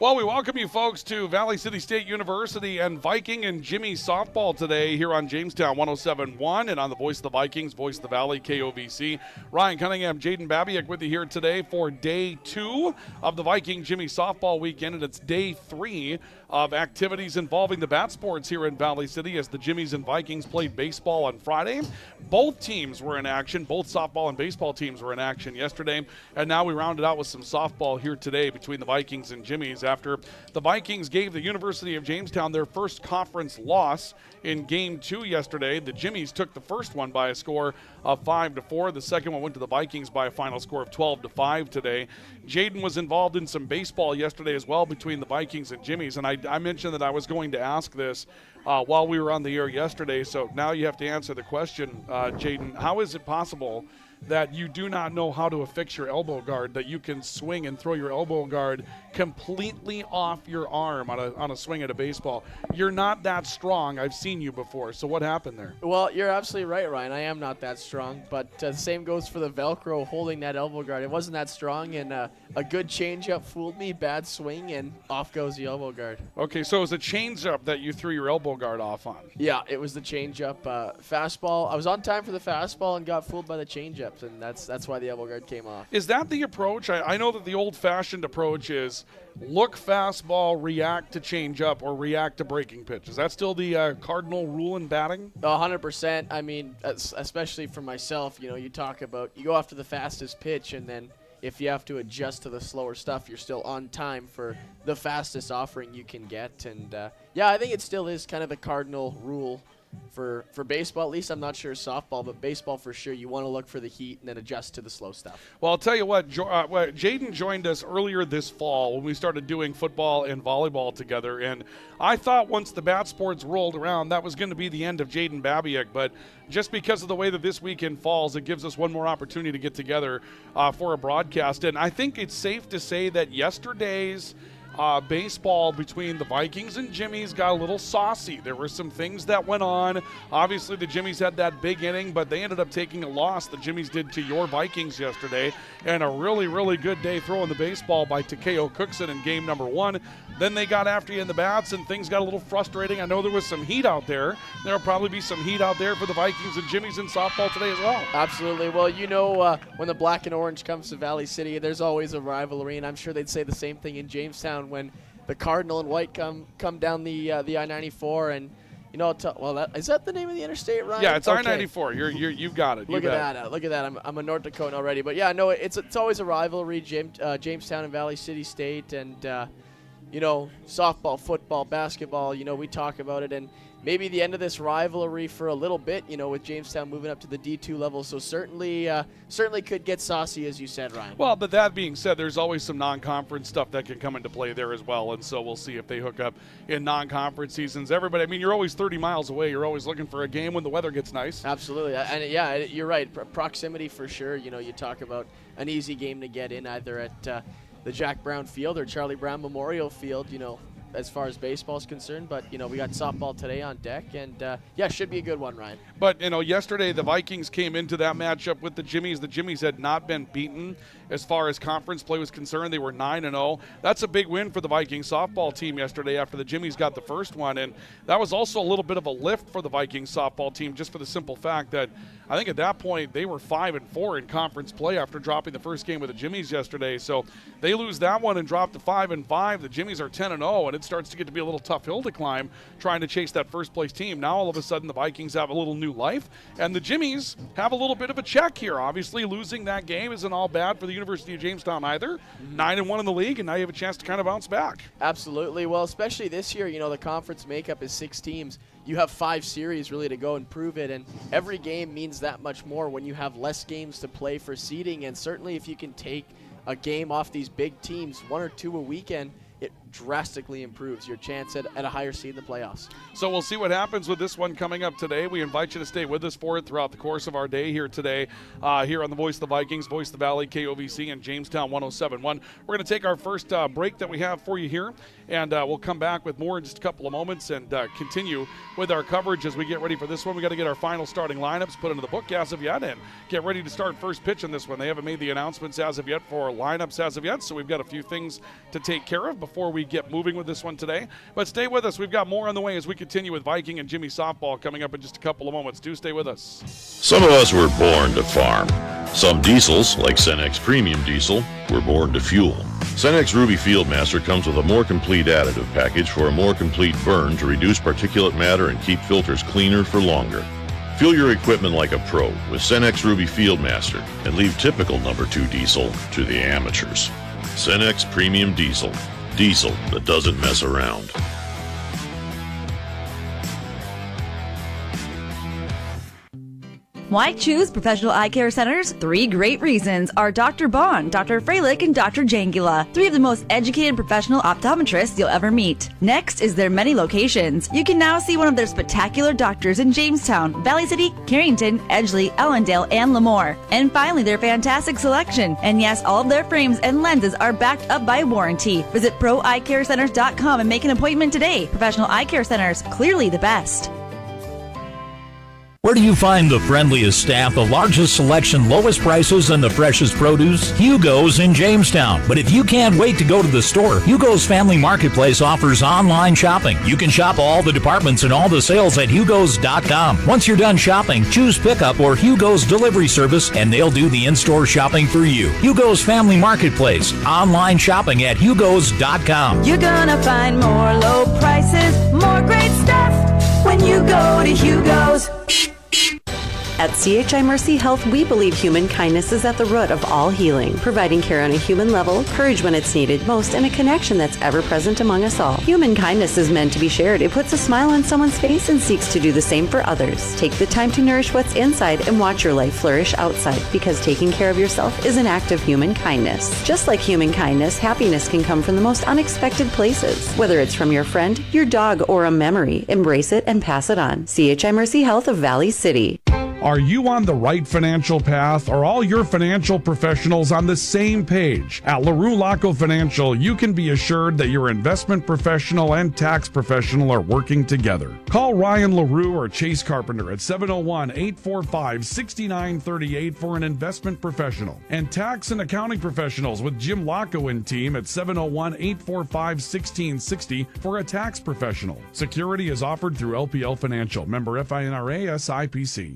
Well, we welcome you folks to Valley City State University and Viking and Jimmy softball today here on Jamestown 107.1 and on the Voice of the Vikings, Voice of the Valley, KOVC. Ryan Cunningham, Jaden Babiak with you here today for day 2 of the Viking Jimmy softball weekend, and it's day 3 of activities involving the bat sports here in Valley City as the Jimmies and Vikings played baseball on Friday. Both teams were in action. Both softball and baseball teams were in action yesterday, and now we rounded out with some softball here today between the Vikings and Jimmies after the Vikings gave the University of Jamestown their first conference loss in Game 2 yesterday. The Jimmies took the first one by a score of 5-4. The second one went to the Vikings by a final score of 12-5 today. Jaden was involved in some baseball yesterday as well between the Vikings and Jimmies, and I mentioned that I was going to ask this while we were on the air yesterday, so now you have to answer the question, Jaden. How is it possible that you do not know how to affix your elbow guard, that you can swing and throw your elbow guard completely off your arm on a swing at a baseball? You're not that strong. I've seen you before. So what happened there? Well, you're absolutely right, Ryan. I am not that strong, but the same goes for the Velcro holding that elbow guard. It wasn't that strong, and a good changeup fooled me, bad swing, and off goes the elbow guard. Okay, so it was a changeup that you threw your elbow guard off on? Yeah, it was the changeup. Fastball. I was on time for the fastball and got fooled by the changeup. And that's why the elbow guard came off. Is that the approach? I know that the old-fashioned approach is look fastball, react to changeup, or react to breaking pitch. Is that still the cardinal rule in batting? 100%. I mean, especially for myself, you talk about you go after the fastest pitch, and then if you have to adjust to the slower stuff, you're still on time for the fastest offering you can get. And, yeah, I think it still is kind of the cardinal rule for baseball. At least I'm not sure softball, but baseball for sure. You want to look for the heat and then adjust to the slow stuff. Well, I'll tell you what, Jaden joined us earlier this fall when we started doing football and volleyball together, and I thought once the bat sports rolled around, that was going to be the end of Jaden Babiak, but just because of the way that this weekend falls, it gives us one more opportunity to get together for a broadcast. And I think it's safe to say that yesterday's baseball between the Vikings and Jimmies got a little saucy. There were some things that went on. Obviously, the Jimmies had that big inning, but they ended up taking a loss. The Jimmies did to your Vikings yesterday, and a really, really good day throwing the baseball by Takeo Cookson in game number 1. Then they got after you in the bats, and things got a little frustrating. I know there was some heat out there. There'll probably be some heat out there for the Vikings and Jimmies in softball today as well. Absolutely. Well, when the black and orange comes to Valley City, there's always a rivalry, and I'm sure they'd say the same thing in Jamestown when the Cardinal and White come down the I-94, and is that the name of the interstate, Ryan? Yeah, it's okay. I-94. You've got it. Look at that. I'm a North Dakotan already, but yeah, no, it's always a rivalry. Jamestown and Valley City State, and softball, football, basketball. We talk about it, and maybe the end of this rivalry for a little bit, with Jamestown moving up to the D2 level. So certainly could get saucy, as you said, Ryan. Well, but that being said, there's always some non-conference stuff that can come into play there as well. And so we'll see if they hook up in non-conference seasons. Everybody, you're always 30 miles away. You're always looking for a game when the weather gets nice. Absolutely. And yeah, you're right. Proximity for sure. You talk about an easy game to get in either at the Jack Brown Field or Charlie Brown Memorial Field, as far as baseball is concerned. But, we got softball today on deck, and, should be a good one, Ryan. But, yesterday the Vikings came into that matchup with the Jimmies. The Jimmies had not been beaten as far as conference play was concerned. They were 9-0. That's a big win for the Vikings softball team yesterday after the Jimmies got the first one, and that was also a little bit of a lift for the Vikings softball team just for the simple fact that I think at that point they were 5-4 in conference play after dropping the first game with the Jimmies yesterday. So they lose that one and drop to 5-5. The Jimmies are 10-0, and it starts to get to be a little tough hill to climb trying to chase that first place team. Now all of a sudden the Vikings have a little new life, and the Jimmies have a little bit of a check here. Obviously losing that game isn't all bad for the University of Jamestown either. 9-1 in the league, and now you have a chance to kind of bounce back. Absolutely. Well, especially this year, the conference makeup is 6 teams. You have 5 series really to go and prove it, and every game means that much more when you have less games to play for seeding. And certainly if you can take a game off these big teams, 1 or 2 a weekend, it drastically improves your chance at a higher seed in the playoffs. So we'll see what happens with this one coming up today. We invite you to stay with us for it throughout the course of our day here today, here on the Voice of the Vikings, Voice of the Valley, KOVC, and Jamestown 107.1. We're going to take our first break that we have for you here And we'll come back with more in just a couple of moments and continue with our coverage as we get ready for this one. We got to get our final starting lineups put into the book as of yet and get ready to start first pitch in this one. They haven't made the announcements as of yet for lineups as of yet, so we've got a few things to take care of before we get moving with this one today. But stay with us. We've got more on the way as we continue with Viking and Jimmy softball coming up in just a couple of moments. Do stay with us. Some of us were born to farm. Some diesels, like Cenex Premium Diesel, were born to fuel. Cenex Ruby Fieldmaster comes with a more complete additive package for a more complete burn to reduce particulate matter and keep filters cleaner for longer. Fuel your equipment like a pro with Cenex Ruby Fieldmaster and leave typical number 2 diesel to the amateurs. Cenex Premium Diesel. Diesel that doesn't mess around. Why choose Professional Eye Care Centers? 3 great reasons are Dr. Bond, Dr. Freilich, and Dr. Jangula, 3 of the most educated professional optometrists you'll ever meet. Next is their many locations. You can now see one of their spectacular doctors in Jamestown, Valley City, Carrington, Edgeley, Ellendale, and Lemoore. And finally, their fantastic selection. And yes, all of their frames and lenses are backed up by warranty. Visit ProEyeCareCenters.com and make an appointment today. Professional Eye Care Centers, clearly the best. Where do you find the friendliest staff, the largest selection, lowest prices, and the freshest produce? Hugo's in Jamestown. But if you can't wait to go to the store, Hugo's Family Marketplace offers online shopping. You can shop all the departments and all the sales at hugos.com. Once you're done shopping, choose pickup or Hugo's delivery service, and they'll do the in-store shopping for you. Hugo's Family Marketplace. Online shopping at hugos.com. You're gonna find more low prices, more great stuff when you go to Hugo's. At CHI Mercy Health, we believe human kindness is at the root of all healing, providing care on a human level, courage when it's needed most, and a connection that's ever present among us all. Human kindness is meant to be shared. It puts a smile on someone's face and seeks to do the same for others. Take the time to nourish what's inside and watch your life flourish outside, because taking care of yourself is an act of human kindness. Just like human kindness, happiness can come from the most unexpected places. Whether it's from your friend, your dog, or a memory, embrace it and pass it on. CHI Mercy Health of Valley City. Are you on the right financial path? Are all your financial professionals on the same page? At LaRue Laco Financial, you can be assured that your investment professional and tax professional are working together. Call Ryan LaRue or Chase Carpenter at 701-845-6938 for an investment professional. And tax and accounting professionals with Jim Laco and team at 701-845-1660 for a tax professional. Security is offered through LPL Financial. Member FINRA SIPC.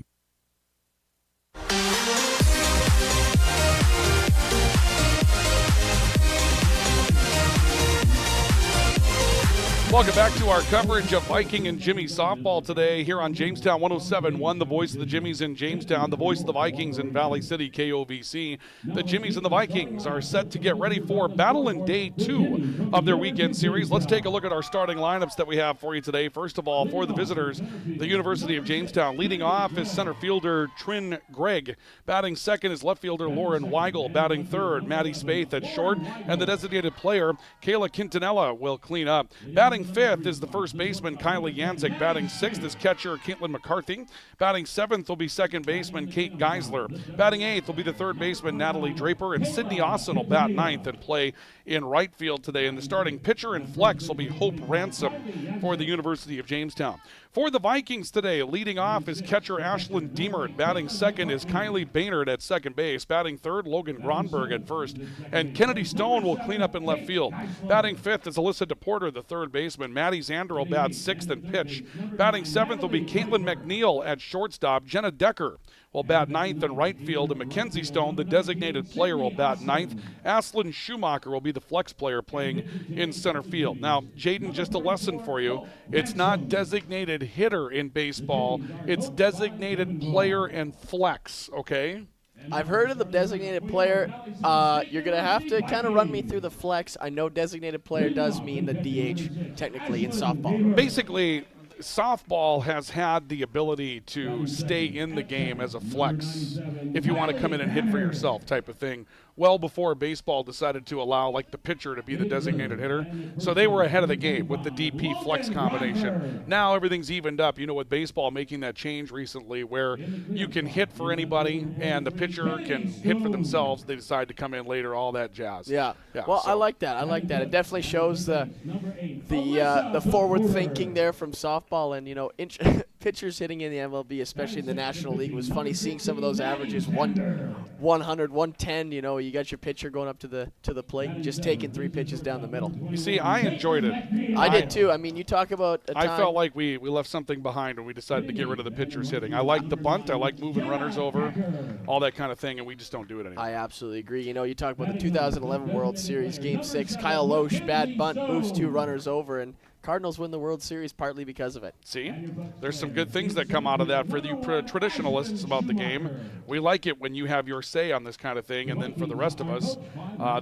Welcome back to our coverage of Viking and Jimmy softball today here on Jamestown 107.1, the voice of the Jimmies in Jamestown, the voice of the Vikings in Valley City, KOVC. The Jimmies and the Vikings are set to get ready for battle in day 2 of their weekend series. Let's take a look at our starting lineups that we have for you today. First of all, for the visitors, the University of Jamestown. Leading off is center fielder Trin Gregg. Batting second is left fielder Lauren Weigel. Batting third, Maddie Spaeth at short. And the designated player, Kayla Quintanilla, will clean up. Batting fifth is the first baseman, Kylie Yanzik. Batting sixth is catcher, Caitlin McCarthy. Batting seventh will be second baseman, Kate Geisler. Batting eighth will be the third baseman, Natalie Draper. And Sydney Austin will bat ninth and play in right field today. And the starting pitcher and flex will be Hope Ransom for the University of Jamestown. For the Vikings today, leading off is catcher Ashlyn Deemert. Batting second is Kylie Baynard at second base. Batting third, Logan Gronberg at first. And Kennedy Stone will clean up in left field. Batting fifth is Alyssa DePorter, the third baseman. Maddie Zander will bat sixth and pitch. Batting seventh will be Caitlin McNeil at shortstop. Jenna Decker will bat ninth in right field, and Mackenzie Stone, the designated player, will bat ninth. Ashlyn Schumacher will be the flex player playing in center field. Now, Jaden, just a lesson for you. It's not designated hitter in baseball. It's designated player and flex, okay? I've heard of the designated player. You're going to have to kind of run me through the flex. I know designated player does mean the DH technically in softball. Basically, softball has had the ability to stay in the game as a flex if you want to come in and hit for yourself type of thing, well before baseball decided to allow like the pitcher to be the designated hitter. So they were ahead of the game with the DP flex combination. Now everything's evened up, with baseball making that change recently where you can hit for anybody and the pitcher can hit for themselves. They decide to come in later, all that jazz. Yeah. Well, so. I like that. It definitely shows the forward thinking there from softball, and pitchers hitting in the MLB, especially in the National League, was funny seeing some of those averages 100, 110. You got your pitcher going up to the plate, just taking 3 pitches down the middle. You see, I enjoyed it. I did too. I mean, you talk about a time. I felt like we left something behind when we decided to get rid of the pitchers hitting. I like the bunt. I like moving runners over, all that kind of thing, and we just don't do it anymore. I absolutely agree. You talk about the 2011 World Series, Game 6, Kyle Loesch, bad bunt, moves 2 runners over, and Cardinals win the World Series partly because of it. See, there's some good things that come out of that for you traditionalists about the game. We like it when you have your say on this kind of thing, and then for the rest of us,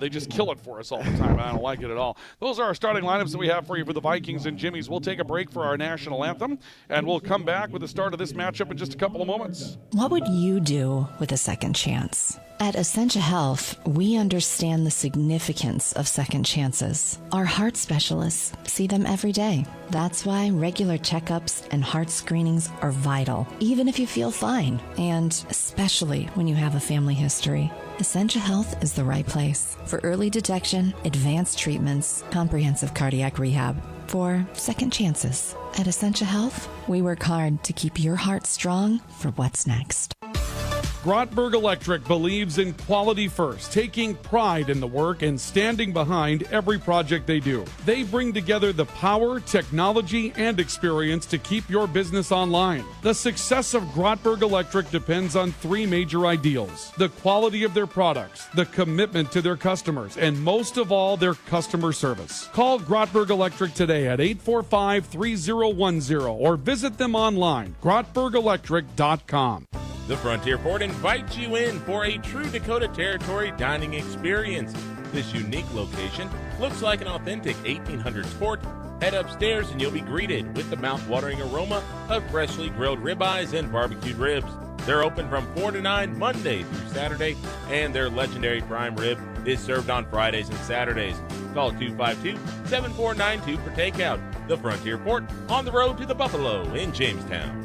they just kill it for us all the time. I don't like it at all. Those are our starting lineups that we have for you for the Vikings and Jimmy's. We'll take a break for our national anthem, and we'll come back with the start of this matchup in just a couple of moments. What would you do with a second chance? At Essentia Health, we understand the significance of second chances. Our heart specialists see them every day. That's why regular checkups and heart screenings are vital, even if you feel fine, and especially when you have a family history. Essentia Health is the right place for early detection, advanced treatments, comprehensive cardiac rehab, for second chances. At Essentia Health, we work hard to keep your heart strong for what's next. Grotberg Electric believes in quality first, taking pride in the work and standing behind every project they do. They bring together the power, technology, and experience to keep your business online. The success of Grotberg Electric depends on 3 major ideals: the quality of their products, the commitment to their customers, and most of all, their customer service. Call Grotberg Electric today at 845-3010 or visit them online, grotbergelectric.com. The Frontier Port invites you in for a true Dakota Territory dining experience. This unique location looks like an authentic 1800s port. Head upstairs and you'll be greeted with the mouth-watering aroma of freshly grilled ribeyes and barbecued ribs. They're open from 4 to 9 Monday through Saturday, and their legendary prime rib is served on Fridays and Saturdays. Call 252-7492 for takeout. The Frontier Port, on the road to the Buffalo in Jamestown.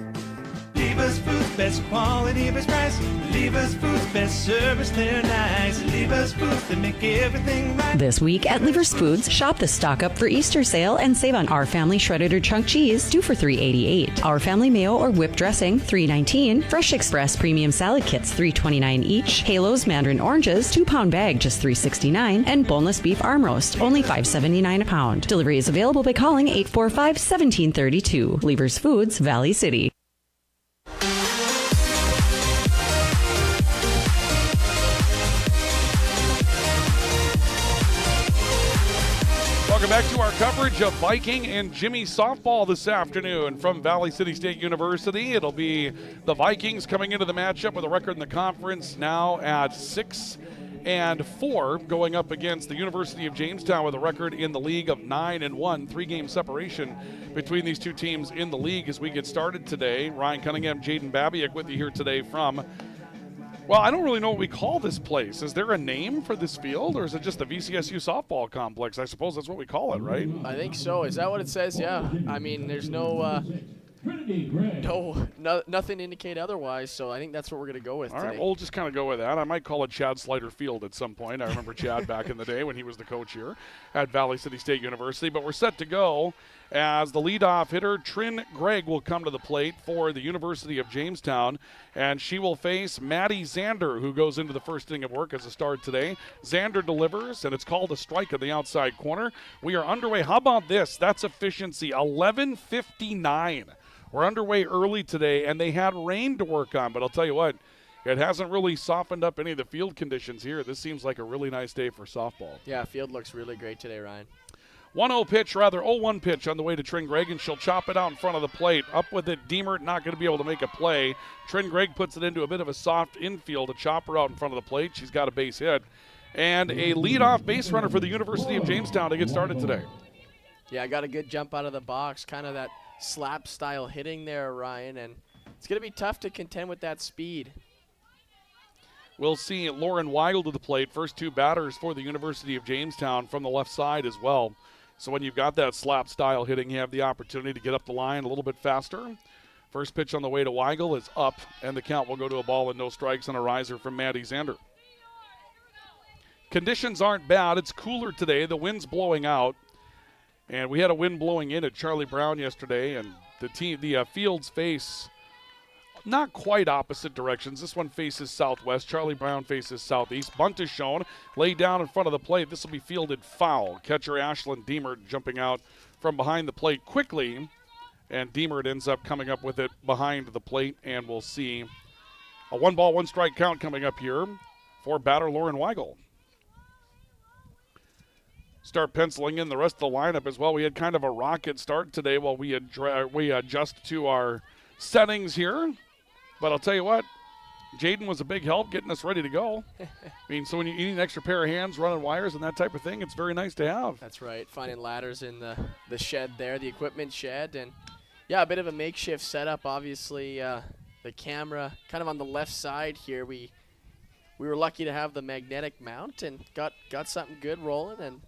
Lever's Foods, best quality, best price. Lever's Foods, best service, they're nice. Lever's Foods, they make everything right. This week at Lever's Foods, shop the stock up for Easter sale and save on Our Family shredded or chunk cheese, 2 for $3.88. Our Family mayo or whipped dressing, $3.19. Fresh Express premium salad kits, $3.29 each. Halo's mandarin oranges, 2-pound bag, just $3.69. And boneless beef arm roast, only $5.79 a pound. Delivery is available by calling 845-1732. Lever's Foods, Valley City. Welcome back to our coverage of Viking and Jimmy softball this afternoon from Valley City State University. It'll be the Vikings coming into the matchup with a record in the conference now at 6-4, going up against the University of Jamestown with a record in the league of 9-1. 3-game separation between these two teams in the league as we get started today. Ryan Cunningham, Jaden Babiak with you here today from, well, I don't really know what we call this place. Is there a name for this field, or is it just the VCSU softball complex? I suppose that's what we call it, right? I think so. Is that what it says? Yeah. I mean, there's nothing to indicate otherwise, so I think that's what we're going to go with today. All right, we'll just kind of go with that. I might call it Chad Slider Field at some point. I remember Chad back in the day when he was the coach here at Valley City State University. But we're set to go as the leadoff hitter, Trin Gregg, will come to the plate for the University of Jamestown, and she will face Maddie Zander, who goes into the first inning of work as a start today. Zander delivers, and it's called a strike on the outside corner. We are underway. How about this? That's efficiency, 11:59. We're underway early today, and they had rain to work on, but I'll tell you what, it hasn't really softened up any of the field conditions here. This seems like a really nice day for softball. Yeah, field looks really great today, Ryan. 0-1 pitch on the way to Trin Gregg, and she'll chop it out in front of the plate. Up with it, Deemer not going to be able to make a play. Trin Gregg puts it into a bit of a soft infield, a chopper out in front of the plate. She's got a base hit. And a leadoff base runner for the University of Jamestown to get started today. Yeah, I got a good jump out of the box, kind of that slap style hitting there, Ryan, and it's going to be tough to contend with that speed. We'll see Lauren Weigel to the plate. First two batters for the University of Jamestown from the left side as well. So when you've got that slap style hitting, you have the opportunity to get up the line a little bit faster. First pitch on the way to Weigel is up, and the count will go to a ball and no strikes on a riser from Maddie Zander. Conditions aren't bad. It's cooler today. The wind's blowing out. And we had a wind blowing in at Charlie Brown yesterday, and the fields face not quite opposite directions. This one faces southwest. Charlie Brown faces southeast. Bunt is shown. Laid down in front of the plate. This will be fielded foul. Catcher Ashlyn Deemert jumping out from behind the plate quickly. And Deemert ends up coming up with it behind the plate. And we'll see a 1-ball, 1-strike count coming up here for batter Lauren Weigel. Start penciling in the rest of the lineup as well. We had kind of a rocket start today while we adjust to our settings here. But I'll tell you what, Jaden was a big help getting us ready to go. I mean, so when you need an extra pair of hands running wires and that type of thing, it's very nice to have. That's right. Finding ladders in the shed there, the equipment shed. And, yeah, a bit of a makeshift setup. Obviously, the camera kind of on the left side here. We were lucky to have the magnetic mount and got something good rolling. And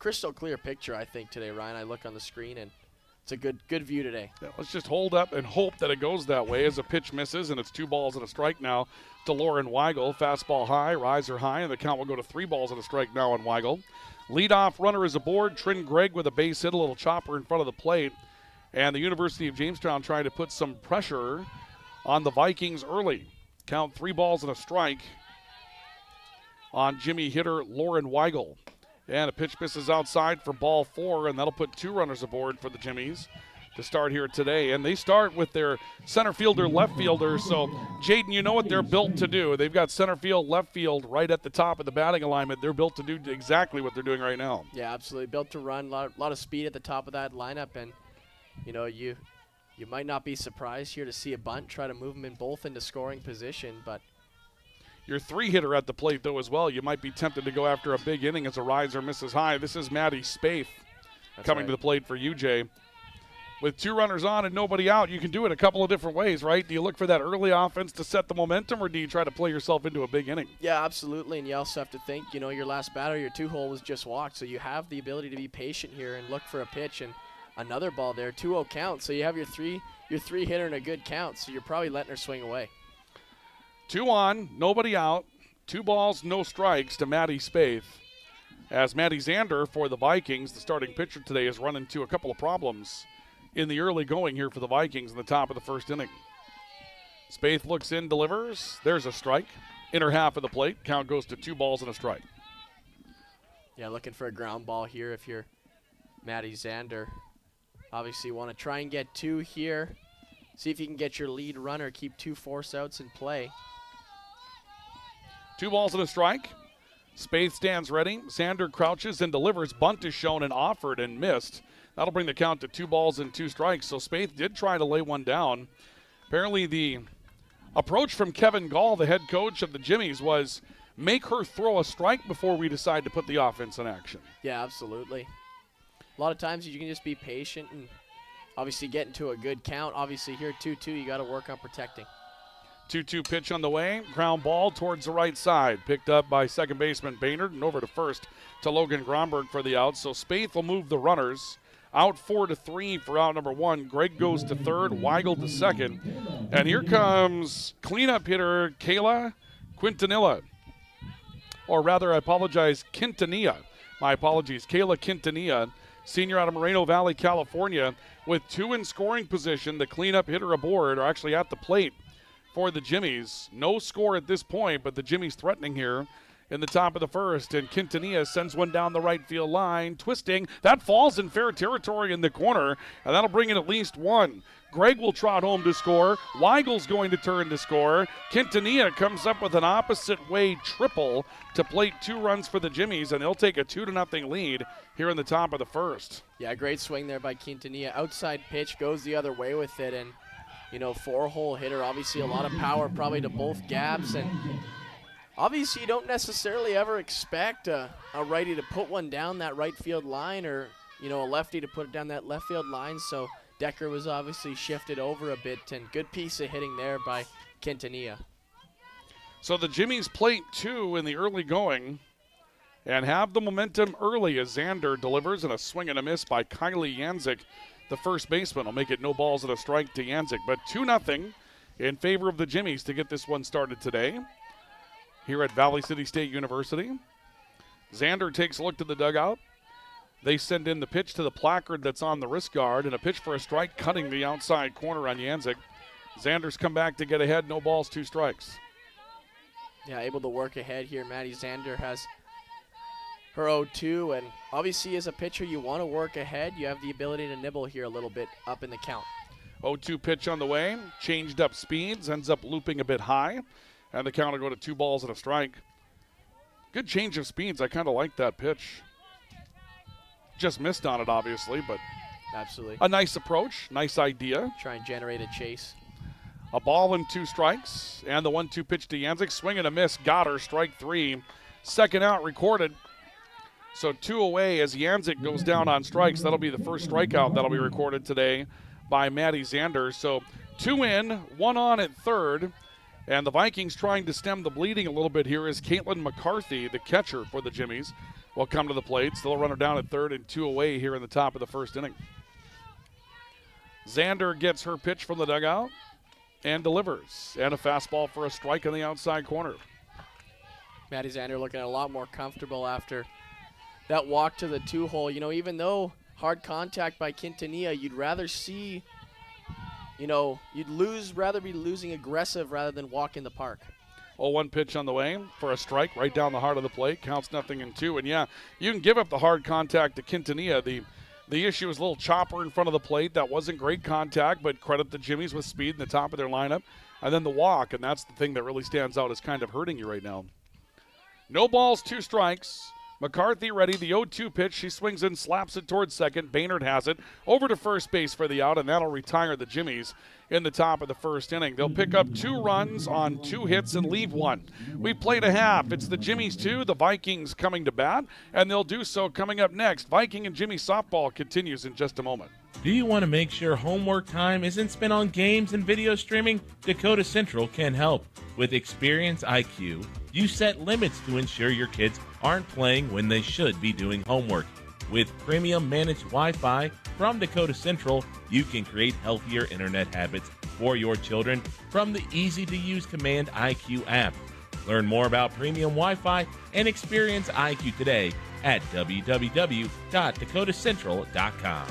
crystal clear picture, I think, today, Ryan. I look on the screen, and it's a good view today. Yeah, let's just hold up and hope that it goes that way as a pitch misses, and it's 2 balls and a strike now to Lauren Weigel. Fastball high, riser high, and the count will go to 3 balls and a strike now on Weigel. Leadoff runner is aboard. Trin Gregg with a base hit, a little chopper in front of the plate. And the University of Jamestown trying to put some pressure on the Vikings early. Count 3 balls and a strike on Jimmy hitter Lauren Weigel. And a pitch misses outside for ball 4, and that'll put 2 runners aboard for the Jimmies to start here today. And they start with their center fielder, left fielder. So, Jaden, you know what they're built to do. They've got center field, left field right at the top of the batting alignment. They're built to do exactly what they're doing right now. Yeah, absolutely. Built to run, a lot of speed at the top of that lineup. And, you know, you might not be surprised here to see a bunt, try to move them in both into scoring position, but your 3-hitter at the plate, though, as well. You might be tempted to go after a big inning as a riser misses high. This is Maddie Spaeth coming to the plate for UJ. With 2 runners on and nobody out, you can do it a couple of different ways, right? Do you look for that early offense to set the momentum, or do you try to play yourself into a big inning? Yeah, absolutely. And you also have to think, you know, your last batter, your 2-hole was just walked, so you have the ability to be patient here and look for a pitch and another ball there, 2-0 count. So you have your 3-hitter and a good count, so you're probably letting her swing away. 2 on, nobody out, 2 balls, no strikes to Maddie Spaeth. As Maddie Zander for the Vikings, the starting pitcher today, has run into a couple of problems in the early going here for the Vikings in the top of the first inning. Spaeth looks in, delivers. There's a strike. Inner half of the plate. Count goes to 2 balls and a strike. Yeah, looking for a ground ball here if you're Maddie Zander. Obviously you want to try and get 2 here. See if you can get your lead runner, keep 2 force outs in play. 2 balls and a strike. Spaeth stands ready. Zander crouches and delivers. Bunt is shown and offered and missed. That'll bring the count to 2 balls and 2 strikes. So Spaeth did try to lay one down. Apparently the approach from Kevin Gall, the head coach of the Jimmies, was make her throw a strike before we decide to put the offense in action. Yeah, absolutely. A lot of times you can just be patient and obviously get into a good count. Obviously here 2-2, you got to work on protecting. 2-2 pitch on the way. Ground ball towards the right side. Picked up by second baseman Baynard and over to first to Logan Gromberg for the out. So Spaeth will move the runners. Out 4-3 for out number 1. Gregg goes to third. Weigel to second. And here comes cleanup hitter Kayla Quintanilla. Or rather, I apologize, Quintanilla. My apologies. Kayla Quintanilla, senior out of Moreno Valley, California, with 2 in scoring position. The cleanup hitter aboard, or actually at the plate for the Jimmies. No score at this point, but the Jimmies threatening here in the top of the first. And Quintanilla sends one down the right field line, twisting. That falls in fair territory in the corner, and that'll bring in at least 1. Gregg will trot home to score. Weigel's going to turn to score. Quintanilla comes up with an opposite way triple to plate 2 runs for the Jimmies, and they'll take a 2-0 lead here in the top of the first. Yeah, great swing there by Quintanilla. Outside pitch, goes the other way with it, and, you know, 4-hole hitter, obviously a lot of power probably to both gaps, and obviously you don't necessarily ever expect a righty to put one down that right field line, or, you know, a lefty to put it down that left field line, so Decker was obviously shifted over a bit, and good piece of hitting there by Quintanilla. So the Jimmies plate 2 in the early going and have the momentum early as Xander delivers, and a swing and a miss by Kylie Yanzik. The first baseman will make it no balls and a strike to Yanzik. But 2-0 in favor of the Jimmies to get this one started today here at Valley City State University. Xander takes a look to the dugout. They send in the pitch to the placard that's on the wrist guard, and a pitch for a strike cutting the outside corner on Yanzik. Xander's come back to get ahead. No balls, 2 strikes. Yeah, able to work ahead here. Maddie Xander has her 0-2, and obviously as a pitcher you want to work ahead. You have the ability to nibble here a little bit up in the count. 0-2 pitch on the way, changed up speeds, ends up looping a bit high, and the count will go to 2 balls and a strike. Good change of speeds. I kind of like that pitch. Just missed on it, obviously, but absolutely a nice approach, nice idea. Try and generate a chase. A ball and 2 strikes, and the 1-2 pitch to Yanzik. Swing and a miss, got her, strike 3. Second out recorded. So 2 away as Yanzik goes down on strikes. That'll be the first strikeout that'll be recorded today by Maddie Xander. So 2 in, 1 on at third. And the Vikings trying to stem the bleeding a little bit here as Caitlin McCarthy, the catcher for the Jimmies, will come to the plate. Still a runner down at third and 2 away here in the top of the first inning. Xander gets her pitch from the dugout and delivers. And a fastball for a strike on the outside corner. Maddie Xander looking a lot more comfortable after that walk to the 2-hole. You know, even though hard contact by Quintanilla, you'd rather see, you know, rather be losing aggressive rather than walk in the park. 0-1 pitch on the way for a strike right down the heart of the plate. Counts 0-2. And yeah, you can give up the hard contact to Quintanilla. The issue is a little chopper in front of the plate. That wasn't great contact, but credit the Jimmies with speed in the top of their lineup. And then the walk, and that's the thing that really stands out as kind of hurting you right now. No balls, 2 strikes. McCarthy ready, the 0-2 pitch. She swings in, slaps it towards second. Baynard has it over to first base for the out, and that'll retire the Jimmies in the top of the first inning. They'll pick up 2 runs on 2 hits and leave 1. We've played a half. It's the Jimmies 2, the Vikings coming to bat, and they'll do so coming up next. Viking and Jimmy softball continues in just a moment. Do you want to make sure homework time isn't spent on games and video streaming? Dakota Central can help. With Experience IQ, you set limits to ensure your kids aren't playing when they should be doing homework. With premium managed Wi-Fi from Dakota Central, you can create healthier internet habits for your children from the easy-to-use Command IQ app. Learn more about premium Wi-Fi and Experience IQ today at www.dakotacentral.com.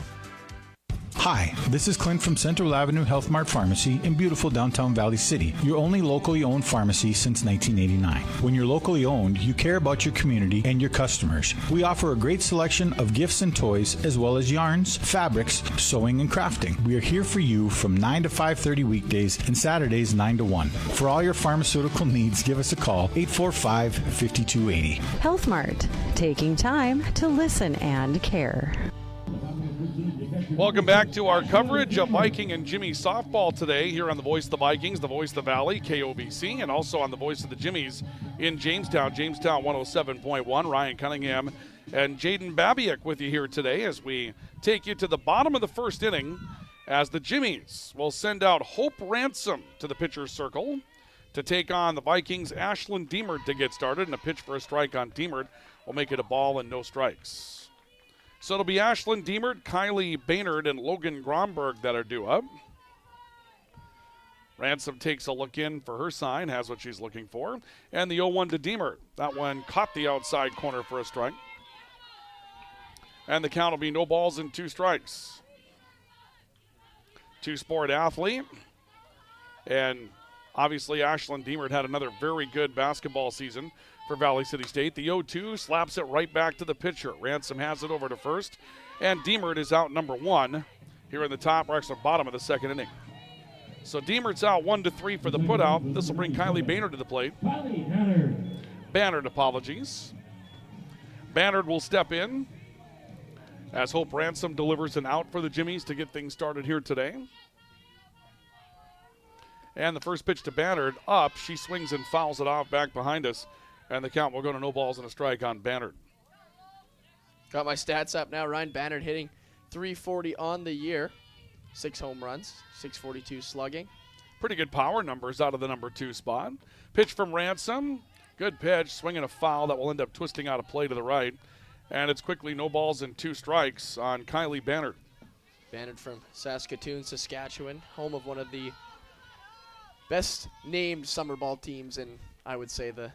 Hi, this is Clint from Central Avenue Health Mart Pharmacy in beautiful downtown Valley City, your only locally owned pharmacy since 1989. When you're locally owned, you care about your community and your customers. We offer a great selection of gifts and toys, as well as yarns, fabrics, sewing, and crafting. We are here for you from 9 to 5:30 weekdays and Saturdays 9 to 1. For all your pharmaceutical needs, give us a call, 845-5280. Health Mart, taking time to listen and care. Welcome back to our coverage of Viking and Jimmy softball today here on the Voice of the Vikings, the Voice of the Valley, KOVC, and also on the Voice of the Jimmies in Jamestown, 107.1. Ryan Cunningham and Jaden Babiak with you here today as we take you to the bottom of the first inning as the Jimmies will send out Hope Ransom to the pitcher's circle to take on the Vikings' Ashlyn Diemert to get started, and a pitch for a strike on Diemert will make it a ball and no strikes. So it'll be Ashlyn Diemert, Kylie Baynard, and Logan Gromberg that are due up. Ransom takes a look in for her sign, has what she's looking for. And the 0-1 to Diemert. That one caught the outside corner for a strike. And the count will be no balls and 2 strikes. Two-sport athlete. And obviously Ashlyn Diemert had another very good basketball season for Valley City State. The 0-2 slaps it right back to the pitcher. Ransom has it over to first, and Diemert is out number 1 here in the top, or actually bottom of the second inning. So Diemert's out 1-3 for the putout. This will bring Kylie Baynard to the plate. Bannard, apologies. Bannard will step in as Hope Ransom delivers an out for the Jimmies to get things started here today. And the first pitch to Bannard up. She swings and fouls it off back behind us. And the count will go to no balls and a strike on Bannard. Got my stats up now. Ryan Bannard hitting .340 on the year. 6 home runs, .642 slugging. Pretty good power numbers out of the number 2 spot. Pitch from Ransom. Good pitch. Swinging a foul that will end up twisting out a play to the right. And it's quickly no balls and 2 strikes on Kylie Bannard. Bannard from Saskatoon, Saskatchewan, home of one of the best named summer ball teams in, I would say, the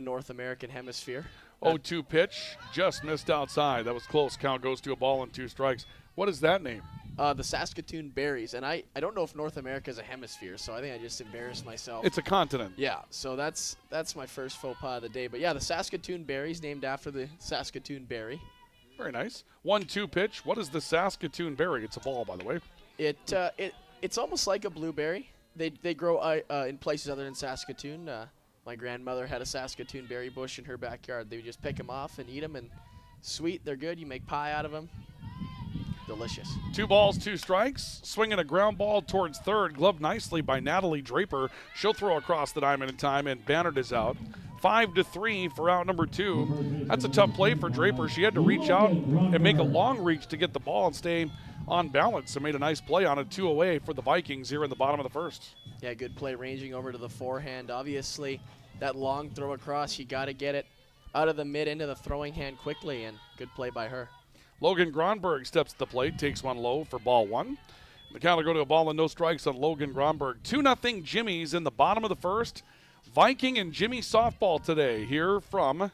North American hemisphere. 0-2 pitch, just missed outside. That was close. Count goes to a ball and 2 strikes. What is that name? The Saskatoon Berries. And I don't know if North America is a hemisphere, so I think I just embarrassed myself. It's a continent. Yeah, so that's my first faux pas of the day. But yeah, the Saskatoon Berries, named after the Saskatoon Berry. Very nice. 1-2 pitch. What is the Saskatoon berry? It's a ball, by the way. It's almost like a blueberry. They grow in places other than Saskatoon. My grandmother had a Saskatoon berry bush in her backyard. They would just pick them off and eat them, and sweet, they're good. You make pie out of them. Delicious. 2 balls, 2 strikes. Swinging a ground ball towards third. Gloved nicely by Natalie Draper. She'll throw across the diamond in time, and Bannard is out. 5-3 for out number 2. That's a tough play for Draper. She had to reach out and make a long reach to get the ball and stay on balance, and made a nice play on it. 2 away for the Vikings here in the bottom of the first. Yeah, good play ranging over to the forehand. Obviously, that long throw across, you got to get it out of the mid into the throwing hand quickly, and good play by her. Logan Gronberg steps to the plate, takes one low for ball 1. The count will go to a ball and no strikes on Logan Gronberg. 2-0 Jimmy's in the bottom of the first. Viking and Jimmy softball today here from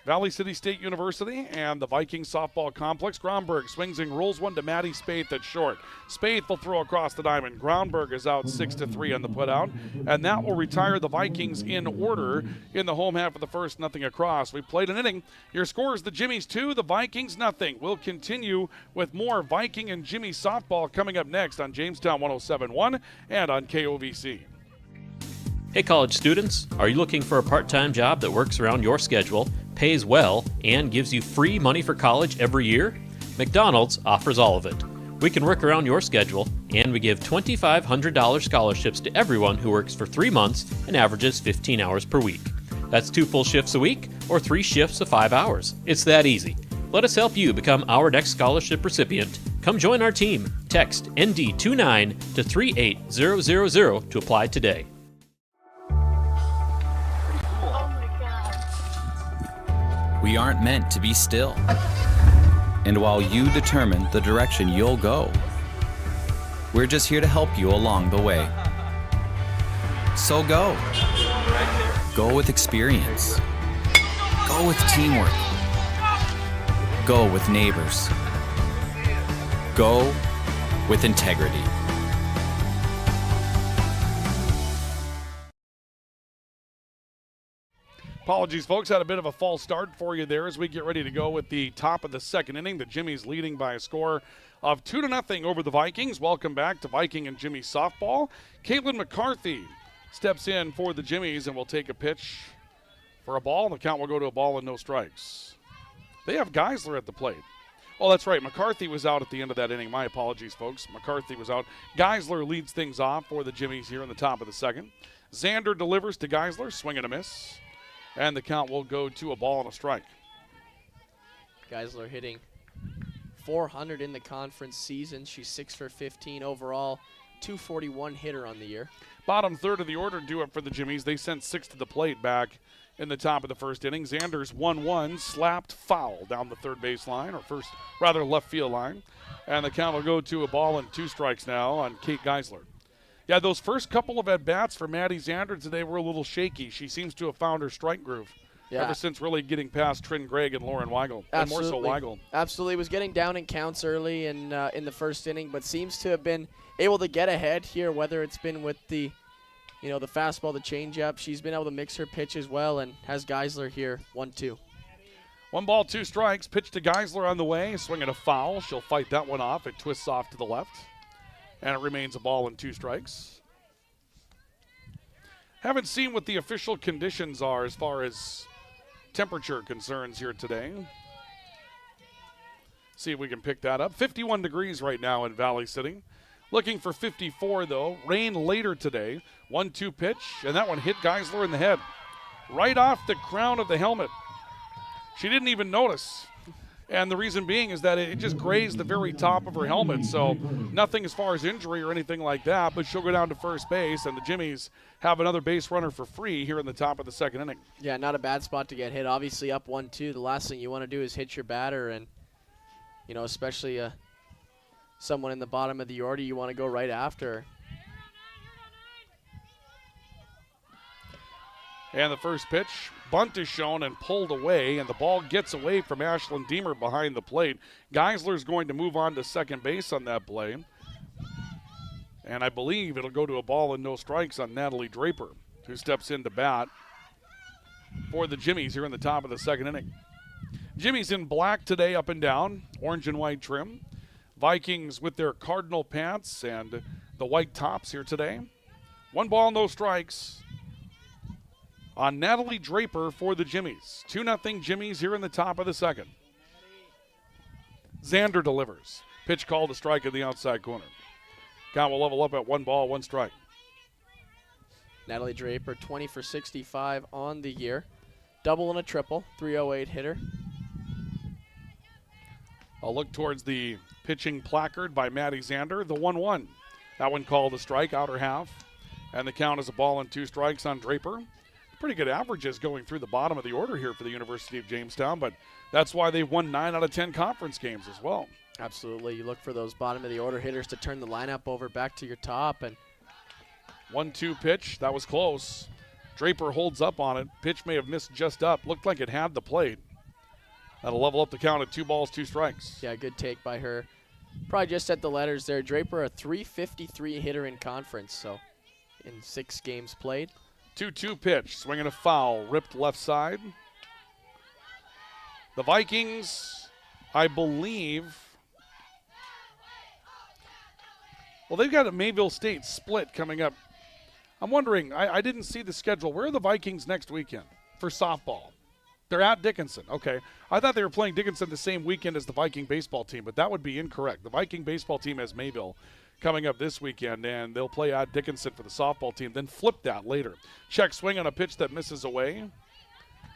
Valley City State University and the Viking softball complex. Gronberg swings and rolls one to Maddie Spaeth at short. Spaeth will throw across the diamond. Gronberg is out 6-3 on the putout, and that will retire the Vikings in order in the home half of the first, 0 across. We played an inning. Your score is the Jimmies 2, the Vikings 0. We'll continue with more Viking and Jimmy softball coming up next on Jamestown 107.1 and on KOVC. Hey college students, are you looking for a part-time job that works around your schedule, pays well, and gives you free money for college every year? McDonald's offers all of it. We can work around your schedule, and we give $2,500 scholarships to everyone who works for 3 months and averages 15 hours per week. That's 2 full shifts a week or 3 shifts of 5 hours. It's that easy. Let us help you become our next scholarship recipient. Come join our team. Text ND29 to 38000 to apply today. We aren't meant to be still. And while you determine the direction you'll go, we're just here to help you along the way. So go. Go with experience. Go with teamwork. Go with neighbors. Go with integrity. Apologies, folks. Had a bit of a false start for you there as we get ready to go with the top of the second inning. The Jimmies leading by a score of 2-0 over the Vikings. Welcome back to Viking and Jimmy softball. Caitlin McCarthy steps in for the Jimmies and will take a pitch for a ball. The count will go to a ball and no strikes. They have Geisler at the plate. Oh, that's right. McCarthy was out at the end of that inning. My apologies, folks. McCarthy was out. Geisler leads things off for the Jimmies here in the top of the second. Xander delivers to Geisler. Swing and a miss. And the count will go to a ball and a strike. Geisler hitting .400 in the conference season. She's 6 for 15 overall, .241 hitter on the year. Bottom third of the order due up for the Jimmies. They sent 6 to the plate back in the top of the first inning. Xander's 1-1, slapped foul down the third base line, or left field line. And the count will go to a ball and 2 strikes now on Kate Geisler. Yeah, those first couple of at-bats for Maddie Xander today were a little shaky. She seems to have found her strike groove ever since really getting past Trin Gregg and Lauren Weigel, and more so Weigel. Absolutely. Was getting down in counts early in the first inning, but seems to have been able to get ahead here, whether it's been with the fastball, the changeup. She's been able to mix her pitch as well and has Geisler here 1-2. 1 ball, 2 strikes. Pitch to Geisler on the way. Swinging a foul. She'll fight that one off. It twists off to the left. And it remains a ball and 2 strikes. Haven't seen what the official conditions are as far as temperature concerns here today. See if we can pick that up. 51 degrees right now in Valley City. Looking for 54 though. Rain later today. 1-2 pitch, and that one hit Geisler in the head. Right off the crown of the helmet. She didn't even notice. And the reason being is that it just grazed the very top of her helmet. So nothing as far as injury or anything like that, but she'll go down to first base, and the Jimmies have another base runner for free here in the top of the second inning. Yeah, not a bad spot to get hit. Obviously up 1-2, the last thing you want to do is hit your batter, and, especially someone in the bottom of the order, you want to go right after. And the first pitch, bunt is shown and pulled away, and the ball gets away from Ashlyn Deemer behind the plate. Geisler's going to move on to second base on that play. And I believe it'll go to a ball and no strikes on Natalie Draper, who steps in to bat for the Jimmies here in the top of the second inning. Jimmies in black today, up and down, orange and white trim. Vikings with their cardinal pants and the white tops here today. 1 ball, no strikes on Natalie Draper for the Jimmies. 2-0 Jimmies here in the top of the second. Xander delivers. Pitch called a strike in the outside corner. Count will level up at 1 ball, 1 strike. Natalie Draper, 20 for 65 on the year. Double and a triple, 308 hitter. A look towards the pitching placard by Maddie Xander, the 1-1. That one called a strike, outer half. And the count is a ball and 2 strikes on Draper. Pretty good averages going through the bottom of the order here for the University of Jamestown, but that's why they've won 9 out of 10 conference games as well. Absolutely. You look for those bottom of the order hitters to turn the lineup over back to your top. And 1-2 pitch. That was close. Draper holds up on it. Pitch may have missed just up. Looked like it had the plate. That'll level up the count at 2 balls, 2 strikes. Yeah, good take by her. Probably just at the letters there. Draper, a .353 hitter in conference, so in 6 games played. 2-2 pitch. Swinging a foul. Ripped left side. The Vikings, I believe, well, they've got a Mayville State split coming up. I'm wondering, I didn't see the schedule. Where are the Vikings next weekend for softball? They're at Dickinson. Okay. I thought they were playing Dickinson the same weekend as the Viking baseball team, but that would be incorrect. The Viking baseball team has Mayville coming up this weekend, and they'll play at Dickinson for the softball team, then flip that later. Check swing on a pitch that misses away.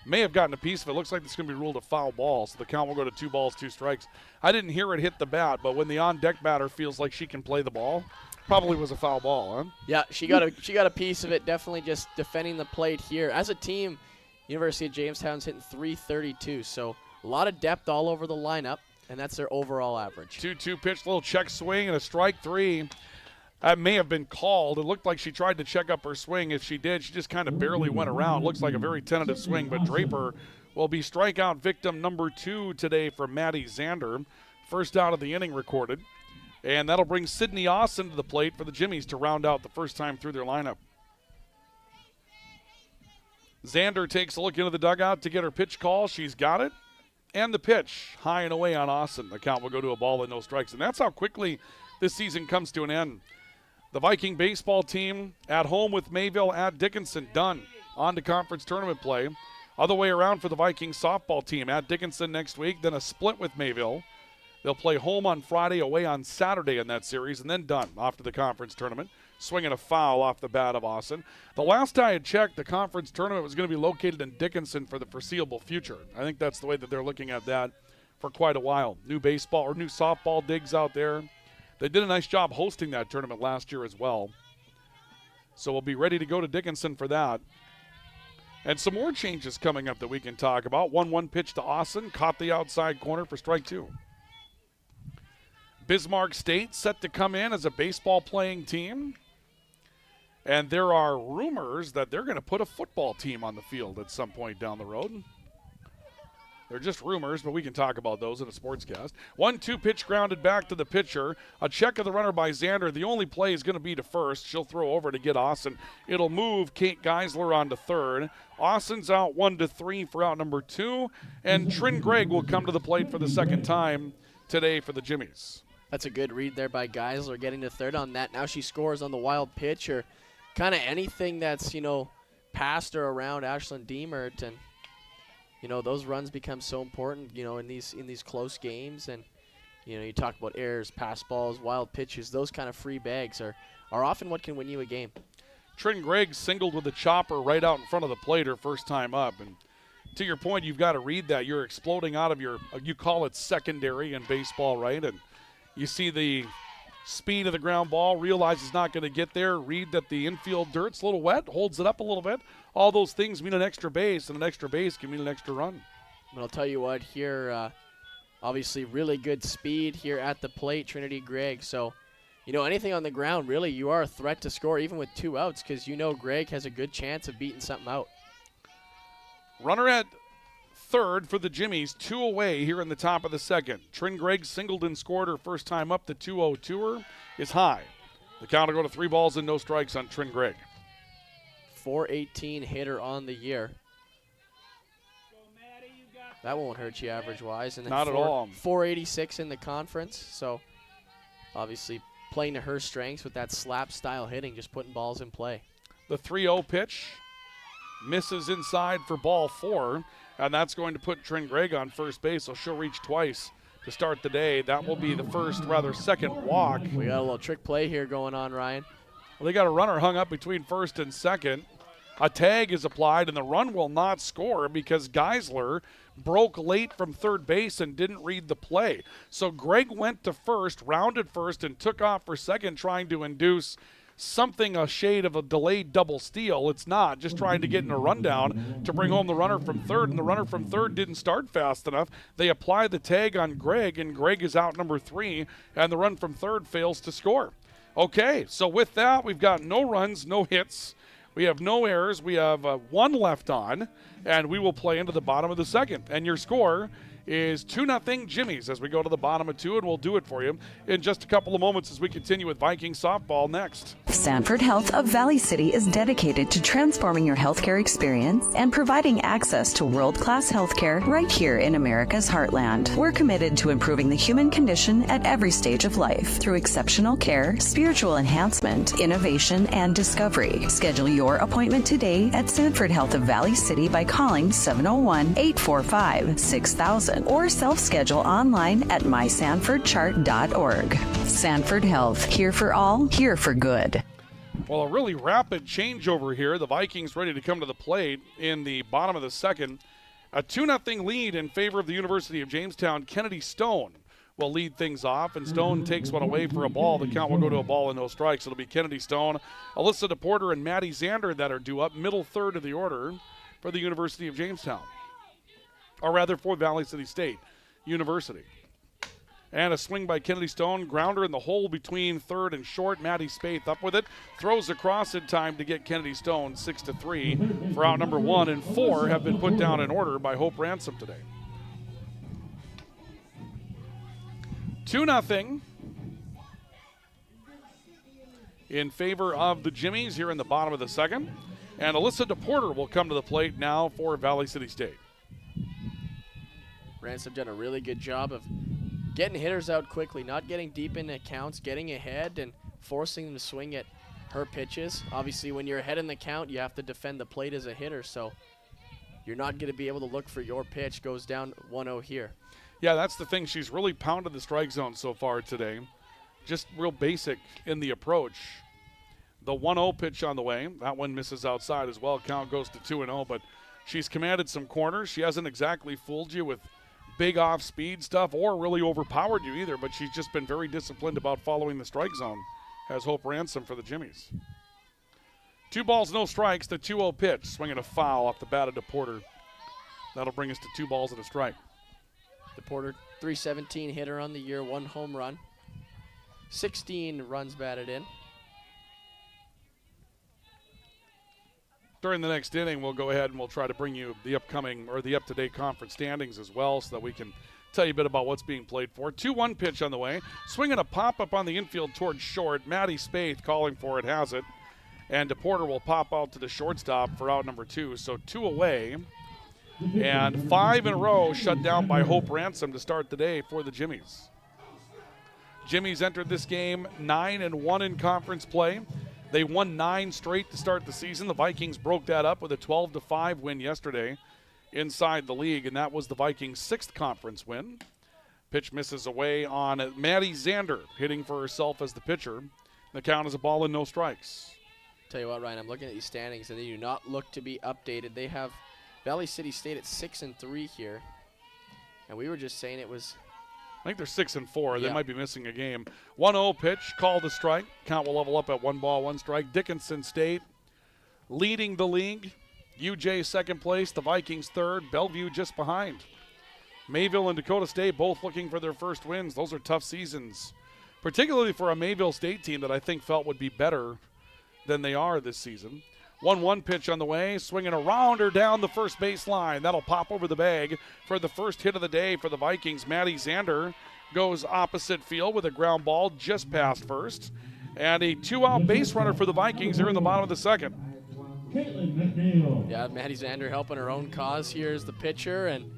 May have gotten a piece of it. Looks like it's going to be ruled a foul ball, so the count will go to 2 balls, 2 strikes. I didn't hear it hit the bat, but when the on-deck batter feels like she can play the ball, probably was a foul ball, huh? Yeah, she got a piece of it, definitely just defending the plate here. As a team, University of Jamestown's hitting .332, so a lot of depth all over the lineup, and that's their overall average. 2-2 pitch, little check swing, and a strike 3. That may have been called. It looked like she tried to check up her swing. If she did, she just kind of barely went around. Looks like a very tentative swing, but Draper will be strikeout victim number 2 today for Maddie Xander. First out of the inning recorded. And that'll bring Sydney Austin to the plate for the Jimmies to round out the first time through their lineup. Xander takes a look into the dugout to get her pitch call. She's got it. And the pitch, high and away on Austin. The count will go to a ball and no strikes. And that's how quickly this season comes to an end. The Viking baseball team at home with Mayville at Dickinson, done. On to conference tournament play. Other way around for the Viking softball team at Dickinson next week, then a split with Mayville. They'll play home on Friday, away on Saturday in that series, and then done off to the conference tournament. Swinging a foul off the bat of Austin. The last I had checked, the conference tournament was going to be located in Dickinson for the foreseeable future. I think that's the way that they're looking at that for quite a while. New baseball or new softball digs out there. They did a nice job hosting that tournament last year as well. So we'll be ready to go to Dickinson for that. And some more changes coming up that we can talk about. 1-1 pitch to Austin. Caught the outside corner for strike 2. Bismarck State set to come in as a baseball playing team. And there are rumors that they're going to put a football team on the field at some point down the road. They're just rumors, but we can talk about those in a sportscast. 1-2 pitch grounded back to the pitcher. A check of the runner by Xander. The only play is going to be to first. She'll throw over to get Austin. It'll move Kate Geisler on to third. Austin's out 1-3 for out number 2. And Trin Gregg will come to the plate for the second time today for the Jimmies. That's a good read there by Geisler, getting to third on that. Now she scores on the wild pitch or kind of anything that's, past or around Ashlyn Deemert. And those runs become so important, in these close games. And, you talk about errors, pass balls, wild pitches. Those kind of free bags are often what can win you a game. Trin Gregg singled with a chopper right out in front of the plate her first time up. And to your point, you've got to read that. You're exploding out of you call it secondary in baseball, right? And you see the speed of the ground ball, realize it's not going to get there, read that the infield dirt's a little wet, holds it up a little bit. All those things mean an extra base, and an extra base can mean an extra run. But I'll tell you what, here, obviously really good speed here at the plate, Trinity Gregg. So, anything on the ground, really, you are a threat to score even with 2 outs because Gregg has a good chance of beating something out. Runner at third for the Jimmies, 2 away here in the top of the second. Trin Gregg singled and scored her first time up. The 2-0 tour is high. The count will go to 3 balls and no strikes on Trin Gregg. .418 hitter on the year. That won't hurt you average-wise. And then not at all. .486 in the conference. So, obviously, playing to her strengths with that slap-style hitting, just putting balls in play. The 3-0 pitch misses inside for ball 4, and that's going to put Trin Gregg on first base, so she'll reach twice to start the day. That will be the second walk. We got a little trick play here going on, Ryan. Well, they got a runner hung up between first and second. A tag is applied, and the run will not score because Geisler broke late from third base and didn't read the play. So Gregg went to first, rounded first, and took off for second, trying to induce something a shade of a delayed double steal. It's not, just trying to get in a rundown to bring home the runner from third, and the runner from third didn't start fast enough. They apply the tag on Gregg, and Gregg is out number 3, and the run from third fails to score. Okay, so with that, we've got no runs, no hits. We have no errors. We have 1 left on, and we will play into the bottom of the second. And your score is 2-0 Jimmies as we go to the bottom of 2, and we'll do it for you in just a couple of moments as we continue with Viking softball next. Sanford Health of Valley City is dedicated to transforming your healthcare experience and providing access to world-class healthcare right here in America's heartland. We're committed to improving the human condition at every stage of life through exceptional care, spiritual enhancement, innovation, and discovery. Schedule your appointment today at Sanford Health of Valley City by calling 701-845-6000 or self-schedule online at mysanfordchart.org. Sanford Health, here for all, here for good. Well, a really rapid changeover here. The Vikings ready to come to the plate in the bottom of the second. A 2-0 lead in favor of the University of Jamestown. Kennedy Stone will lead things off, and Stone takes one away for a ball. The count will go to a ball and no strikes. It'll be Kennedy Stone, Alyssa DePorter, and Maddie Zander that are due up, middle third of the order for the University of Jamestown. Or rather, for Valley City State University. And a swing by Kennedy Stone, grounder in the hole between third and short. Maddie Spaeth up with it, throws across in time to get Kennedy Stone 6-3 for out number 1, and 4 have been put down in order by Hope Ransom today. 2-0 in favor of the Jimmies here in the bottom of the second. And Alyssa DePorter will come to the plate now for Valley City State. Ransom done a really good job of getting hitters out quickly, not getting deep into counts, getting ahead and forcing them to swing at her pitches. Obviously, when you're ahead in the count, you have to defend the plate as a hitter, so you're not going to be able to look for your pitch. Goes down 1-0 here. Yeah, that's the thing. She's really pounded the strike zone so far today. Just real basic in the approach. The 1-0 pitch on the way. That one misses outside as well. Count goes to 2-0, but she's commanded some corners. She hasn't exactly fooled you with big off-speed stuff or really overpowered you either, but she's just been very disciplined about following the strike zone, has Hope Ransom for the Jimmies. 2 balls, no strikes. The 2-0 pitch, swinging a foul off the bat of DePorter. That'll bring us to 2 balls and a strike. DePorter, .317 hitter on the year, 1 home run. 16 runs batted in. During the next inning, we'll go ahead and we'll try to bring you the upcoming or the up-to-date conference standings as well so that we can tell you a bit about what's being played for. 2-1 pitch on the way. Swinging a pop-up on the infield towards short. Maddie Spaeth calling for it, has it. And DePorter will pop out to the shortstop for out number 2. So 2 away. And 5 in a row shut down by Hope Ransom to start the day for the Jimmies. Jimmies entered this game 9-1 in conference play. They won 9 straight to start the season. The Vikings broke that up with a 12-5 win yesterday inside the league, and that was the Vikings' 6th conference win. Pitch misses away on Maddie Zander, hitting for herself as the pitcher. The count is a ball and no strikes. Tell you what, Ryan, I'm looking at these standings, and they do not look to be updated. They have Valley City stayed at 6-3 here, and we were just saying it was. I think they're 6-4. They Yeah. might be missing a game. 1-0 pitch, called a strike. Count will level up at 1-1 strike. Dickinson State leading the league. UJ second place, the Vikings third, Bellevue just behind. Mayville and Dakota State both looking for their first wins. Those are tough seasons, particularly for a Mayville State team that I think felt would be better than they are this season. 1-1 pitch on the way, swinging a rounder down the first base line. That'll pop over the bag for the first hit of the day for the Vikings. Maddie Zander goes opposite field with a ground ball just past first. And a 2-out base runner for the Vikings here in the bottom of the second. Yeah, Maddie Zander helping her own cause here as the pitcher, and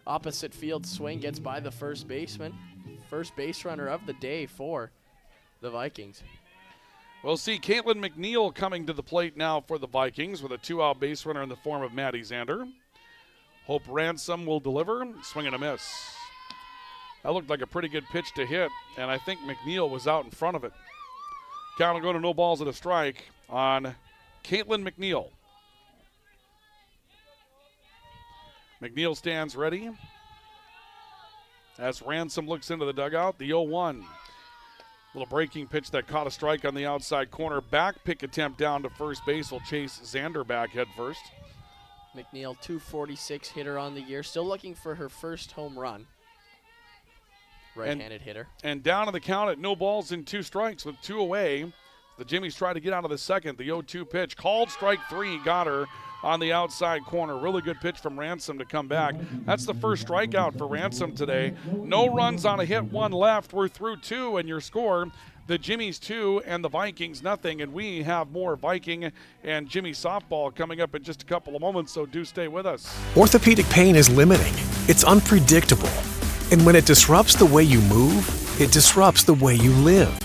opposite field swing gets by the first baseman. First base runner of the day for the Vikings. We'll see Caitlin McNeil coming to the plate now for the Vikings with a 2-out base runner in the form of Maddie Zander. Hope Ransom will deliver. Swing and a miss. That looked like a pretty good pitch to hit, and I think McNeil was out in front of it. Count will go to no balls and a strike on Caitlin McNeil. McNeil stands ready as Ransom looks into the dugout. The 0-1. Little breaking pitch that caught a strike on the outside corner. Back pick attempt down to first base will chase Zander back head first. McNeil, 246 hitter on the year. Still looking for her first home run. Right-handed hitter. And down to the count at no balls and 2 strikes with 2 away. The Jimmies try to get out of the second. The 0-2 pitch. Called strike 3. Got her on the outside corner. Really good pitch from Ransom to come back. That's the first strikeout for Ransom today. No runs on a hit, 1 left. We're through 2, and your score, the Jimmies 2 and the Vikings nothing. And we have more Viking and Jimmy softball coming up in just a couple of moments, so do stay with us. Orthopedic pain is limiting. It's unpredictable. And when it disrupts the way you move, it disrupts the way you live.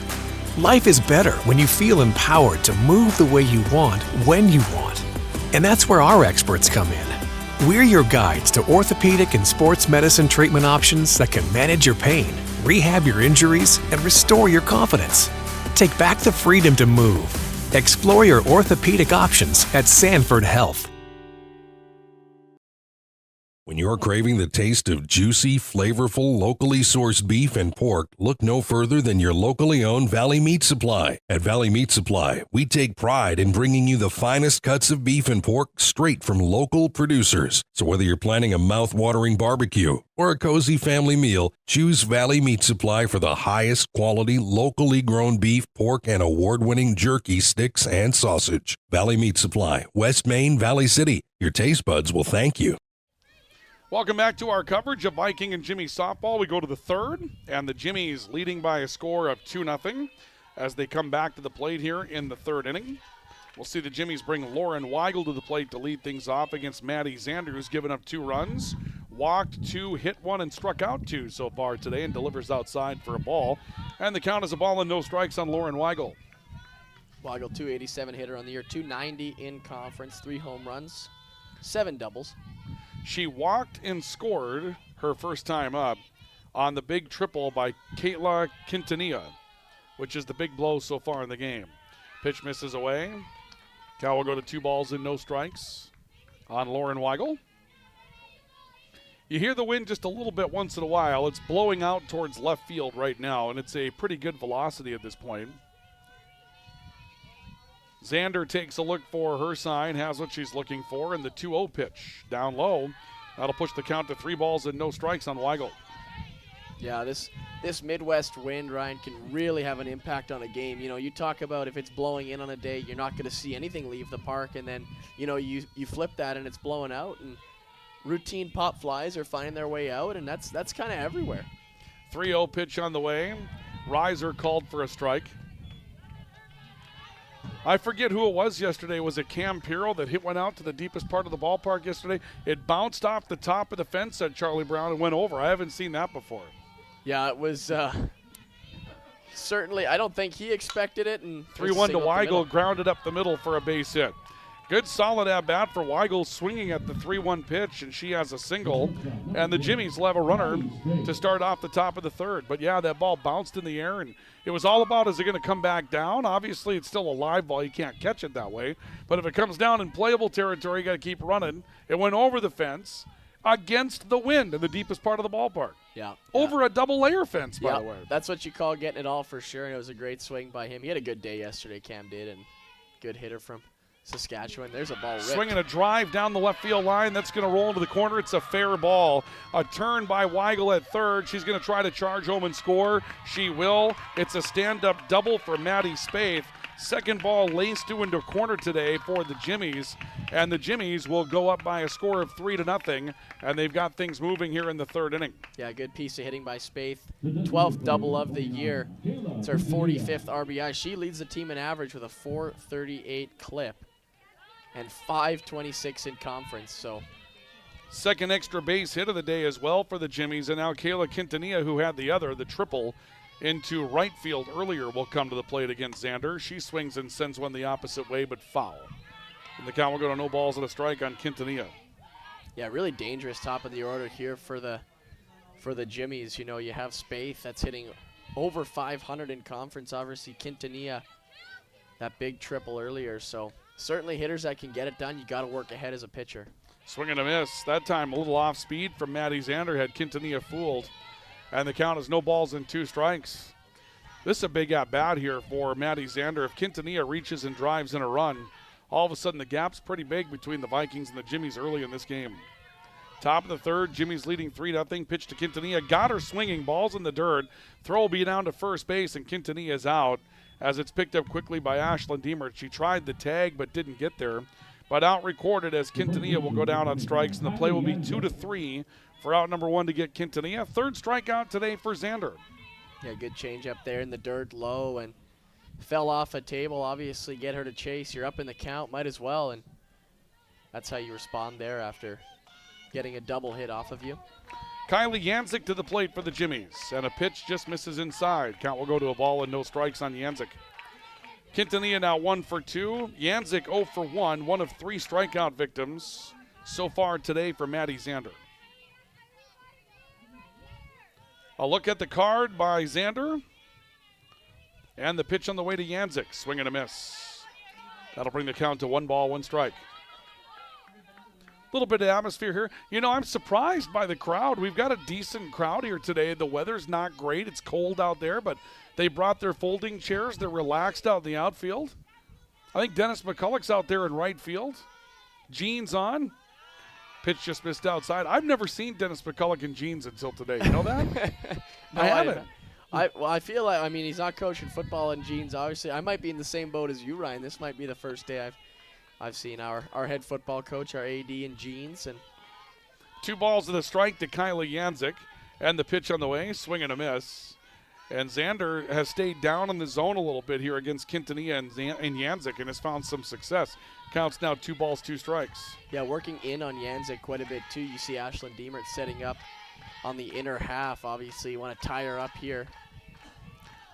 Life is better when you feel empowered to move the way you want, when you want. And that's where our experts come in. We're your guides to orthopedic and sports medicine treatment options that can manage your pain, rehab your injuries, and restore your confidence. Take back the freedom to move. Explore your orthopedic options at Sanford Health. When you're craving the taste of juicy, flavorful, locally sourced beef and pork, look no further than your locally owned Valley Meat Supply. At Valley Meat Supply, we take pride in bringing you the finest cuts of beef and pork straight from local producers. So whether you're planning a mouth-watering barbecue or a cozy family meal, choose Valley Meat Supply for the highest quality, locally grown beef, pork, and award-winning jerky, sticks, and sausage. Valley Meat Supply, West Main, Valley City. Your taste buds will thank you. Welcome back to our coverage of Viking and Jimmy softball. We go to the third, and the Jimmies leading by a score of 2-0 as they come back to the plate here in the third inning. We'll see the Jimmies bring Lauren Weigel to the plate to lead things off against Maddie Zander, who's given up 2 runs, walked 2, hit 1, and struck out 2 so far today, and delivers outside for a ball. And the count is a ball and no strikes on Lauren Weigel. Weigel, 287 hitter on the year, 290 in conference, 3 home runs, 7 doubles. She walked and scored her first time up on the big triple by Kayla Quintanilla, which is the big blow so far in the game. Pitch misses away. Cal will go to 2 balls and no strikes on Lauren Weigel. You hear the wind just a little bit once in a while. It's blowing out towards left field right now, and it's a pretty good velocity at this point. Zander takes a look for her sign, has what she's looking for, and the 2-0 pitch down low. That'll push the count to 3 balls and no strikes on Weigel. Yeah, this Midwest wind, Ryan, can really have an impact on a game. You know, you talk about if it's blowing in on a day, you're not going to see anything leave the park, and then, you know, you flip that and it's blowing out, and routine pop flies are finding their way out, and that's kind of everywhere. 3-0 pitch on the way. Reiser called for a strike. I forget who it was yesterday. Was it Cam Pirro that hit one out to the deepest part of the ballpark yesterday? It bounced off the top of the fence at Charlie Brown and went over. I haven't seen that before. Yeah, it was certainly, I don't think he expected it. And 3-1 to Weigel, grounded up the middle for a base hit. Good solid at bat for Weigel, swinging at the 3-1 pitch, and she has a single. And the Jimmies will have a runner to start off the top of the third. But yeah, that ball bounced in the air, and it was all about, is it going to come back down? Obviously, it's still a live ball. You can't catch it that way. But if it comes down in playable territory, you got to keep running. It went over the fence against the wind in the deepest part of the ballpark. Yeah. Over a double layer fence, by the way. That's what you call getting it all for sure, and it was a great swing by him. He had a good day yesterday, Cam did, and good hitter from Saskatchewan. There's a ball ripped. Swinging a drive down the left field line. That's going to roll into the corner. It's a fair ball. A turn by Weigel at third. She's going to try to charge home and score. She will. It's a stand-up double for Maddie Spaeth. Second ball laced into corner today for the Jimmies. And the Jimmies will go up by a score of 3-0. And they've got things moving here in the third inning. Yeah, good piece of hitting by Spaeth. 12th double of the year. It's her 45th RBI. She leads the team in average with a .438 clip. And .526 in conference, so. Second extra base hit of the day as well for the Jimmies. And now Kayla Quintanilla, who had the triple into right field earlier, will come to the plate against Xander. She swings and sends one the opposite way, but foul. And the count will go to no balls and a strike on Quintanilla. Yeah, really dangerous top of the order here for the Jimmies. You know, you have Spaeth that's hitting over 500 in conference. Obviously, Quintanilla, that big triple earlier, so. Certainly hitters that can get it done, you got to work ahead as a pitcher. Swing and a miss. That time a little off speed from Maddie Xander, had Quintanilla fooled. And the count is no balls and 2 strikes. This is a big at-bat here for Maddie Xander. If Quintanilla reaches and drives in a run, all of a sudden the gap's pretty big between the Vikings and the Jimmies early in this game. Top of the third, Jimmy's leading 3-0. Pitch to Quintanilla. Got her swinging. Ball's in the dirt. Throw will be down to first base, and Quintanilla's out as it's picked up quickly by Ashlyn Deemert. She tried the tag but didn't get there. But out recorded as Quintanilla will go down on strikes, and the play will be 2-3 for out number 1 to get Quintanilla. Third strikeout today for Xander. Yeah, good change up there in the dirt low and fell off a table. Obviously get her to chase. You're up in the count, might as well, and that's how you respond there after getting a double hit off of you. Kylie Yanzik to the plate for the Jimmies, and a pitch just misses inside. Count will go to a ball and no strikes on Yanzik. Quintanilla now 1 for 2. Yanzik 0 for 1, one of 3 strikeout victims so far today for Maddie Xander. A look at the card by Xander, and the pitch on the way to Yanzik. Swing and a miss. That'll bring the count to 1 ball, 1 strike. Little bit of atmosphere here. You know, I'm surprised by the crowd. We've got a decent crowd here today. The weather's not great. It's cold out there, but they brought their folding chairs. They're relaxed out in the outfield. I think Dennis McCulloch's out there in right field. Jeans on. Pitch just missed outside. I've never seen Dennis McCulloch in jeans until today. You know that? No, I haven't. I feel like, he's not coaching football in jeans, obviously. I might be in the same boat as you, Ryan. This might be the first day I've seen our head football coach, our AD, in jeans. And 2 balls and a strike to Kylie Yanzik. And the pitch on the way, swing and a miss. And Xander has stayed down in the zone a little bit here against Quintanilla and Yanzik and has found some success. Counts now 2 balls, 2 strikes. Yeah, working in on Yanzik quite a bit too. You see Ashlyn Deemert setting up on the inner half. Obviously, you want to tie her up here.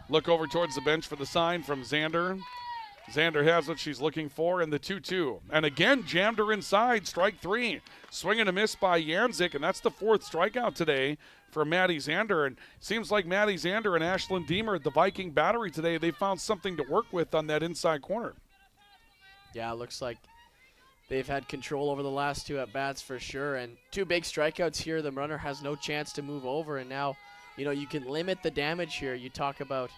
Look over towards the bench for the sign from Xander. Xander has what she's looking for in the 2-2. And again, jammed her inside, strike 3. Swing and a miss by Yanzik, and that's the 4th strikeout today for Maddie Xander. And seems like Maddie Xander and Ashlyn Deemert, the Viking battery today, they found something to work with on that inside corner. Yeah, it looks like they've had control over the last 2 at-bats for sure. And 2 big strikeouts here. The runner has no chance to move over, and now, you know, you can limit the damage here. You talk about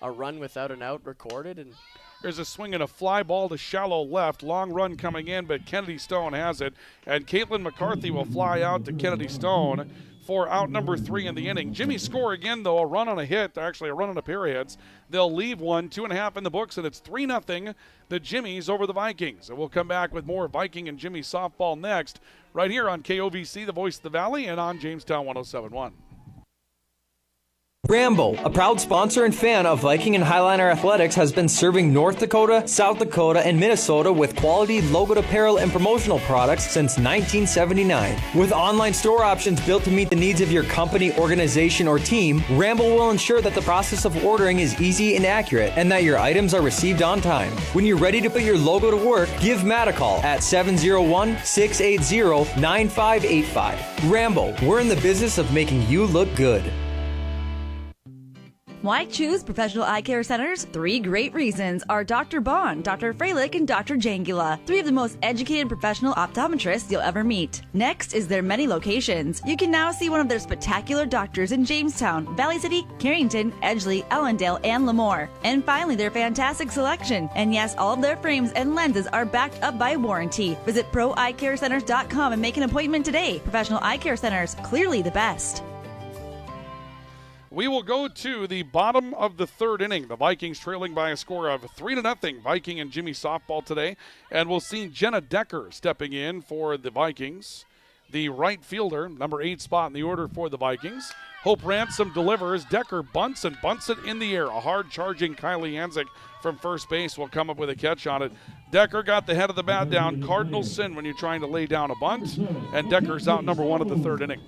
a run without an out recorded, and there's a swing and a fly ball to shallow left. Long run coming in, but Kennedy Stone has it. And Caitlin McCarthy will fly out to Kennedy Stone for out number 3 in the inning. Jimmy score again, though, a run on a hit, actually a run on a pair of hits. They'll leave 1, 2.5 in the books, and it's 3-0, the Jimmies over the Vikings. And we'll come back with more Viking and Jimmy softball next, right here on KOVC, the voice of the Valley, and on Jamestown 107.1. Rambo, a proud sponsor and fan of Viking and Highliner Athletics, has been serving North Dakota, South Dakota, and Minnesota with quality logoed apparel and promotional products since 1979. With online store options built to meet the needs of your company, organization, or team, Rambo will ensure that the process of ordering is easy and accurate and that your items are received on time. When you're ready to put your logo to work, give Matt a call at 701-680-9585. Rambo, we're in the business of making you look good. Why choose Professional Eye Care Centers? 3 great reasons are Dr. Bond, Dr. Freilich, and Dr. Jangula, 3 of the most educated professional optometrists you'll ever meet. Next is their many locations. You can now see one of their spectacular doctors in Jamestown, Valley City, Carrington, Edgeley, Ellendale, and Lemoore. And finally, their fantastic selection. And yes, all of their frames and lenses are backed up by warranty. Visit proeyecarecenters.com and make an appointment today. Professional Eye Care Centers, clearly the best. We will go to the bottom of the 3rd inning. The Vikings trailing by a score of 3-0. Viking and Jimmy softball today. And we'll see Jenna Decker stepping in for the Vikings. The right fielder, number 8 spot in the order for the Vikings. Hope Ransom delivers. Decker bunts and bunts it in the air. A hard charging Kylie Hanzik from first base will come up with a catch on it. Decker got the head of the bat down. Cardinal sin when you're trying to lay down a bunt. And Decker's out number 1 of the 3rd inning.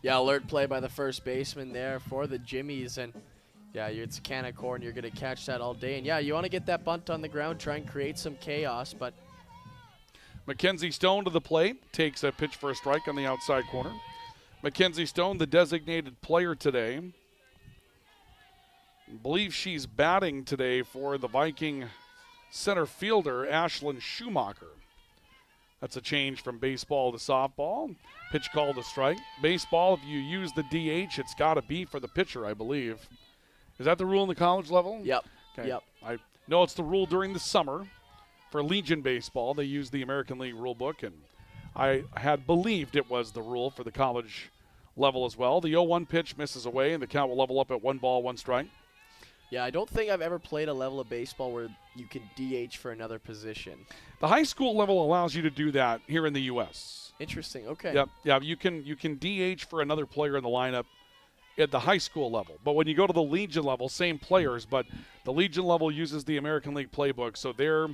Yeah, alert play by the first baseman there for the Jimmies. And, yeah, it's a can of corn. You're going to catch that all day. And, yeah, you want to get that bunt on the ground, try and create some chaos. But Mackenzie Stone to the plate. Takes a pitch for a strike on the outside corner. Mackenzie Stone, the designated player today. I believe she's batting today for the Viking center fielder, Ashlyn Schumacher. That's a change from baseball to softball. Pitch called a strike. Baseball, if you use the DH, it's got to be for the pitcher, I believe. Is that the rule in the college level? Yep. Okay. Yep. I know it's the rule during the summer. For Legion baseball, they use the American League rule book, and I had believed it was the rule for the college level as well. The 0-1 pitch misses away, and the count will level up at 1 ball, 1 strike. Yeah, I don't think I've ever played a level of baseball where you can DH for another position. The high school level allows you to do that here in the U.S. Interesting. Okay. Yep. Yeah, you can DH for another player in the lineup at the high school level. But when you go to the Legion level, same players, but the Legion level uses the American League playbook. So there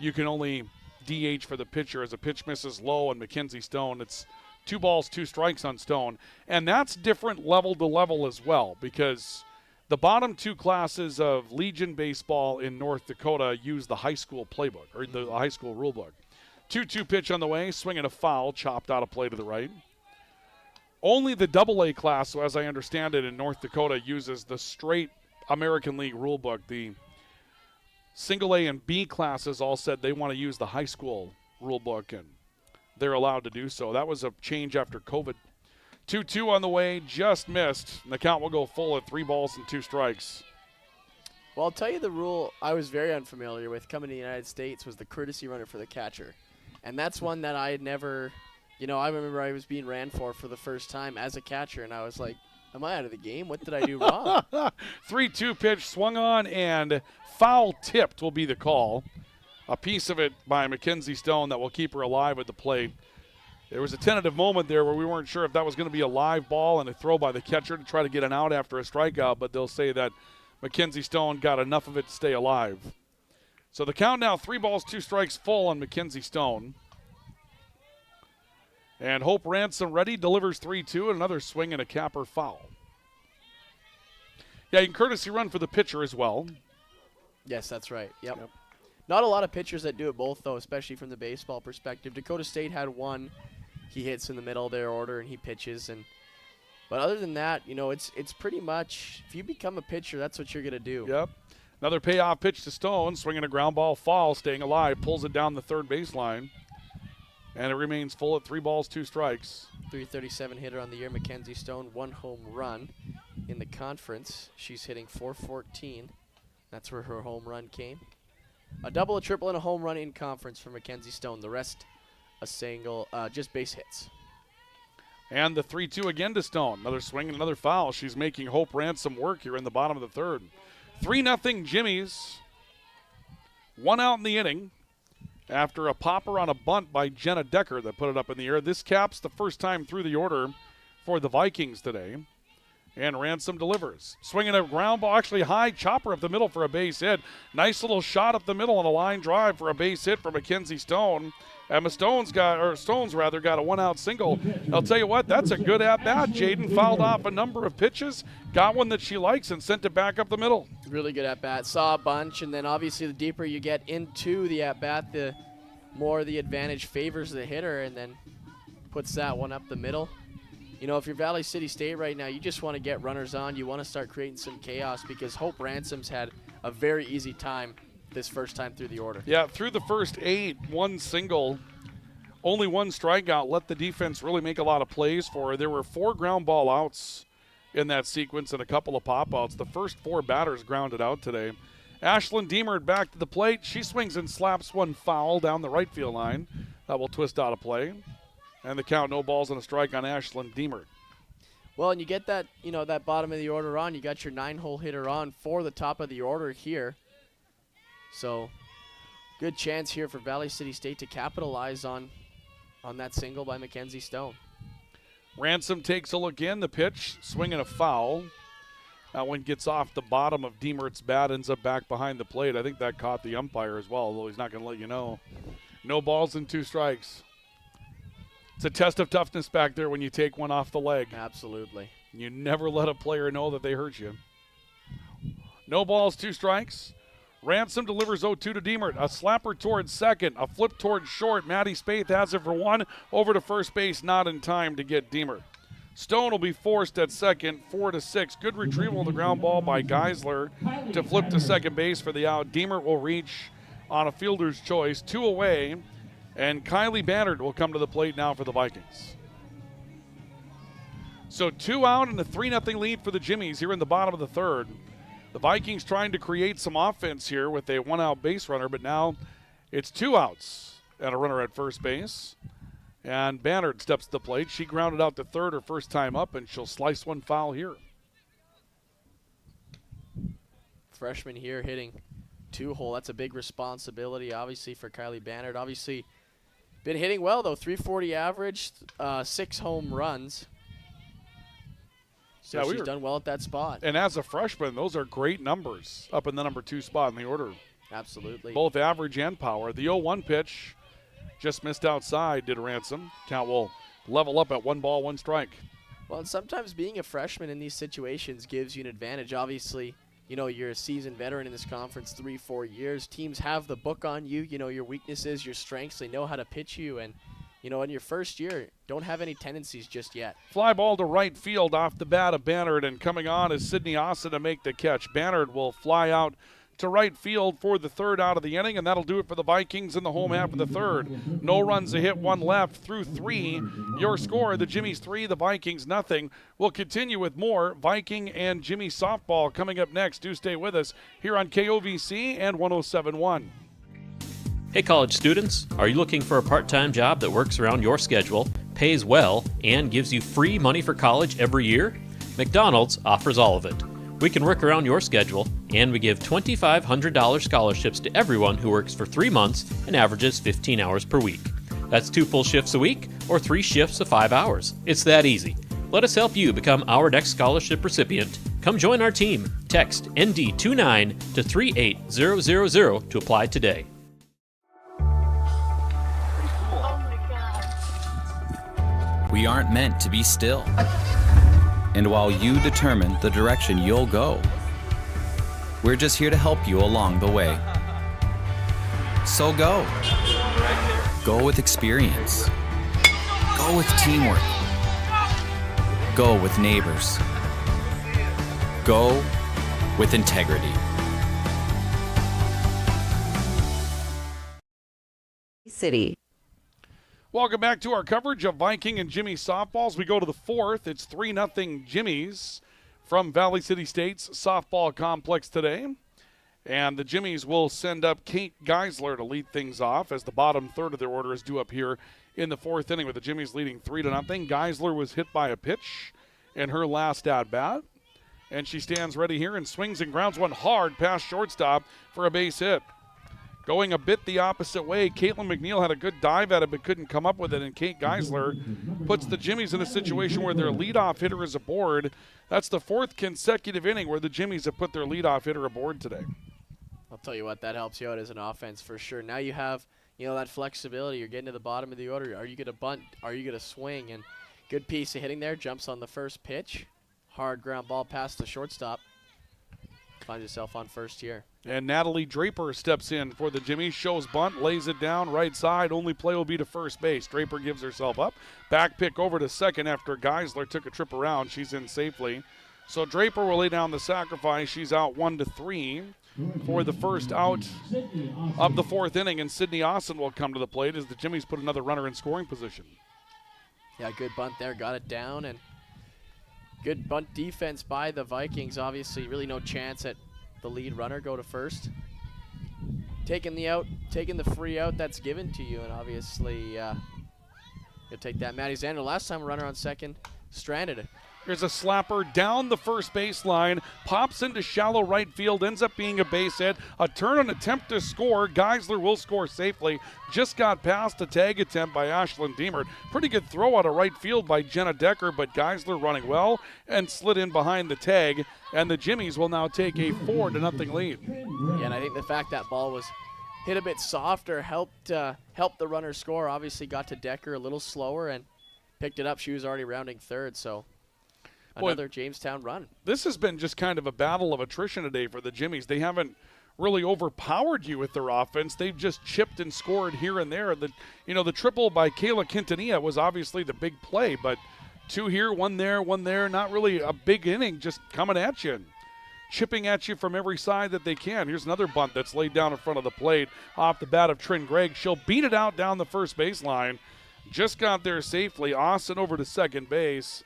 you can only DH for the pitcher as a pitch misses low on Mackenzie Stone. It's 2 balls, 2 strikes on Stone. And that's different level to level as well, because the bottom 2 classes of Legion baseball in North Dakota use the high school playbook, or the high school rule book. 2-2 pitch on the way, swinging a foul, chopped out of play to the right. Only the AA class, so as I understand it, in North Dakota uses the straight American League rule book. The single A and B classes all said they want to use the high school rule book, and they're allowed to do so. That was a change after COVID. 2-2 on the way, just missed. And the count will go full at 3 balls and 2 strikes. Well, I'll tell you the rule I was very unfamiliar with coming to the United States was the courtesy runner for the catcher. And that's one that I had never, I remember I was being ran for the first time as a catcher, and I was like, am I out of the game? What did I do wrong? 3-2 pitch swung on, and foul tipped will be the call. A piece of it by Mackenzie Stone that will keep her alive at the plate. There was a tentative moment there where we weren't sure if that was going to be a live ball and a throw by the catcher to try to get an out after a strikeout, but they'll say that Mackenzie Stone got enough of it to stay alive. So the count now, 3 balls, 2 strikes full on Mackenzie Stone. And Hope Ransom ready, delivers 3-2, and another swing and a capper foul. Yeah, you can courtesy run for the pitcher as well. Yes, that's right. Yep. Not a lot of pitchers that do it both, though, especially from the baseball perspective. Dakota State had one. He hits in the middle of their order, and he pitches. But other than that, it's pretty much, if you become a pitcher, that's what you're going to do. Yep. Another payoff pitch to Stone, swinging a ground ball foul, staying alive, pulls it down the third baseline. And it remains full at 3 balls, 2 strikes. .337 hitter on the year, Mackenzie Stone, 1 home run in the conference. She's hitting .414. That's where her home run came. A double, a triple, and a home run in conference for Mackenzie Stone. The rest, a single, just base hits. And the 3-2 again to Stone. Another swing and another foul. She's making Hope Ransom work here in the bottom of the third. 3-0 Jimmies. 1 out in the inning after a popper on a bunt by Jenna Decker that put it up in the air. This caps the first time through the order for the Vikings today. And Ransom delivers. Swinging a ground ball, actually high chopper up the middle for a base hit. Nice little shot up the middle on a line drive for a base hit for Mackenzie Stone. Emma Stones got a one-out single. I'll tell you what, that's a good at-bat. Jaden fouled off a number of pitches, got one that she likes, and sent it back up the middle. Really good at-bat. Saw a bunch, and then obviously the deeper you get into the at-bat, the more the advantage favors the hitter, and then puts that one up the middle. You know, if you're Valley City State right now, you just want to get runners on. You want to start creating some chaos because Hope Ransom's had a very easy time this first time through the order. Yeah, through the first 8, one single, only one strikeout. Let the defense really make a lot of plays for her. There were 4 ground ball outs in that sequence and a couple of pop-outs. The first 4 batters grounded out today. Ashlyn Deemert back to the plate. She swings and slaps one foul down the right field line. That will twist out of play. And the count, no balls and a strike on Ashlyn Deemert. Well, and you get that, you know, that bottom of the order on. You got your 9-hole hitter on for the top of the order here. So, good chance here for Valley City State to capitalize on that single by Mackenzie Stone. Ransom takes a look in. The pitch, swinging a foul. That one gets off the bottom of Deemert's bat, ends up back behind the plate. I think that caught the umpire as well, although he's not going to let you know. No balls and 2 strikes. It's a test of toughness back there when you take one off the leg. Absolutely. You never let a player know that they hurt you. No balls, 2 strikes. Ransom delivers 0-2 to Deemert. A slapper towards second, a flip towards short. Maddie Spaeth has it for 1. Over to first base, not in time to get Deemert. Stone will be forced at second, 4-6. Good retrieval of the ground ball by Geisler to flip to second base for the out. Deemert will reach on a fielder's choice, 2 away. And Kylie Bannard will come to the plate now for the Vikings. So 2 out and a 3-0 lead for the Jimmies here in the bottom of the 3rd. The Vikings trying to create some offense here with a 1-out base runner, but now it's 2 outs and a runner at first base. And Bannard steps to the plate. She grounded out to third her first time up, and she'll slice one foul here. Freshman here hitting 2-hole. That's a big responsibility, obviously, for Kylie Bannard. Obviously, been hitting well, though. 340 average, 6 home runs. So she's done well at that spot. And as a freshman, those are great numbers up in the number 2 spot in the order. Absolutely. Both average and power. The 0-1 pitch just missed outside, did Ransom. Count will level up at 1 ball, 1 strike. Well, and sometimes being a freshman in these situations gives you an advantage. Obviously, you know, you're a seasoned veteran in this conference, 3-4 years. Teams have the book on you, you know, your weaknesses, your strengths. They know how to pitch you. And, you know, in your first year, don't have any tendencies just yet. Fly ball to right field off the bat of Bannard, and coming on is Sydney Austin to make the catch. Bannard will fly out to right field for the 3rd out of the inning, and that'll do it for the Vikings in the home half of the 3rd. No runs, a hit, 1 left through 3. Your score, the Jimmies 3, the Vikings nothing. We'll continue with more Viking and Jimmy softball coming up next. Do stay with us here on KOVC and 107.1. Hey college students, are you looking for a part-time job that works around your schedule, pays well, and gives you free money for college every year? McDonald's offers all of it. We can work around your schedule, and we give $2,500 scholarships to everyone who works for 3 months and averages 15 hours per week. That's 2 full shifts a week or 3 shifts of 5 hours. It's that easy. Let us help you become our next scholarship recipient. Come join our team. Text ND29 to 38000 to apply today. We aren't meant to be still. And while you determine the direction you'll go, we're just here to help you along the way. So go. Go with experience. Go with teamwork. Go with neighbors. Go with integrity. City. Welcome back to our coverage of Viking and Jimmy softballs. We go to the 4th. It's 3-0 Jimmies from Valley City State's softball complex today. And the Jimmies will send up Kate Geisler to lead things off as the bottom 3rd of their order is due up here in the 4th inning with the Jimmies leading 3-0. Geisler was hit by a pitch in her last at-bat. And she stands ready here and swings and grounds one hard past shortstop for a base hit. Going a bit the opposite way, Caitlin McNeil had a good dive at it but couldn't come up with it, and Kate Geisler puts the Jimmies in a situation where their leadoff hitter is aboard. That's the 4th consecutive inning where the Jimmies have put their leadoff hitter aboard today. I'll tell you what, that helps you out as an offense for sure. Now you have, that flexibility. You're getting to the bottom of the order. Are you going to bunt? Are you going to swing? And good piece of hitting there. Jumps on the first pitch. Hard ground ball past the shortstop. Finds yourself on first here. And Natalie Draper steps in for the Jimmies. Shows bunt, lays it down right side. Only play will be to first base. Draper gives herself up. Back pick over to second after Geisler took a trip around. She's in safely. So Draper will lay down the sacrifice. She's out 1-3 for the first out of the 4th inning. And Sydney Austin will come to the plate as the Jimmies put another runner in scoring position. Yeah, good bunt there. Got it down, and good bunt defense by the Vikings. Obviously, really no chance at the lead runner go to first. Taking the free out that's given to you, and obviously you'll take that. Maddie Zander, last time a runner on second, stranded it. Here's a slapper down the first baseline, pops into shallow right field, ends up being a base hit. A turn and attempt to score. Geisler will score safely. Just got past a tag attempt by Ashlyn Deemert. Pretty good throw out of right field by Jenna Decker, but Geisler running well and slid in behind the tag. And the Jimmies will now take a 4-0 lead. Yeah, and I think the fact that ball was hit a bit softer helped the runner score. Obviously got to Decker a little slower and picked it up. She was already rounding third, so another Jamestown run. This has been just kind of a battle of attrition today for the Jimmies. They haven't really overpowered you with their offense. They've just chipped and scored here and there. The triple by Kayla Quintanilla was obviously the big play, but 2 here, 1 there. Not really a big inning, just coming at you, chipping at you from every side that they can. Here's another bunt that's laid down in front of the plate off the bat of Trin Gregg. She'll beat it out down the first baseline. Just got there safely. Austin over to second base.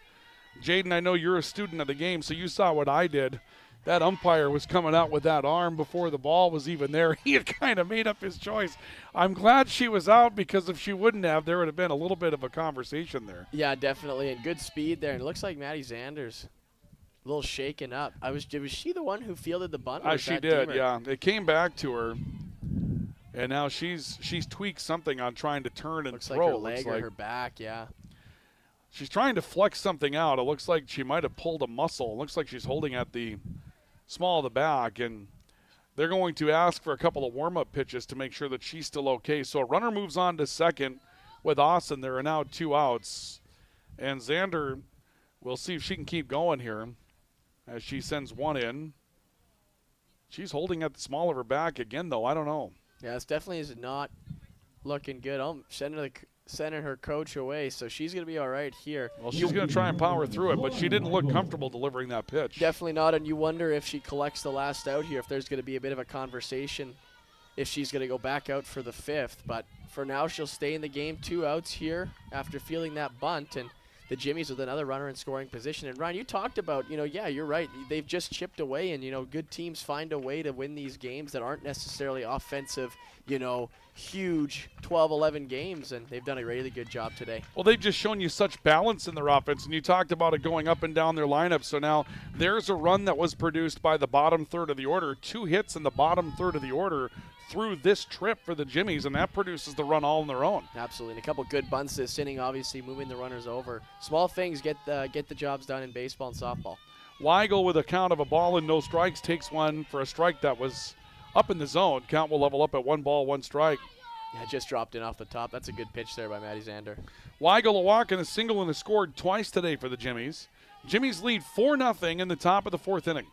Jaden, I know you're a student of the game, so you saw what I did. That umpire was coming out with that arm before the ball was even there. He had kind of made up his choice. I'm glad she was out, because if she wouldn't have, there would have been a little bit of a conversation there. Yeah, definitely, and good speed there. And it looks like Maddie Zanders a little shaken up. Was she the one who fielded the bunt? She did, yeah. It came back to her, and now she's tweaked something on trying to turn and throw. Looks like her leg or her back, yeah. She's trying to flex something out. It looks like she might have pulled a muscle. It looks like she's holding at the small of the back, and they're going to ask for a couple of warm-up pitches to make sure that she's still okay. So a runner moves on to second with Austin. There are now 2 outs, and Zander will see if she can keep going here as she sends one in. She's holding at the small of her back again, though. I don't know. Yeah, this definitely is not looking good. I'm sending her coach away, so she's going to be all right here. Well, she's going to try and power through it, but she didn't look comfortable delivering that pitch. Definitely not, and you wonder if she collects the last out here, if there's going to be a bit of a conversation, if she's going to go back out for the 5th. But for now, she'll stay in the game. 2 outs here after fielding that bunt, and the Jimmies with another runner in scoring position. And Ryan, you talked about, yeah, you're right. They've just chipped away, and, good teams find a way to win these games that aren't necessarily offensive, huge 12-11 games, and they've done a really good job today. Well, they've just shown you such balance in their offense, and you talked about it going up and down their lineup. So now there's a run that was produced by the bottom third of the order, 2 hits in the bottom third of the order through this trip for the Jimmies, and that produces the run all on their own. Absolutely, and a couple good bunts this inning, obviously moving the runners over. Small things get the jobs done in baseball and softball. Weigel, with a count of 1 strikes, takes one for a strike that was up in the zone. Count will level up at 1 ball, 1 strike. Yeah, just dropped in off the top. That's a good pitch there by Maddie Zander. Weigel a walk and a single, and has scored twice today for the Jimmies. Jimmies lead 4-0 in the top of the 4th inning.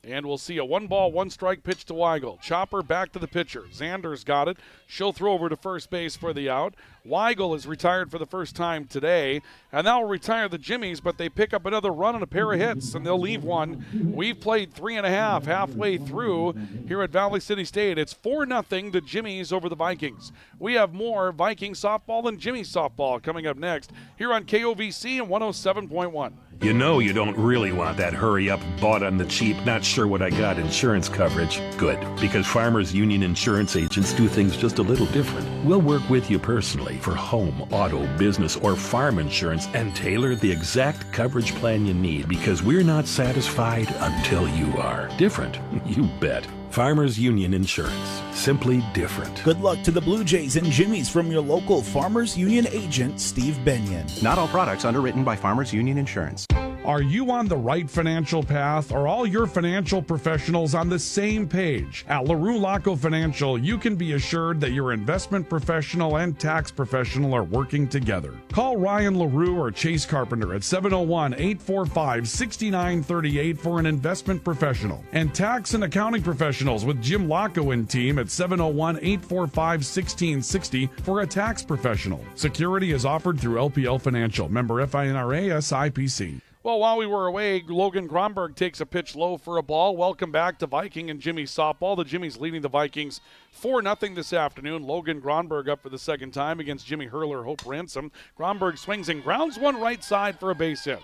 And we'll see a 1 ball, 1 strike pitch to Weigel. Chopper back to the pitcher. Zander's got it. She'll throw over to first base for the out. Weigel is retired for the first time today. And that will retire the Jimmies, but they pick up another run and a pair of hits, and they'll leave one. We've played 3.5 halfway through here at Valley City State. It's 4-0 the Jimmies over the Vikings. We have more Viking softball and Jimmy softball coming up next here on KOVC and 107.1. You know you don't really want that hurry-up, bought on the cheap, not sure what I got insurance coverage. Good, because Farmers Union insurance agents do things just a little different. We'll work with you personally for home, auto, business, or farm insurance and tailor the exact coverage plan you need, because we're not satisfied until you are. Different, you bet. Farmers Union Insurance. Simply different. Good luck to the Blue Jays and Jimmys from your local Farmers Union agent, Steve Benyon. Not all products underwritten by Farmers Union Insurance. Are you on the right financial path? Are all your financial professionals on the same page? At LaRue Laco Financial, you can be assured that your investment professional and tax professional are working together. Call Ryan LaRue or Chase Carpenter at 701-845-6938 for an investment professional. And tax and accounting professionals with Jim Laco and team at 701-845-1660 for a tax professional. Security is offered through LPL Financial. Member FINRA SIPC. Well, while we were away, Logan Gronberg takes a pitch low for a ball. Welcome back to Viking and Jimmy softball. The Jimmys leading the Vikings 4-0 this afternoon. Logan Gronberg up for the second time against Jimmy Hurler, Hope Ransom. Gronberg swings and grounds one right side for a base hit.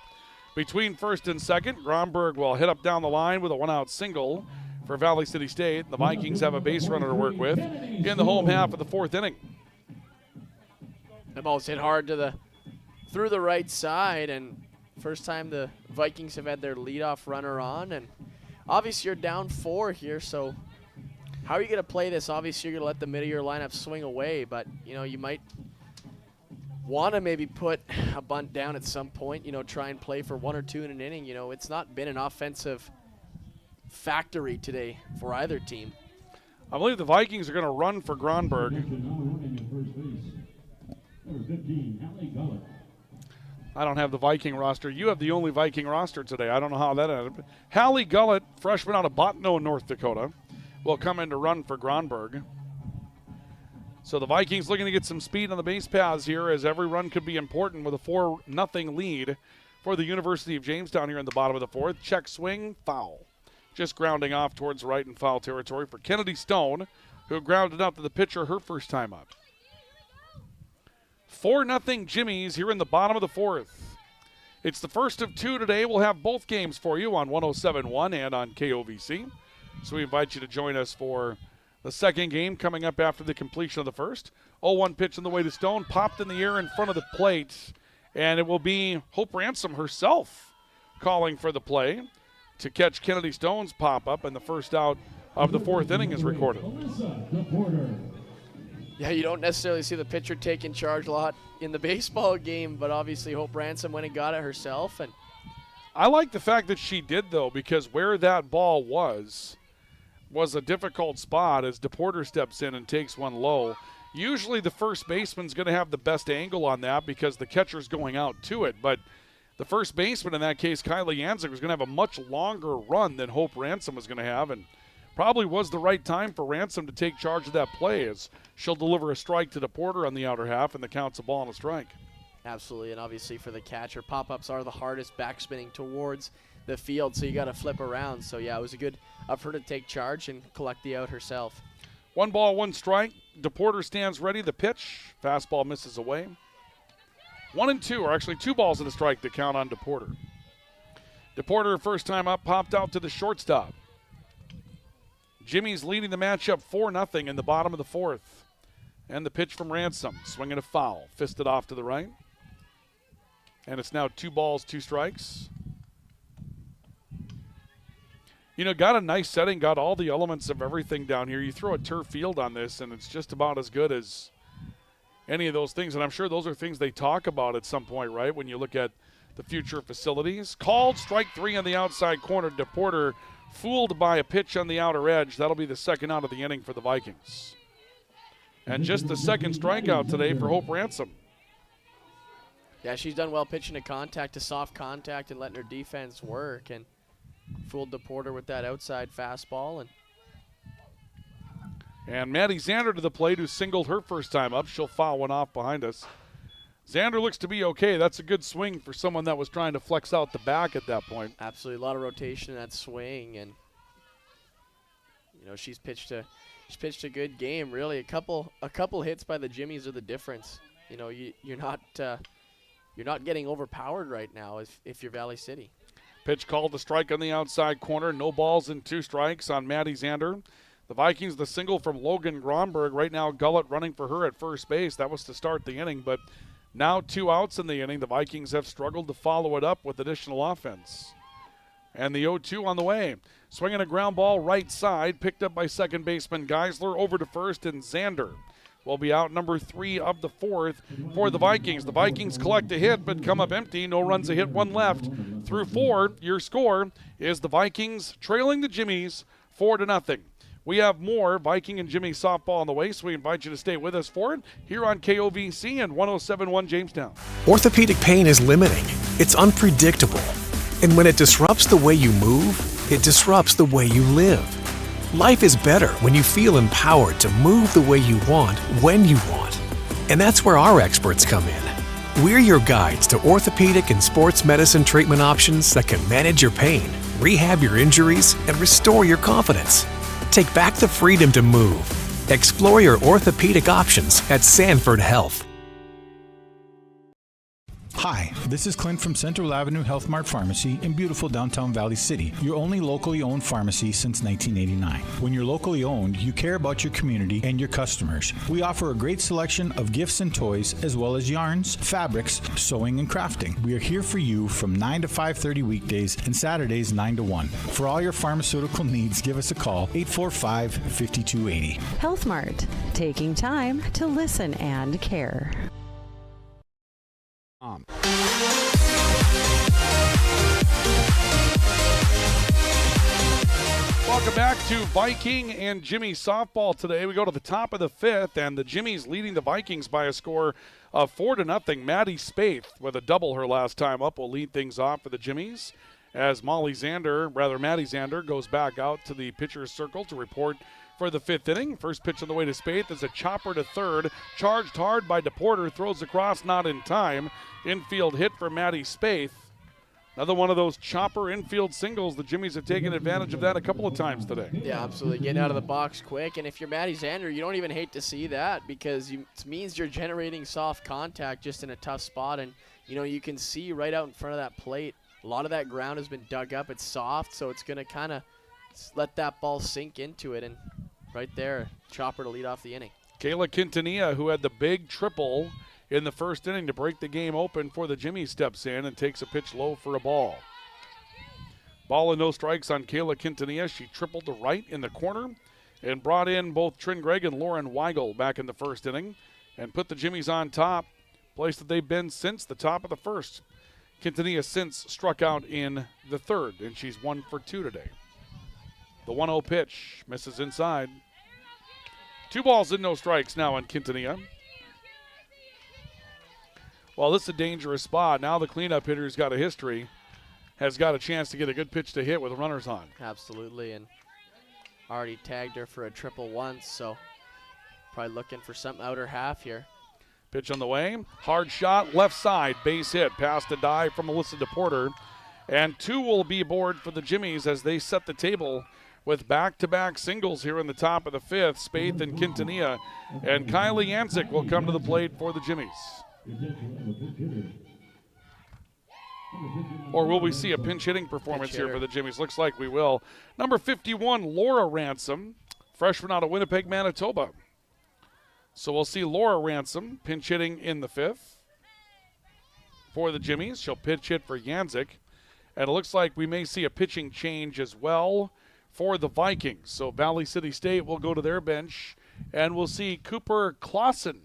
Between first and second, Gronberg will hit up down the line with a one-out single for Valley City State. The Vikings have a base runner to work with in the home half of the fourth inning. The ball's hit hard through the right side, and first time the Vikings have had their leadoff runner on, and obviously you're down 4 here, so how are you going to play this? Obviously you're going to let the middle of your lineup swing away, but, you might want to maybe put a bunt down at some point, try and play for 1 or 2 in an inning. It's not been an offensive factory today for either team. I believe the Vikings are going to run for Gronberg. I don't have the Viking roster. You have the only Viking roster today. I don't know how that ended. Hallie Gullett, freshman out of Bottineau, North Dakota, will come in to run for Gronberg. So the Vikings looking to get some speed on the base paths here, as every run could be important with a 4-0 lead for the University of Jamestown here in the bottom of the fourth. Check swing, foul. Just grounding off towards right in foul territory for Kennedy Stone, who grounded out to the pitcher her first time up. 4-0 Jimmys here in the bottom of the fourth. It's the first of 2 today. We'll have both games for you on 107.1 and on KOVC. So we invite you to join us for the second game coming up after the completion of the first. 0-1 pitch on the way to Stone, popped in the air in front of the plate, and it will be Hope Ransom herself calling for the play to catch Kennedy Stone's pop-up, and the first out of the fourth inning is recorded. Yeah, you don't necessarily see the pitcher taking charge a lot in the baseball game, but obviously Hope Ransom went and got it herself. And I like the fact that she did, though, because where that ball was a difficult spot as DePorter steps in and takes one low. Usually the first baseman's going to have the best angle on that because the catcher's going out to it, but the first baseman in that case, Kylie Yanzik, was going to have a much longer run than Hope Ransom was going to have, and probably was the right time for Ransom to take charge of that play, as she'll deliver a strike to DePorter on the outer half, and the count's a ball and a strike. Absolutely, and obviously for the catcher, pop-ups are the hardest, backspinning towards the field, so you got to flip around. So, yeah, it was a good of her to take charge and collect the out herself. 1 ball, 1 strike. DePorter stands ready. The pitch. Fastball misses away. 1-2, or actually 2 balls and a strike to count on DePorter. DePorter, first time up, popped out to the shortstop. Jimmy's leading the matchup 4-0 in the bottom of the fourth. And the pitch from Ransom, swinging a foul, fisted off to the right. And it's now 2 balls, 2 strikes. Got a nice setting, got all the elements of everything down here. You throw a turf field on this, and it's just about as good as any of those things. And I'm sure those are things they talk about at some point, right, when you look at the future facilities. Called strike 3 on the outside corner. DePorter fooled by a pitch on the outer edge. That'll be the second out of the inning for the Vikings. And just the second strikeout today for Hope Ransom. Yeah, she's done well pitching to contact, to soft contact, and letting her defense work, and fooled DePorter with that outside fastball. And Maddie Zander to the plate, who singled her first time up. She'll foul one off behind us. Zander looks to be okay. That's a good swing for someone that was trying to flex out the back at that point. Absolutely, a lot of rotation in that swing, and she's pitched a good game. Really, a couple hits by the Jimmys are the difference. You're not getting overpowered right now if you're Valley City. Pitch called to strike on the outside corner. No balls and 2 strikes on Maddie Zander. The Vikings, the single from Logan Gronberg. Right now, Gullett running for her at first base. That was to start the inning, but now 2 outs in the inning. The Vikings have struggled to follow it up with additional offense. And the 0-2 on the way. Swinging a ground ball right side, picked up by second baseman Geisler, over to first, and Xander will be out, number 3 of the 4th for the Vikings. The Vikings collect a hit, but come up empty. No runs, a hit, 1 left. Through 4, your score is the Vikings trailing the Jimmies 4-0. We have more Viking and Jimmy softball on the way, so we invite you to stay with us for it here on KOVC and 107.1 Jamestown. Orthopedic pain is limiting. It's unpredictable. And when it disrupts the way you move, it disrupts the way you live. Life is better when you feel empowered to move the way you want, when you want. And that's where our experts come in. We're your guides to orthopedic and sports medicine treatment options that can manage your pain, rehab your injuries, and restore your confidence. Take back the freedom to move. Explore your orthopedic options at Sanford Health. Hi, this is Clint from Central Avenue Health Mart Pharmacy in beautiful downtown Valley City, your only locally owned pharmacy since 1989. When you're locally owned, you care about your community and your customers. We offer a great selection of gifts and toys, as well as yarns, fabrics, sewing, and crafting. We are here for you from 9 to 5:30 weekdays and Saturdays 9 to 1. For all your pharmaceutical needs, give us a call, 845-5280. Health Mart, taking time to listen and care. Welcome back to Viking and Jimmy softball today. We go to the top of the 5th, and the Jimmies leading the Vikings by a score of 4-0. Maddie Spaeth, with a double her last time up, will lead things off for the Jimmies as Maddie Xander goes back out to the pitcher's circle to report for the 5th inning. First pitch on the way to Spaeth is a chopper to third. Charged hard by DePorter, throws across, not in time. Infield hit for Maddie Spaeth. Another one of those chopper infield singles. The Jimmies have taken advantage of that a couple of times today. Yeah, absolutely. Getting out of the box quick. And if you're Maddie Xander, you don't even hate to see that, because it means you're generating soft contact just in a tough spot. And, you can see right out in front of that plate, a lot of that ground has been dug up. It's soft, so it's going to kind of let that ball sink into it. And right there, chopper to lead off the inning. Kayla Quintanilla, who had the big triple in the first inning to break the game open for the Jimmies, steps in and takes a pitch low for a ball. Ball and no strikes on Kayla Quintanilla. She tripled to right in the corner and brought in both Trin Gregg and Lauren Weigel back in the first inning and put the Jimmies on top, place that they've been since the top of the first. Quintanilla since struck out in the third, and she's 1 for 2 today. The 1-0 pitch misses inside. 2 balls and no strikes now on Quintanilla. Well, this is a dangerous spot. Now the cleanup hitter who's got a history has got a chance to get a good pitch to hit with runners on. Absolutely, and already tagged her for a triple once, so probably looking for something outer half here. Pitch on the way. Hard shot, left side, base hit. Past a dive from Melissa DePorter. And 2 will be aboard for the Jimmies as they set the table with back-to-back singles here in the top of the 5th. Spaeth and Quintanilla. And Kylie Yanzik will come to the plate for the Jimmies. Or will we see a pinch hitting performance here for the Jimmies? Looks like we will. Number 51, Laura Ransom, freshman out of Winnipeg, Manitoba. So we'll see Laura Ransom pinch hitting in the 5th for the Jimmies. She'll pitch hit for Yanzik. And it looks like we may see a pitching change as well for the Vikings. So Valley City State will go to their bench, and we'll see Cooper Clausen,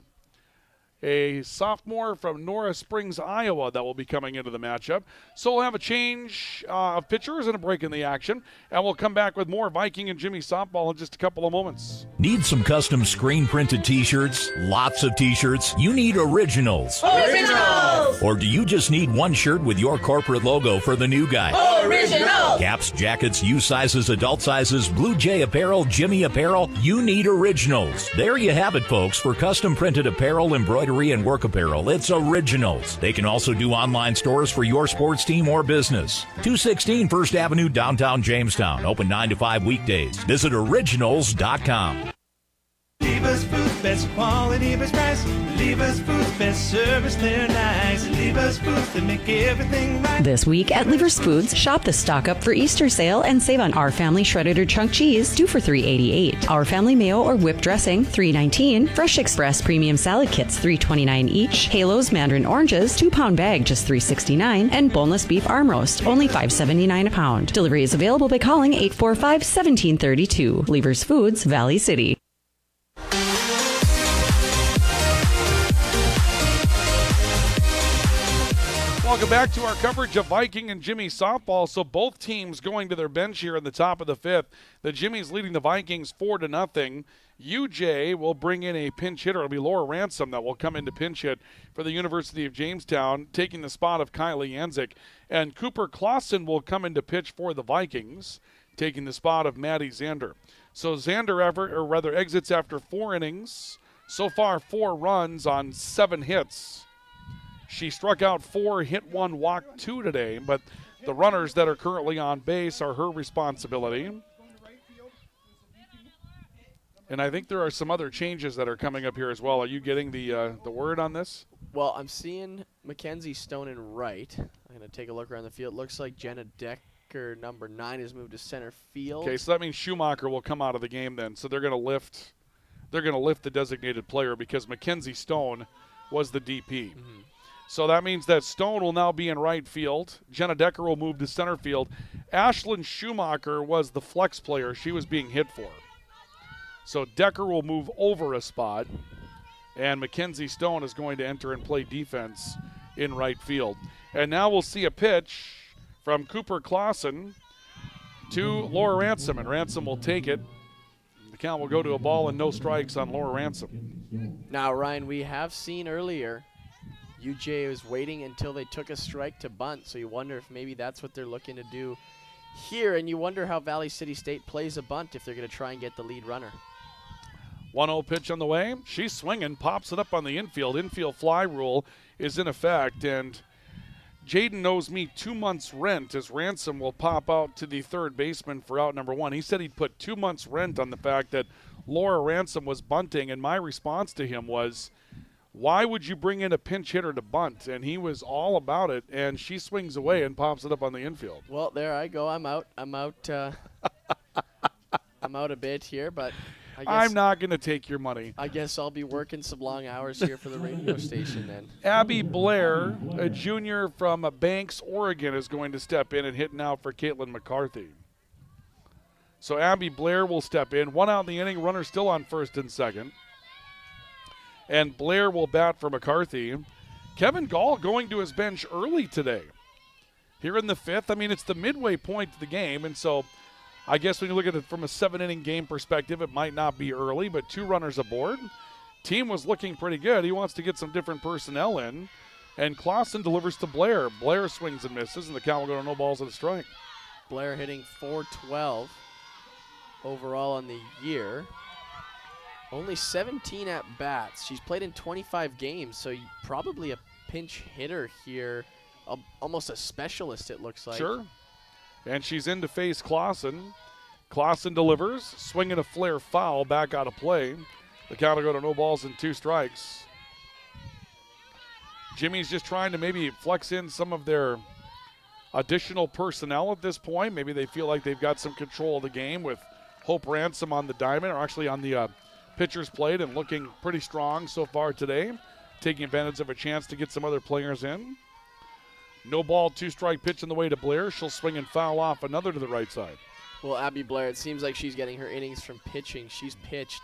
a sophomore from Nora Springs, Iowa, that will be coming into the matchup. So we'll have a change of pitchers and a break in the action, and we'll come back with more Viking and Jimmy softball in just a couple of moments. Need some custom screen-printed T-shirts? Lots of T-shirts? You need originals. Originals! Or do you just need one shirt with your corporate logo for the new guy? Originals! Caps, jackets, U sizes, adult sizes, Blue Jay apparel, Jimmy apparel. You need originals. There you have it, folks. For custom-printed apparel, embroidery, and work apparel, it's Originals. They can also do online stores for your sports team or business. 216 First Avenue, downtown Jamestown. Open 9 to 5 weekdays. Visit originals.com. Divas Foods best quality, best price. Lever's Foods, best service, they're nice. Lever's Foods, they make everything right. This week at Lever's Foods, shop the stock up for Easter sale and save on Our Family shredded or chunk cheese, 2 for $3.88. Our Family mayo or whipped dressing, $3.19. Fresh Express premium salad kits, $3.29 each. Halo's mandarin oranges, 2-pound bag, just $3.69. And boneless beef arm roast, only $5.79 a pound. Delivery is available by calling 845-1732. Lever's Foods, Valley City. Welcome back to our coverage of Viking and Jimmy softball. So both teams going to their bench here in the top of the fifth. The Jimmys leading the Vikings 4-0. UJ will bring in a pinch hitter. It'll be Laura Ransom that will come in to pinch hit for the University of Jamestown, taking the spot of Kylie Yanzik. And Cooper Clausen will come in to pitch for the Vikings, taking the spot of Maddie Zander. So Zander exits after 4 innings. So far, 4 runs on 7 hits. She struck out 4, hit 1, walked 2 today, but the runners that are currently on base are her responsibility. And I think there are some other changes that are coming up here as well. Are you getting the word on this? Well, I'm seeing Mackenzie Stone in right. I'm going to take a look around the field. Looks like Jenna Decker, number 9, has moved to center field. Okay, so that means Schumacher will come out of the game then. So they're going to lift the designated player because Mackenzie Stone was the DP. Mm-hmm. So that means that Stone will now be in right field. Jenna Decker will move to center field. Ashlyn Schumacher was the flex player she was being hit for. So Decker will move over a spot, and Mackenzie Stone is going to enter and play defense in right field. And now we'll see a pitch from Cooper Clausen to Laura Ransom, and Ransom will take it. The count will go to a ball and no strikes on Laura Ransom. Now, Ryan, we have seen earlier UJ was waiting until they took a strike to bunt, so you wonder if maybe that's what they're looking to do here, and you wonder how Valley City State plays a bunt if they're going to try and get the lead runner. 1-0 pitch on the way. She's swinging, pops it up on the infield. Infield fly rule is in effect, and Jaden knows me 2 months' rent as Ransom will pop out to the third baseman for out number 1. He said he'd put 2 months' rent on the fact that Laura Ransom was bunting, and my response to him was, why would you bring in a pinch hitter to bunt? And he was all about it, and she swings away and pops it up on the infield. Well, there I go. I'm out. I'm out a bit here, but I guess I'm not going to take your money. I guess I'll be working some long hours here for the radio station then. Abby Blair, a junior from Banks, Oregon, is going to step in and hit now for Caitlin McCarthy. So Abby Blair will step in. 1 out in the inning, runner still on first and second. And Blair will bat for McCarthy. Kevin Gall going to his bench early today. Here in the 5th, I mean, it's the midway point of the game, and so I guess when you look at it from a 7-inning game perspective, it might not be early, but 2 runners aboard. Team was looking pretty good. He wants to get some different personnel in, and Clausen delivers to Blair. Blair swings and misses, and the count will go to no balls and a strike. Blair hitting .412 overall on the year. Only 17 at-bats. She's played in 25 games, so probably a pinch hitter here. Almost a specialist, it looks like. Sure. And she's in to face Clausen. Clausen delivers, swinging a flare foul back out of play. The count will go to no balls and 2 strikes. Jimmy's just trying to maybe flex in some of their additional personnel at this point. Maybe they feel like they've got some control of the game with Hope Ransom on the diamond, or actually on the pitcher's plate, and looking pretty strong so far today, taking advantage of a chance to get some other players in. No ball, 2-strike pitch on the way to Blair. She'll swing and foul off another to the right side. Well, Abby Blair, it seems like she's getting her innings from pitching. She's pitched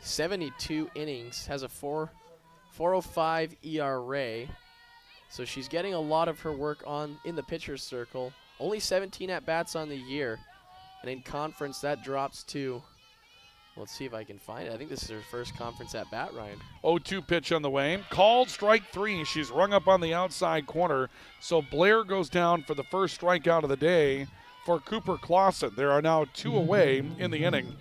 72 innings, has a 4.05 ERA. So she's getting a lot of her work in the pitcher's circle. Only 17 at-bats on the year. And in conference, that drops to, let's see if I can find it. I think this is her first conference at-bat, Ryan. 0-2 pitch on the way. Called strike 3. She's rung up on the outside corner. So Blair goes down for the first strikeout of the day for Cooper Clausen. There are now 2 away in the inning.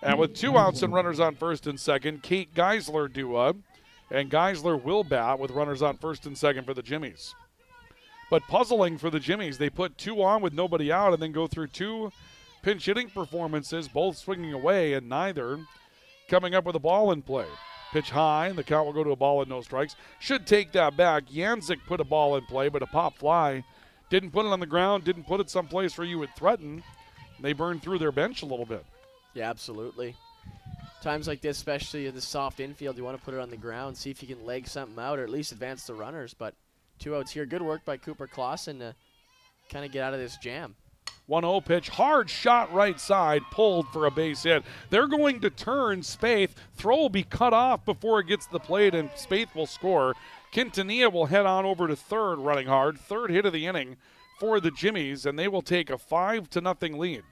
And with 2 outs and runners on first and second, Kate Geisler due up. And Geisler will bat with runners on first and second for the Jimmies. But puzzling for the Jimmies, they put 2 on with nobody out and then go through 2 pinch hitting performances, both swinging away and neither coming up with a ball in play. Pitch high, and the count will go to a ball and no strikes. Should take that back. Janzik put a ball in play, but a pop fly. Didn't put it on the ground, didn't put it someplace where you would threaten. They burned through their bench a little bit. Yeah, absolutely. Times like this, especially in the soft infield, you want to put it on the ground, see if you can leg something out or at least advance the runners. But 2 outs here. Good work by Cooper Clausen to kind of get out of this jam. 1-0 pitch, hard shot right side, pulled for a base hit. They're going to turn Spaeth. Throw will be cut off before it gets to the plate, and Spaeth will score. Quintanilla will head on over to third, running hard. Third hit of the inning for the Jimmies, and they will take a 5-0 lead.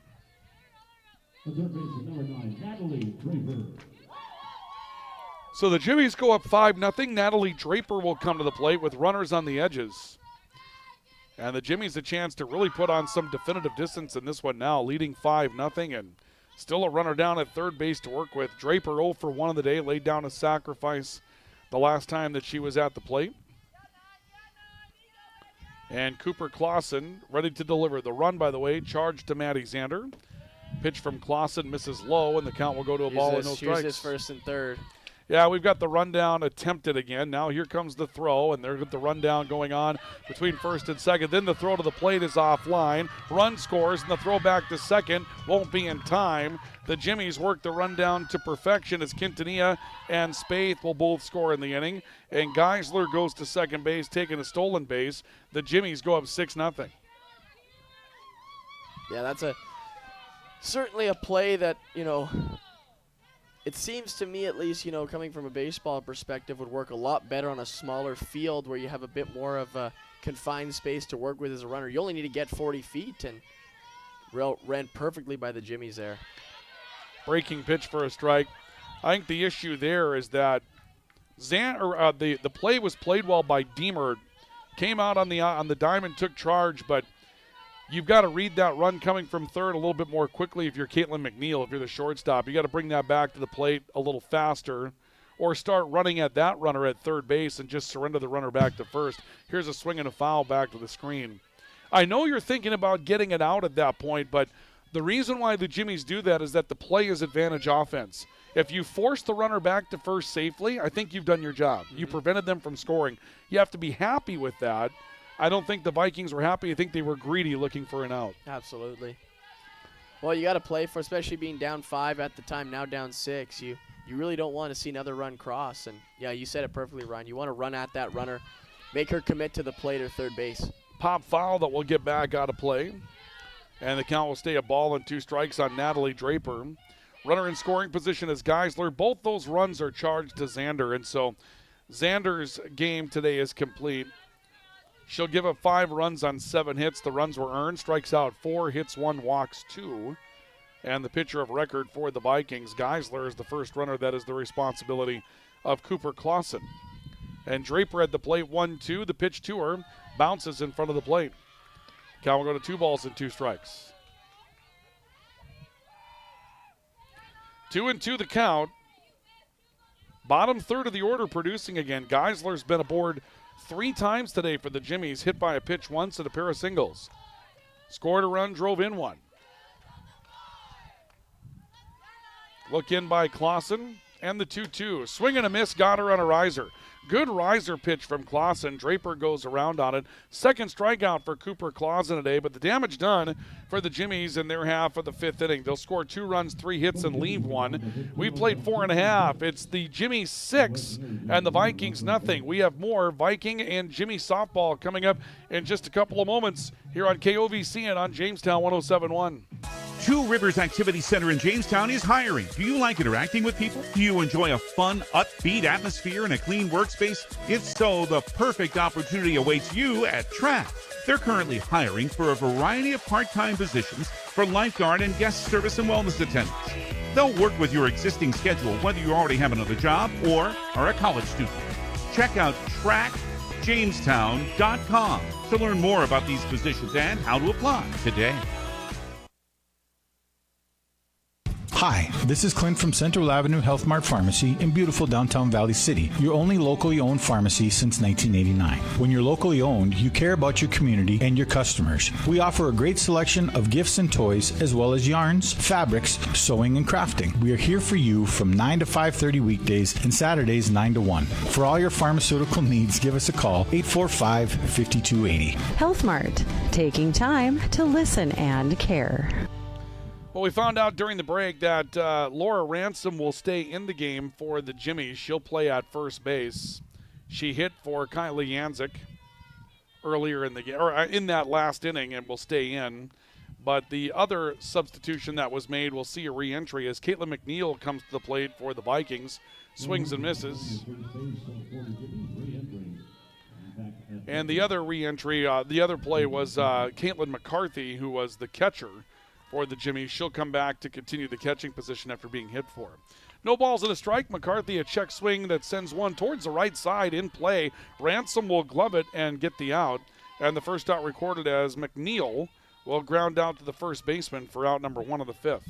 So the Jimmies go up 5-0. Natalie Draper will come to the plate with runners on the edges. And the Jimmies a chance to really put on some definitive distance in this one now, leading 5-0, and still a runner down at third base to work with. Draper 0 for 1 of the day, laid down a sacrifice the last time that she was at the plate. And Cooper Clausen ready to deliver. The run, by the way, charged to Maddie Zander. Pitch from Clausen misses low, and the count will go to a ball and no strikes. Here's this first and third. Yeah, we've got the rundown attempted again. Now here comes the throw, and there's the rundown going on between first and second. Then the throw to the plate is offline. Run scores, and the throw back to second won't be in time. The Jimmies work the rundown to perfection as Quintanilla and Spaeth will both score in the inning. And Geisler goes to second base, taking a stolen base. The Jimmies go up 6-0. Yeah, that's certainly a play that, it seems to me at least, coming from a baseball perspective, would work a lot better on a smaller field where you have a bit more of a confined space to work with as a runner. You only need to get 40 feet, and ran perfectly by the Jimmies there. Breaking pitch for a strike. I think the issue there is that the play was played well by Deemer. Came out on the diamond, took charge, but you've got to read that run coming from third a little bit more quickly if you're Caitlin McNeil, if you're the shortstop. You got to bring that back to the plate a little faster or start running at that runner at third base and just surrender the runner back to first. Here's a swing and a foul back to the screen. I know you're thinking about getting it out at that point, but the reason why the Jimmies do that is that the play is advantage offense. If you force the runner back to first safely, I think you've done your job. You prevented them from scoring. You have to be happy with that. I don't think the Vikings were happy. I think they were greedy looking for an out. Absolutely. Well, you got to play for, especially being down 5 at the time, now down 6. You really don't want to see another run cross. And, yeah, you said it perfectly, Ryan. You want to run at that runner, make her commit to the plate or third base. Pop foul that will get back out of play. And the count will stay a ball and 2 strikes on Natalie Draper. Runner in scoring position is Geisler. Both those runs are charged to Zander. And so Zander's game today is complete. She'll give up 5 runs on 7 hits. The runs were earned. Strikes out 4, hits 1, walks 2. And the pitcher of record for the Vikings, Geisler, is the first runner. That is the responsibility of Cooper Clausen. And Draper at the plate, 1-2. The pitch to her bounces in front of the plate. Count will go to 2 balls and 2 strikes. 2-2 the count. Bottom third of the order producing again. Geisler's been aboard 3 times today for the Jimmies, hit by a pitch once and a pair of singles. Scored a run, drove in 1. Look in by Clausen, and the 2-2. Swing and a miss, got her on a riser. Good riser pitch from Clausen. Draper goes around on it. Second strikeout for Cooper Clausen today, but the damage done for the Jimmies in their half of the 5th inning. They'll score 2 runs, 3 hits, and leave 1. We played 4.5. It's the Jimmies 6 and the Vikings nothing. We have more Viking and Jimmy softball coming up in just a couple of moments here on KOVC and on Jamestown 107.1. Two Rivers Activity Center in Jamestown is hiring. Do you like interacting with people? Do you enjoy a fun, upbeat atmosphere and a clean workspace? If so, the perfect opportunity awaits you at TRAC. They're currently hiring for a variety of part-time positions for lifeguard and guest service and wellness attendants. They'll work with your existing schedule, whether you already have another job or are a college student. Check out TRACJamestown.com to learn more about these positions and how to apply today. Hi, this is Clint from Central Avenue Health Mart Pharmacy in beautiful downtown Valley City, your only locally owned pharmacy since 1989. When you're locally owned, you care about your community and your customers. We offer a great selection of gifts and toys, as well as yarns, fabrics, sewing, and crafting. We are here for you from 9 to 5:30 weekdays and Saturdays 9 to 1. For all your pharmaceutical needs, give us a call, 845-5280. Health Mart, taking time to listen and care. Well, we found out during the break that Laura Ransom will stay in the game for the Jimmies. She'll play at first base. She hit for Kylie Yanzik earlier in the game, or in that last inning, and will stay in. But the other substitution that was made will see a re-entry as Caitlin McNeil comes to the plate for the Vikings. Swings and misses. And the other re-entry, the other play was Caitlin McCarthy, who was the catcher for the Jimmies. She'll come back to continue the catching position after being hit for. No balls and a strike. McCarthy a check swing that sends one towards the right side in play. Ransom will glove it and get the out. And the first out recorded as McNeil will ground out to the first baseman for out number 1 of the 5th.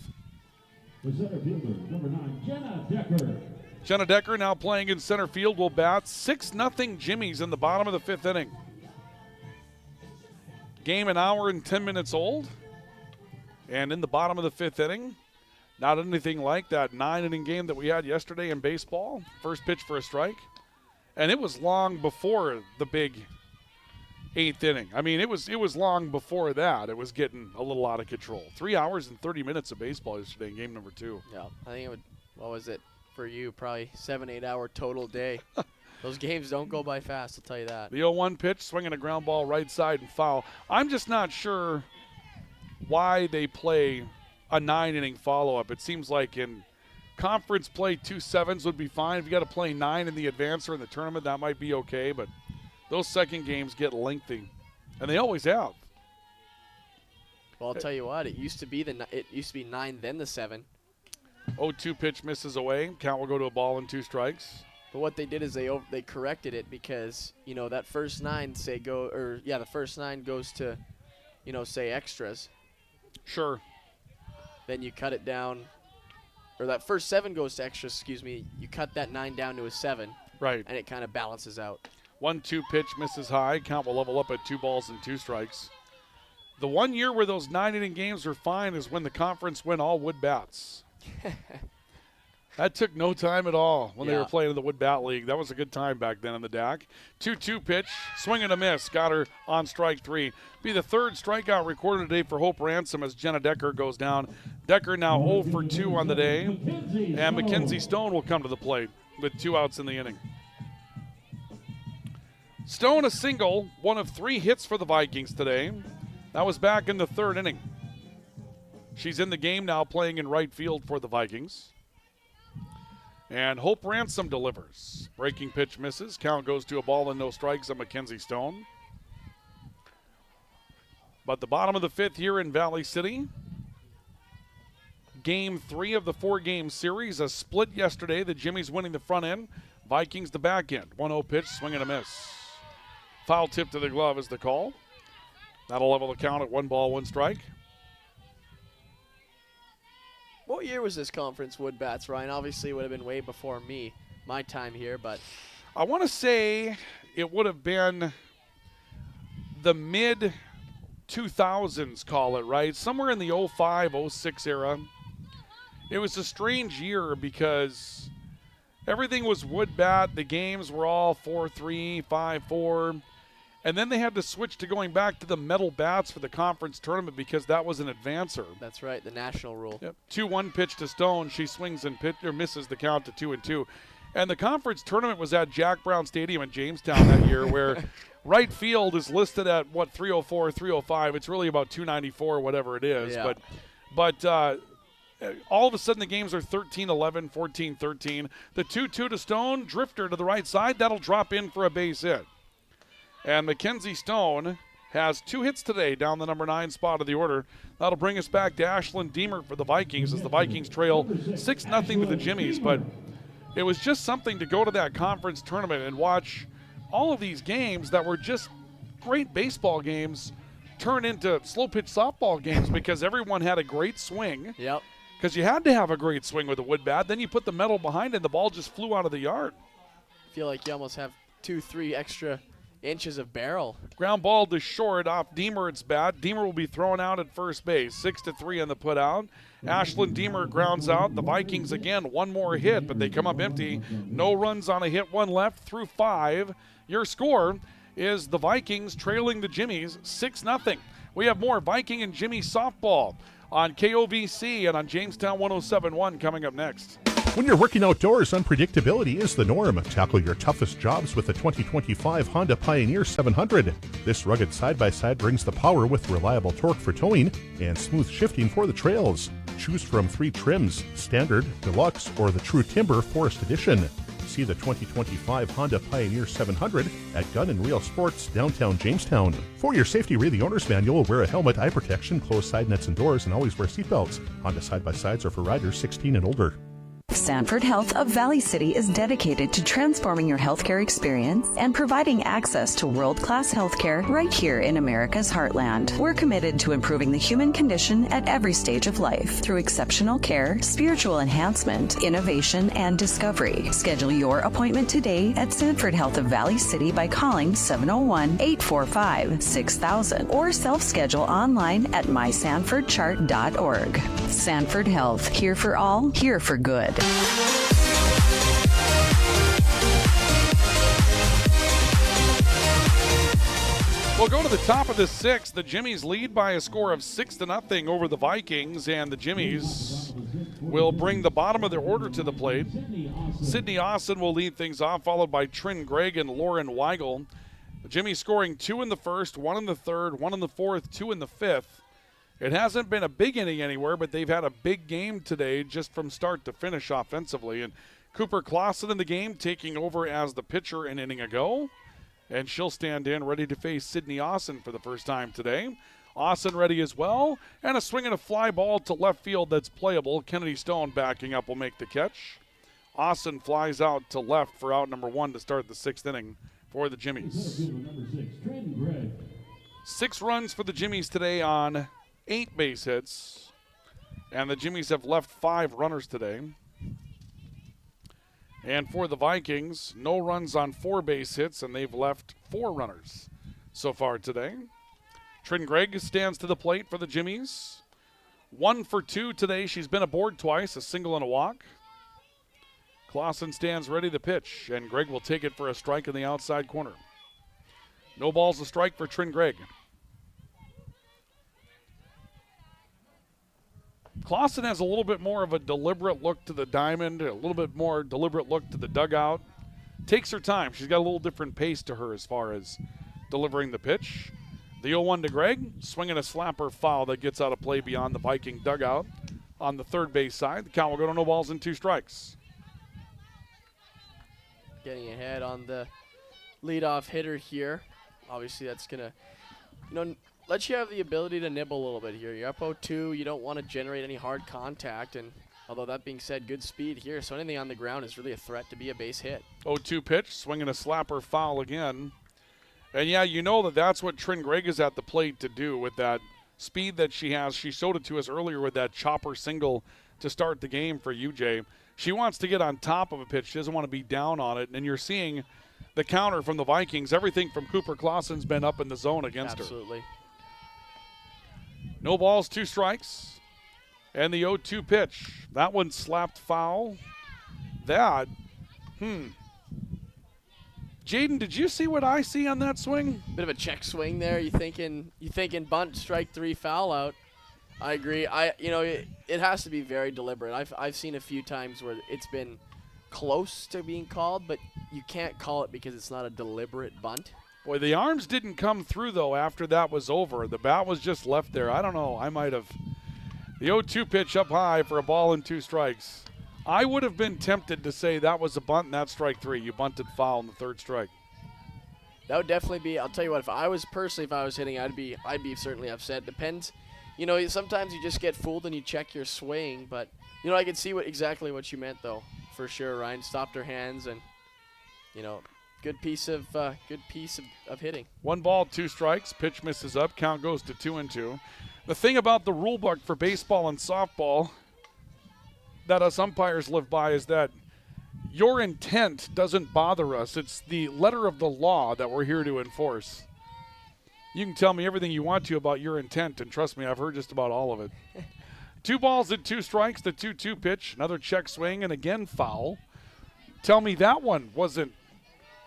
The center fielder, number 9, Jenna Decker. Jenna Decker now playing in center field will bat 6-0 Jimmies in the bottom of the 5th inning. Game an hour and 10 minutes old. And in the bottom of the 5th inning, not anything like that 9-inning game that we had yesterday in baseball. First pitch for a strike. And it was long before the big 8th inning. I mean, it was long before that. It was getting a little out of control. 3 hours and 30 minutes of baseball yesterday in game number 2. Yeah, I think it would, what was it for you? Probably 7-8 hour total day. Those games don't go by fast, I'll tell you that. The 0-1 pitch, swinging a ground ball right side and foul. I'm just not sure why they play a 9-inning follow-up. It seems like in conference play, 2 7s would be fine. If you got to play 9 in the advance or in the tournament, that might be okay, but those second games get lengthy, and they always have. Well, I'll tell you what, it used to be 9, then the 7. 0-2 pitch misses away. Count will go to a ball and 2 strikes. But what they did is they corrected it because, you know, that first 9 the first 9 goes to, you know, say extras. Sure. Then you cut it down, or that first 7 goes to extras, excuse me. You cut that 9 down to a 7. Right. And it kind of balances out. 1-2 pitch misses high. Count will level up at 2 balls and 2 strikes. The one year where those 9-inning games were fine is when the conference went all wood bats. That took no time at all when they were playing in the Wood Bat League. That was a good time back then in the DAC. 2-2 pitch, swing and a miss. Got her on strike 3. Be the 3rd strikeout recorded today for Hope Ransom as Jenna Decker goes down. Decker now 0 for 2 on the day. And Mackenzie Stone will come to the plate with 2 outs in the inning. Stone a single, 1 of 3 hits for the Vikings today. That was back in the 3rd inning. She's in the game now playing in right field for the Vikings. And Hope Ransom delivers. Breaking pitch misses. Count goes to a ball and no strikes on Mackenzie Stone. But the bottom of the 5th here in Valley City. Game 3 of the 4-game series. A split yesterday. The Jimmies winning the front end. Vikings the back end. 1-0 pitch, swing and a miss. Foul tip to the glove is the call. That'll level the count at 1 ball, 1 strike. What year was this conference Wood Bats, Ryan? Obviously, it would have been way before my time here, but I want to say it would have been the mid-2000s, call it, right? Somewhere in the 05, 06 era. It was a strange year because everything was wood bat. The games were all 4-3, 5-4. And then they had to switch to going back to the metal bats for the conference tournament because that was an advancer. That's right, the national rule. Yep. 2-1 pitch to Stone. She swings and misses the count to 2-2. And the conference tournament was at Jack Brown Stadium in Jamestown that year where right field is listed at, 304, 305. It's really about 294, whatever it is. Yeah. But all of a sudden the games are 13-11, 14-13. The 2-2 to Stone, drifter to the right side. That'll drop in for a base hit. And Mackenzie Stone has 2 hits today down the number 9 spot of the order. That'll bring us back to Ashlyn Deemer for the Vikings as the Vikings trail 6-0 to the Jimmies. But it was just something to go to that conference tournament and watch all of these games that were just great baseball games turn into slow pitch softball games because everyone had a great swing. Yep. because you had to have a great swing with a wood bat. Then you put the metal behind it, and the ball just flew out of the yard. I feel like you almost have 2-3 extra inches of barrel. Ground ball to short off Deemer's bat. Deemer will be thrown out at first base. 6-3 on the put out. Ashlyn Deemer grounds out. The Vikings again, one more hit, but they come up empty. No runs on a hit, one left through 5. Your score is the Vikings trailing the Jimmies 6-0. We have more Viking and Jimmy softball on KOVC and on Jamestown 107.1 coming up next. When you're working outdoors, unpredictability is the norm. Tackle your toughest jobs with the 2025 Honda Pioneer 700. This rugged side-by-side brings the power with reliable torque for towing and smooth shifting for the trails. Choose from 3 trims, Standard, Deluxe, or the True Timber Forest Edition. See the 2025 Honda Pioneer 700 at Gun and Reel Sports, downtown Jamestown. For your safety, read the owner's manual, wear a helmet, eye protection, close side nets and doors, and always wear seatbelts. Honda side-by-sides are for riders 16 and older. Sanford Health of Valley City is dedicated to transforming your healthcare experience and providing access to world-class healthcare right here in America's heartland. We're committed to improving the human condition at every stage of life through exceptional care, spiritual enhancement, innovation, and discovery. Schedule your appointment today at Sanford Health of Valley City by calling 701-845-6000 or self-schedule online at mysanfordchart.org. Sanford Health, here for all, here for good. We'll go to the top of the 6th. The Jimmies lead by a score of 6-0 over the Vikings, and the Jimmies will bring the bottom of their order to the plate. Sydney Austin will lead things off, followed by Trin Gregg and Lauren Weigel. The Jimmies scoring 2 in the first, 1 in the third, 1 in the fourth, 2 in the fifth. It hasn't been a big inning anywhere, but they've had a big game today just from start to finish offensively. And Cooper Clausen in the game, taking over as the pitcher an inning ago. And she'll stand in ready to face Sydney Austin for the first time today. Austin ready as well. And a swing and a fly ball to left field that's playable. Kennedy Stone backing up will make the catch. Austin flies out to left for out number 1 to start the 6th inning for the Jimmies. 6 runs for the Jimmies today on 8 base hits, and the Jimmies have left 5 runners today. And for the Vikings, no runs on 4 base hits, and they've left 4 runners so far today. Trin Gregg stands to the plate for the Jimmies. 1 for 2 today. She's been aboard twice, a single and a walk. Clausen stands ready to pitch, and Gregg will take it for a strike in the outside corner. No balls, a strike for Trin Gregg. Clausen has a little bit more of a deliberate look to the diamond, a little bit more deliberate look to the dugout. Takes her time. She's got a little different pace to her as far as delivering the pitch. The 0-1 to Gregg, swinging a slapper foul that gets out of play beyond the Viking dugout on the third base side. The count will go to no balls and 2 strikes. Getting ahead on the leadoff hitter here. Obviously, that's going to, let you have the ability to nibble a little bit here. You're up 0-2. You don't want to generate any hard contact. And although that being said, good speed here. So anything on the ground is really a threat to be a base hit. 0-2 pitch, swinging a slapper foul again. And yeah, that's what Trin Gregg is at the plate to do with that speed that she has. She showed it to us earlier with that chopper single to start the game for UJ. She wants to get on top of a pitch. She doesn't want to be down on it. And you're seeing the counter from the Vikings. Everything from Cooper Clausen's been up in the zone against her. Absolutely. No balls, 2 strikes. And the 0-2 pitch. That one slapped foul. Jaden, did you see what I see on that swing? Bit of a check swing there. You thinking bunt, strike 3, foul out. I agree. It has to be very deliberate. I've seen a few times where it's been close to being called, but you can't call it because it's not a deliberate bunt. Boy, the arms didn't come through, though, after that was over. The bat was just left there. I don't know. I might have. The 0-2 pitch up high for a ball and 2 strikes. I would have been tempted to say that was a bunt and that's strike 3. You bunted foul in the 3rd strike. That would definitely be. I'll tell you what. If I was hitting, I'd be certainly upset. Depends. Sometimes you just get fooled and you check your swing. But I could see exactly what you meant, though, for sure. Ryan stopped her hands and, good piece of hitting. 1 ball, 2 strikes. Pitch misses up. Count goes to 2-2. The thing about the rule book for baseball and softball, that us umpires live by is that your intent doesn't bother us. It's the letter of the law that we're here to enforce. You can tell me everything you want to about your intent, and trust me, I've heard just about all of it. 2 balls and 2 strikes, the 2-2 pitch, another check swing, and again foul. Tell me that one wasn't.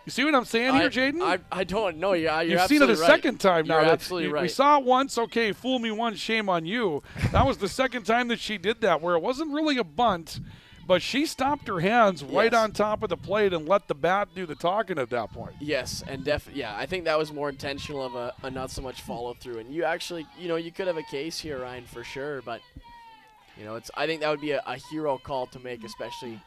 You see what I'm saying here, Jaden? I don't know. You're You've seen it a second time now. You're absolutely right. We saw it once. Okay, fool me once, shame on you. That was the second time that she did that, where it wasn't really a bunt, but she stopped her hands right on top of the plate and let the bat do the talking at that point. Yes, and I think that was more intentional of a not so much follow through. And you actually, you could have a case here, Ryan, for sure. But I think that would be a hero call to make, especially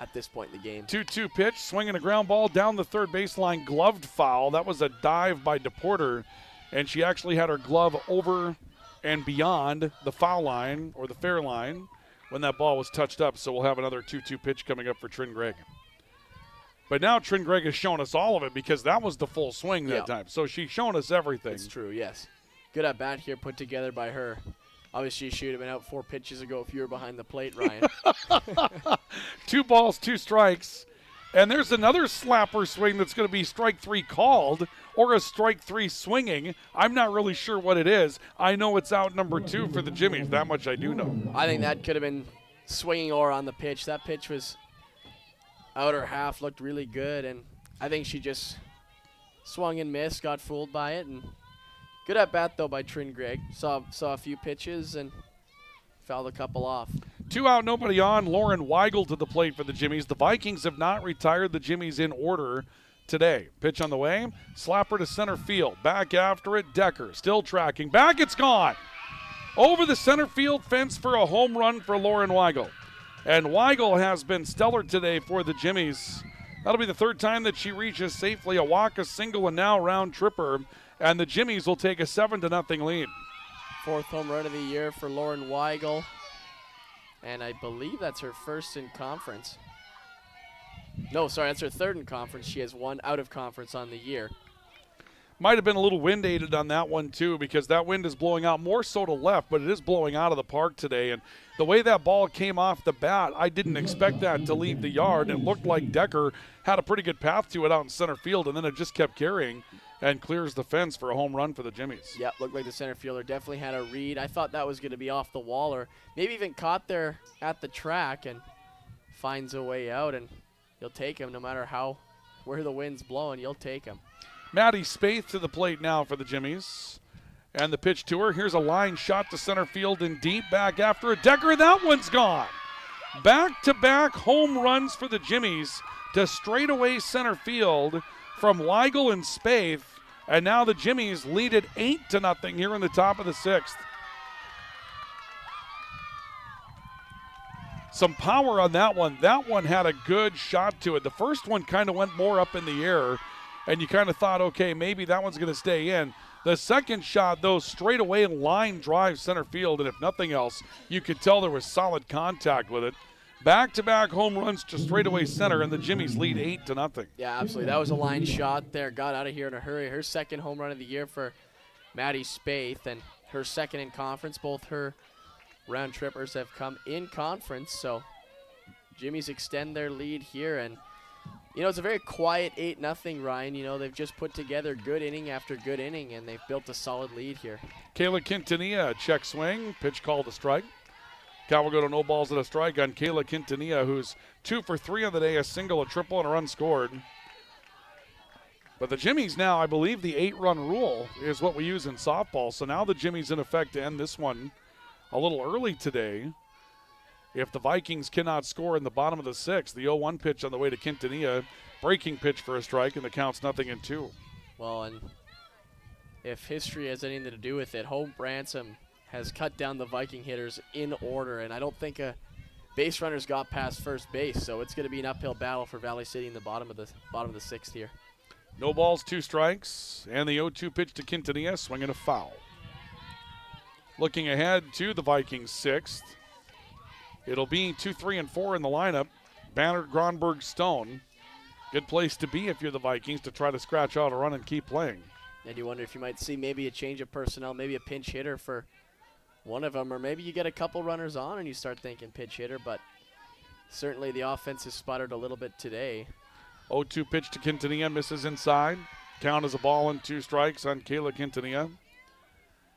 at this point in the game. 2-2 pitch, swinging a ground ball down the third baseline, gloved foul. That was a dive by DePorter, and she actually had her glove over and beyond the foul line or the fair line when that ball was touched up. So we'll have another 2-2 pitch coming up for Trin Gregg. But now Trin Gregg has shown us all of it because that was the full swing that time. So she's shown us everything. It's true, yes. Good at bat here put together by her. Obviously, she would have been out 4 pitches ago if you were behind the plate, Ryan. 2 balls, 2 strikes. And there's another slapper swing that's going to be strike 3 called or a strike 3 swinging. I'm not really sure what it is. I know it's out number 2 for the Jimmies. That much I do know. I think that could have been swinging or on the pitch. That pitch was outer half, looked really good. And I think she just swung and missed, got fooled by it, and good at bat, though, by Trin Gregg. Saw a few pitches and fouled a couple off. 2 out, nobody on. Lauren Weigel to the plate for the Jimmies. The Vikings have not retired the Jimmies in order today. Pitch on the way. Slapper to center field. Back after it. Decker still tracking. Back, it's gone. Over the center field fence for a home run for Lauren Weigel. And Weigel has been stellar today for the Jimmies. That'll be the 3rd time that she reaches safely a walk, a single, and now round tripper. And the Jimmies will take a 7-0 lead. 4th home run of the year for Lauren Weigel. And I believe that's her 1st in conference. No, sorry, that's her 3rd in conference. She has 1 out of conference on the year. Might have been a little wind aided on that one too, because that wind is blowing out more so to left, but it is blowing out of the park today. And the way that ball came off the bat, I didn't expect that to leave the yard. It looked like Decker had a pretty good path to it out in center field, and then it just kept carrying and clears the fence for a home run for the Jimmies. Yeah, looked like the center fielder definitely had a read. I thought that was going to be off the wall or maybe even caught there at the track and finds a way out, and you'll take him no matter where the wind's blowing. You'll take him. Maddie Spaeth to the plate now for the Jimmies. And the pitch to her. Here's a line shot to center field and deep. Back after a Decker. That one's gone. Back-to-back home runs for the Jimmies to straightaway center field from Weigel and Spaeth. And now the Jimmies lead it 8-0 here in the top of the 6th. Some power on that one. That one had a good shot to it. The first one kind of went more up in the air, and you kind of thought, okay, maybe that one's going to stay in. The second shot, though, straight away line drive center field, and if nothing else, you could tell there was solid contact with it. Back-to-back home runs to straightaway center, and the Jimmies lead 8-0. Yeah, absolutely. That was a line shot there. Got out of here in a hurry. Her 2nd home run of the year for Maddie Spaeth, and her 2nd in conference. Both her round trippers have come in conference, so Jimmies extend their lead here. And, it's a very quiet 8-0, Ryan. They've just put together good inning after good inning, and they've built a solid lead here. Kayla Quintanilla, check swing, pitch called a strike. Cal will go to no balls and a strike on Kayla Quintanilla, who's 2 for 3 on the day, a single, a triple, and a run scored. But the Jimmies now, I believe the 8-run rule is what we use in softball. So now the Jimmies in effect to end this one a little early today. If the Vikings cannot score in the bottom of the 6th, the 0-1 pitch on the way to Quintanilla, breaking pitch for a strike, and the count's 0-2. Well, and if history has anything to do with it, Hope Ransom has cut down the Viking hitters in order, and I don't think a base runner's got past first base, so it's going to be an uphill battle for Valley City in the bottom of the 6th here. No balls, 2 strikes, and the 0-2 pitch to Quintanilla, swinging a foul. Looking ahead to the Vikings 6th, it'll be 2, 3, and 4 in the lineup. Banner, Gronberg, Stone. Good place to be if you're the Vikings to try to scratch out a run and keep playing. And you wonder if you might see maybe a change of personnel, maybe a pinch hitter for one of them, or maybe you get a couple runners on and you start thinking pinch hitter, but certainly the offense has sputtered a little bit today. 0-2 pitch to Quintanilla, misses inside. Count as a ball and 2 strikes on Kayla Quintanilla.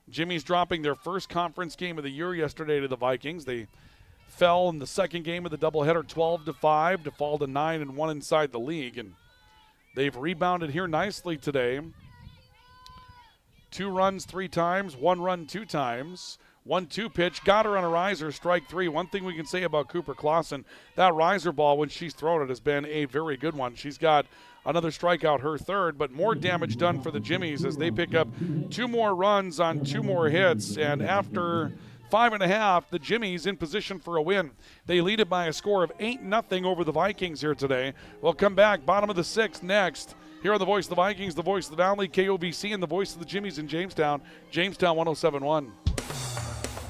Jimmy's dropping their first conference game of the year yesterday to the Vikings. They fell in the second game of the doubleheader 12-5 to fall to 9-1 inside the league, and they've rebounded here nicely today. 2 runs 3 times, 1 run 2 times. 1-2 pitch, got her on a riser, strike 3. One thing we can say about Cooper Clausen, that riser ball when she's thrown it has been a very good one. She's got another strikeout, her third, but more damage done for the Jimmies as they pick up 2 more runs on 2 more hits. And after 5.5, the Jimmies in position for a win. They lead it by a score of 8-0 over the Vikings here today. We'll come back, bottom of the 6th next. Here on the Voice of the Vikings, the Voice of the Valley, KOVC, and the Voice of the Jimmies in Jamestown, Jamestown 107.1.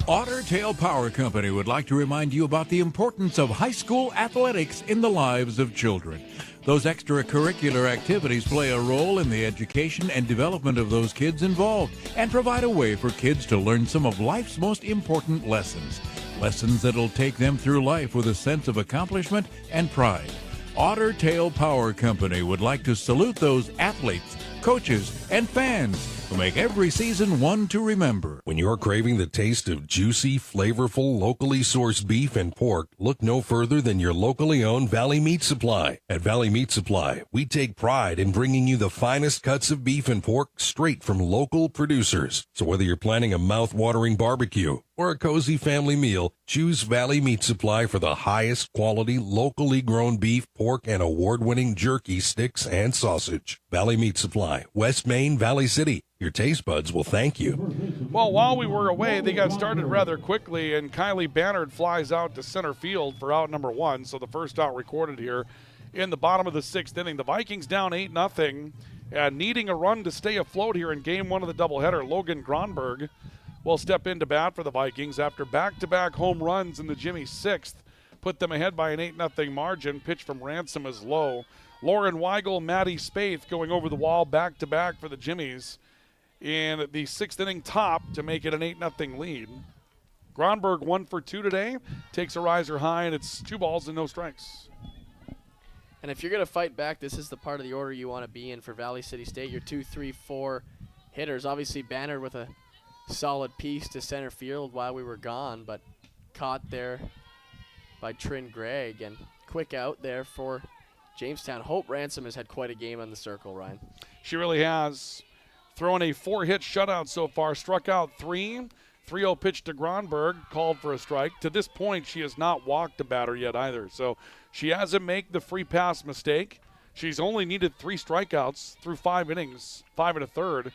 Otter Tail Power Company would like to remind you about the importance of high school athletics in the lives of children. Those extracurricular activities play a role in the education and development of those kids involved and provide a way for kids to learn some of life's most important lessons. Lessons that'll take them through life with a sense of accomplishment and pride. Otter Tail Power Company would like to salute those athletes, coaches, and fans who make every season one to remember. When you're craving the taste of juicy, flavorful, locally sourced beef and pork, look no further than your locally owned Valley Meat Supply. At Valley Meat Supply, we take pride in bringing you the finest cuts of beef and pork straight from local producers. So whether you're planning a mouth-watering barbecue or a cozy family meal, choose Valley Meat Supply for the highest quality, locally grown beef, pork, and award-winning jerky, sticks, and sausage. Valley Meat Supply, West Main, Valley City. Your taste buds will thank you. Well, while we were away, they got started rather quickly, and Kylie Bannard flies out to center field for out number 1, so the first out recorded here in the bottom of the 6th inning. The Vikings down 8-0, and needing a run to stay afloat here in game 1 of the doubleheader. Logan Gronberg will step into bat for the Vikings after back-to-back home runs in the Jimmy 6th. Put them ahead by an 8-0 margin. Pitch from Ransom is low. Lauren Weigel, Maddie Spaeth going over the wall back-to-back for the Jimmies in the 6th inning top to make it an 8-0 lead. Gronberg 1 for 2 today, takes a riser high, and it's 2 balls and no strikes. And if you're going to fight back, this is the part of the order you want to be in for Valley City State. Your 2, 3, 4 hitters. Obviously, Bannard with a solid piece to center field while we were gone, but caught there by Trin Gregg, and quick out there for Jamestown. Hope Ransom has had quite a game on the circle, Ryan. She really has. Thrown a 4-hit shutout so far, struck out 3. 3-0 pitch to Gronberg, called for a strike. To this point, she has not walked a batter yet either, so she hasn't made the free pass mistake. She's only needed 3 strikeouts through 5 innings, 5 1/3,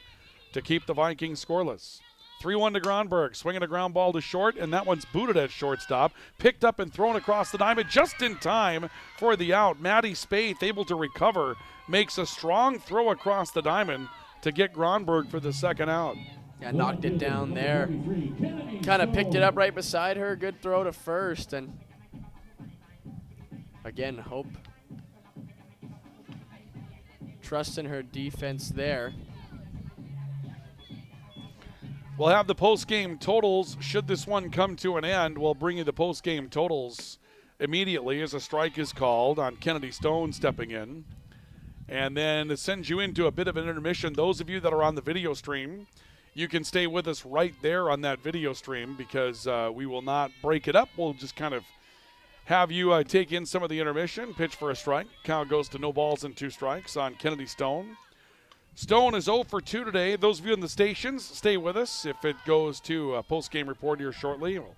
to keep the Vikings scoreless. 3-1 to Gronberg, swinging a ground ball to short, and that one's booted at shortstop. Picked up and thrown across the diamond just in time for the out. Maddie Spaeth able to recover, makes a strong throw across the diamond to get Gronberg for the second out. Yeah, knocked it down there. Kind of picked it up right beside her. Good throw to first. And again, Hope trusting her defense there. We'll have the post-game totals. Should this one come to an end, we'll bring you the post-game totals immediately as a strike is called on Kennedy Stone stepping in. And then it sends you into a bit of an intermission. Those of you that are on the video stream, you can stay with us right there on that video stream because we will not break it up. We'll just kind of have you take in some of the intermission, pitch for a strike. Count goes to no balls and 2 strikes on Kennedy Stone. Stone is 0 for 2 today. Those of you in the stations, stay with us. If it goes to a post-game report here shortly, we'll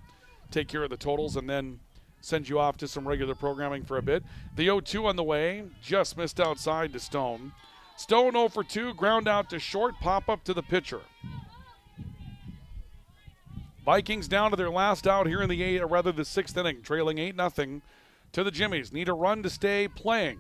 take care of the totals and then send you off to some regular programming for a bit. The 0-2 on the way, just missed outside to Stone. Stone 0 for 2, ground out to short, pop up to the pitcher. Vikings down to their last out here in the 6th inning, trailing 8-0 to the Jimmies. Need a run to stay playing.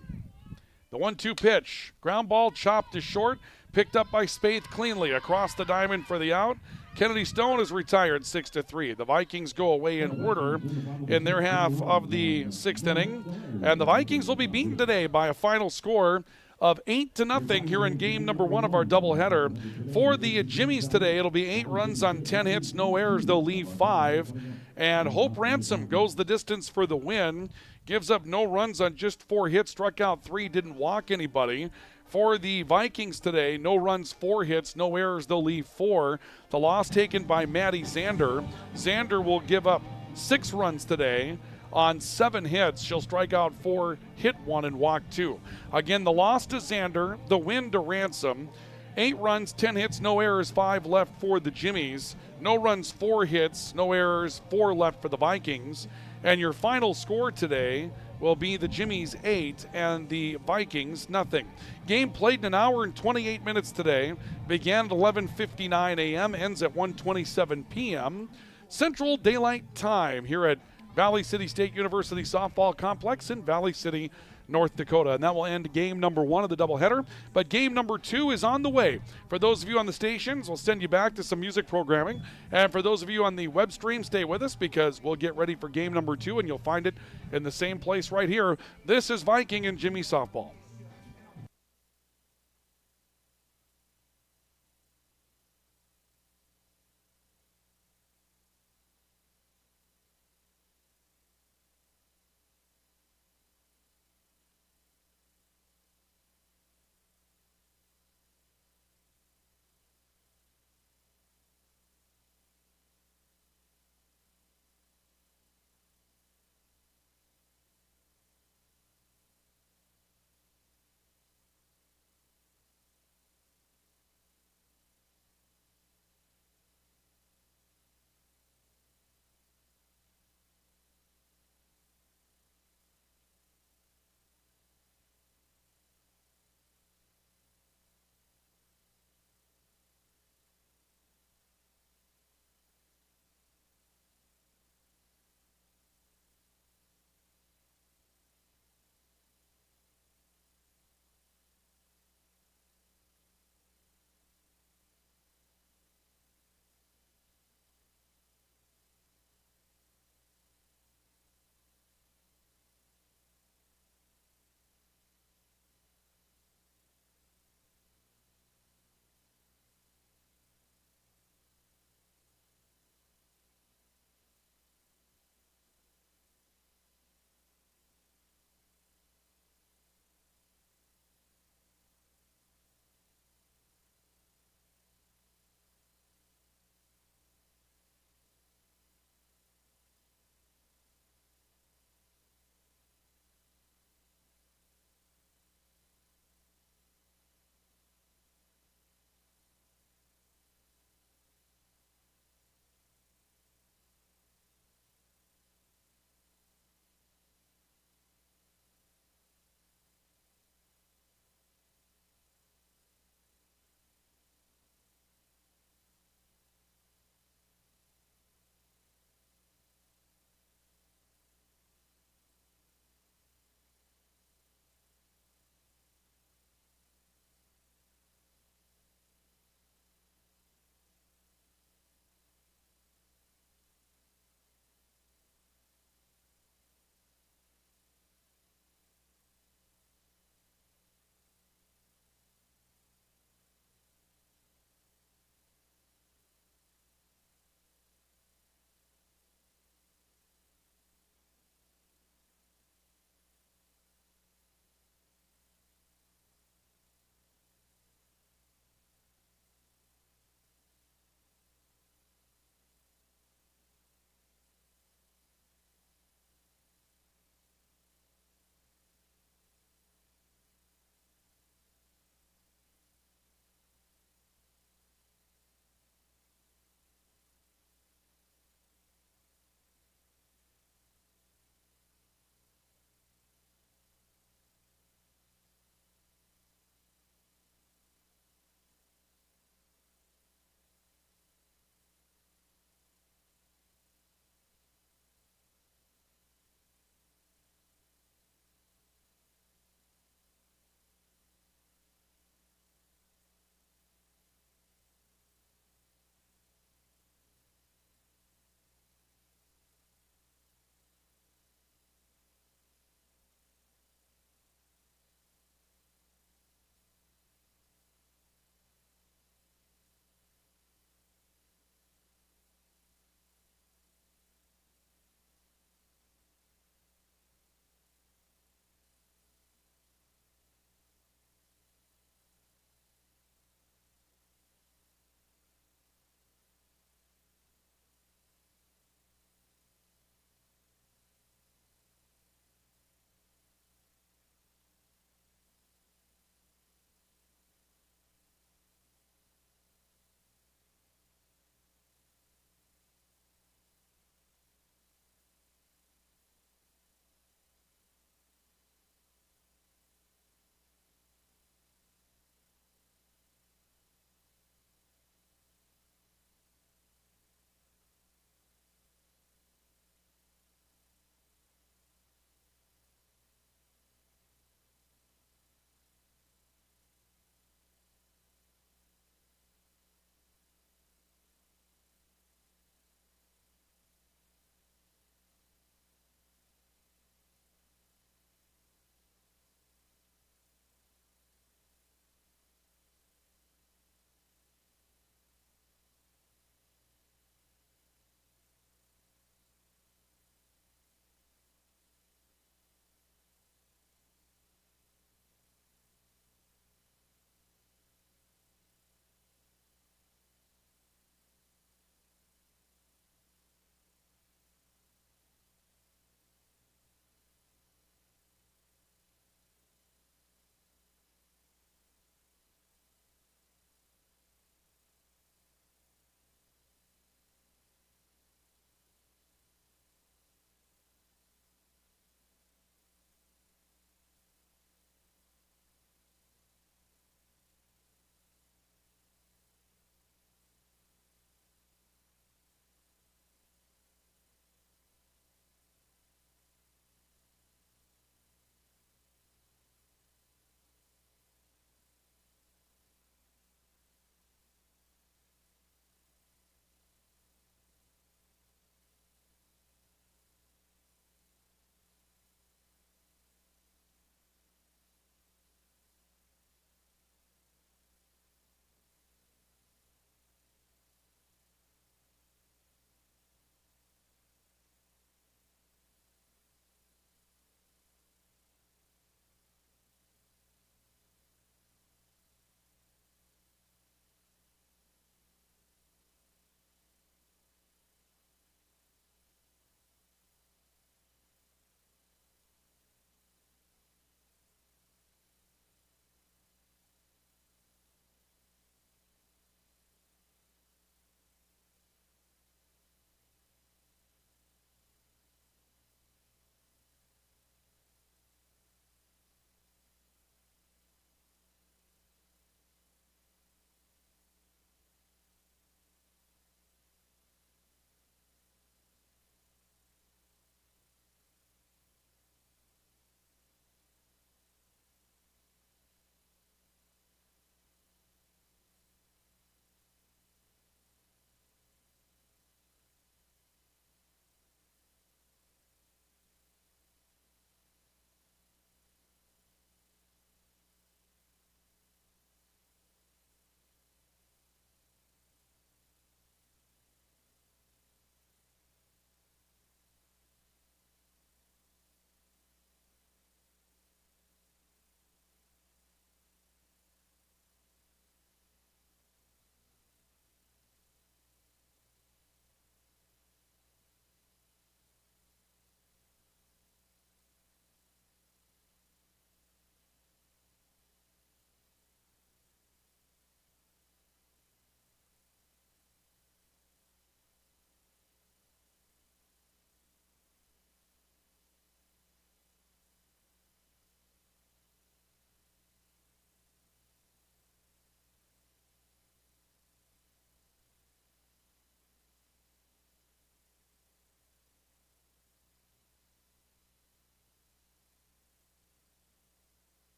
The 1-2 pitch, ground ball chopped to short, picked up by Spaeth cleanly across the diamond for the out. Kennedy Stone is retired 6-3. The Vikings go away in order in their half of the 6th inning. And the Vikings will be beaten today by a final score of 8-0 here in game number 1 of our doubleheader. For the Jimmies today, it'll be 8 runs on 10 hits, no errors. They'll leave 5. And Hope Ransom goes the distance for the win. Gives up no runs on just 4 hits, struck out 3, didn't walk anybody. For the Vikings today, no runs, 4 hits, no errors, they'll leave 4. The loss taken by Maddie Zander. Zander will give up 6 runs today on 7 hits. She'll strike out 4, hit 1, and walk 2. Again, the loss to Zander, the win to Ransom. 8 runs, 10 hits, no errors, 5 left for the Jimmies. No runs, 4 hits, no errors, 4 left for the Vikings. And your final score today will be the Jimmies 8 and the Vikings nothing. Game played in an hour and 28 minutes today. Began at 11:59 a.m., ends at 1:27 p.m. Central Daylight Time here at Valley City State University Softball Complex in Valley City, North Dakota. And that will end game number 1 of the doubleheader. But game number 2 is on the way. For those of you on the stations, we'll send you back to some music programming. And for those of you on the web stream, stay with us because we'll get ready for game number 2, and you'll find it in the same place right here. This is Viking and Jimmy Softball.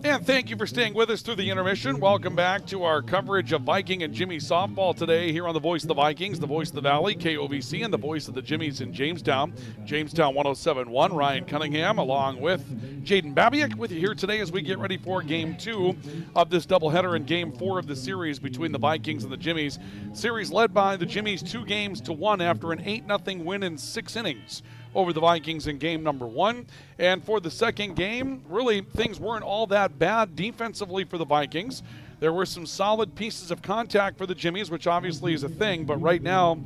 And thank you for staying with us through the intermission. Welcome back to our coverage of Viking and Jimmy softball today here on the Voice of the Vikings, the Voice of the Valley, KOVC, and the Voice of the Jimmies in Jamestown. Jamestown 107.1, Ryan Cunningham along with Jaden Babiak with you here today as we get ready for Game 2 of this doubleheader and Game 4 of the series between the Vikings and the Jimmies. Series led by the Jimmies 2-1 after an 8-0 win in 6 innings over the Vikings in game number 1. And for the second game, really things weren't all that bad defensively for the Vikings. There were some solid pieces of contact for the Jimmies, which obviously is a thing, but right now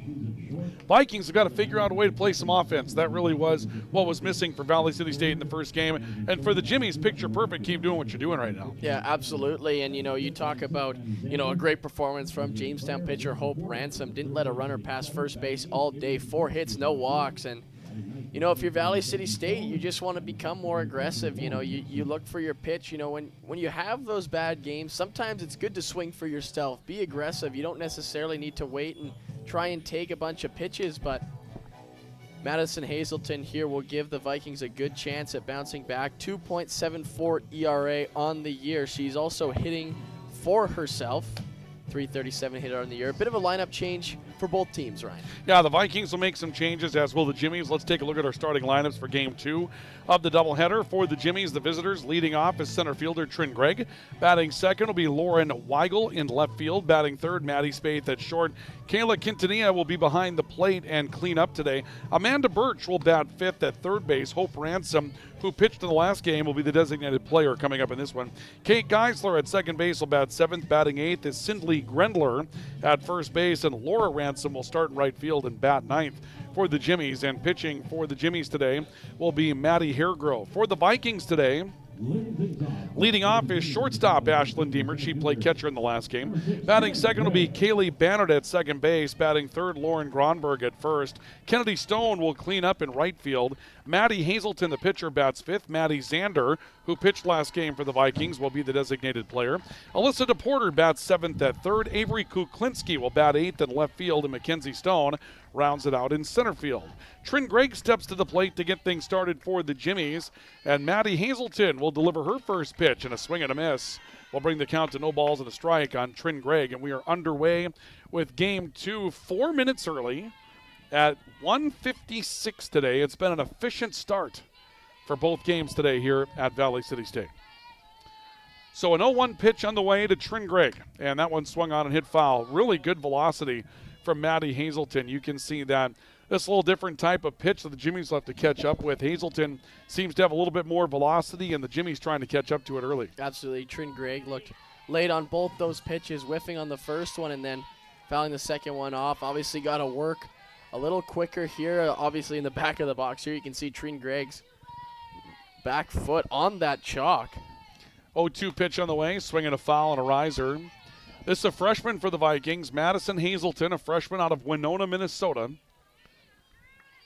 Vikings have got to figure out a way to play some offense. That really was what was missing for Valley City State in the first game. And for the Jimmies, picture perfect, keep doing what you're doing right now. Yeah, absolutely. And, you talk about, a great performance from Jamestown pitcher Hope Ransom. Didn't let a runner pass first base all day. 4 hits, no walks. And, if you're Valley City State, you just want to become more aggressive. You look for your pitch. When you have those bad games, sometimes it's good to swing for yourself. Be aggressive. You don't necessarily need to wait and try and take a bunch of pitches, but Madison Hazelton here will give the Vikings a good chance at bouncing back. 2.74 ERA on the year. She's also hitting for herself. 337 hitter on the year. A bit of a lineup change for both teams, Ryan. Yeah, the Vikings will make some changes, as will the Jimmies. Let's take a look at our starting lineups for Game 2 of the doubleheader. For the Jimmies, the visitors, leading off is center fielder Trin Gregg. Batting second will be Lauren Weigel in left field. Batting third, Maddie Spaeth at short. Kayla Quintanilla will be behind the plate and clean up today. Amanda Birch will bat fifth at third base. Hope Ransom, who pitched in the last game, will be the designated player coming up in this one. Kate Geisler at second base will bat seventh. Batting eighth is Cindley Grendler at first base, and Laura Ransom will start in right field and bat ninth for the Jimmies. And pitching for the Jimmies today will be Maddie Hairgrove. For the Vikings today, leading off is shortstop Ashlyn Deemer. She played catcher in the last game. Batting second will be Kaylee Bannert at second base. Batting third, Lauren Gronberg at first. Kennedy Stone will clean up in right field. Maddie Hazelton, the pitcher, bats fifth. Maddie Zander, who pitched last game for the Vikings, will be the designated player. Alyssa DePorter bats seventh at third. Avery Kuklinski will bat eighth in left field, and Mackenzie Stone rounds it out in center field. Trin Gregg steps to the plate to get things started for the Jimmies, and Maddie Hazelton will deliver her first pitch, and a swing and a miss will bring the count to no balls and a strike on Trin Gregg. And we are underway with Game 2 4 minutes early at 1:56 today. It's been an efficient start for both games today here at Valley City State. So an 0-1 pitch on the way to Trin Gregg, and that one swung on and hit foul. Really good velocity from Maddie Hazelton. You can see that this little different type of pitch that the Jimmies will have to catch up with. Hazelton seems to have a little bit more velocity, and the Jimmies trying to catch up to it early. Absolutely. Trin Gregg looked late on both those pitches, whiffing on the first one and then fouling the second one off. Obviously got to work a little quicker here. Obviously in the back of the box here, you can see Trin Gregg's back foot on that chalk. 0-2 pitch on the way, swinging a foul and a riser. This is a freshman for the Vikings, Madison Hazelton, a freshman out of Winona, Minnesota.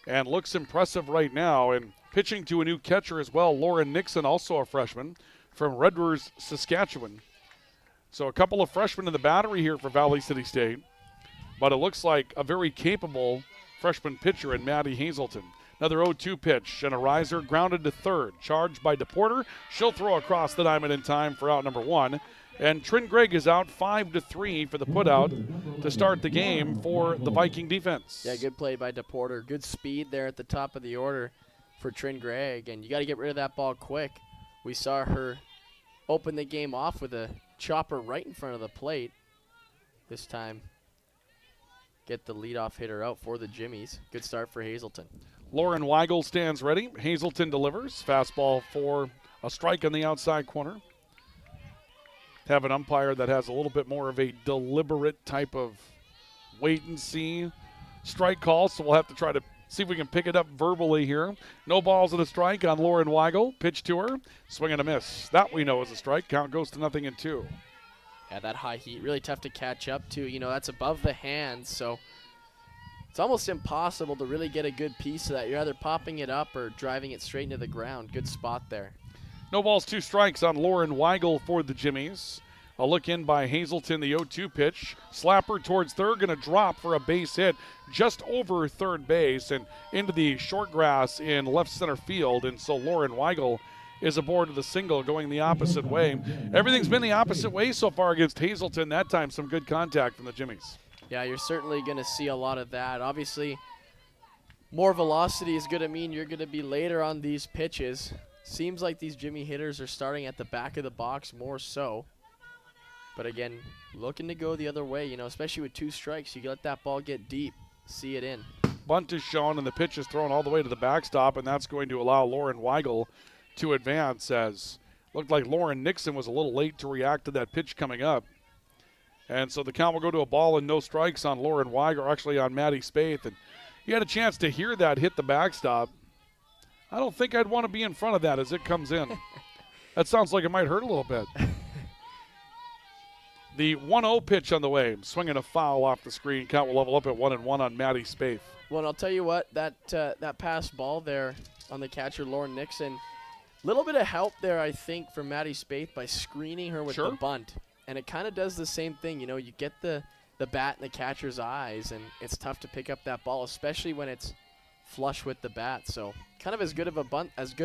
And looks impressive right now. And pitching to a new catcher as well, Lauren Nixon, also a freshman from Redwoods, Saskatchewan. So a couple of freshmen in the battery here for Valley City State. But it looks like a very capable freshman pitcher in Maddie Hazelton. Another 0-2 pitch and a riser grounded to third. Charged by DePorter. She'll throw across the diamond in time for out number one. And Trin Gregg is out 5-3 for the putout to start the game for the Viking defense. Yeah, good play by DePorter. Good speed there at the top of the order for Trin Gregg. And you got to get rid of that ball quick. We saw her open the game off with a chopper right in front of the plate. This time, get the leadoff hitter out for the Jimmies. Good start for Hazelton. Lauren Weigel stands ready. Hazelton delivers. Fastball for a strike on the outside corner. Have an umpire that has a little bit more of a deliberate type of wait and see strike call, so we'll have to try to see if we can pick it up verbally here. No balls and a strike on Lauren Weigel. Pitch to her. Swing and a miss. That we know is a strike. Count goes to 0-2. Yeah, that high heat, really tough to catch up to. That's above the hands, so it's almost impossible to really get a good piece of that. You're either popping it up or driving it straight into the ground. Good spot there. No balls, 2 strikes on Lauren Weigel for the Jimmies. A look in by Hazelton, the 0-2 pitch. Slapper towards third, going to drop for a base hit just over third base and into the short grass in left center field. And so Lauren Weigel is aboard with a single going the opposite way. Everything's been the opposite way so far against Hazelton. That time some good contact from the Jimmies. Yeah, you're certainly going to see a lot of that. Obviously, more velocity is going to mean you're going to be later on these pitches. Seems like these Jimmy hitters are starting at the back of the box more so. But again, looking to go the other way, you know, especially with 2 strikes. You let that ball get deep, see it in. Bunt is shown, and the pitch is thrown all the way to the backstop, and that's going to allow Lauren Weigel to advance, as looked like Lauren Nixon was a little late to react to that pitch coming up. And so the count will go to a ball and no strikes on Lauren Weigel, or actually on Maddie Spaeth. And you had a chance to hear that hit the backstop. I don't think I'd want to be in front of that as it comes in. That sounds like it might hurt a little bit. The 1-0 pitch on the way, swinging a foul off the screen. Count will level up at 1-1 on Maddie Spaeth. Well, and I'll tell you what, that pass ball there on the catcher, Lauren Nixon, little bit of help there, I think, for Maddie Spaeth by screening her with the bunt. And it kind of does the same thing. You know, you get the bat in the catcher's eyes, and it's tough to pick up that ball, especially when it's flush with the bat. So kind of as good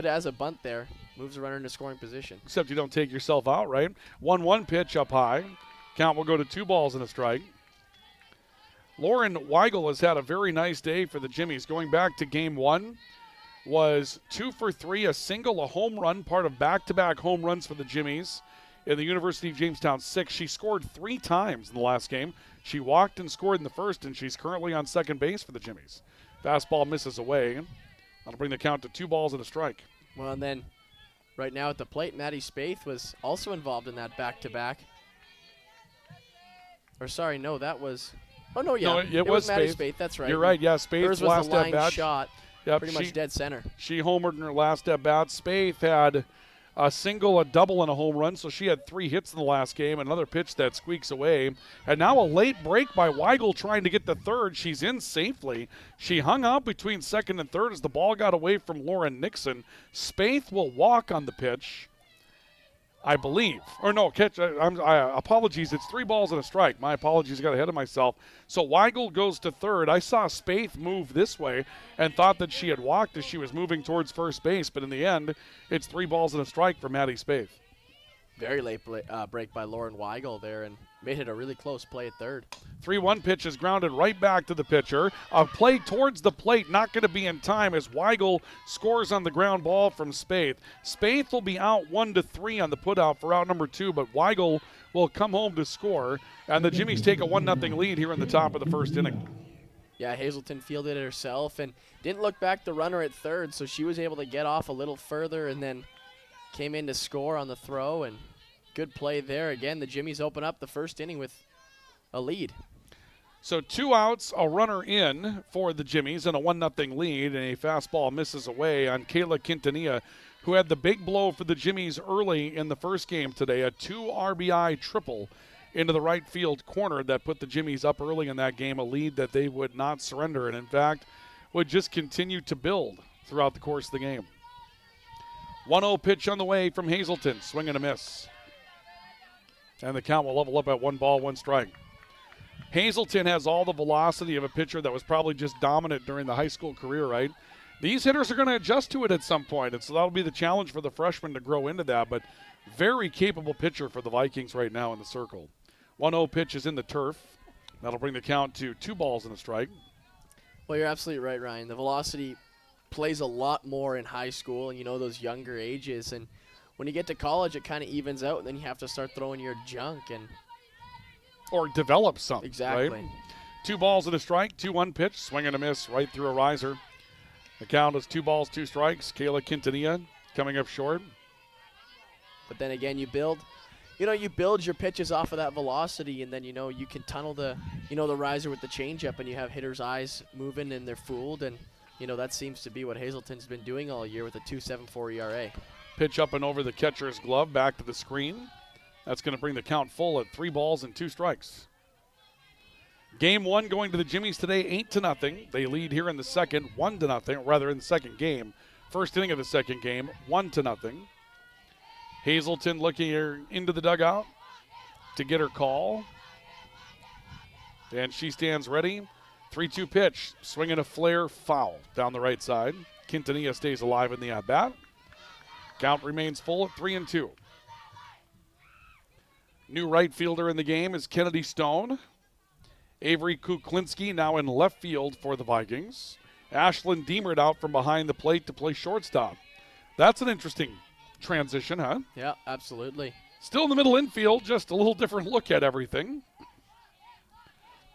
as a bunt there. Moves the runner into scoring position. Except you don't take yourself out, right? 1-1 pitch up high. Count will go to 2 balls and a strike. Lauren Weigel has had a very nice day for the Jimmies. Going back to game 1, was 2 for 3, a single, a home run, part of back-to-back home runs for the Jimmies. In the University of Jamestown 6, she scored 3 times in the last game. She walked and scored in the first, and she's currently on second base for the Jimmies. Fastball misses away. That'll bring the count to 2 balls and a strike. Well, and then right now at the plate, Maddie Spaeth was also involved in that back-to-back. Or sorry, no, that was. Oh no, yeah, no, it was Maddie Spaeth. Spaeth. That's right. You're right. Yeah, Spaeth Hers was last the line at bat shot. Yep, pretty much dead center. She homered in her last at bat. Spaeth had a single, a double, and a home run, so she had 3 hits in the last game. Another pitch that squeaks away, and now a late break by Weigel trying to get the third. She's in safely. She hung out between second and third as the ball got away from Lauren Nixon. Spaeth will walk on the pitch, I believe. Or no, catch. Apologies. It's 3 balls and a strike. My apologies. I got ahead of myself. So Weigel goes to third. I saw Spaeth move this way and thought that she had walked as she was moving towards first base. But in the end, it's 3 balls and a strike for Maddie Spaeth. Very late break by Lauren Weigel there and made it a really close play at third. 3-1 pitch is grounded right back to the pitcher. A play towards the plate, not going to be in time as Weigel scores on the ground ball from Spaeth. Spaeth will be out 1-3 on the putout for out number 2, but Weigel will come home to score, and the Jimmies take a 1-0 lead here in the top of the first inning. Yeah, Hazelton fielded it herself and didn't look back the runner at third, so she was able to get off a little further and then came in to score on the throw, and good play there. Again, the Jimmies open up the first inning with a lead. So 2 outs, a runner in for the Jimmies, and a 1-0 lead, and a fastball misses away on Kayla Quintanilla, who had the big blow for the Jimmies early in the first game today, a 2 RBI triple into the right field corner that put the Jimmies up early in that game, a lead that they would not surrender, and in fact would just continue to build throughout the course of the game. 1-0 pitch on the way from Hazelton, swing and a miss. And the count will level up at 1 ball, 1 strike. Hazelton has all the velocity of a pitcher that was probably just dominant during the high school career, right? These hitters are going to adjust to it at some point, and so that'll be the challenge for the freshman to grow into that, but very capable pitcher for the Vikings right now in the circle. 1-0 pitch is in the turf. That'll bring the count to 2 balls and a strike. Well, you're absolutely right, Ryan. The velocity plays a lot more in high school and, you know, those younger ages, and when you get to college, it kind of evens out, and then you have to start throwing your junk and or develop something. Exactly. Right? 2 balls and a strike, 2-1 pitch, swing and a miss right through a riser. The count is 2 balls, 2 strikes. Kayla Quintanilla coming up short. But then again, you build your pitches off of that velocity, and then, you know, you can tunnel the riser with the changeup, and you have hitters' eyes moving and they're fooled, and, you know, that seems to be what Hazelton's been doing all year with a 2.74 ERA. Pitch up and over the catcher's glove, back to the screen. That's going to bring the count full at 3 balls and 2 strikes. Game 1 going to the Jimmies today, 8-0. They lead here in the second, 1-0, rather in the second game. First inning of the second game, 1-0. Hazelton looking here into the dugout. to get her call. And she stands ready. 3-2 pitch. Swinging a flare, foul down the right side. Quintanilla stays alive in the at-bat. Count remains full at 3-2. New right fielder in the game is Kennedy Stone. Avery Kuklinski now in left field for the Vikings. Ashlyn Deemert out from behind the plate to play shortstop. That's an interesting transition, huh? Yeah, absolutely. Still in the middle infield, just a little different look at everything.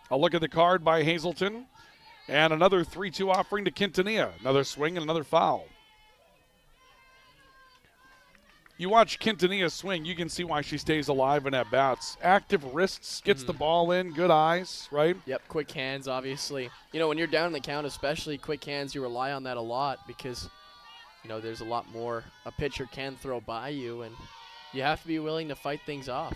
A look at the card by Hazelton. And another 3-2 offering to Quintanilla. Another swing and another foul. You watch Quintanilla swing, you can see why she stays alive in at-bats. Active wrists, gets the ball in, good eyes, right? Yep, quick hands, obviously. You know, when you're down in the count, especially quick hands, you rely on that a lot because, you know, there's a lot more a pitcher can throw by you, and you have to be willing to fight things off.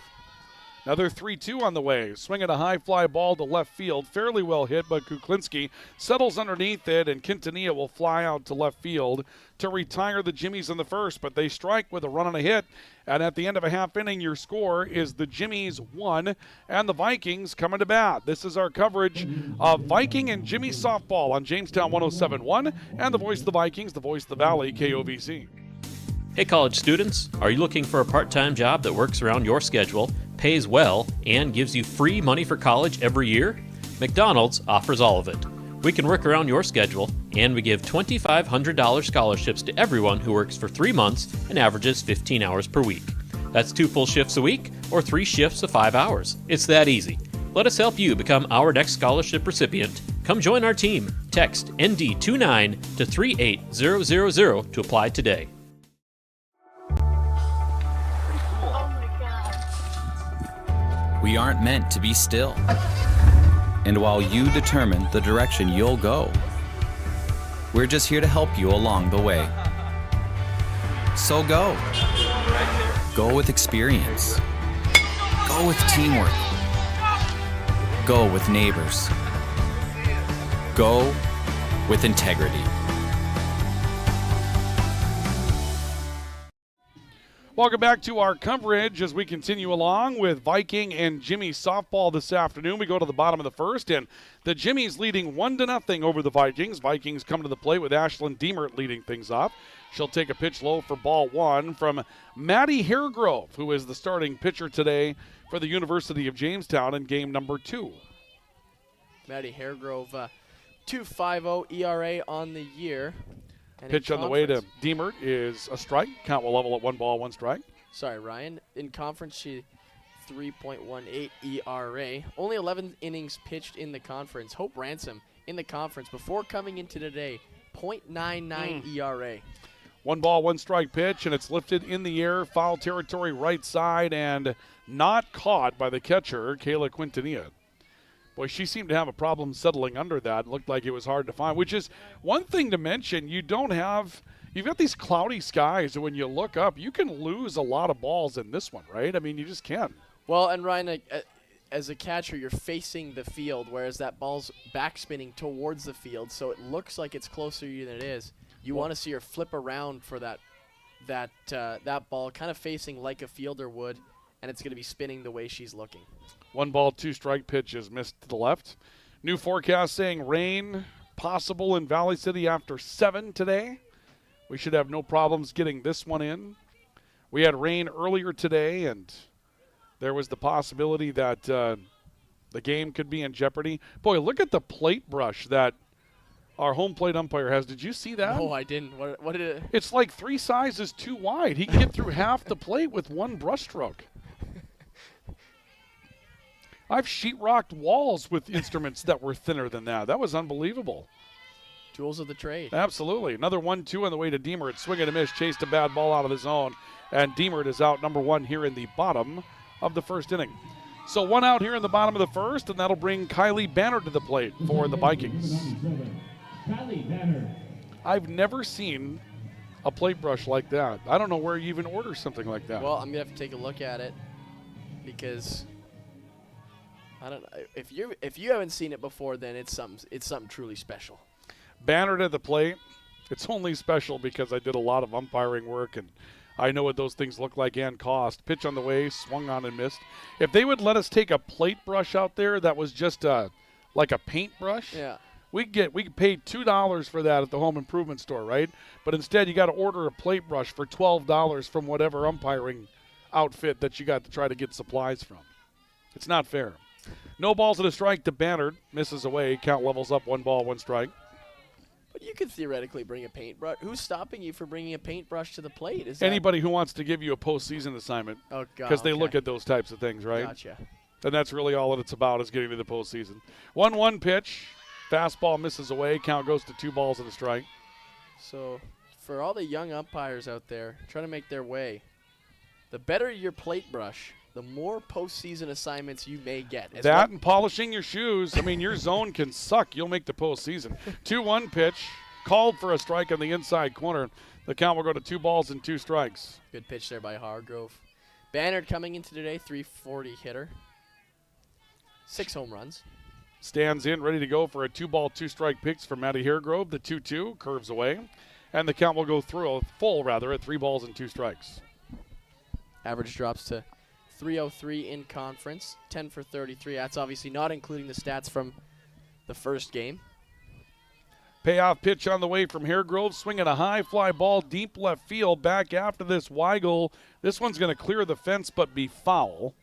Another 3-2 on the way. Swinging a high fly ball to left field. Fairly well hit, but Kuklinski settles underneath it, and Quintanilla will fly out to left field to retire the Jimmies in the first. But they strike with a run and a hit. And at the end of a half inning, your score is the Jimmies 1 and the Vikings coming to bat. This is our coverage of Viking and Jimmy softball on Jamestown 107.1 and the voice of the Vikings, the voice of the Valley, KOVC. Hey college students, are you looking for a part-time job that works around your schedule, pays well, and gives you free money for college every year? McDonald's offers all of it. We can work around your schedule, and we give $2,500 scholarships to everyone who works for 3 months and averages 15 hours per week. That's 2 full shifts a week or 3 shifts of 5 hours. It's that easy. Let us help you become our next scholarship recipient. Come join our team. Text ND29 to 38000 to apply today. We aren't meant to be still. And while you determine the direction you'll go, we're just here to help you along the way. So go. Go with experience. Go with teamwork. Go with neighbors. Go with integrity. Welcome back to our coverage as we continue along with Viking and Jimmy softball this afternoon. We go to the bottom of the first, and the Jimmies leading 1-0 over the Vikings. Vikings come to the plate with Ashlyn Deemert leading things off. She'll take a pitch low for ball 1 from Maddie Haregrove, who is the starting pitcher today for the University of Jamestown in game number 2. Maddie Haregrove, 2.50 ERA on the year. And pitch on the way to Deemert is a strike. Count will level at 1 ball, 1 strike. Sorry, Ryan. In conference, she 3.18 ERA. Only 11 innings pitched in the conference. Hope Ransom in the conference before coming into today, 0.99 ERA. 1 ball, 1 strike pitch, and it's lifted in the air, foul territory right side, and not caught by the catcher, Kayla Quintanilla. Boy, she seemed to have a problem settling under that. It looked like it was hard to find, which is one thing to mention. You've got these cloudy skies, and when you look up, you can lose a lot of balls in this one, right? I mean, you just can. Well, and Ryan, as a catcher, you're facing the field, whereas that ball's backspinning towards the field, so it looks like it's closer to you than it is. You want to see her flip around for that ball, kind of facing like a fielder would, and it's going to be spinning the way she's looking. 1 ball, 2 strike pitch is missed to the left. New forecast saying rain possible in Valley City after 7 today. We should have no problems getting this one in. We had rain earlier today, and there was the possibility that the game could be in jeopardy. Boy, look at the plate brush that our home plate umpire has. Did you see that? No, I didn't. What did it? It's like 3 sizes too wide. He can get through half the plate with 1 brushstroke. I've sheetrocked walls with instruments that were thinner than that. That was unbelievable. Tools of the trade. Absolutely. Another 1-2 on the way to Deemert. Swing and a miss. Chased a bad ball out of the zone. And Deemert is out number 1 here in the bottom of the first inning. So 1 out here in the bottom of the first, and that'll bring Kylie Banner to the plate for the Vikings. I've never seen a plate brush like that. I don't know where you even order something like that. Well, I'm going to have to take a look at it because I don't know. If you haven't seen it before, then it's something truly special. Banner to the plate. It's only special because I did a lot of umpiring work, and I know what those things look like and cost. Pitch on the way, swung on and missed. If they would let us take a plate brush out there that was just like a paintbrush, Yeah. we could pay $2 for that at the home improvement store, right? But instead you got to order a plate brush for $12 from whatever umpiring outfit that you got to try to get supplies from. It's not fair. No balls and a strike to Bannard. Misses away. Count levels up. 1 ball, 1 strike. But you could theoretically bring a paintbrush. Who's stopping you from bringing a paintbrush to the plate? Is that Anybody who wants to give you a postseason assignment. Oh, God. Because they okay. look at those types of things, right? Gotcha. And that's really all that it's about, is getting to the postseason. 1-1 pitch. Fastball misses away. Count goes to 2 balls and a strike. So for all the young umpires out there trying to make their way, the better your plate brush, the more postseason assignments you may get. That and polishing your shoes. I mean, your zone can suck. You'll make the postseason. 2-1 pitch. Called for a strike on the inside corner. The count will go to 2 balls and 2 strikes. Good pitch there by Hargrove. Bannard coming into today, 340 hitter. 6 home runs. Stands in, ready to go for a 2-ball, 2-strike pitch from Matty Haregrove. The 2-2 curves away. And the count will go through full, at 3 balls and 2 strikes. Average drops to 303 in conference, 10 for 33. That's obviously not including the stats from the first game. Payoff pitch on the way from Haregrove, swinging a high fly ball deep left field. Back after this, Weigel. This one's going to clear the fence but be foul.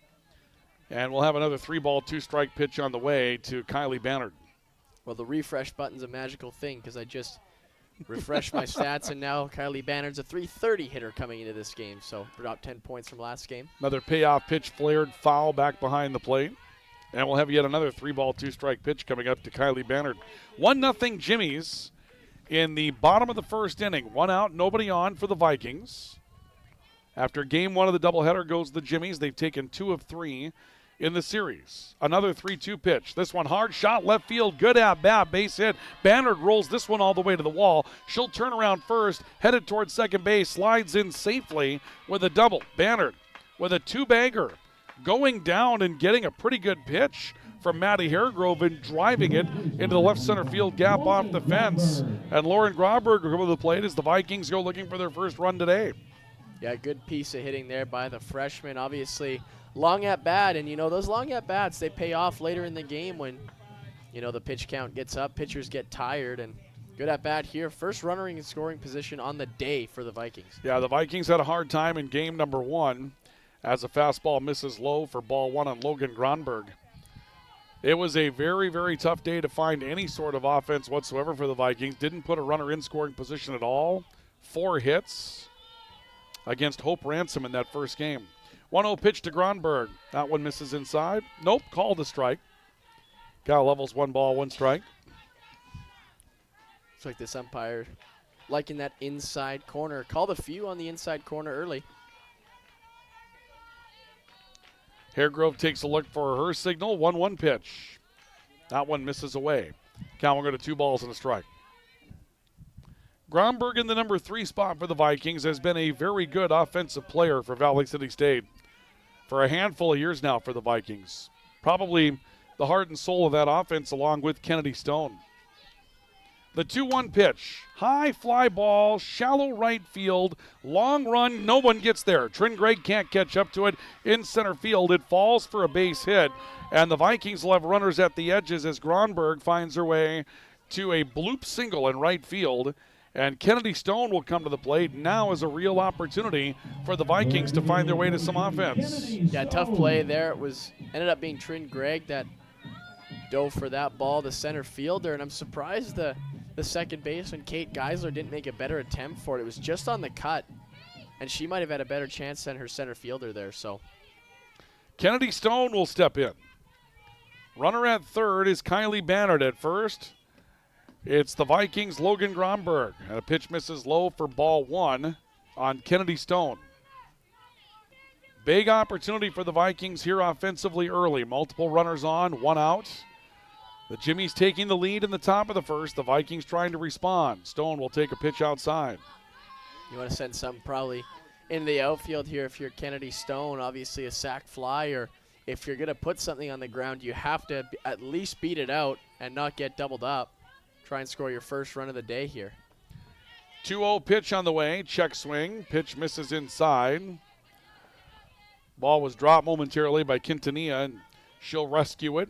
And we'll have another 3-ball, 2-strike pitch on the way to Kylie Bannard. Well, the refresh button's a magical thing because I just refreshed my stats, and now Kylie Bannard's a 330 hitter coming into this game, so dropped 10 points from last game. Another payoff pitch flared foul back behind the plate. And we'll have yet another 3-ball, 2-strike pitch coming up to Kylie Bannard. 1-0 Jimmies in the bottom of the first inning. 1 out, nobody on for the Vikings. After game 1 of the doubleheader goes the Jimmies. They've taken 2 of 3 in the series. Another 3-2 pitch. This one hard shot, left field, good at bat, base hit. Bannard rolls this one all the way to the wall. She'll turn around first, headed towards second base, slides in safely with a double. Bannard with a 2-bagger, going down and getting a pretty good pitch from Matty Haregrove and driving it into the left center field gap off the fence. And Lauren Grauberg will go to the plate as the Vikings go looking for their first run today. Yeah, good piece of hitting there by the freshman. Obviously, long at bat, and those long at bats, they pay off later in the game when the pitch count gets up, pitchers get tired, and good at bat here. First runner in scoring position on the day for the Vikings. Yeah, the Vikings had a hard time in game number 1 as a fastball misses low for ball 1 on Logan Gronberg. It was a very, very tough day to find any sort of offense whatsoever for the Vikings. Didn't put a runner in scoring position at all. 4 hits against Hope Ransom in that first game. 1-0 pitch to Gronberg. That one misses inside. Nope, called a strike. Cal levels 1 ball, 1 strike. Looks like this umpire liking that inside corner. Called a few on the inside corner early. Haregrove takes a look for her signal. 1-1 pitch. That one misses away. Cal will go to 2 balls and a strike. Gronberg in the number 3 spot for the Vikings has been a very good offensive player for Valley City State for a handful of years now for the Vikings. Probably the heart and soul of that offense along with Kennedy Stone. The 2-1 pitch. High fly ball, shallow right field, long run, no one gets there. Trin Gregg can't catch up to it in center field. It falls for a base hit, and the Vikings will have runners at the edges as Gronberg finds her way to a bloop single in right field. And Kennedy Stone will come to the plate. Now is a real opportunity for the Vikings to find their way to some offense. Yeah, tough play there. Ended up being Trin Gregg that dove for that ball, the center fielder. And I'm surprised the second baseman, Kate Geisler, didn't make a better attempt for it. It was just on the cut, and she might have had a better chance than her center fielder there. So Kennedy Stone will step in. Runner at third is Kylie Bannard at first. It's the Vikings' Logan Gronberg. And a pitch misses low for ball 1 on Kennedy Stone. Big opportunity for the Vikings here offensively early. Multiple runners on, 1 out. The Jimmies taking the lead in the top of the first. The Vikings trying to respond. Stone will take a pitch outside. You want to send something probably in the outfield here if you're Kennedy Stone. Obviously a sac fly, or if you're going to put something on the ground, you have to at least beat it out and not get doubled up. Try and score your first run of the day here. 2-0 pitch on the way. Check swing. Pitch misses inside. Ball was dropped momentarily by Quintanilla, and she'll rescue it.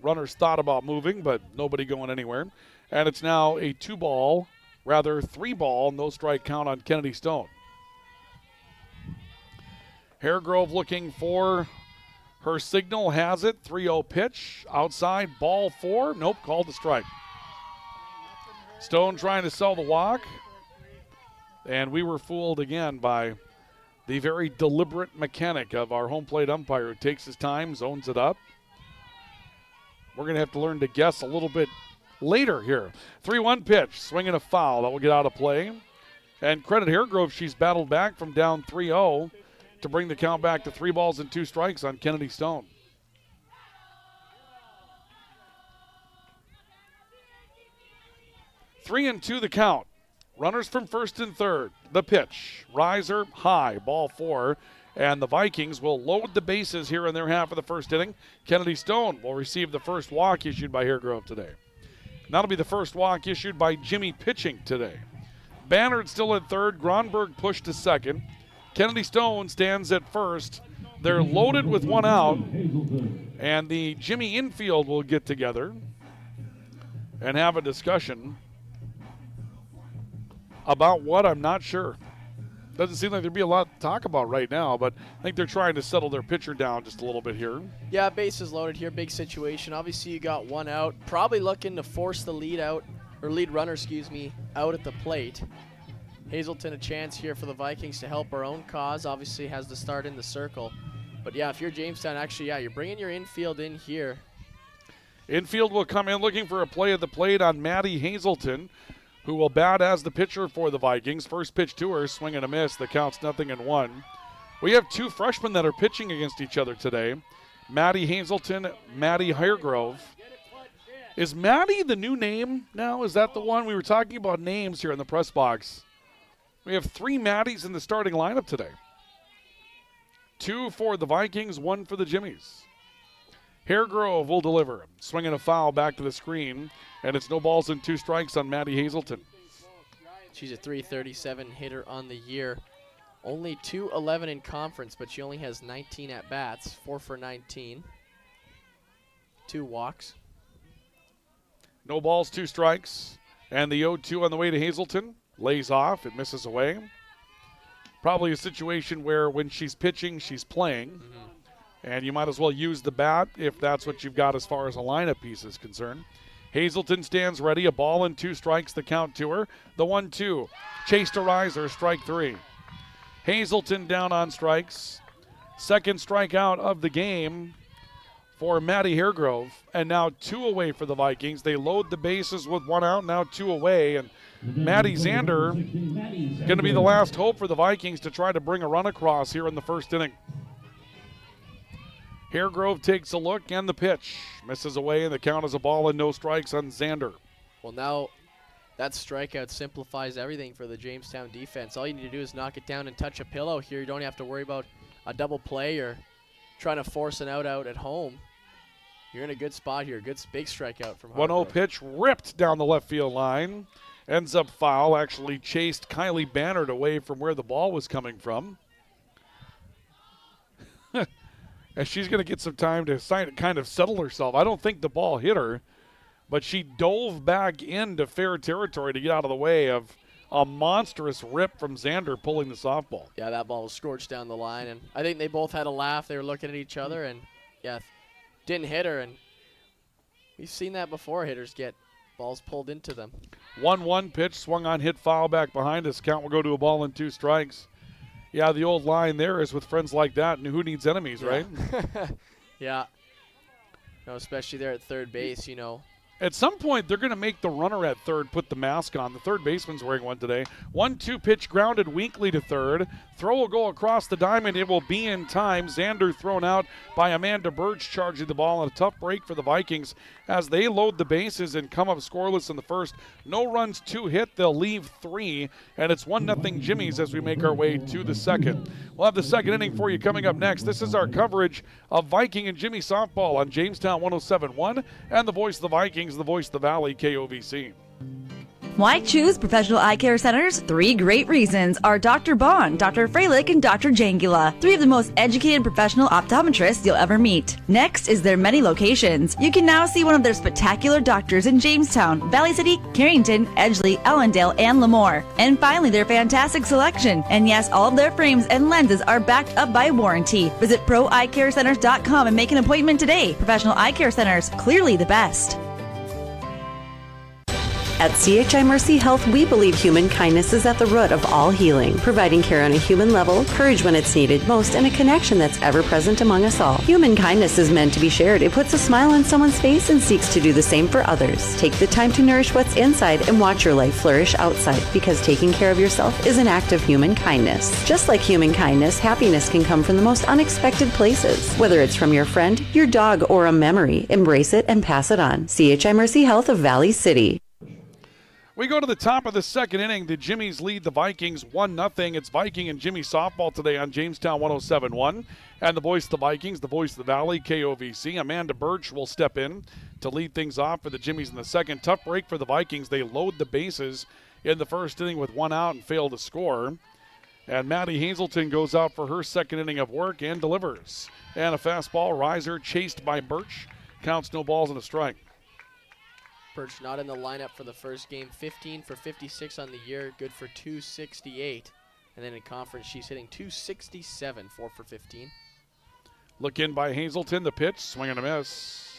Runners thought about moving, but nobody going anywhere. And it's now a 3-ball, no strike count on Kennedy Stone. Haregrove looking for her signal, has it. 3-0 pitch. Outside, ball 4. Nope, called a strike. Stone trying to sell the walk. And we were fooled again by the very deliberate mechanic of our home plate umpire who takes his time, zones it up. We're going to have to learn to guess a little bit later here. 3-1 pitch, swinging a foul. That will get out of play. And credit Haregrove, she's battled back from down 3-0 to bring the count back to 3 balls and 2 strikes on Kennedy Stone. Three and 2 the count. Runners from first and third. The pitch. Riser high. Ball 4. And the Vikings will load the bases here in their half of the first inning. Kennedy Stone will receive the first walk issued by Haregrove today. That'll be the first walk issued by Jimmy pitching today. Bannard still at third. Gronberg pushed to second. Kennedy Stone stands at first. They're loaded with 1 out. And the Jimmy infield will get together and have a discussion about what, I'm not sure. Doesn't seem like there'd be a lot to talk about right now, but I think they're trying to settle their pitcher down just a little bit here. Yeah, bases loaded here, big situation. Obviously, you got 1 out. Probably looking to force the lead runner, out at the plate. Hazelton a chance here for the Vikings to help our own cause. Obviously has the start in the circle. But yeah, if you're Jamestown, actually, yeah, you're bringing your infield in here. Infield will come in looking for a play at the plate on Maddie Hazelton, who will bat as the pitcher for the Vikings. First pitch to her, swing and a miss. The count's 0-1. We have 2 freshmen that are pitching against each other today. Maddie Hazelton, Maddie Haregrove. Is Maddie the new name now? Is that the one? We were talking about names here in the press box. We have 3 Maddies in the starting lineup today. 2 for the Vikings, 1 for the Jimmies. Haregrove will deliver. Swinging a foul back to the screen. And it's no balls and 2 strikes on Maddie Hazelton. She's a .337 hitter on the year. Only .211 in conference, but she only has 19 at-bats, 4 for 19. 2 walks. No balls, 2 strikes. And the 0-2 on the way to Hazelton. Lays off. It misses away. Probably a situation where when she's pitching, she's playing. Mm-hmm. And you might as well use the bat if that's what you've got as far as a lineup piece is concerned. Hazelton stands ready. A ball and 2 strikes, the count to her. The 1-2. Chase to riser, strike 3. Hazelton down on strikes. Second strikeout of the game for Maddie Haregrove. And now 2 away for the Vikings. They load the bases with 1 out, now 2 away. And Maddie Zander going to be the last hope for the Vikings to try to bring a run across here in the first inning. Haregrove takes a look, and the pitch misses away, and the count is a ball and no strikes on Zander. Well, now that strikeout simplifies everything for the Jamestown defense. All you need to do is knock it down and touch a pillow here. You don't have to worry about a double play or trying to force an out at home. You're in a good spot here. Good big strikeout from Hargrove. 1-0 pitch ripped down the left field line. Ends up foul. Actually chased Kylie Bannard away from where the ball was coming from. And she's going to get some time to kind of settle herself. I don't think the ball hit her, but she dove back into fair territory to get out of the way of a monstrous rip from Zander pulling the softball. Yeah, that ball was scorched down the line, and I think they both had a laugh. They were looking at each other, and, yeah, didn't hit her. And we've seen that before, hitters get balls pulled into them. 1-1 pitch, swung on, hit foul back behind us. Count will go to a ball and 2 strikes. Yeah, the old line there is with friends like that, and who needs enemies, yeah. right? Yeah. No, especially there at third base, you know. At some point, they're going to make the runner at third put the mask on. The third baseman's wearing one today. 1-2 pitch grounded weakly to third. Throw will go across the diamond. It will be in time. Zander thrown out by Amanda Birch, charging the ball. And a tough break for the Vikings as they load the bases and come up scoreless in the first. No runs, 2 hit. They'll leave 3. And it's 1-0 Jimmies as we make our way to the second. We'll have the second inning for you coming up next. This is our coverage of Viking and Jimmy softball on Jamestown 107.1 and the voice of the Vikings, the voice of the Valley, KOVC. Why choose Professional Eye Care Centers? 3 great reasons are Dr. Bond, Dr. Freilich, and Dr. Jangula. 3 of the most educated professional optometrists you'll ever meet. Next is their many locations. You can now see one of their spectacular doctors in Jamestown, Valley City, Carrington, Edgeley, Ellendale, and Lemoore. And finally, their fantastic selection. And yes, all of their frames and lenses are backed up by warranty. Visit proeyecarecenters.com and make an appointment today. Professional Eye Care Centers, clearly the best. At CHI Mercy Health, we believe human kindness is at the root of all healing, providing care on a human level, courage when it's needed most, and a connection that's ever present among us all. Human kindness is meant to be shared. It puts a smile on someone's face and seeks to do the same for others. Take the time to nourish what's inside and watch your life flourish outside, because taking care of yourself is an act of human kindness. Just like human kindness, happiness can come from the most unexpected places. Whether it's from your friend, your dog, or a memory, embrace it and pass it on. CHI Mercy Health of Valley City. We go to the top of the second inning. The Jimmies lead the Vikings 1-0. It's Viking and Jimmy softball today on Jamestown 107.1. And the voice of the Vikings, the voice of the Valley, KOVC. Amanda Birch will step in to lead things off for the Jimmies in the second. Tough break for the Vikings. They load the bases in the first inning with 1 out and fail to score. And Maddie Hazelton goes out for her second inning of work and delivers. And a fastball riser chased by Birch. Counts no balls and a strike. Birch not in the lineup for the first game. 15 for 56 on the year, good for 268. And then in conference, she's hitting 267, 4 for 15. Look in by Hazelton, the pitch, swing and a miss.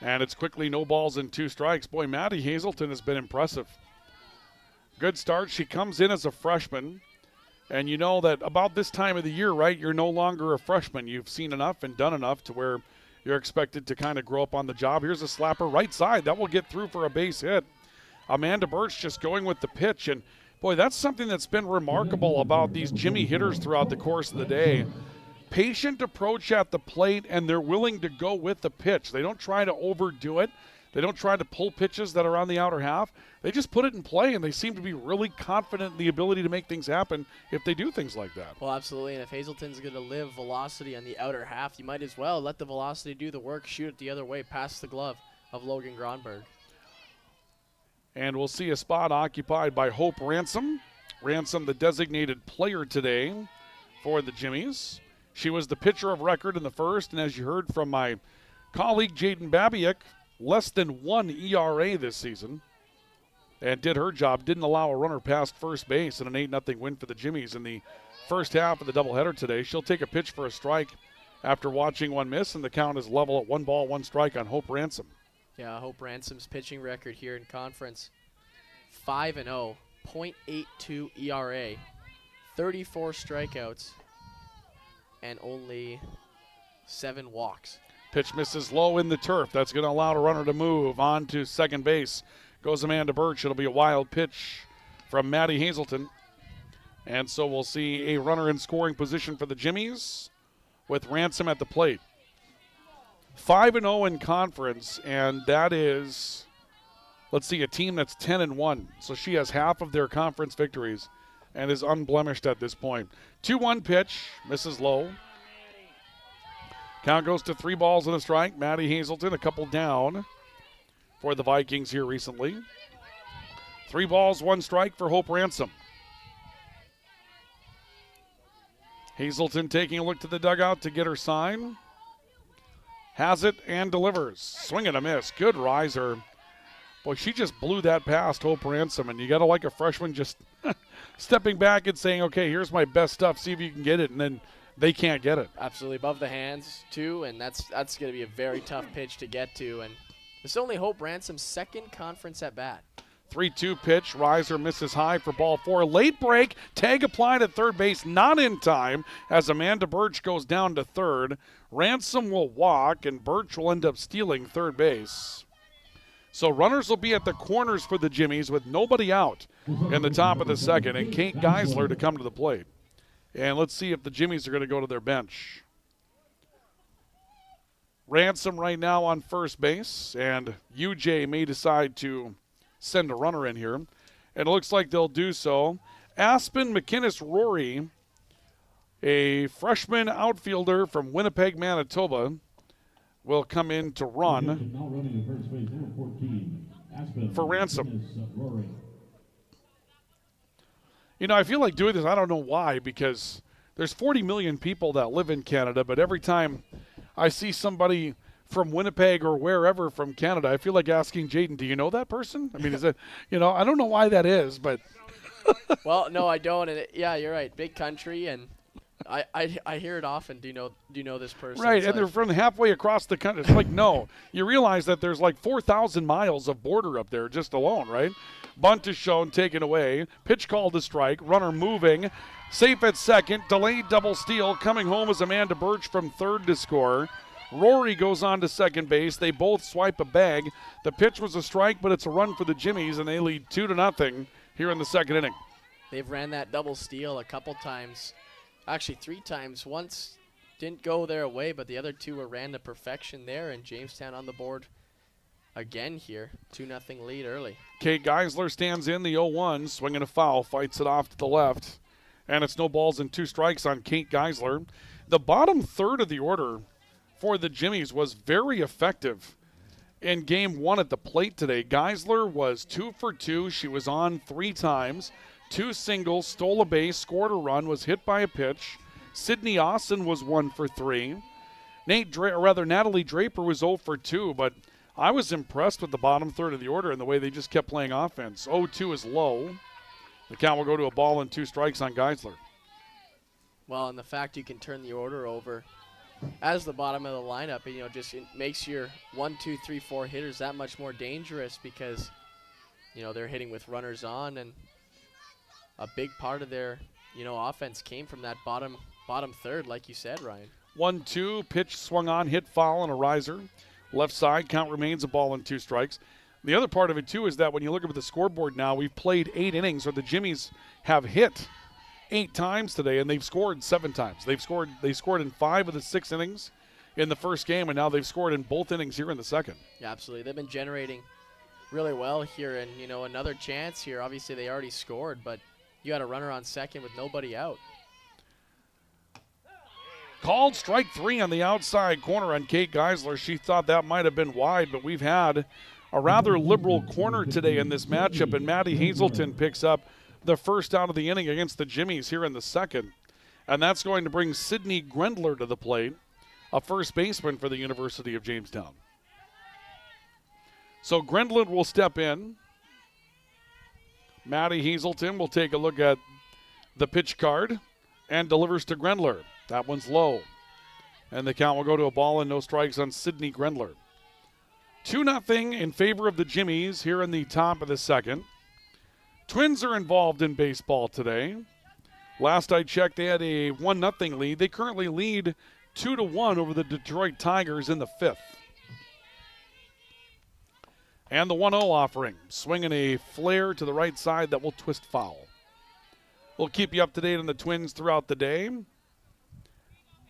And it's quickly no balls and 2 strikes. Boy, Maddie Hazelton has been impressive. Good start. She comes in as a freshman. And you know that about this time of the year, right, you're no longer a freshman. You've seen enough and done enough to where you're expected to kind of grow up on the job. Here's a slapper right side. That will get through for a base hit. Amanda Birch just going with the pitch. And, boy, that's something that's been remarkable about these Jimmy hitters throughout the course of the day. Patient approach at the plate, and they're willing to go with the pitch. They don't try to overdo it. They don't try to pull pitches that are on the outer half. They just put it in play, and they seem to be really confident in the ability to make things happen if they do things like that. Well, absolutely, and if Hazelton's going to live velocity on the outer half, you might as well let the velocity do the work, shoot it the other way, past the glove of Logan Gronberg. And we'll see a spot occupied by Hope Ransom. Ransom, the designated player today for the Jimmies. She was the pitcher of record in the first, and as you heard from my colleague Jaden Babiak, less than 1 ERA this season, and did her job. Didn't allow a runner past first base in an 8-0 win for the Jimmies in the first half of the doubleheader today. She'll take a pitch for a strike after watching one miss, and the count is level at 1 ball, 1 strike on Hope Ransom. Yeah, Hope Ransom's pitching record here in conference, 5-0, .82 ERA, 34 strikeouts, and only 7 walks. Pitch misses low in the turf. That's going to allow the runner to move on to second base. Goes Amanda Birch. It'll be a wild pitch from Maddie Hazelton. And so we'll see a runner in scoring position for the Jimmies with Ransom at the plate. 5-0 in conference, and that is, let's see, a team that's 10-1. So she has half of their conference victories and is unblemished at this point. 2-1 pitch, misses low. Count goes to 3 balls and a strike. Maddie Hazelton, a couple down for the Vikings here recently. 3 balls, 1 strike for Hope Ransom. Hazelton taking a look to the dugout to get her sign. Has it and delivers. Swing and a miss. Good riser. Boy, she just blew that past Hope Ransom, and you got to like a freshman just stepping back and saying, okay, here's my best stuff. See if you can get it, and then they can't get it. Absolutely, above the hands, too, and that's going to be a very tough pitch to get to. And it's only Hope Ransom's second conference at bat. 3-2 pitch. Riser misses high for ball 4. Late break. Tag applied at third base. Not in time as Amanda Birch goes down to third. Ransom will walk, and Birch will end up stealing third base. So runners will be at the corners for the Jimmies with nobody out in the top of the second, and Kate Geisler to come to the plate. And let's see if the Jimmies are going to go to their bench. Ransom right now on first base, and UJ may decide to send a runner in here. And it looks like they'll do so. Aspen McInnes-Rory, a freshman outfielder from Winnipeg, Manitoba, will come in to run. for Ransom. Rory. You know, I feel like doing this, I don't know why, because there's 40 million people that live in Canada, but every time I see somebody from Winnipeg or wherever from Canada, I feel like asking Jaden, do you know that person? I mean, is it, you know, I don't know why that is, but. Well, no, I don't. And yeah, you're right. Big country, and I hear it often. Do you know this person? Right, It's and like, they're from halfway across the country. It's like, no. You realize that there's like 4,000 miles of border up there just alone, right? Bunt is shown, taken away. Pitch called to strike. Runner moving. Safe at second. Delayed double steal. Coming home is Amanda Birch from third to score. Rory goes on to second base. They both swipe a bag. The pitch was a strike, but it's a run for the Jimmies, and they lead 2-0 here in the second inning. They've ran that double steal a couple times. Actually, 3 times. Once didn't go their way, but the other 2 were ran to perfection there, and Jamestown on the board again here. 2-0 lead early. Kate Geisler stands in the 0-1, swinging a foul, fights it off to the left, and it's no balls and 2 strikes on Kate Geisler. The bottom third of the order for the Jimmies was very effective in game 1 at the plate today. Geisler was 2 for 2. She was on 3 times. 2 singles, stole a base, scored a run, was hit by a pitch. Sydney Austin was 1 for 3. Natalie Draper was 0 for 2, but I was impressed with the bottom third of the order and the way they just kept playing offense. 0-2 is low. The count will go to a ball and 2 strikes on Geisler. Well, and the fact you can turn the order over as the bottom of the lineup, you know, just it makes your 1, 2, 3, 4 hitters that much more dangerous because, you know, they're hitting with runners on, and a big part of their, you know, offense came from that bottom third, like you said, Ryan. 1-2, pitch swung on, hit foul, and a riser. Left side, count remains a ball and 2 strikes. The other part of it, too, is that when you look at the scoreboard now, we've played 8 innings, or the Jimmies have hit 8 times today, and they've scored 7 times. They scored in 5 of the 6 innings in the first game, and now they've scored in both innings here in the second. Yeah, absolutely. They've been generating really well here, and, you know, another chance here. Obviously, they already scored, but you had a runner on second with nobody out. Called strike 3 on the outside corner on Kate Geisler. She thought that might have been wide, but we've had a rather liberal corner today in this matchup, and Maddie Hazelton picks up the first out of the inning against the Jimmies here in the second. And that's going to bring Sydney Grendler to the plate, a first baseman for the University of Jamestown. So Grendler will step in. Maddie Hazelton will take a look at the pitch card and delivers to Grendler. That one's low. And the count will go to a ball and no strikes on Sydney Grendler. 2-0 in favor of the Jimmies here in the top of the second. Twins are involved in baseball today. Last I checked, they had a 1-0 lead. They currently lead 2-1 over the Detroit Tigers in the 5th. And the 1-0 offering, swinging a flare to the right side that will twist foul. We'll keep you up to date on the Twins throughout the day.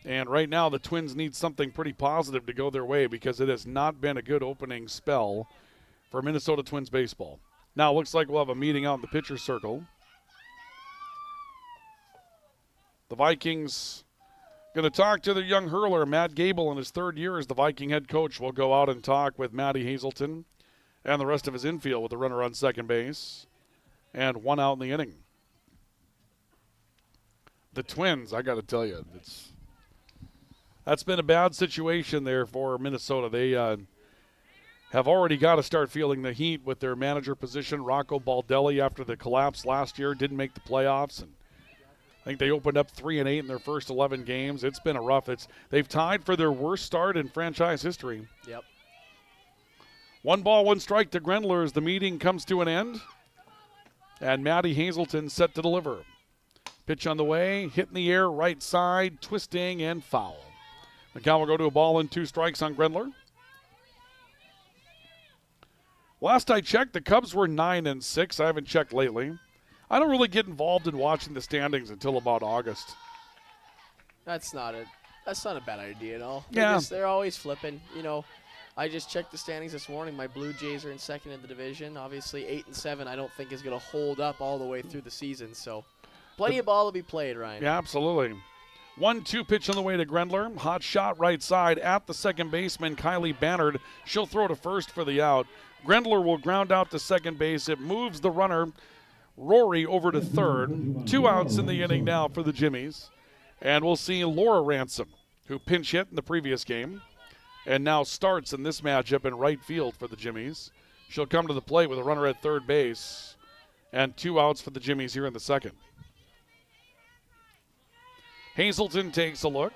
And right now the Twins need something pretty positive to go their way because it has not been a good opening spell for Minnesota Twins baseball. Now it looks like we'll have a meeting out in the pitcher's circle. The Vikings going to talk to their young hurler, Matt Gable, in his 3rd year as the Viking head coach. Will go out and talk with Maddie Hazelton and the rest of his infield with the runner on second base and 1 out in the inning. The Twins, I got to tell you, that's been a bad situation there for Minnesota. They have already got to start feeling the heat with their manager position. Rocco Baldelli, after the collapse last year, didn't make the playoffs, and I think they opened up 3-8 in their first 11 games. It's been a rough. They've tied for their worst start in franchise history. Yep. 1 ball, 1 strike to Grendler as the meeting comes to an end, and Maddie Hazelton set to deliver. Pitch on the way, hit in the air, right side, twisting and foul. The count will go to a ball and 2 strikes on Grendler. Last I checked, the Cubs were 9-6. I haven't checked lately. I don't really get involved in watching the standings until about August. That's not a bad idea at all. Yeah. They're always flipping. You know, I just checked the standings this morning. My Blue Jays are in second in the division. Obviously, 8-7 I don't think is going to hold up all the way through the season. So plenty of ball to be played, Ryan. Yeah, absolutely. 1-2 pitch on the way to Grendler. Hot shot right side at the second baseman, Kylie Bannard. She'll throw to first for the out. Grendler will ground out to second base. It moves the runner, Rory, over to third. 2 outs in the inning now for the Jimmies. And we'll see Laura Ransom, who pinch hit in the previous game and now starts in this matchup in right field for the Jimmies. She'll come to the plate with a runner at third base and 2 outs for the Jimmies here in the second. Hazelton takes a look.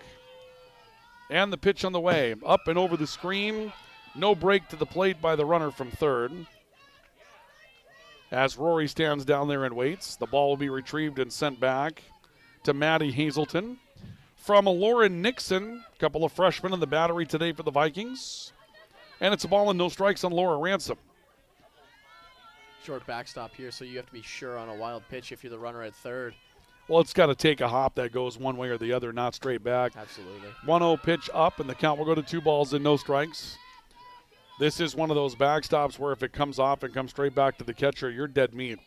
And the pitch on the way. Up and over the screen. No break to the plate by the runner from third. As Rory stands down there and waits, the ball will be retrieved and sent back to Maddie Hazelton. From Lauren Nixon, a couple of freshmen in the battery today for the Vikings. And it's a ball and no strikes on Laura Ransom. Short backstop here, so you have to be sure on a wild pitch if you're the runner at third. Well, it's got to take a hop that goes one way or the other, not straight back. Absolutely. 1-0 pitch up, and the count will go to 2 balls and no strikes. This is one of those backstops where if it comes off and comes straight back to the catcher, you're dead meat.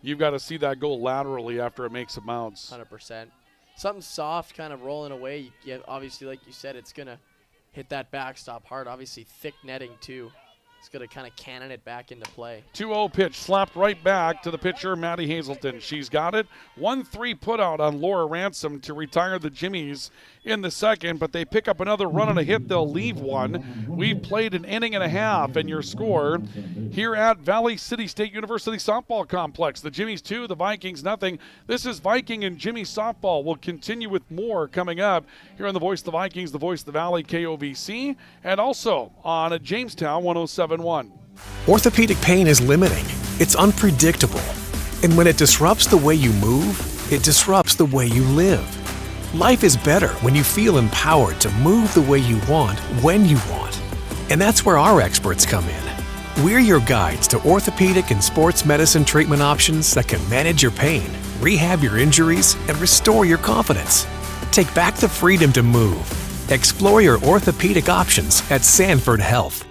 You've got to see that go laterally after it makes a bounce. 100%. Something soft kind of rolling away. Obviously, like you said, it's going to hit that backstop hard. Obviously, thick netting, too. It's going to kind of cannon it back into play. 2-0 pitch slapped right back to the pitcher, Maddie Hazelton. She's got it. 1-3 put out on Laura Ransom to retire the Jimmies in the second, but they pick up another run and a hit. They'll leave one. We've played an inning and a half, and your score here at Valley City State University Softball Complex. The Jimmies 2, the Vikings nothing. This is Viking and Jimmy Softball. We'll continue with more coming up here on the Voice of the Vikings, the Voice of the Valley, KOVC, and also on Jamestown 107.1. Orthopedic pain is limiting. It's unpredictable. And when it disrupts the way you move, it disrupts the way you live. Life is better when you feel empowered to move the way you want, when you want. And that's where our experts come in. We're your guides to orthopedic and sports medicine treatment options that can manage your pain, rehab your injuries, and restore your confidence. Take back the freedom to move. Explore your orthopedic options at Sanford Health.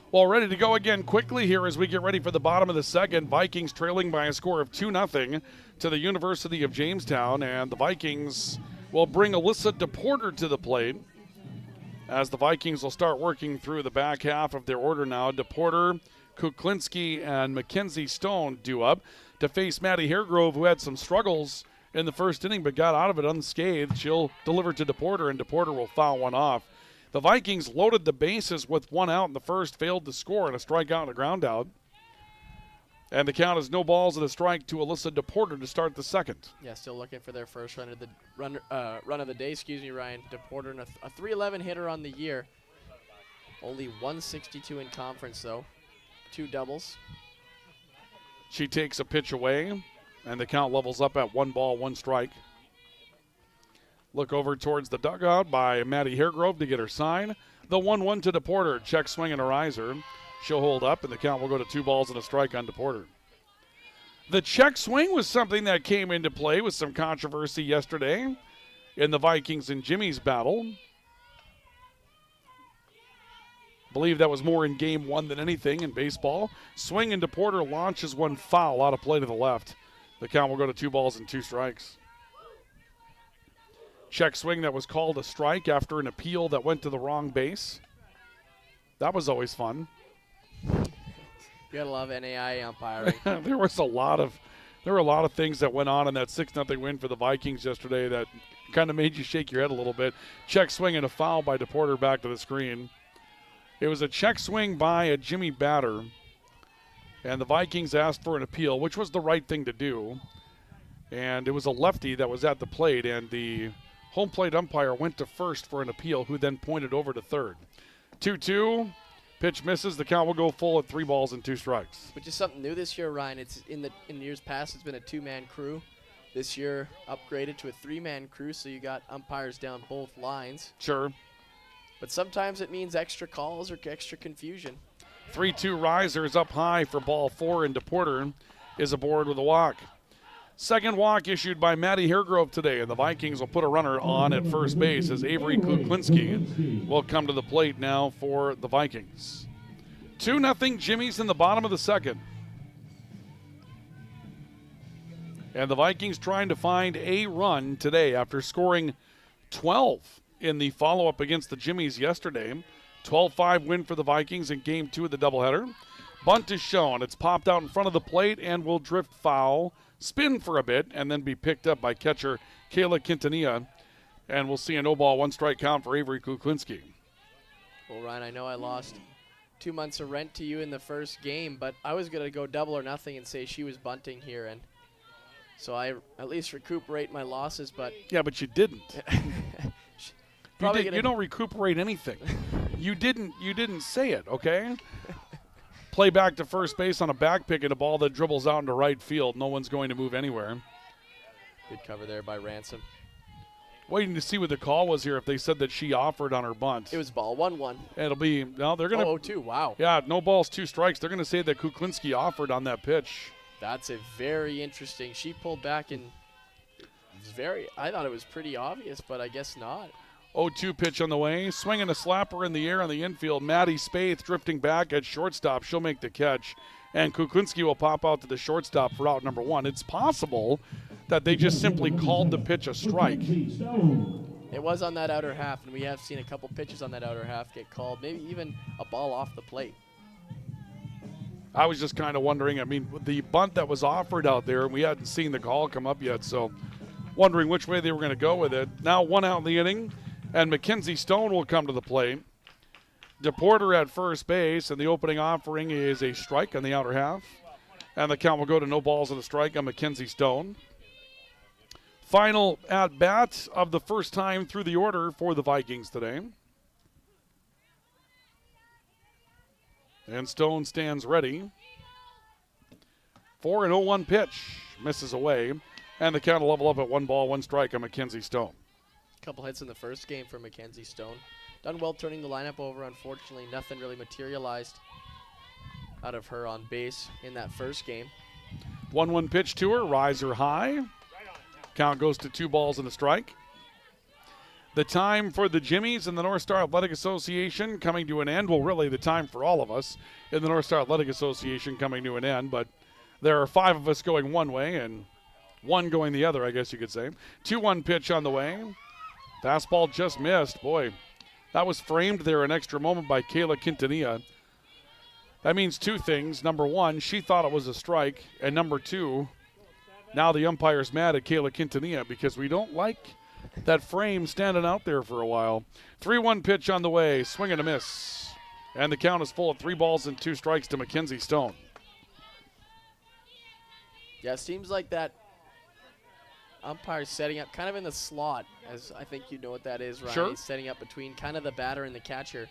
Well, ready to go again quickly here as we get ready for the bottom of the second. Vikings trailing by a score of 2-0 to the University of Jamestown, and the Vikings will bring Alyssa DePorter to the plate as the Vikings will start working through the back half of their order now. DePorter, Kuklinski, and Mackenzie Stone due up to face Maddie Haregrove, who had some struggles in the first inning but got out of it unscathed. She'll deliver to DePorter, and DePorter will foul one off. The Vikings loaded the bases with 1 out in the first, failed to score, and a strikeout and a ground out. And the count is no balls and a strike to Alyssa DePorter to start the second. Yeah, still looking for their first run of the day. Ryan DePorter, and a 311 hitter on the year. Only 162 in conference, though. 2 doubles. She takes a pitch away, and the count levels up at 1 ball, 1 strike. Look over towards the dugout by Maddie Haregrove to get her sign. The 1-1 to DePorter. Check swing and a riser. She'll hold up, and the count will go to 2 balls and a strike on DePorter. The check swing was something that came into play with some controversy yesterday in the Vikings and Jimmy's battle. I believe that was more in game 1 than anything in baseball. Swing and DePorter launches one foul out of play to the left. The count will go to 2 balls and 2 strikes. Check swing that was called a strike after an appeal that went to the wrong base. That was always fun. You gotta love NAI umpiring. There were a lot of things that went on in that 6-0 win for the Vikings yesterday that kind of made you shake your head a little bit. Check swing and a foul by DePorter back to the screen. It was a check swing by a Jimmy batter, and the Vikings asked for an appeal, which was the right thing to do. And it was a lefty that was at the plate, and the home plate umpire went to first for an appeal, who then pointed over to third. 2-2. Pitch misses. The count will go full at 3 balls and 2 strikes. Which is something new this year, Ryan. It's in years past, it's been a 2-man crew. This year, upgraded to a 3-man crew, so you got umpires down both lines. Sure. But sometimes it means extra calls or extra confusion. 3-2 riser is up high for ball 4, and DePorter is aboard with a walk. Second walk issued by Maddie Haregrove today, and the Vikings will put a runner on at first base as Avery Kuklinski will come to the plate now for the Vikings. 2-0 Jimmy's in the bottom of the second. And the Vikings trying to find a run today after scoring 12 in the follow-up against the Jimmies yesterday. 12-5 win for the Vikings in Game 2 of the doubleheader. Bunt is shown. It's popped out in front of the plate and will drift foul, spin for a bit, and then be picked up by catcher Kayla Quintanilla. And we'll see a no-ball, one-strike count for Avery Kuklinski. Well, Ryan, I know I lost 2 months of rent to you in the first game, but I was going to go double or nothing and say she was bunting here, and so I at least recuperate my losses. But yeah, but you didn't. Probably you don't recuperate anything. You didn't say it, okay? Play back to first base on a back pick and a ball that dribbles out into right field. No one's going to move anywhere. Good cover there by Ransom. Waiting to see what the call was here if they said that she offered on her bunt. It was ball 1-1. It'll be, no, they're going to. 0-2, wow. Yeah, no balls, 2 strikes. They're going to say that Kuklinski offered on that pitch. That's a very interesting. She pulled back and it was I thought it was pretty obvious, but I guess not. 0-2 pitch on the way. Swinging a slapper in the air on the infield. Maddie Spaeth drifting back at shortstop. She'll make the catch. And Kuklinski will pop out to the shortstop for out number 1. It's possible that they just simply called the pitch a strike. It was on that outer half, and we have seen a couple pitches on that outer half get called. Maybe even a ball off the plate. I was just kind of wondering, I mean, the bunt that was offered out there, we hadn't seen the call come up yet, so wondering which way they were going to go with it. Now 1 out in the inning. And Mackenzie Stone will come to the plate. DePorter at first base, and the opening offering is a strike on the outer half. And the count will go to no balls and a strike on Mackenzie Stone. Final at-bat of the first time through the order for the Vikings today. And Stone stands ready. 4-0-1 pitch. Misses away. And the count will level up at 1 ball, 1 strike on Mackenzie Stone. Couple hits in the first game for Mackenzie Stone. Done well turning the lineup over. Unfortunately, nothing really materialized out of her on base in that first game. 1-1 pitch to her, riser high. Count goes to 2 balls and a strike. The time for the Jimmies and the North Star Athletic Association coming to an end. Well, really the time for all of us in the North Star Athletic Association coming to an end, but there are 5 of us going one way and 1 going the other, I guess you could say. 2-1 pitch on the way. Fastball just missed. Boy, that was framed there an extra moment by Kayla Quintanilla. That means 2 things. Number 1, she thought it was a strike. And number 2, now the umpire's mad at Kayla Quintanilla because we don't like that frame standing out there for a while. 3-1 pitch on the way. Swing and a miss. And the count is full at 3 balls and 2 strikes to Mackenzie Stone. Yeah, it seems like that umpire setting up kind of in the slot, as I think you know what that is, Ryan. Sure. He's setting up between kind of the batter and the catcher.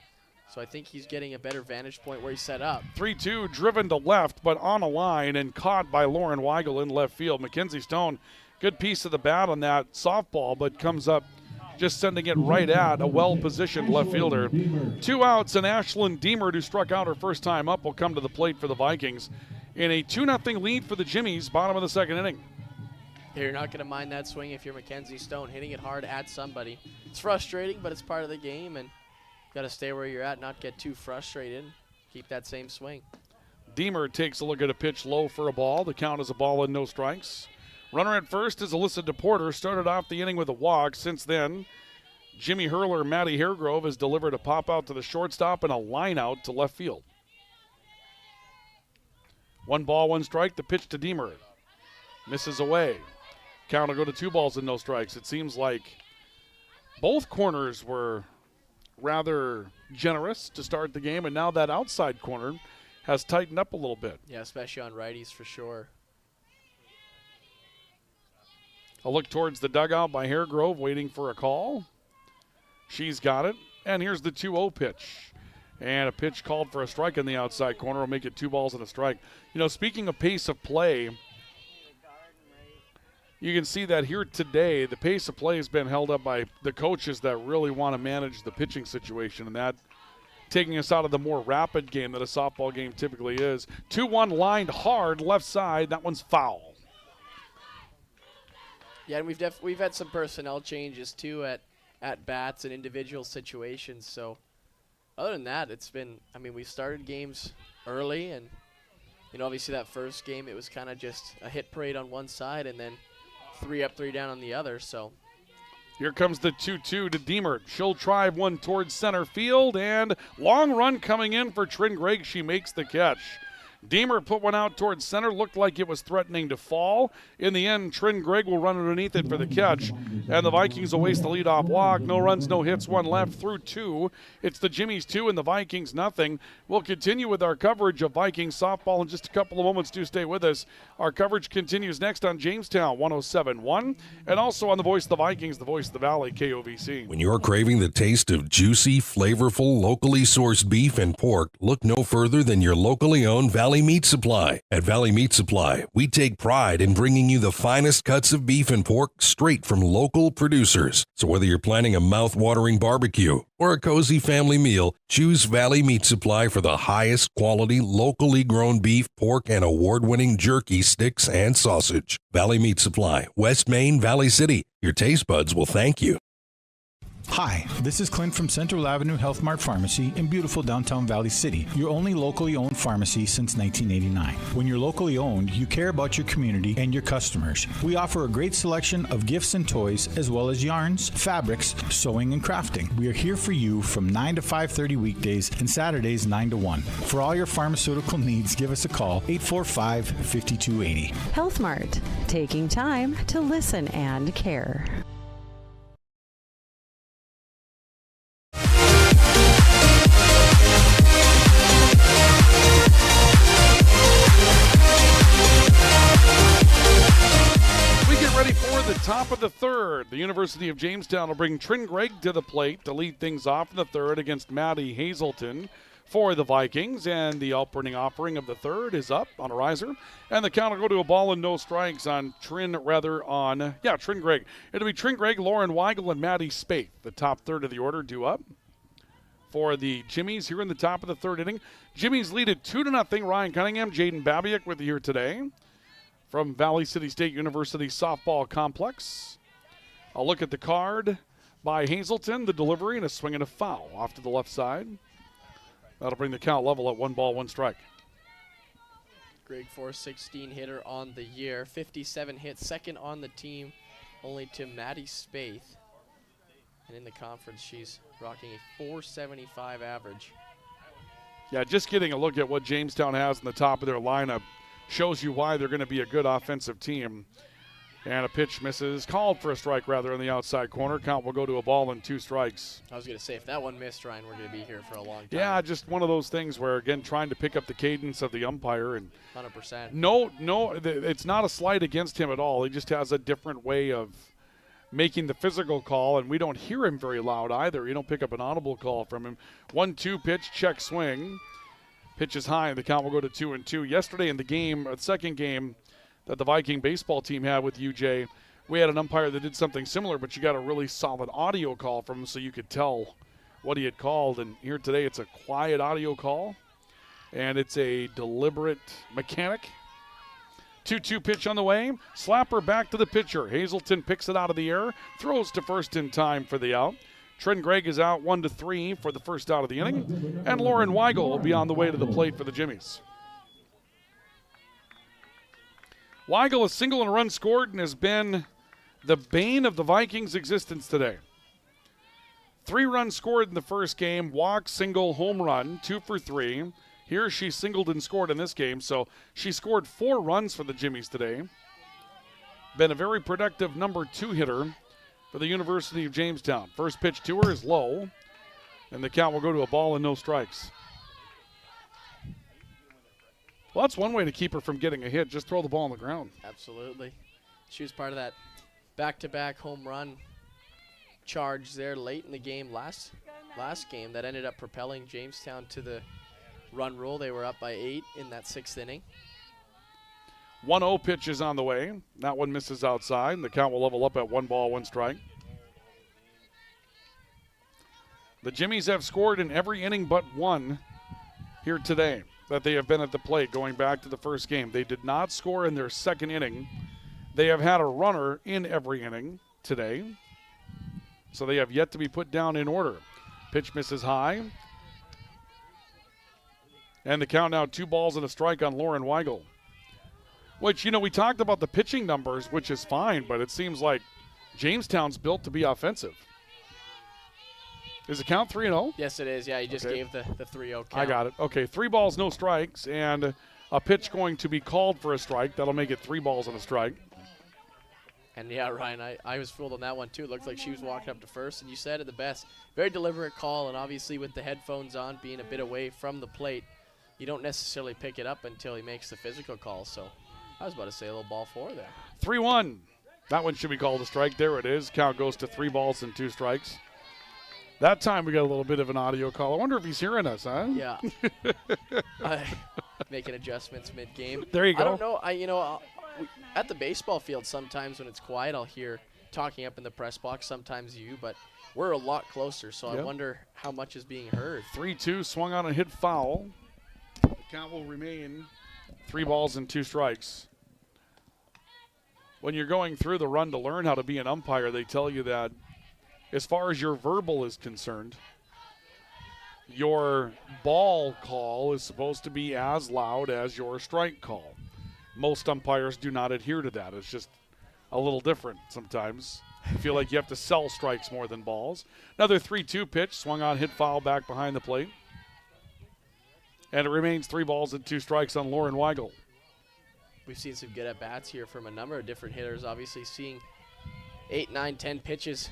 So I think he's getting a better vantage point where he's set up. 3-2 driven to left, but on a line and caught by Lauren Weigel in left field. Mackenzie Stone, good piece of the bat on that softball, but comes up just sending it right at a well-positioned left fielder. 2 outs, and Ashlyn Deemer, who struck out her first time up, will come to the plate for the Vikings in a 2-0 lead for the Jimmies, bottom of the 2nd inning. You're not going to mind that swing if you're Mackenzie Stone, hitting it hard at somebody. It's frustrating, but it's part of the game, and got to stay where you're at, not get too frustrated. Keep that same swing. Deemer takes a look at a pitch low for a ball. The count is a ball and no strikes. Runner at first is Alyssa DePorter. Started off the inning with a walk. Since then, Jimmy Hurler, Maddie Haregrove has delivered a pop out to the shortstop and a line out to left field. 1 ball, 1 strike. The pitch to Deemer. Misses away. Count will go to 2 balls and no strikes. It seems like both corners were rather generous to start the game, and now that outside corner has tightened up a little bit. Yeah, especially on righties for sure. A look towards the dugout by Haregrove, waiting for a call. She's got it, and here's the 2-0 pitch. And a pitch called for a strike in the outside corner will make it 2 balls and a strike. You know, speaking of pace of play, you can see that here today, the pace of play has been held up by the coaches that really want to manage the pitching situation, and that taking us out of the more rapid game that a softball game typically is. 2-1 lined hard left side. That one's foul. Yeah, and we've had some personnel changes too at bats and individual situations. So other than that, it's been, I mean, we started games early, and you know, obviously that first game it was kind of just a hit parade on one side, and then 3 up, 3 down on the other. So Here comes the 2-2 to Deemer. She'll drive one towards center field, and long run coming in for Trin Gregg. She makes the catch. Deemer put one out towards center, looked like it was threatening to fall. In the end, Trin Gregg will run underneath it for the catch, and the Vikings will waste the leadoff walk. No runs, no hits, one left through 2. It's the Jimmies 2 and the Vikings nothing. We'll continue with our coverage of Vikings softball in just a couple of moments. Do stay with us. Our coverage continues next on Jamestown 107.1 and also on the Voice of the Vikings, the Voice of the Valley, KOVC. When you're craving the taste of juicy, flavorful, locally sourced beef and pork, look no further than your locally owned Valley Meat Supply. At Valley Meat Supply, we take pride in bringing you the finest cuts of beef and pork straight from local producers. So whether you're planning a mouth-watering barbecue or a cozy family meal, choose Valley Meat Supply for the highest quality, locally grown beef, pork, and award-winning jerky, sticks, and sausage. Valley Meat Supply, West Main, Valley City. Your taste buds will thank you. Hi, this is Clint from Central Avenue Health Mart Pharmacy in beautiful downtown Valley City, your only locally owned pharmacy since 1989. When you're locally owned, you care about your community and your customers. We offer a great selection of gifts and toys, as well as yarns, fabrics, sewing, and crafting. We are here for you from 9 to 5:30 weekdays and Saturdays 9 to 1. For all your pharmaceutical needs, give us a call, 845-5280. Health Mart, taking time to listen and care. Ready for the top of the third. The University of Jamestown will bring Trin Gregg to the plate to lead things off in the third against Maddie Hazelton for the Vikings. And the opening offering of the third is up on a riser. And the count will go to a ball and no strikes on Trin Gregg. It'll be Trin Gregg, Lauren Weigel, and Maddie Spaeth. The top third of the order due up for the Jimmies here in the top of the third inning. Jimmies lead it 2-0. Ryan Cunningham, Jaden Babiak with you here today from Valley City State University Softball Complex. A look at the card by Hazelton, the delivery, and a swing and a foul off to the left side. That'll bring the count level at 1-1 strike. Greg Force, 16 hitter on the year, 57 hits, second on the team, only to Maddie Spaeth. And in the conference, she's rocking a .475 average. Yeah, just getting a look at what Jamestown has in the top of their lineup shows you why they're going to be a good offensive team. And a pitch misses, called for a strike rather in the outside corner. Count will go to a ball and 2 strikes. I was going to say, if that one missed, Ryan, we're going to be here for a long time. Yeah, just one of those things where, again, trying to pick up the cadence of the umpire. And 100%. No, it's not a slight against him at all. He just has a different way of making the physical call, and we don't hear him very loud either. You don't pick up an audible call from him. 1-2 pitch, check swing. Pitch is high, and the count will go to 2-2. Yesterday in the game, the second game that the Viking baseball team had with UJ, we had an umpire that did something similar, but you got a really solid audio call from him so you could tell what he had called. And here today, it's a quiet audio call, and it's a deliberate mechanic. 2-2 pitch on the way. Slapper back to the pitcher. Hazelton picks it out of the air, throws to first in time for the out. Trin Gregg is out 1-3 for the first out of the inning, and Lauren Weigel will be on the way to the plate for the Jimmies. Weigel, a single and a run scored, and has been the bane of the Vikings' existence today. 3 runs scored in the first game, walk, single, home run, 2 for 3. Here she singled and scored in this game, so she scored 4 runs for the Jimmies today. Been a very productive number 2 hitter for the University of Jamestown. First pitch to her is low, and the count will go to a ball and no strikes. Well, that's one way to keep her from getting a hit. Just throw the ball on the ground. Absolutely. She was part of that back-to-back home run charge there late in the game last game that ended up propelling Jamestown to the run rule. They were up by 8 in that 6th inning. 1-0 pitch is on the way. That one misses outside, and the count will level up at 1-1 strike. The Jimmies have scored in every inning but one here today that they have been at the plate going back to the first game. They did not score in their second inning. They have had a runner in every inning today, so they have yet to be put down in order. Pitch misses high. And the count now 2 balls and a strike on Lauren Weigel. Which, we talked about the pitching numbers, which is fine, but it seems like Jamestown's built to be offensive. Is the count 3-0? Yes, it is. Yeah, you just gave the 3-0 count. I got it. Okay, 3 balls, no strikes, and a pitch going to be called for a strike. That'll make it 3 balls and a strike. And yeah, Ryan, I was fooled on that one too. It looked like she was walking up to first, and you said it the best. Very deliberate call, and obviously with the headphones on, being a bit away from the plate, you don't necessarily pick it up until he makes the physical call. So I was about to say a little ball 4 there. 3-1. That one should be called a strike. There it is. Count goes to 3 balls and 2 strikes. That time we got a little bit of an audio call. I wonder if he's hearing us, huh? Yeah. Making adjustments mid-game. There you go. I don't know. At the baseball field, sometimes when it's quiet, I'll hear talking up in the press box, sometimes you, but we're a lot closer, so I wonder how much is being heard. 3-2, swung on and hit foul. The count will remain 3 balls and 2 strikes. When you're going through the run to learn how to be an umpire, they tell you that as far as your verbal is concerned, your ball call is supposed to be as loud as your strike call. Most umpires do not adhere to that. It's just a little different sometimes. I feel like you have to sell strikes more than balls. Another 3-2 pitch, swung on, hit foul back behind the plate. And it remains 3 balls and 2 strikes on Lauren Weigel. We've seen some good at-bats here from a number of different hitters, obviously seeing 8, 9, 10 pitches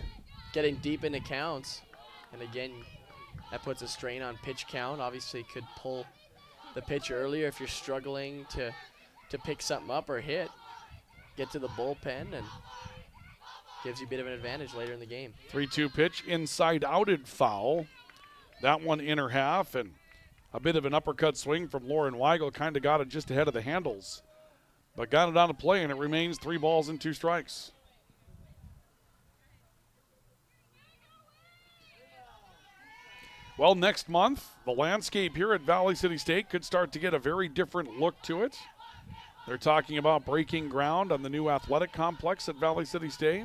getting deep into counts. And again, that puts a strain on pitch count. Obviously could pull the pitch earlier if you're struggling to pick something up or hit. Get to the bullpen and gives you a bit of an advantage later in the game. 3-2 pitch, inside outed foul. That one inner half, and a bit of an uppercut swing from Lauren Weigel. Kind of got it just ahead of the handles, but got it on a play, and it remains 3 balls and 2 strikes. Well, next month, the landscape here at Valley City State could start to get a very different look to it. They're talking about breaking ground on the new athletic complex at Valley City State.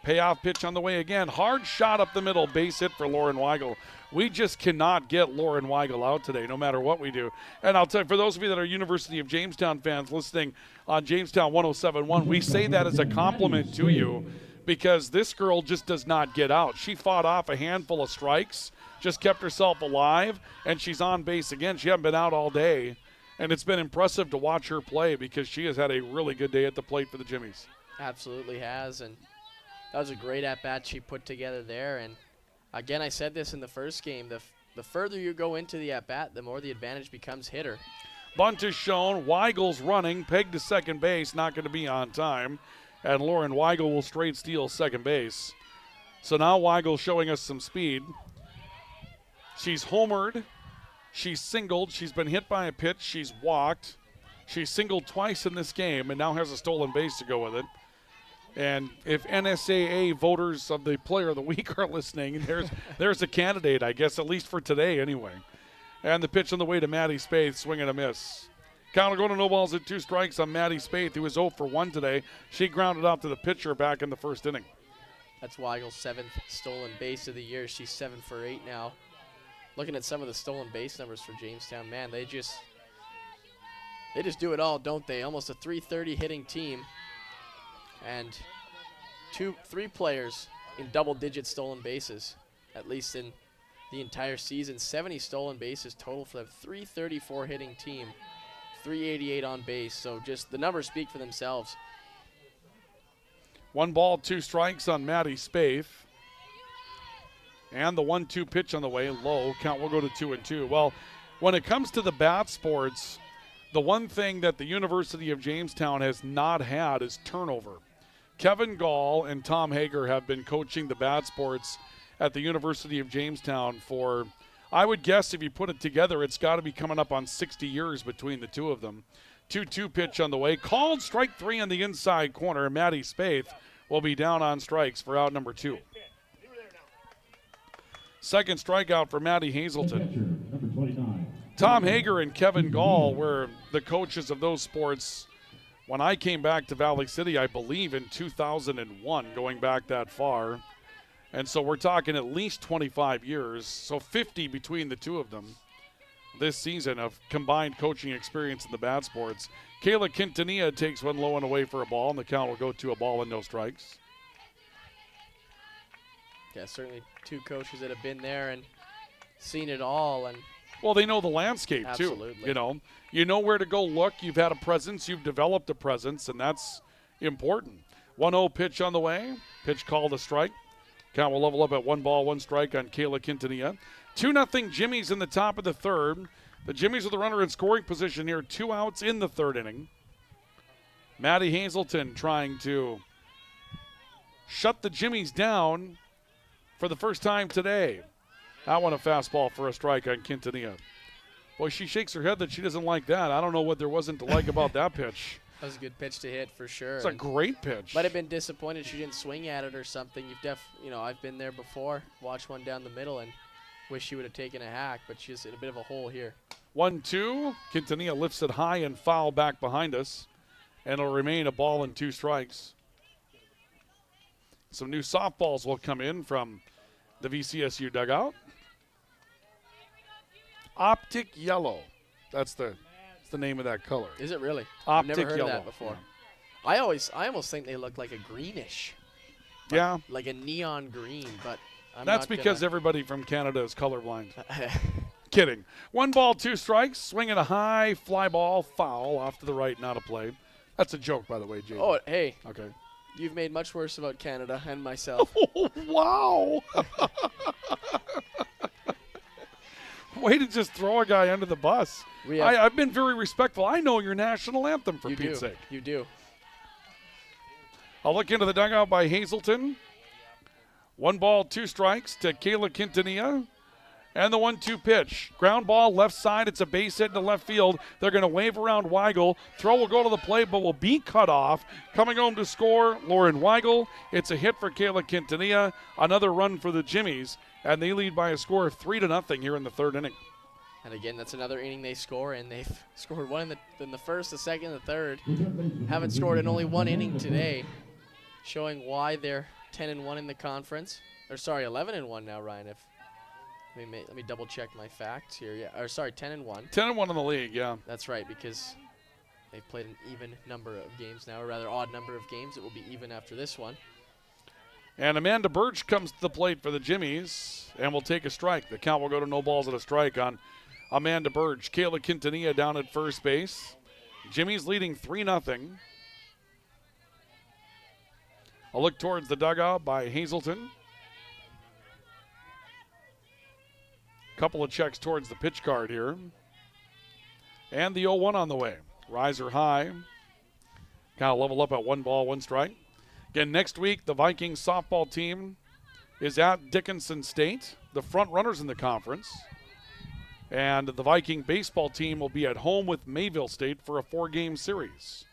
Payoff pitch on the way again. Hard shot up the middle, base hit for Lauren Weigel. We just cannot get Lauren Weigel out today, no matter what we do. And I'll tell you, for those of you that are University of Jamestown fans listening on Jamestown 107.1, we say that as a compliment to you because this girl just does not get out. She fought off a handful of strikes, just kept herself alive, and she's on base again. She hasn't been out all day, and it's been impressive to watch her play because she has had a really good day at the plate for the Jimmies. Absolutely has, and that was a great at-bat she put together there. And again, I said this in the first game, the further you go into the at-bat, the more the advantage becomes hitter. Bunt is shown. Weigel's running, pegged to second base, not going to be on time. And Lauren Weigel will straight steal second base. So now Weigel showing us some speed. She's homered. She's singled. She's been hit by a pitch. She's walked. She's singled twice in this game and now has a stolen base to go with it. And if NSAA voters of the Player of the Week are listening, there's a candidate, I guess, at least for today anyway. And the pitch on the way to Maddie Spaeth, swing and a miss. Count will go to no balls and 2 strikes on Maddie Spaeth, who was 0 for 1 today. She grounded out to the pitcher back in the first inning. That's Weigel's 7th stolen base of the year. She's 7 for 8 now. Looking at some of the stolen base numbers for Jamestown, man, they just do it all, don't they? Almost a .330 hitting team. And 3 players in double-digit stolen bases, at least in the entire season. 70 stolen bases total for the .334 hitting team, .388 on base. So just the numbers speak for themselves. 1 ball, 2 strikes on Maddie Spaeth. And the 1-2 pitch on the way, low. Count will go to 2-2. Well, when it comes to the bat sports, the one thing that the University of Jamestown has not had is turnover. Kevin Gall and Tom Hager have been coaching the bat sports at the University of Jamestown for, I would guess if you put it together, it's got to be coming up on 60 years between the two of them. 2-2 pitch on the way. Called strike 3 on the inside corner. Maddie Spaeth will be down on strikes for out number 2. Second strikeout for Maddie Hazelton. Tom Hager and Kevin Gall were the coaches of those sports when I came back to Valley City, I believe in 2001, going back that far. And so we're talking at least 25 years, so 50 between the two of them this season of combined coaching experience in the bat sports. Kayla Quintanilla takes one low and away for a ball, and the count will go to a ball and no strikes. Yeah, certainly two coaches that have been there and seen it all. And well, they know the landscape, absolutely. too. You know where to go look. You've had a presence. You've developed a presence, and that's important. 1-0 pitch on the way. Pitch called a strike. Count will level up at 1 ball, 1 strike on Kayla Quintanilla. 2-0 Jimmy's in the top of the third. The Jimmies with the runner in scoring position here. 2 outs in the third inning. Maddie Hazelton trying to shut the Jimmies down for the first time today. That one a fastball for a strike on Quintanilla. Boy, she shakes her head that she doesn't like that. I don't know what there wasn't to like about that pitch. That was a good pitch to hit for sure. It's a great pitch. Might have been disappointed she didn't swing at it or something. I've been there before, watched one down the middle, and wish she would have taken a hack, but she's in a bit of a hole here. 1-2. Quintanilla lifts it high and foul back behind us, and it'll remain a ball and 2 strikes. Some new softballs will come in from the VCSU dugout. Optic yellow. That's the name of that color. Is it really? Optic I've never heard yellow. of that before. Yeah. I almost think they look like a greenish. Yeah. Like a neon green, but that's because everybody from Canada is colorblind. Kidding. 1 ball, 2 strikes. Swinging a high fly ball, foul off to the right, not a play. That's a joke, by the way, Jay. Oh, hey. Okay. You've made much worse about Canada and myself. Oh, wow. Way to just throw a guy under the bus. I've been very respectful. I know your national anthem, for Pete's sake. You do. I'll look into the dugout by Hazelton. 1 ball, 2 strikes to Kayla Quintanilla. And the 1-2 pitch. Ground ball left side. It's a base hit into left field. They're going to wave around Weigel. Throw will go to the plate, but will be cut off. Coming home to score, Lauren Weigel. It's a hit for Kayla Quintanilla. Another run for the Jimmies. And they lead by a score of 3-0 here in the third inning. And again, that's another inning they score, and they've scored one in the first, the second, the third. Haven't scored in only 1 inning today, showing why they're 10-1 in the conference. Or sorry, 11-1 now, Ryan. Let me double check my facts here. Yeah, or sorry, 10-1. 10-1 in the league, yeah. That's right, because they've played an even number of games now, or rather odd number of games. It will be even after this one. And Amanda Birch comes to the plate for the Jimmies and will take a strike. The count will go to no balls and a strike on Amanda Birch. Kayla Quintanilla down at first base. Jimmies leading 3-0. A look towards the dugout by Hazelton. Couple of checks towards the pitch card here. And the 0-1 on the way. Riser high. Kind of level up at 1 ball, 1 strike. Again, next week, the Vikings softball team is at Dickinson State, the front runners in the conference. And the Viking baseball team will be at home with Mayville State for a 4-game series.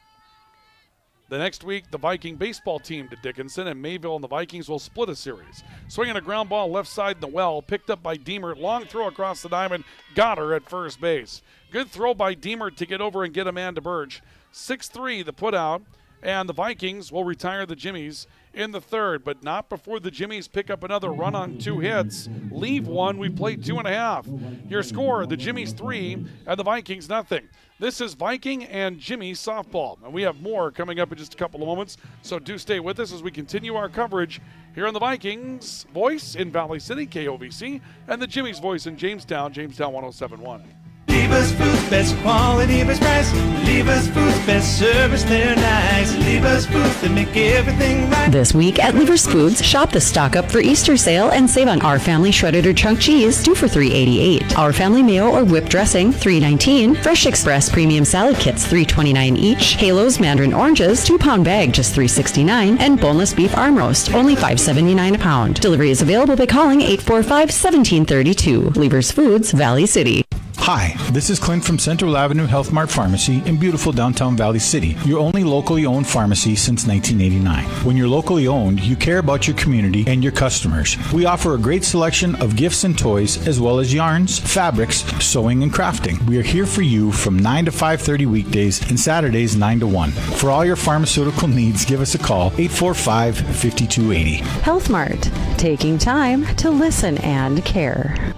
The next week, the Viking baseball team to Dickinson, and Mayville and the Vikings will split a series. Swinging a ground ball left side in the well, picked up by Deemert. Long throw across the diamond, got her at first base. Good throw by Deemert to get over and get Amanda Birch. 6-3 the put out, and the Vikings will retire the Jimmies in the third, but not before the Jimmies pick up another run on 2 hits. Leave 1, we played 2.5. Your score, the Jimmies 3 and the Vikings nothing. This is Viking and Jimmy softball, and we have more coming up in just a couple of moments, so do stay with us as we continue our coverage here on the Vikings voice in Valley City, KOVC, and the Jimmy's voice in Jamestown, Jamestown 107.1. Lever's Foods, best quality, best price. Lever's Foods, best service, they're nice. Lever's Foods, they make everything right. This week at Lever's Foods, shop the stock up for Easter sale and save on Our Family shredded or chunk cheese, 2 for $3.88. Our Family mayo or whipped dressing, $3.19. Fresh Express premium salad kits, $3.29 each. Halo's mandarin oranges, 2-pound bag, just $3.69. And boneless beef arm roast, only $5.79 a pound. Delivery is available by calling 845-1732. Lever's Foods, Valley City. Hi, this is Clint from Central Avenue Health Mart Pharmacy in beautiful downtown Valley City, your only locally owned pharmacy since 1989. When you're locally owned, you care about your community and your customers. We offer a great selection of gifts and toys, as well as yarns, fabrics, sewing, and crafting. We are here for you from 9 to 5:30 weekdays and Saturdays 9 to 1. For all your pharmaceutical needs, give us a call, 845-5280. Health Mart, taking time to listen and care.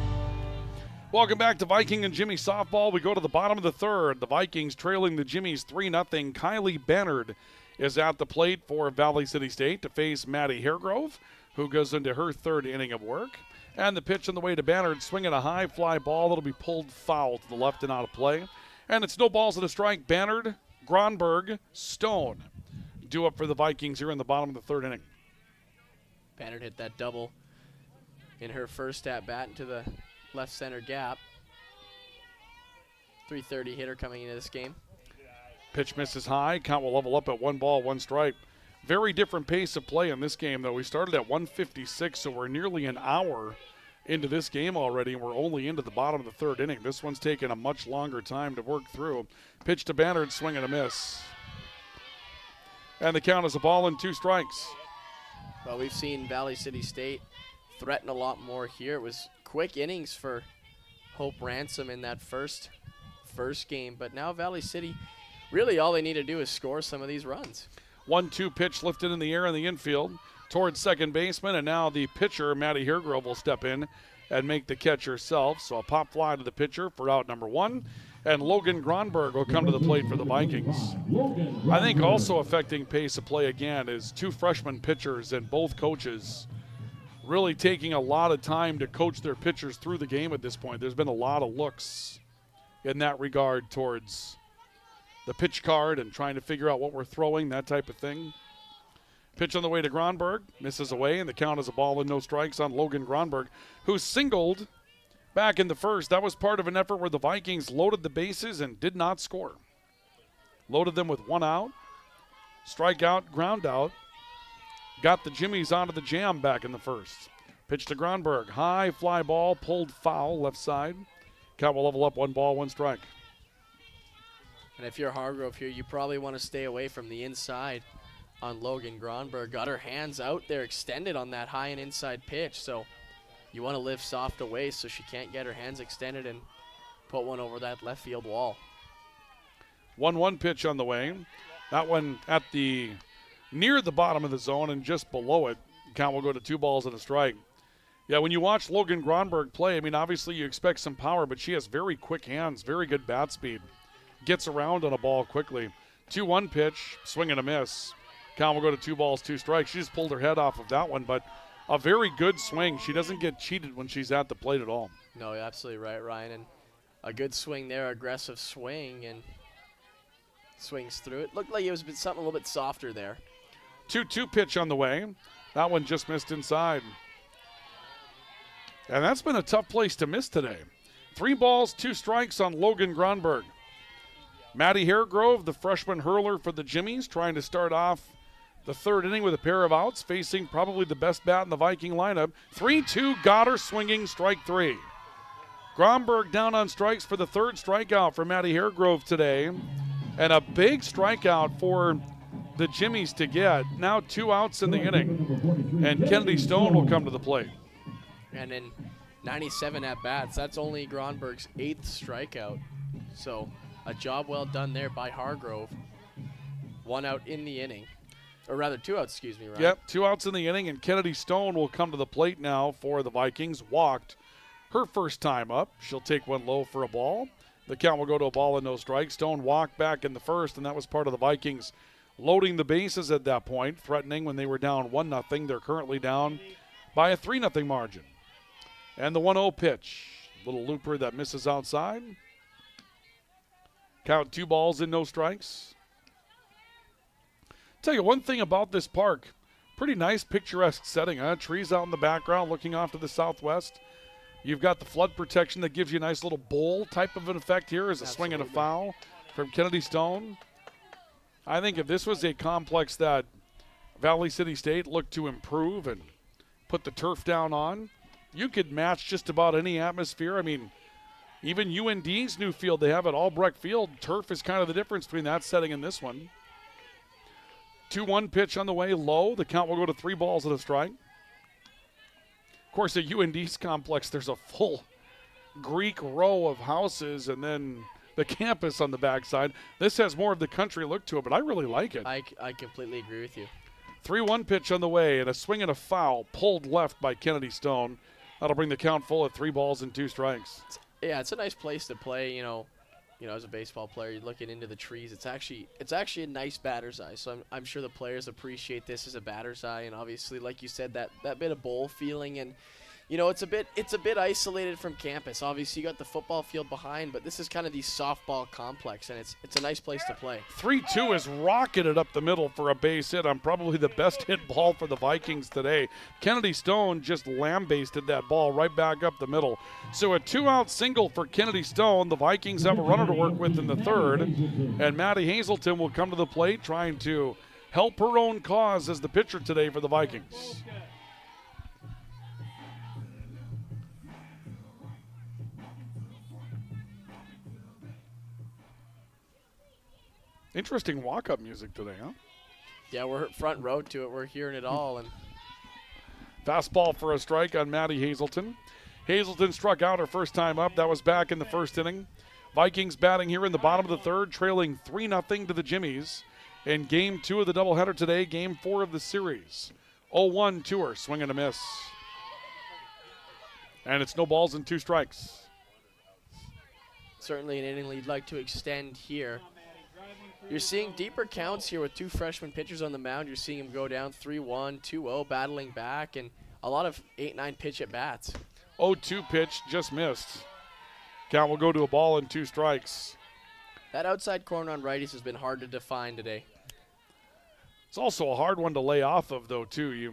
Welcome back to Viking and Jimmy softball. We go to the bottom of the third. The Vikings trailing the Jimmies 3-0. Kylie Bannard is at the plate for Valley City State to face Maddie Haregrove. who goes into her third inning of work. And the pitch on the way to Bannard, swinging a high fly ball that'll be pulled foul to the left and out of play. And it's no balls and a strike. Bannard, Gronberg, Stone due up for the Vikings here in the bottom of the third inning. Bannard hit that double in her first at-bat into the left center gap. .330 hitter coming into this game. Pitch misses high. Count will level up at 1 ball, 1 strike. Very different pace of play in this game, though. We started at 1:56, so we're nearly an hour into this game already, and we're only into the bottom of the third inning. This one's taken a much longer time to work through. Pitch to Bannard, swing and a miss. And the count is a ball and 2 strikes. Well, we've seen Valley City State threaten a lot more here. It was quick innings for Hope Ransom in that first game, but now Valley City, really all they need to do is score some of these runs. 1-2 pitch lifted in the air in the infield towards second baseman, and now the pitcher, Maddie Haregrove, will step in and make the catch herself. So a pop fly to the pitcher for out number 1, and Logan Gronberg will come to the plate for the Vikings. I think also affecting pace of play again is 2 freshman pitchers and both coaches really taking a lot of time to coach their pitchers through the game at this point. There's been a lot of looks in that regard towards the pitch card and trying to figure out what we're throwing, that type of thing. Pitch on the way to Gronberg, misses away, and the count is a ball and no strikes on Logan Gronberg, who singled back in the first. That was part of an effort where the Vikings loaded the bases and did not score. Loaded them with 1 out, strikeout, ground out, got the Jimmies onto the jam back in the first. Pitch to Gronberg, high fly ball, pulled foul, left side. Count will level up, 1 ball, 1 strike. And if you're Hargrove here, you probably want to stay away from the inside on Logan Gronberg. Got her hands out there extended on that high and inside pitch, so you want to live soft away so she can't get her hands extended and put one over that left field wall. 1-1 pitch on the way. That one at the near the bottom of the zone and just below it. Count will go to 2 balls and a strike. Yeah, when you watch Logan Gronberg play, I mean, obviously you expect some power, but she has very quick hands, very good bat speed. Gets around on a ball quickly. 2-1 pitch, swing and a miss. Count will go to 2 balls, 2 strikes. She just pulled her head off of that one, but a very good swing. She doesn't get cheated when she's at the plate at all. No, you're absolutely right, Ryan. And a good swing there, aggressive swing, and swings through it. Looked like it was something a little bit softer there. 2-2 pitch on the way. That one just missed inside. And that's been a tough place to miss today. 3 balls, 2 strikes on Logan Gronberg. Maddie Haregrove, the freshman hurler for the Jimmies, trying to start off the third inning with a pair of outs, facing probably the best bat in the Viking lineup. 3-2, got her swinging, strike 3. Gronberg down on strikes for the third strikeout for Maddie Haregrove today. And a big strikeout for the Jimmies to get. Now 2 outs in the inning. And Kennedy Stone will come to the plate. And in 97 at-bats, that's only Gronberg's 8th strikeout. So a job well done there by Hargrove. 1 out in the inning. Or rather, 2 outs, excuse me, Ryan. Yep, 2 outs in the inning, and Kennedy Stone will come to the plate now for the Vikings. Walked her first time up. She'll take 1 low for a ball. The count will go to a ball and no strike. Stone walked back in the first, and that was part of the Vikings loading the bases at that point, threatening when they were down 1-0. They're currently down by a 3-0 margin. And the 1-0 pitch. Little looper that misses outside. Count 2 balls and no strikes. Tell you one thing about this park. Pretty nice picturesque setting, huh? Trees out in the background looking off to the southwest. You've got the flood protection that gives you a nice little bowl type of an effect here as a swing and a foul from Kennedy Stone. I think if this was a complex that Valley City State looked to improve and put the turf down on, you could match just about any atmosphere. I mean, even UND's new field, they have at Albrecht Field. Turf is kind of the difference between that setting and this one. 2-1 pitch on the way, low. The count will go to 3 balls and a strike. Of course, at UND's complex, there's a full Greek row of houses and then the campus on the backside. This has more of the country look to it, but I really like it. I completely agree with you. 3-1 pitch on the way, and a swing and a foul pulled left by Kennedy Stone. That'll bring the count full at 3 balls and 2 strikes. Yeah, it's a nice place to play, you know. as a baseball player, you're looking into the trees. It's actually a nice batter's eye. So I'm sure the players appreciate this as a batter's eye. And obviously, like you said, that bit of bowl feeling, and it's a bit isolated from campus. Obviously, you got the football field behind, but this is kind of the softball complex, and it's a nice place to play. 3-2 is rocketed up the middle for a base hit on probably the best hit ball for the Vikings today. Kennedy Stone just lambasted that ball right back up the middle. So a 2-out single for Kennedy Stone. The Vikings have a runner to work with in the third, and Maddie Hazelton will come to the plate trying to help her own cause as the pitcher today for the Vikings. Interesting walk-up music today, huh? Yeah, we're front row to it. We're hearing it all. And fastball for a strike on Maddie Hazelton. Hazelton struck out her first time up. That was back in the first inning. Vikings batting here in the bottom of the third, trailing 3-0 to the Jimmies in Game 2 of the doubleheader today, Game 4 of the series. 0-1 to her, swing and a miss. And it's no balls and 2 strikes. Certainly an inning you'd like to extend here. You're seeing deeper counts here with 2 freshman pitchers on the mound. You're seeing them go down 3-1, 2-0, battling back, and a lot of 8-9 pitch at bats. 0-2 pitch, just missed. Count will go to a ball and 2 strikes. That outside corner on righties has been hard to define today. It's also a hard one to lay off of, though, too.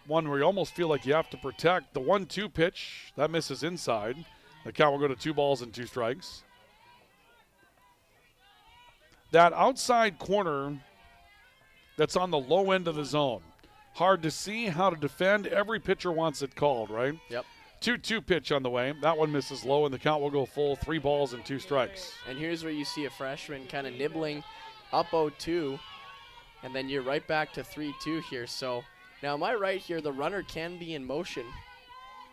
One where you almost feel like you have to protect. The 1-2 pitch, that misses inside. The count will go to 2 balls and 2 strikes. That outside corner that's on the low end of the zone. Hard to see how to defend. Every pitcher wants it called, right? Yep. 2-2 pitch on the way. That one misses low, and the count will go full. 3 balls and 2 strikes. And here's where you see a freshman kind of nibbling up 0-2, and then you're right back to 3-2 here. So now am I right here? The runner can be in motion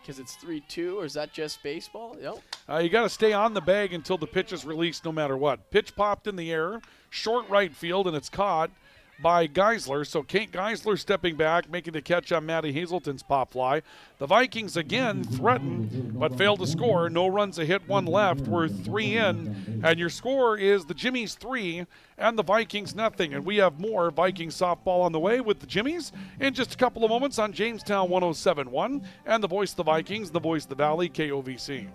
because it's 3-2, or is that just baseball? Yep. You got to stay on the bag until the pitch is released no matter what. Pitch popped in the air, short right field, and it's caught by Geisler. So Kate Geisler stepping back, making the catch on Maddie Hazelton's pop fly. The Vikings again threaten, but fail to score. No runs, a hit, 1 left. We're 3 in, and your score is the Jimmies 3 and the Vikings nothing. And we have more Viking softball on the way with the Jimmies in just a couple of moments on Jamestown 107.1 and the voice of the Vikings, the voice of the Valley, KOVC.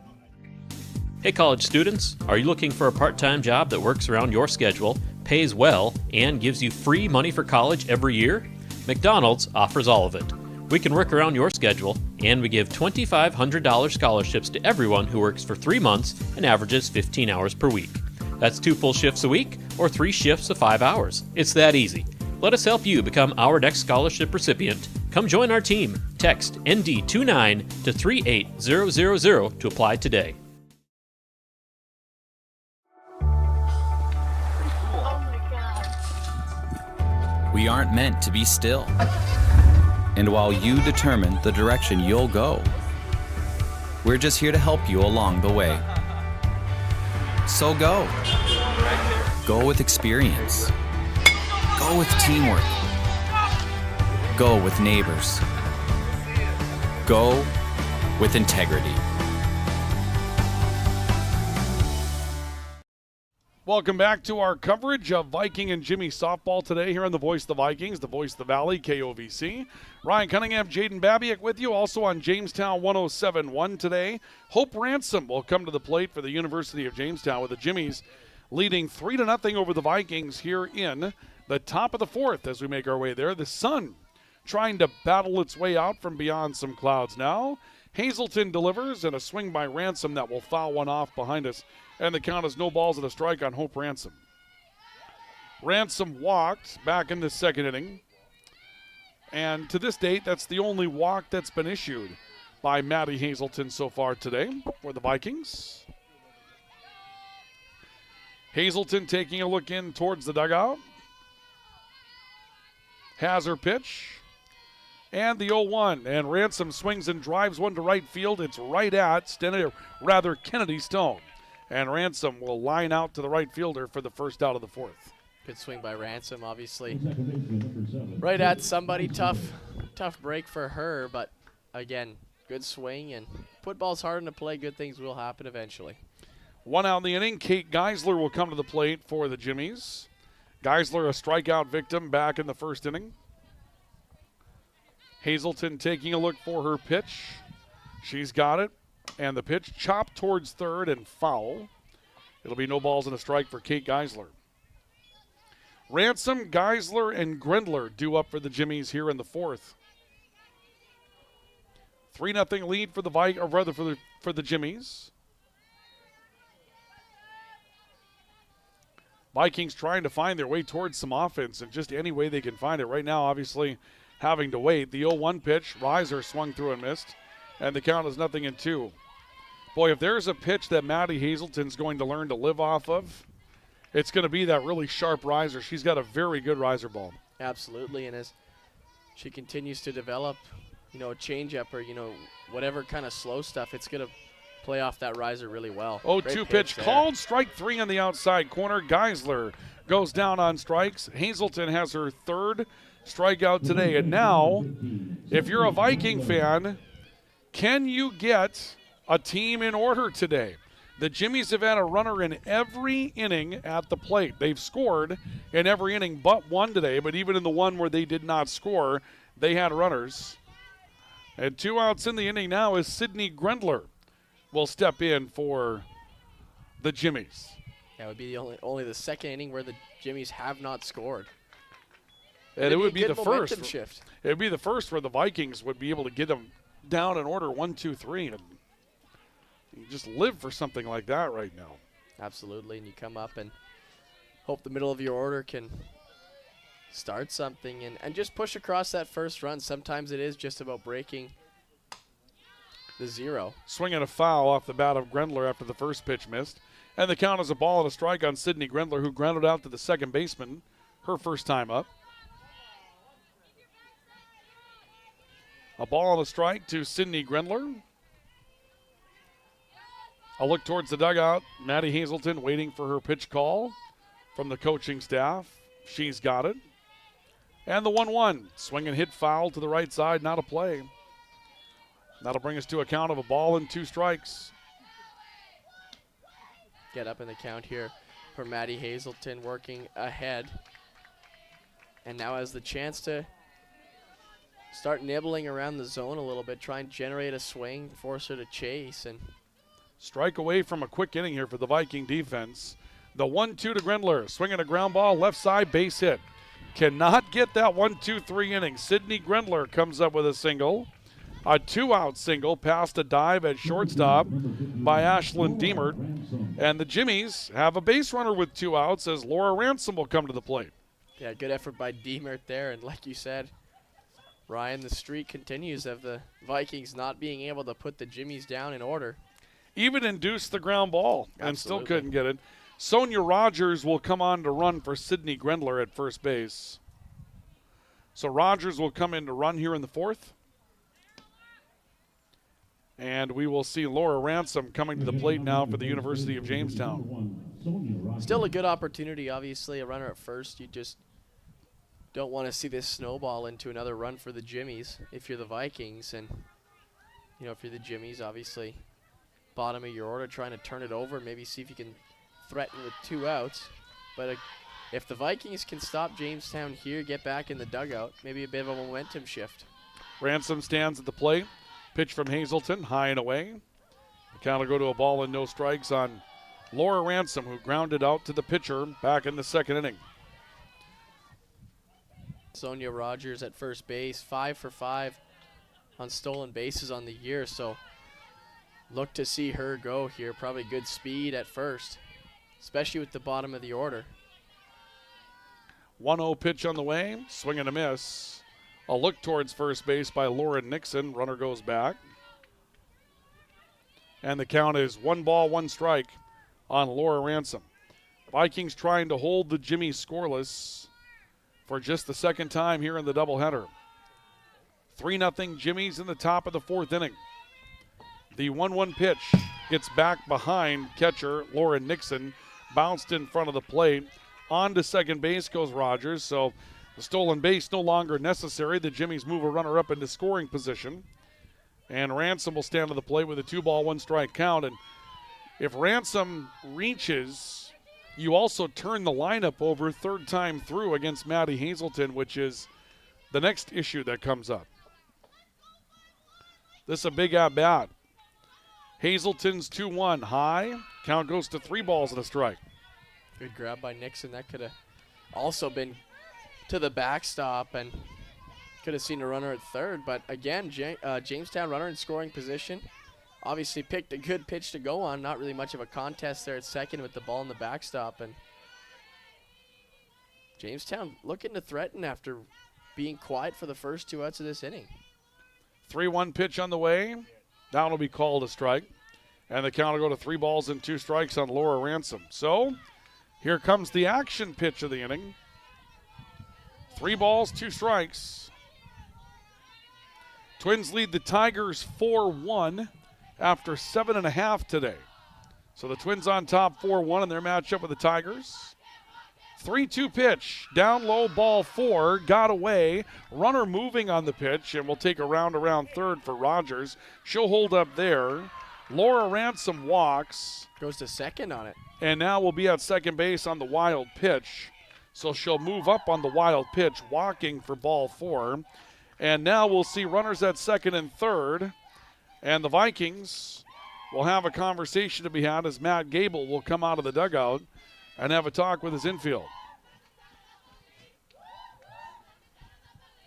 Hey college students, are you looking for a part-time job that works around your schedule, pays well, and gives you free money for college every year? McDonald's offers all of it. We can work around your schedule, and we give $2,500 scholarships to everyone who works for 3 months and averages 15 hours per week. That's 2 full shifts a week or 3 shifts of 5 hours. It's that easy. Let us help you become our next scholarship recipient. Come join our team. Text ND29 to 38000 to apply today. We aren't meant to be still. And while you determine the direction you'll go, we're just here to help you along the way. So go. Go with experience. Go with teamwork. Go with neighbors. Go with integrity. Welcome back to our coverage of Viking and Jimmy softball today here on the Voice of the Vikings, the Voice of the Valley, KOVC. Ryan Cunningham, Jaden Babiak with you, also on Jamestown 107.1 today. Hope Ransom will come to the plate for the University of Jamestown with the Jimmies leading 3-0 over the Vikings here in the top of the 4th as we make our way there. The sun trying to battle its way out from beyond some clouds now. Hazelton delivers and a swing by Ransom that will foul one off behind us. And the count is no balls and a strike on Hope Ransom. Ransom walked back in the second inning. And to this date, that's the only walk that's been issued by Maddie Hazelton so far today for the Vikings. Hazelton taking a look in towards the dugout. Has her pitch. And the 0-1. And Ransom swings and drives one to right field. It's right at Kennedy Stone. And Ransom will line out to the right fielder for the first out of the 4th. Good swing by Ransom, obviously. Right at somebody. Tough break for her, but again, good swing. And football's hard to play. Good things will happen eventually. One out in the inning. Kate Geisler will come to the plate for the Jimmies. Geisler, a strikeout victim back in the first inning. Hazelton taking a look for her pitch. She's got it. And the pitch chopped towards third and foul. It'll be no balls and a strike for Kate Geisler. Ransom, Geisler, and Grendler due up for the Jimmies here in the fourth. 3-0 lead for the for the Jimmies. Vikings trying to find their way towards some offense in just any way they can find it. Right now, obviously, having to wait. The 0-1 pitch, Reiser swung through and missed, and the count is 0-2. Boy, if there's a pitch that Maddie Hazelton's going to learn to live off of, it's going to be that really sharp riser. She's got a very good riser ball. Absolutely, and as she continues to develop, a changeup or, whatever kind of slow stuff, it's going to play off that riser really well. 0-2 pitch called. Strike 3 on the outside corner. Geisler goes down on strikes. Hazelton has her third strikeout today. And now, if you're a Viking fan, can you get a team in order today? The Jimmies have had a runner in every inning at the plate. They've scored in every inning but one today, but even in the one where they did not score, they had runners. And 2 outs in the inning now is Sydney Grendler will step in for the Jimmies. That would be only the second inning where the Jimmies have not scored. And it would be the first shift. It would be the first where the Vikings would be able to get them down in order 1, 2, 3, and you just live for something like that right now. Absolutely, and you come up and hope the middle of your order can start something and just push across that first run. Sometimes it is just about breaking the zero. Swinging a foul off the bat of Grendler after the first pitch missed. And the count is a ball and a strike on Sydney Grendler, who grounded out to the second baseman her first time up. A ball and a strike to Sydney Grendler. A look towards the dugout. Maddie Hazelton waiting for her pitch call from the coaching staff. She's got it. And the 1-1. Swing and hit foul to the right side, not a play. That'll bring us to a count of a ball and 2 strikes. Get up in the count here for Maddie Hazelton working ahead. And now has the chance to start nibbling around the zone a little bit, try and generate a swing, force her to chase. And strike away from a quick inning here for the Viking defense. The 1-2 to Grendler, swinging a ground ball, left side, base hit. Cannot get that 1-2-3 inning. Sydney Grendler comes up with a single. A 2-out single past a dive at shortstop by Ashlyn Deemert. And the Jimmies have a base runner with 2 outs as Laura Ransom will come to the plate. Yeah, good effort by Deemert there. And like you said, Ryan, the streak continues of the Vikings not being able to put the Jimmies down in order. Even induced the ground ball and Absolutely. still couldn't get it. Sonia Rogers will come on to run for Sydney Grendler at first base. So Rogers will come in to run here in the fourth. And we will see Laura Ransom coming to the plate now for the University of Jamestown. Still a good opportunity, obviously, a runner at first. You just don't want to see this snowball into another run for the Jimmies if you're the Vikings. And, if you're the Jimmies, obviously, bottom of your order, trying to turn it over, maybe see if you can threaten with 2 outs. But if the Vikings can stop Jamestown here, get back in the dugout, maybe a bit of a momentum shift. Ransom stands at the plate. Pitch from Hazelton, high and away. The count will go to a ball and no strikes on Laura Ransom, who grounded out to the pitcher back in the second inning. Sonia Rogers at first base, 5 for 5 on stolen bases on the year, so look to see her go here. Probably good speed at first, especially with the bottom of the order. 1-0 pitch on the way, swing and a miss. A look towards first base by Lauren Nixon. Runner goes back. And the count is 1 ball, 1 strike on Laura Ransom. Vikings trying to hold the Jimmies scoreless for just the second time here in the doubleheader. 3-0 Jimmies in the top of the fourth inning. The 1-1 pitch gets back behind catcher Lauren Nixon. Bounced in front of the plate. On to second base goes Rogers. So the stolen base no longer necessary. The Jimmies move a runner up into scoring position. And Ransom will stand to the plate with a 2 ball, 1 strike count. And If Ransom reaches, you also turn the lineup over third time through against Maddie Hazelton, which is the next issue that comes up. This is a big at-bat. Hazelton's 2-1 high. Count goes to 3 balls and a strike. Good grab by Nixon. That could have also been to the backstop and could have seen a runner at third. But again, Jamestown runner in scoring position. Obviously picked a good pitch to go on. Not really much of a contest there at second with the ball in the backstop. And Jamestown looking to threaten after being quiet for the first 2 outs of this inning. 3-1 pitch on the way. That will be called a strike. And the count will go to 3 balls and 2 strikes on Laura Ransom. So here comes the action pitch of the inning. 3 balls, 2 strikes. Twins lead the Tigers 4-1 after 7.5 today. So the Twins on top 4-1 in their matchup with the Tigers. 3-2 pitch, down low, ball 4, got away. Runner moving on the pitch, and we'll take a round around third for Rogers. She'll hold up there. Laura Ransom walks. Goes to second on it. And now we'll be at second base on the wild pitch. So she'll move up on the wild pitch, walking for ball 4. And now we'll see runners at second and third. And the Vikings will have a conversation to be had as Matt Gable will come out of the dugout and have a talk with his infield.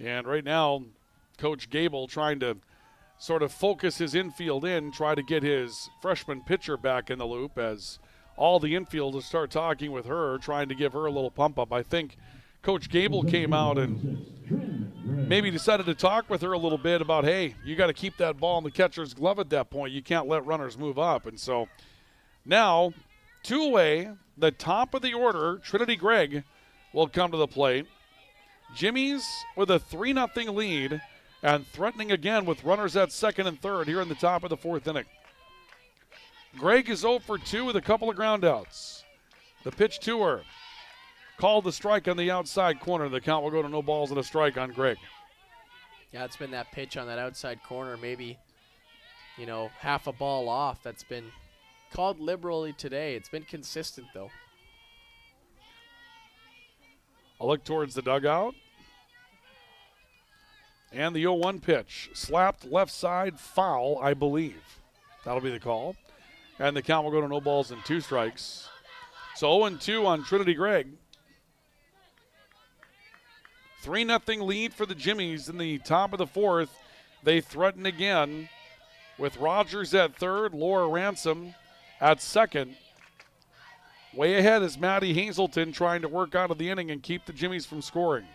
And right now, Coach Gable trying to sort of focus his infield in, try to get his freshman pitcher back in the loop as all the infielders start talking with her, trying to give her a little pump up. I think Coach Gable came out and maybe decided to talk with her a little bit about, hey, you got to keep that ball in the catcher's glove at that point. You can't let runners move up. And so now, 2 away, the top of the order, Trinity Gregg will come to the plate. Jimmy's with a 3-0 lead and threatening again with runners at second and third here in the top of the 4th inning. Gregg is 0 for 2 with a couple of groundouts. The pitch to her. Called the strike on the outside corner. The count will go to no balls and a strike on Gregg. Yeah, it's been that pitch on that outside corner, maybe, half a ball off. That's been called liberally today. It's been consistent, though. A look towards the dugout. And the 0-1 pitch. Slapped left side, foul, I believe. That'll be the call. And the count will go to no balls and 2 strikes. So 0-2 on Trinity Gregg. 3-0 lead for the Jimmies in the top of the 4th. They threaten again with Rogers at third, Laura Ransom at second. Way ahead is Maddie Hazelton trying to work out of the inning and keep the Jimmies from scoring.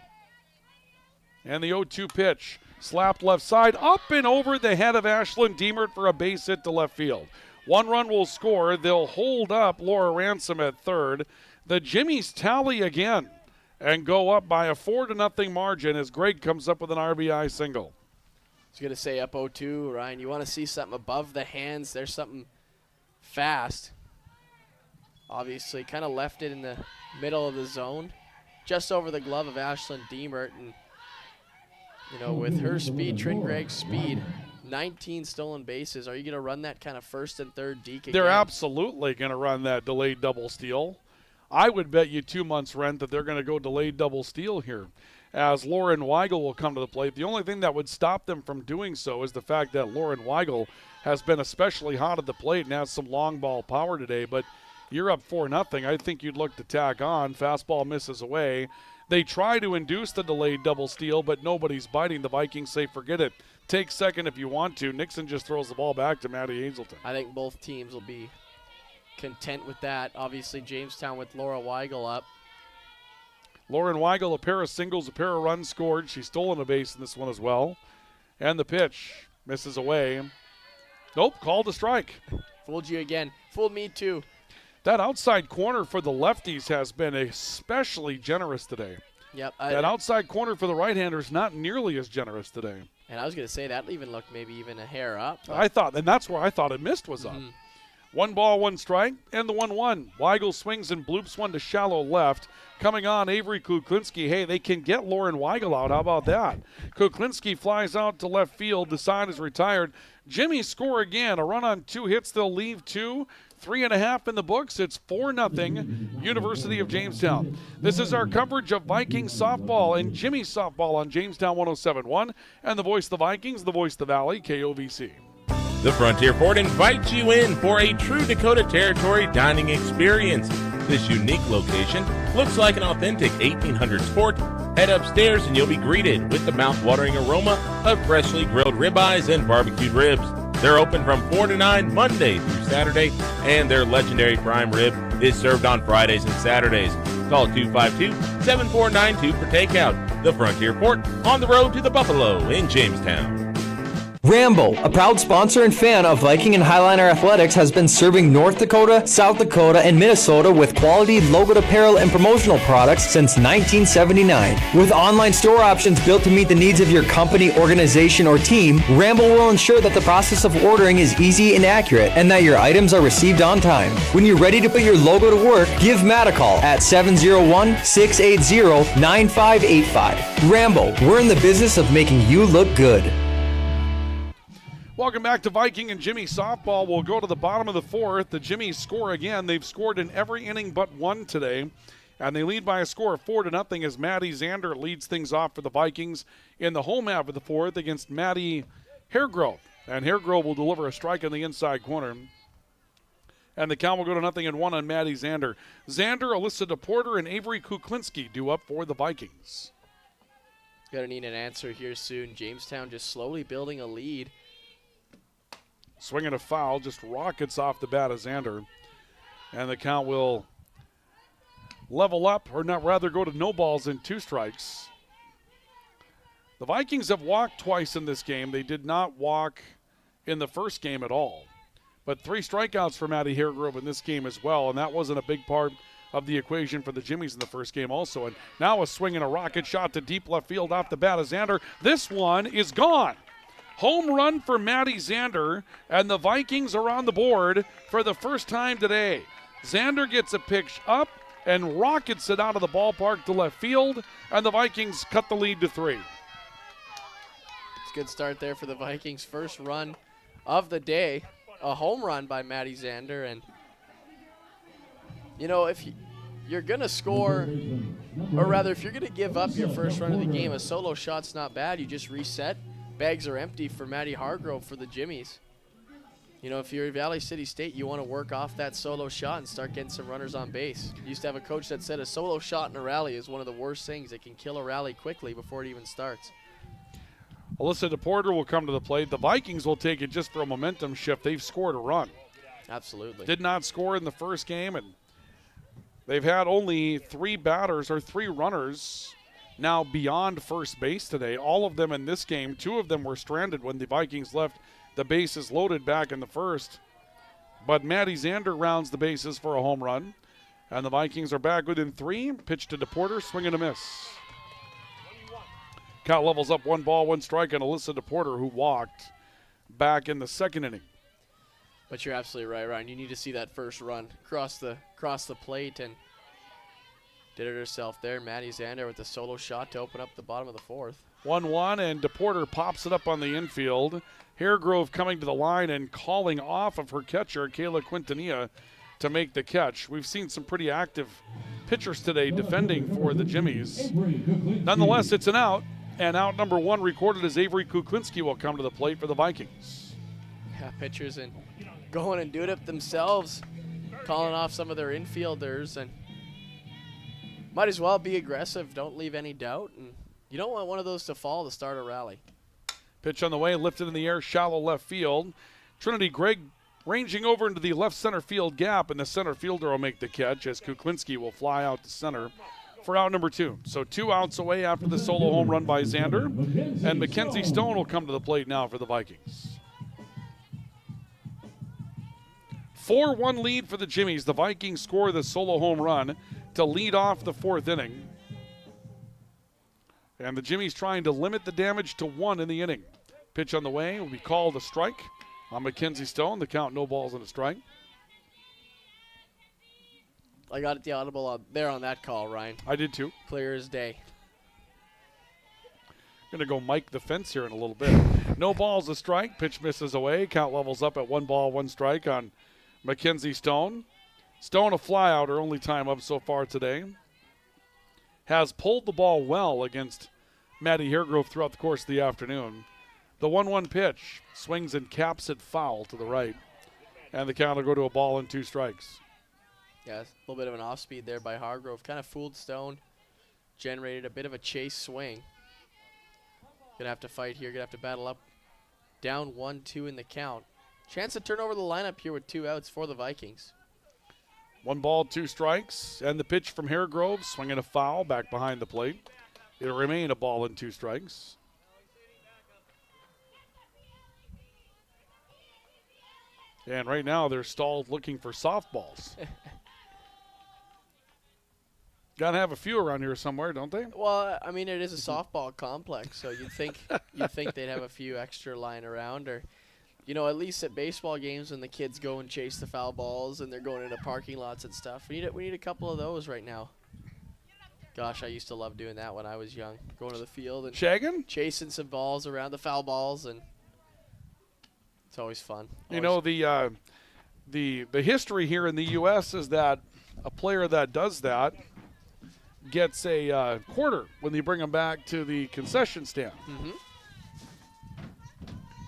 And the 0-2 pitch, slapped left side, up and over the head of Ashlyn Diemert for a base hit to left field. 1 run will score. They'll hold up Laura Ransom at third. The Jimmies tally again and go up by a 4-0 margin as Gregg comes up with an RBI single. I was going to say up 0-2, Ryan. You want to see something above the hands. There's something fast. Obviously, kind of left it in the middle of the zone, just over the glove of Ashlyn Diemert. And, with her speed, Trin Gregg's speed, 19 stolen bases. Are you going to run that kind of first and third deke again? They're absolutely going to run that delayed double steal. I would bet you 2 months' rent that they're going to go delayed double steal here as Lauren Weigel will come to the plate. The only thing that would stop them from doing so is the fact that Lauren Weigel has been especially hot at the plate and has some long ball power today. But you're up 4-0. I think you'd look to tack on. Fastball misses away. They try to induce the delayed double steal, but nobody's biting. The Vikings say, forget it. Take second if you want to. Nixon just throws the ball back to Maddie Hazelton. I think both teams will be content with that. Obviously, Jamestown with Laura Weigel up. Lauren Weigel, a pair of singles, a pair of runs scored. She's stolen a base in this one as well. And the pitch misses away. Nope, called a strike. Fooled you again. Fooled me too. That outside corner for the lefties has been especially generous today. Yep. That outside corner for the right-handers not nearly as generous today. And I was going to say that even looked maybe even a hair up. I thought, and that's where I thought it missed was up. 1 ball, 1 strike, and the 1-1. Weigel swings and bloops one to shallow left. Coming on, Avery Kuklinski. Hey, they can get Lauren Weigel out. How about that? Kuklinski flies out to left field. The side is retired. Jimmy score again. A run on 2 hits. They'll leave 2. 3.5 in the books. It's 4-0 University of Jamestown. This is our coverage of Vikings softball and Jimmy softball on Jamestown 107.1 and the voice of the Vikings, the voice of the Valley, KOVC. The Frontier Fort invites you in for a true Dakota Territory dining experience. This unique location looks like an authentic 1800s fort. Head upstairs and you'll be greeted with the mouth-watering aroma of freshly grilled ribeyes and barbecued ribs. They're open from 4 to 9 Monday through Saturday, and their legendary prime rib is served on Fridays and Saturdays. Call 252-7492 for takeout. The Frontier Fort, on the road to the Buffalo in Jamestown. Rambo, a proud sponsor and fan of Viking and Highliner Athletics, has been serving North Dakota, South Dakota, and Minnesota with quality logoed apparel and promotional products since 1979. With online store options built to meet the needs of your company, organization, or team, Rambo will ensure that the process of ordering is easy and accurate, and that your items are received on time. When you're ready to put your logo to work, give Matt a call at 701-680-9585. Rambo, we're in the business of making you look good. Welcome back to Viking and Jimmy softball. We'll go to the bottom of the fourth. The Jimmies score again. They've scored in every inning but one today, and they lead by a score of 4-0 as Maddie Zander leads things off for the Vikings in the home half of the fourth against Maddie Hairgrove. And Hairgrove will deliver a strike in the inside corner. And the count will go to 0-1 on Maddie Zander. Zander, Alyssa DePorter, and Avery Kuklinski due up for the Vikings. Gonna need an answer here soon. Jamestown just slowly building a lead. Swinging a foul, just rockets off the bat of Zander. And the count will level up, or not, rather go to no balls and 2 strikes. The Vikings have walked twice in this game. They did not walk in the first game at all. But 3 strikeouts for Maddie Hairgrove in this game as well, and that wasn't a big part of the equation for the Jimmies in the first game also. And now a swing and a rocket shot to deep left field off the bat of Zander. This one is gone. Home run for Maddie Zander, and the Vikings are on the board for the first time today. Zander gets a pitch up and rockets it out of the ballpark to left field, and the Vikings cut the lead to 3. It's a good start there for the Vikings. First run of the day, a home run by Maddie Zander. And, you know, if you're going to score, or rather if you're going to give up your first run of the game, a solo shot's not bad. You just reset. Bags are empty for Maddie Hargrove for the Jimmies. You know, if you're Valley City State, you want to work off that solo shot and start getting some runners on base. You used to have a coach that said a solo shot in a rally is one of the worst things. It can kill a rally quickly before it even starts. Alyssa DePorter will come to the plate. The Vikings will take it just for a momentum shift. They've scored a run. Absolutely. Did not score in the first game, and they've had only 3 batters or 3 runners now beyond first base today. All of them in this game. 2 of them were stranded when the Vikings left the bases loaded back in the first. But Maddie Zander rounds the bases for a home run. And the Vikings are back within 3. Pitch to DePorter, swing and a miss. Count levels up 1 ball, 1 strike on Alyssa DePorter, who walked back in the second inning. But you're absolutely right, Ryan. You need to see that first run cross the plate, and did it herself there. Maddie Zander with the solo shot to open up the bottom of the fourth. 1-1, and DePorter pops it up on the infield. Hairgrove coming to the line and calling off of her catcher, Kayla Quintanilla, to make the catch. We've seen some pretty active pitchers today defending for the Jimmies. Nonetheless, it's an out, and out number 1 recorded as Avery Kuklinski will come to the plate for the Vikings. Yeah, pitchers and going and doing it themselves, calling off some of their infielders, and might as well be aggressive. Don't leave any doubt. And you don't want one of those to fall to start a rally. Pitch on the way, lifted in the air, shallow left field. Trinity Gregg ranging over into the left center field gap, and the center fielder will make the catch as Kuklinski will fly out to center for out number 2. So 2 outs away after the solo home run by Zander. And Mackenzie Stone will come to the plate now for the Vikings. 4-1 lead for the Jimmies. The Vikings score the solo home run to lead off the 4th inning. And the Jimmies trying to limit the damage to 1 in the inning. Pitch on the way will be called a strike on Mackenzie Stone. The count, no balls and a strike. I got the audible there on that call, Ryan. I did too. Clear as day. Going to go Mike the fence here in a little bit. No balls, a strike. Pitch misses away. Count levels up at 1 ball, 1 strike on Mackenzie Stone. Stone a flyout, her only time up so far today. Has pulled the ball well against Maddie Haregrove throughout the course of the afternoon. The 1-1 pitch swings and caps it foul to the right. And the count will go to a ball and 2 strikes. Yeah, a little bit of an off-speed there by Hargrove. Kind of fooled Stone. Generated a bit of a chase swing. Gonna have to fight here. Gonna have to battle up. Down 1-2 in the count. Chance to turn over the lineup here with 2 outs for the Vikings. 1 ball, 2 strikes. And the pitch from Haregrove, swinging a foul back behind the plate. It'll remain a ball and 2 strikes. And right now they're stalled looking for softballs. Got to have a few around here somewhere, don't they? Well, I mean, it is a softball complex, so you'd think they'd have a few extra lying around, or, at least at baseball games when the kids go and chase the foul balls and they're going into parking lots and stuff. We need a couple of those right now. Gosh, I used to love doing that when I was young, going to the field and shagging, chasing some balls around the foul balls, and it's always fun. The history here in the U.S. is that a player that does that gets a quarter when they bring them back to the concession stand. Mm-hmm.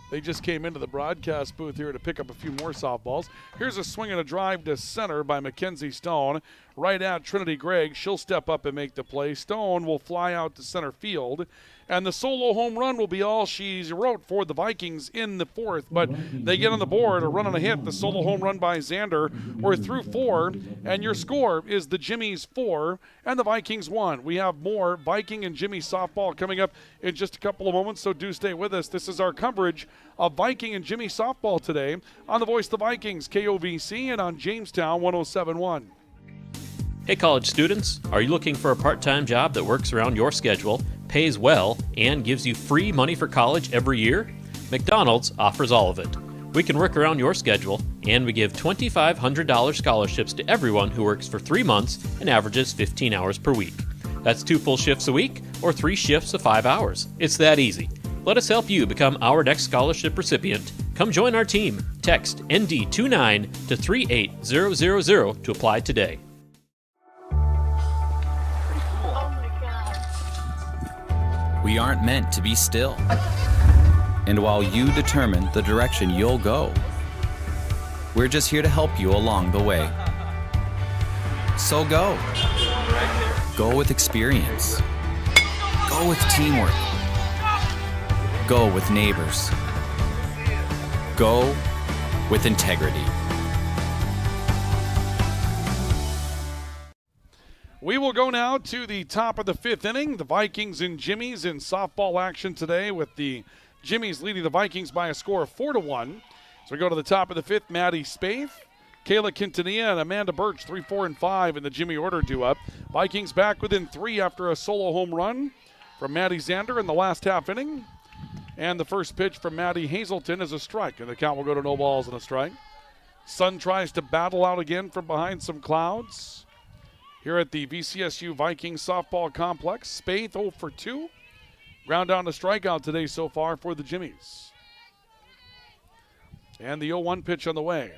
They just came into the broadcast booth here to pick up a few more softballs. Here's a swing and a drive to center by Mackenzie Stone. Right at Trinity Gregg. She'll step up and make the play. Stone will fly out to center field. And the solo home run will be all she wrote for the Vikings in the 4th. But they get on the board, a run and a hit, the solo home run by Xander. We're through 4, and your score is the Jimmies 4 and the Vikings 1. We have more Viking and Jimmy softball coming up in just a couple of moments, so do stay with us. This is our coverage of Viking and Jimmy softball today on the Voice of the Vikings, KOVC, and on Jamestown 107.1. Hey college students, are you looking for a part-time job that works around your schedule, pays well, and gives you free money for college every year? McDonald's offers all of it. We can work around your schedule, and we give $2,500 scholarships to everyone who works for 3 months and averages 15 hours per week. That's 2 full shifts a week or 3 shifts of 5 hours. It's that easy. Let us help you become our next scholarship recipient. Come join our team. Text ND29 to 38000 to apply today. We aren't meant to be still. And while you determine the direction you'll go, we're just here to help you along the way. So go. Go with experience. Go with teamwork. Go with neighbors. Go with integrity. We will go now to the top of the 5th inning. The Vikings and Jimmies in softball action today, with the Jimmies leading the Vikings by a score of 4-1. So we go to the top of the 5th. Maddie Spaeth, Kayla Quintanilla, and Amanda Birch, 3, 4, and 5 in the Jimmy order due up. Vikings back within 3 after a solo home run from Maddie Xander in the last half inning. And the first pitch from Maddie Hazelton is a strike, and the count will go to no balls and a strike. Sun tries to battle out again from behind some clouds here at the VCSU Vikings softball complex. Spaeth 0 for 2. Ground down to strikeout today so far for the Jimmies. And the 0-1 pitch on the way.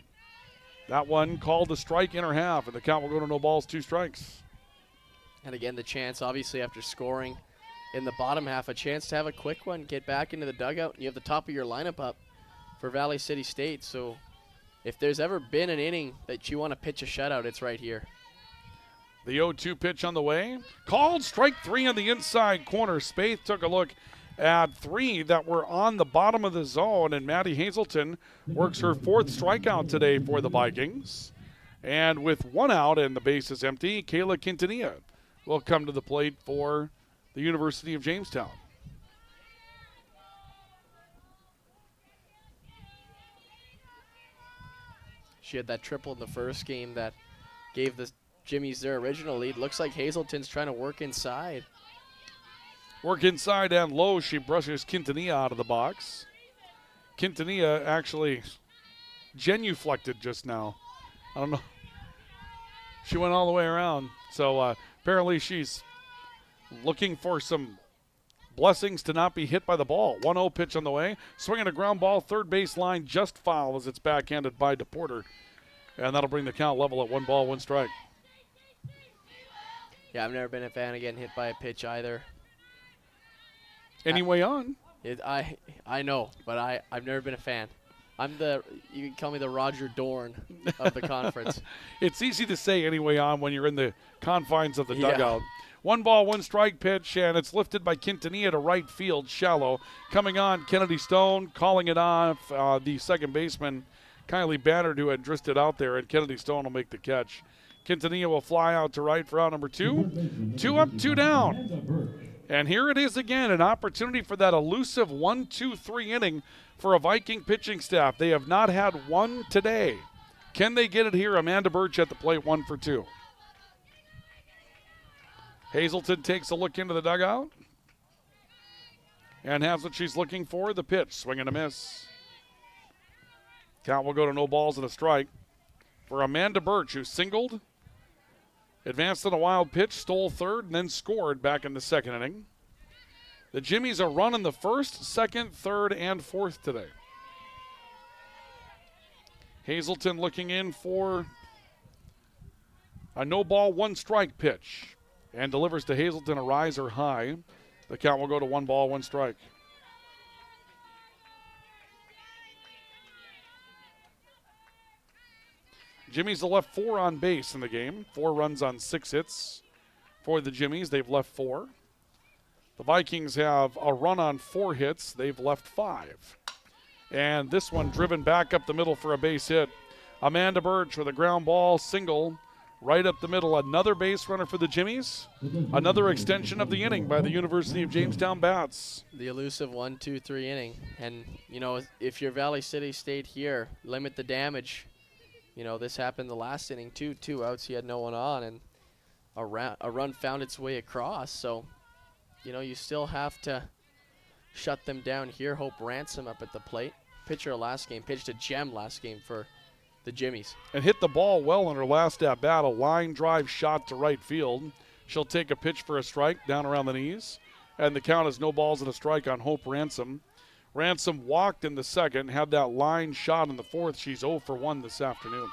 That one called a strike inner half, and the count will go to no balls, 2 strikes. And again, the chance, obviously, after scoring in the bottom half, a chance to have a quick one, get back into the dugout, and you have the top of your lineup up for Valley City State. So if there's ever been an inning that you want to pitch a shutout, it's right here. The 0-2 pitch on the way. Called strike 3 on the inside corner. Spaeth took a look at 3 that were on the bottom of the zone, and Maddie Hazelton works her 4th strikeout today for the Vikings. And with 1 out and the base is empty, Kayla Quintanilla will come to the plate for the University of Jamestown. She had that triple in the first game that gave the Jimmies their original lead. Looks like Hazelton's trying to work inside. Work inside and low. She brushes Quintanilla out of the box. Quintanilla actually genuflected just now. I don't know. She went all the way around. So apparently she's looking for some blessings to not be hit by the ball. 1-0 pitch on the way. Swinging a ground ball, third base line, just foul as it's backhanded by DePorter. And that'll bring the count level at 1 ball, 1 strike. Yeah, I've never been a fan of getting hit by a pitch either. Anyway on. I know, but I've never been a fan. You can call me the Roger Dorn of the conference. It's easy to say anyway on when you're in the confines of the dugout. 1 ball, 1 strike pitch, and it's lifted by Quintanilla to right field, shallow. Coming on, Kennedy Stone calling it off. The second baseman, Kylie Bannard, who had drifted out there, and Kennedy Stone will make the catch. Quintanilla will fly out to right for out number 2. 2 up, 2 down. And here it is again, an opportunity for that elusive 1-2-3 inning for a Viking pitching staff. They have not had one today. Can they get it here? Amanda Birch at the plate, 1 for 2. Hazelton takes a look into the dugout and has what she's looking for, the pitch. Swing and a miss. Count will go to no balls and a strike for Amanda Birch, who singled, advanced on a wild pitch, stole third, and then scored back in the second inning. The Jimmies are running the first, second, third, and fourth today. Hazelton looking in for a no ball, 1 strike pitch and delivers to Hazelton a riser high. The count will go to 1 ball, 1 strike. Jimmies have left 4 on base in the game. 4 runs on 6 hits for the Jimmies. They've left 4. The Vikings have a run on 4 hits. They've left 5. And this one driven back up the middle for a base hit. Amanda Birch with a ground ball single right up the middle. Another base runner for the Jimmies. Another extension of the inning by the University of Jamestown Bats. The elusive 1-2-3 inning. And, you know, if you're Valley City State here, limit the damage. You know, this happened the last inning, too. 2 outs, he had no one on, and a run found its way across. So, you know, you still have to shut them down here. Hope Ransom up at the plate. Pitcher last game, pitched a gem last game for the Jimmies. And hit the ball well in her last at bat. A line drive shot to right field. She'll take a pitch for a strike down around the knees. And the count is no balls and a strike on Hope Ransom. Ransom walked in the second, had that line shot in the fourth. She's 0 for 1 this afternoon.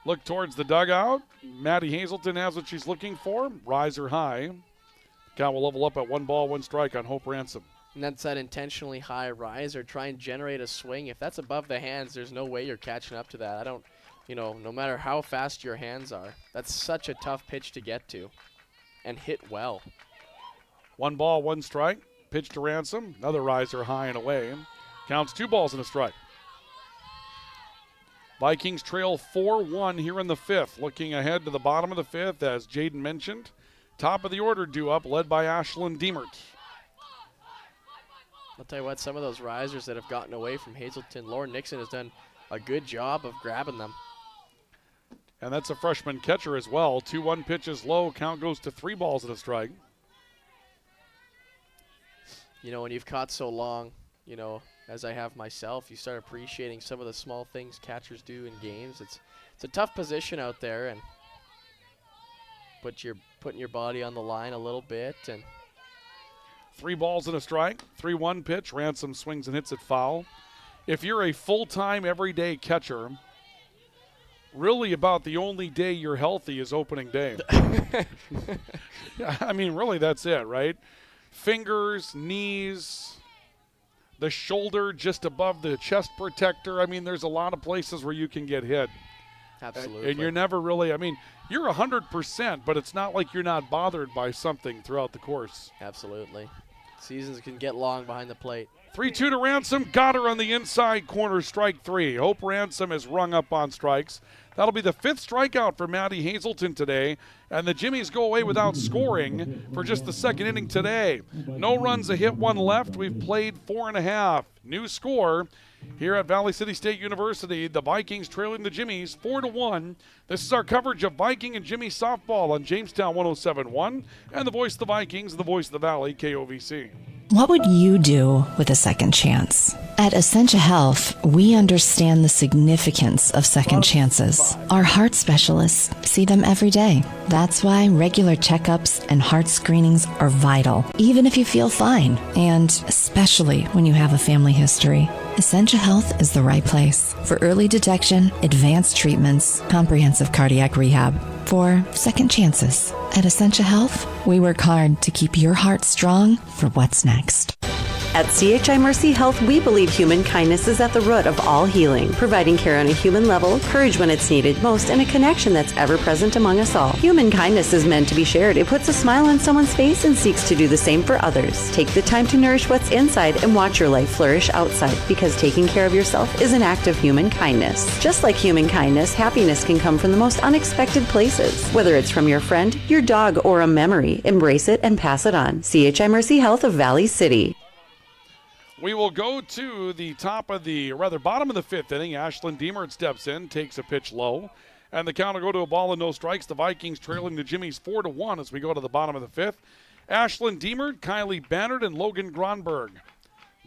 Look towards the dugout. Maddie Hazelton has what she's looking for. Riser high. Count will level up at 1 ball, 1 strike on Hope Ransom. And that's that intentionally high riser. Try and generate a swing. If that's above the hands, there's no way you're catching up to that. No matter how fast your hands are, that's such a tough pitch to get to and hit well. 1 ball, 1 strike. Pitch to Ransom. Another riser high and away. Counts 2 balls and a strike. Vikings trail 4-1 here in the 5th. Looking ahead to the bottom of the 5th, as Jaden mentioned. Top of the order due up, led by Ashlyn Diemert. I'll tell you what, some of those risers that have gotten away from Hazelton, Lauren Nixon has done a good job of grabbing them. And that's a freshman catcher as well. 2-1 pitch is low. Count goes to 3 balls and a strike. You know, when you've caught so long, you know, as I have myself, you start appreciating some of the small things catchers do in games. It's a tough position out there, and putting your body on the line a little bit. And 3 balls and a strike. 3-1 pitch. Ransom swings and hits it foul. If you're a full-time, everyday catcher, really about the only day you're healthy is opening day. I mean, really, that's it, right? Fingers, knees, the shoulder just above the chest protector. I mean, there's a lot of places where you can get hit. Absolutely. And you're never really, I mean, you're 100%, but it's not like you're not bothered by something throughout the course. Absolutely. Seasons can get long behind the plate. 3-2 to Ransom. Got her on the inside corner, strike 3. Hope Ransom is rung up on strikes. That'll be the 5th strikeout for Maddie Hazelton today. And the Jimmies go away without scoring for just the 2nd inning today. No runs, a hit, 1 left. We've played 4.5. New score here at Valley City State University. The Vikings trailing the Jimmies 4-1. This is our coverage of Viking and Jimmy softball on Jamestown 107.1 and the voice of the Vikings, the voice of the Valley, KOVC. What would you do with a second chance? At Essentia Health, we understand the significance of second chances. Our heart specialists see them every day. That's why regular checkups and heart screenings are vital, even if you feel fine, and especially when you have a family history. Essentia Health is the right place for early detection, advanced treatments, comprehensive cardiac rehab, for second chances. At Essentia Health, we work hard to keep your heart strong for what's next. At CHI Mercy Health, we believe human kindness is at the root of all healing, providing care on a human level, courage when it's needed most, and a connection that's ever present among us all. Human kindness is meant to be shared. It puts a smile on someone's face and seeks to do the same for others. Take the time to nourish what's inside and watch your life flourish outside, because taking care of yourself is an act of human kindness. Just like human kindness, happiness can come from the most unexpected places. Whether it's from your friend, your dog, or a memory, embrace it and pass it on. CHI Mercy Health of Valley City. We will go to the bottom of the fifth inning. Ashlyn Deemert steps in, takes a pitch low, and the count will go to a ball and no strikes. The Vikings trailing the Jimmies 4-1 as we go to the bottom of the fifth. Ashlyn Deemert, Kylie Bannard, and Logan Gronberg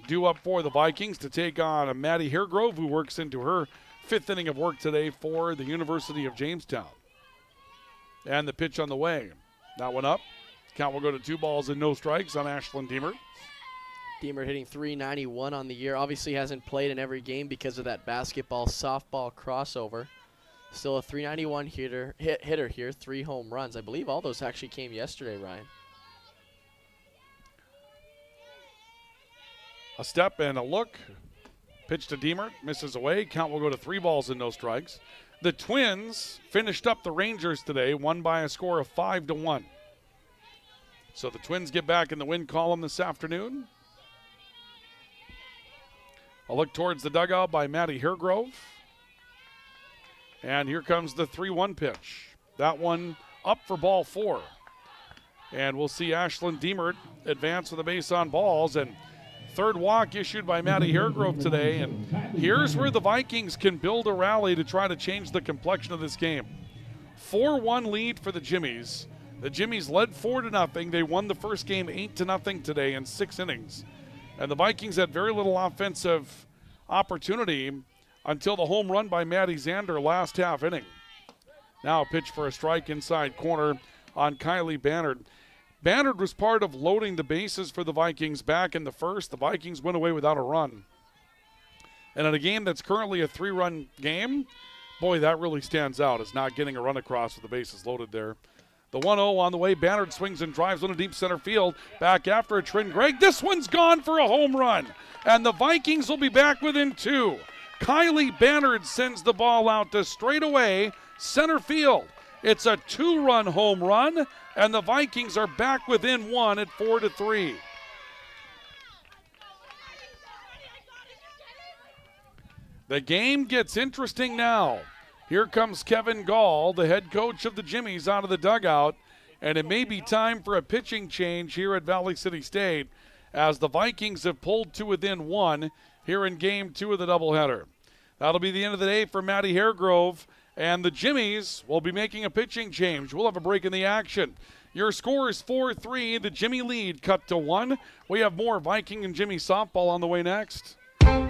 due up for the Vikings to take on Maddie Haregrove, who works into her fifth inning of work today for the University of Jamestown. And the pitch on the way. That one up. Count will go to 2 balls and no strikes on Ashlyn Deemert. Deemer hitting .391 on the year. Obviously hasn't played in every game because of that basketball-softball crossover. Still a .391 hitter here, 3 home runs. I believe all those actually came yesterday, Ryan. A step and a look. Pitch to Deemert, misses away. Count will go to 3 balls and no strikes. The Twins finished up the Rangers today, won by a score of 5-1. So the Twins get back in the win column this afternoon. A look towards the dugout by Maddie Haregrove. And here comes the 3-1 pitch. That one up for ball 4. And we'll see Ashlyn Deemert advance with a base on balls. And third walk issued by Maddie Haregrove today. And here's where the Vikings can build a rally to try to change the complexion of this game. 4-1 lead for the Jimmies. The Jimmies led 4-0. They won the first game 8-0 today in 6 innings. And the Vikings had very little offensive opportunity until the home run by Maddie Zander last half inning. Now a pitch for a strike inside corner on Kylie Bannard. Bannard was part of loading the bases for the Vikings back in the first. The Vikings went away without a run. And in a game that's currently a 3-run game, boy, that really stands out as not getting a run across with the bases loaded there. The 1-0 on the way. Bannard swings and drives one to deep center field. Back after a Trin Gregg. This one's gone for a home run. And the Vikings will be back within 2. Kylie Bannard sends the ball out to straightaway center field. It's a 2-run home run, and the Vikings are back within 1 at 4-3. The game gets interesting now. Here comes Kevin Gall, the head coach of the Jimmies, out of the dugout, and it may be time for a pitching change here at Valley City State as the Vikings have pulled to within 1 here in Game 2 of the doubleheader. That'll be the end of the day for Maddie Haregrove, and the Jimmies will be making a pitching change. We'll have a break in the action. Your score is 4-3. The Jimmy lead cut to 1. We have more Viking and Jimmy softball on the way next.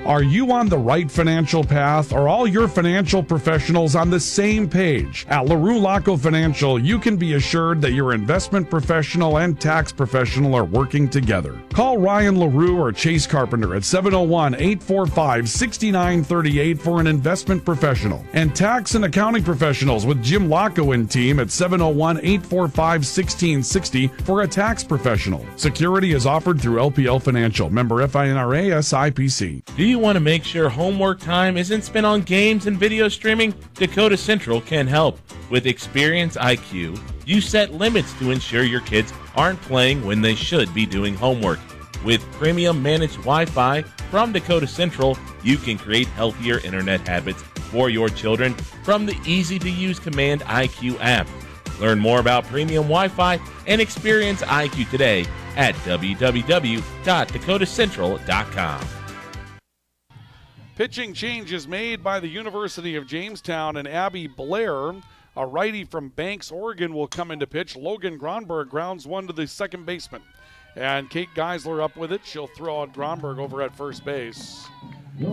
Are you on the right financial path? Are all your financial professionals on the same page? At LaRue Laco Financial, you can be assured that your investment professional and tax professional are working together. Call Ryan LaRue or Chase Carpenter at 701-845-6938 for an investment professional. And tax and accounting professionals with Jim Laco and team at 701-845-1660 for a tax professional. Security is offered through LPL Financial. Member FINRA SIPC. Do you want to make sure homework time isn't spent on games and video streaming? Dakota Central can help. With Experience IQ, you set limits to ensure your kids aren't playing when they should be doing homework. With premium managed Wi-Fi from Dakota Central, you can create healthier internet habits for your children from the easy-to-use Command IQ app. Learn more about premium Wi-Fi and Experience IQ today at www.dakotacentral.com. Pitching change is made by the University of Jamestown, and Abby Blair, a righty from Banks, Oregon, will come into pitch. Logan Gronberg grounds one to the second baseman. And Kate Geisler up with it. She'll throw out Gronberg over at first base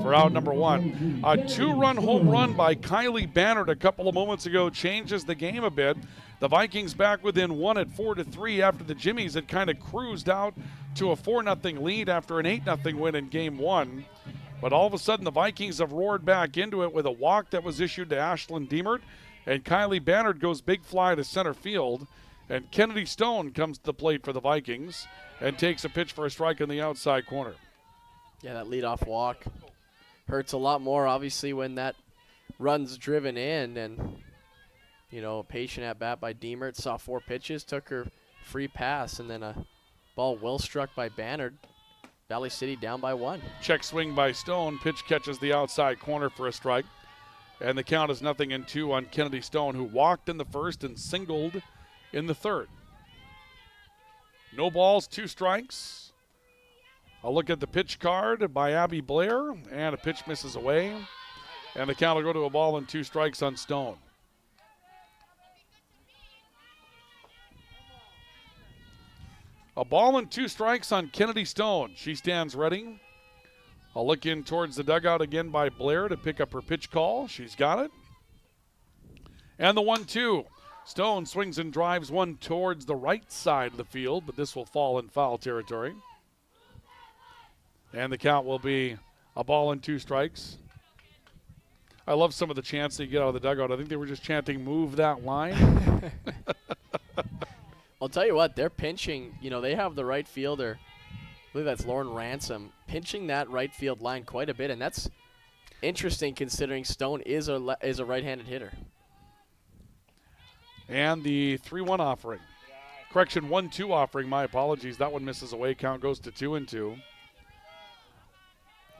for out number 1. A 2-run home run by Kylie Bannard a couple of moments ago changes the game a bit. The Vikings back within 1 at 4-3 after the Jimmies had kind of cruised out to a 4-0 lead after an 8-0 win in game 1. But all of a sudden the Vikings have roared back into it with a walk that was issued to Ashlyn Diemert. And Kylie Bannard goes big fly to center field. And Kennedy Stone comes to the plate for the Vikings and takes a pitch for a strike in the outside corner. Yeah, that leadoff walk hurts a lot more, obviously, when that run's driven in. And, you know, a patient at bat by Diemert, saw 4 pitches, took her free pass, and then a ball well struck by Bannard. Valley City down by 1. Check swing by Stone. Pitch catches the outside corner for a strike. And the count is 0-2 on Kennedy Stone, who walked in the first and singled in the third. No balls, 2 strikes. A look at the pitch card by Abby Blair, and a pitch misses away. And the count will go to a ball and 2 strikes on Stone. A ball and 2 strikes on Kennedy Stone. She stands ready. A look in towards the dugout again by Blair to pick up her pitch call. She's got it. And the 1-2. Stone swings and drives one towards the right side of the field, but this will fall in foul territory. And the count will be a ball and 2 strikes. I love some of the chants that you get out of the dugout. I think they were just chanting, "Move that line." I'll tell you what, they're pinching. You know, they have the right fielder. I believe that's Lauren Ransom, pinching that right field line quite a bit, and that's interesting considering Stone is a right-handed hitter. And the 3-1 offering. Correction, 1-2 offering. My apologies. That one misses away. Count goes to 2-2.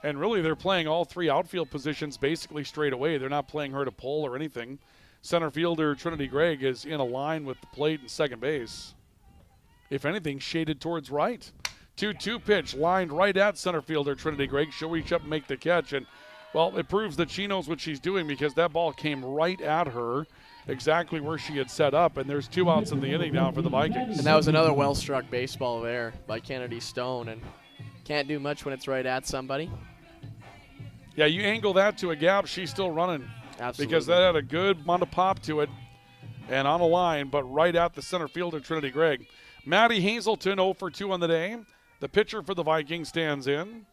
And really, they're playing all 3 outfield positions basically straight away. They're not playing her to pull or anything. Center fielder Trinity Gregg is in a line with the plate and second base. If anything, shaded towards right. 2-2 pitch lined right at center fielder Trinity Gregg. She'll reach up and make the catch. And, well, it proves that she knows what she's doing because that ball came right at her, exactly where she had set up, and there's 2 outs in the inning now for the Vikings. And that was another well-struck baseball there by Kennedy Stone, and can't do much when it's right at somebody. Yeah, you angle that to a gap, she's still running. Absolutely. Because that had a good amount of pop to it and on a line, but right at the center fielder, Trinity Gregg. Maddie Hazelton 0 for 2 on the day. The pitcher for the Vikings stands in.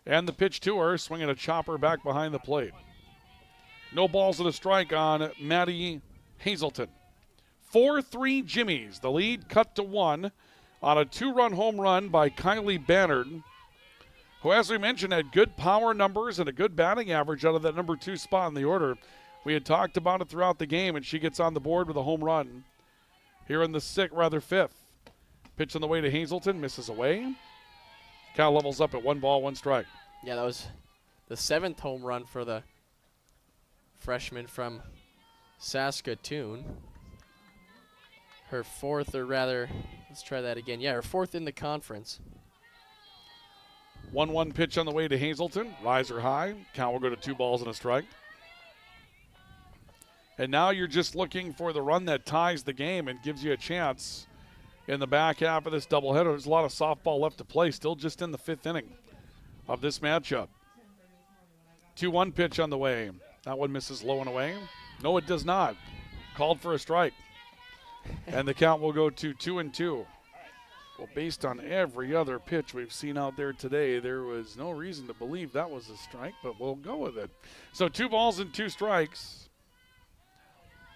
And the pitch to her, swinging a chopper back behind the plate. No balls and a strike on Maddie Hazelton. 4-3 Jimmies. The lead cut to 1 on a 2-run home run by Kylie Bannard, who, as we mentioned, had good power numbers and a good batting average out of that number 2 spot in the order. We had talked about it throughout the game, and she gets on the board with a home run here in the 5th. Pitch on the way to Hazelton, misses away. Count levels up at 1 ball, 1 strike. Yeah, that was the 7th home run for the freshman from Saskatoon. Her 4th, or rather, let's try that again. Yeah, her 4th in the conference. 1-1 pitch on the way to Hazelton. Riser high. Count will go to 2 balls and a strike. And now you're just looking for the run that ties the game and gives you a chance in the back half of this doubleheader. There's a lot of softball left to play, still just in the 5th inning of this matchup. 2-1 pitch on the way. That one misses low and away. No, it does not. Called for a strike. And the count will go to 2-2. Well, based on every other pitch we've seen out there today, there was no reason to believe that was a strike, but we'll go with it. So 2 balls and 2 strikes.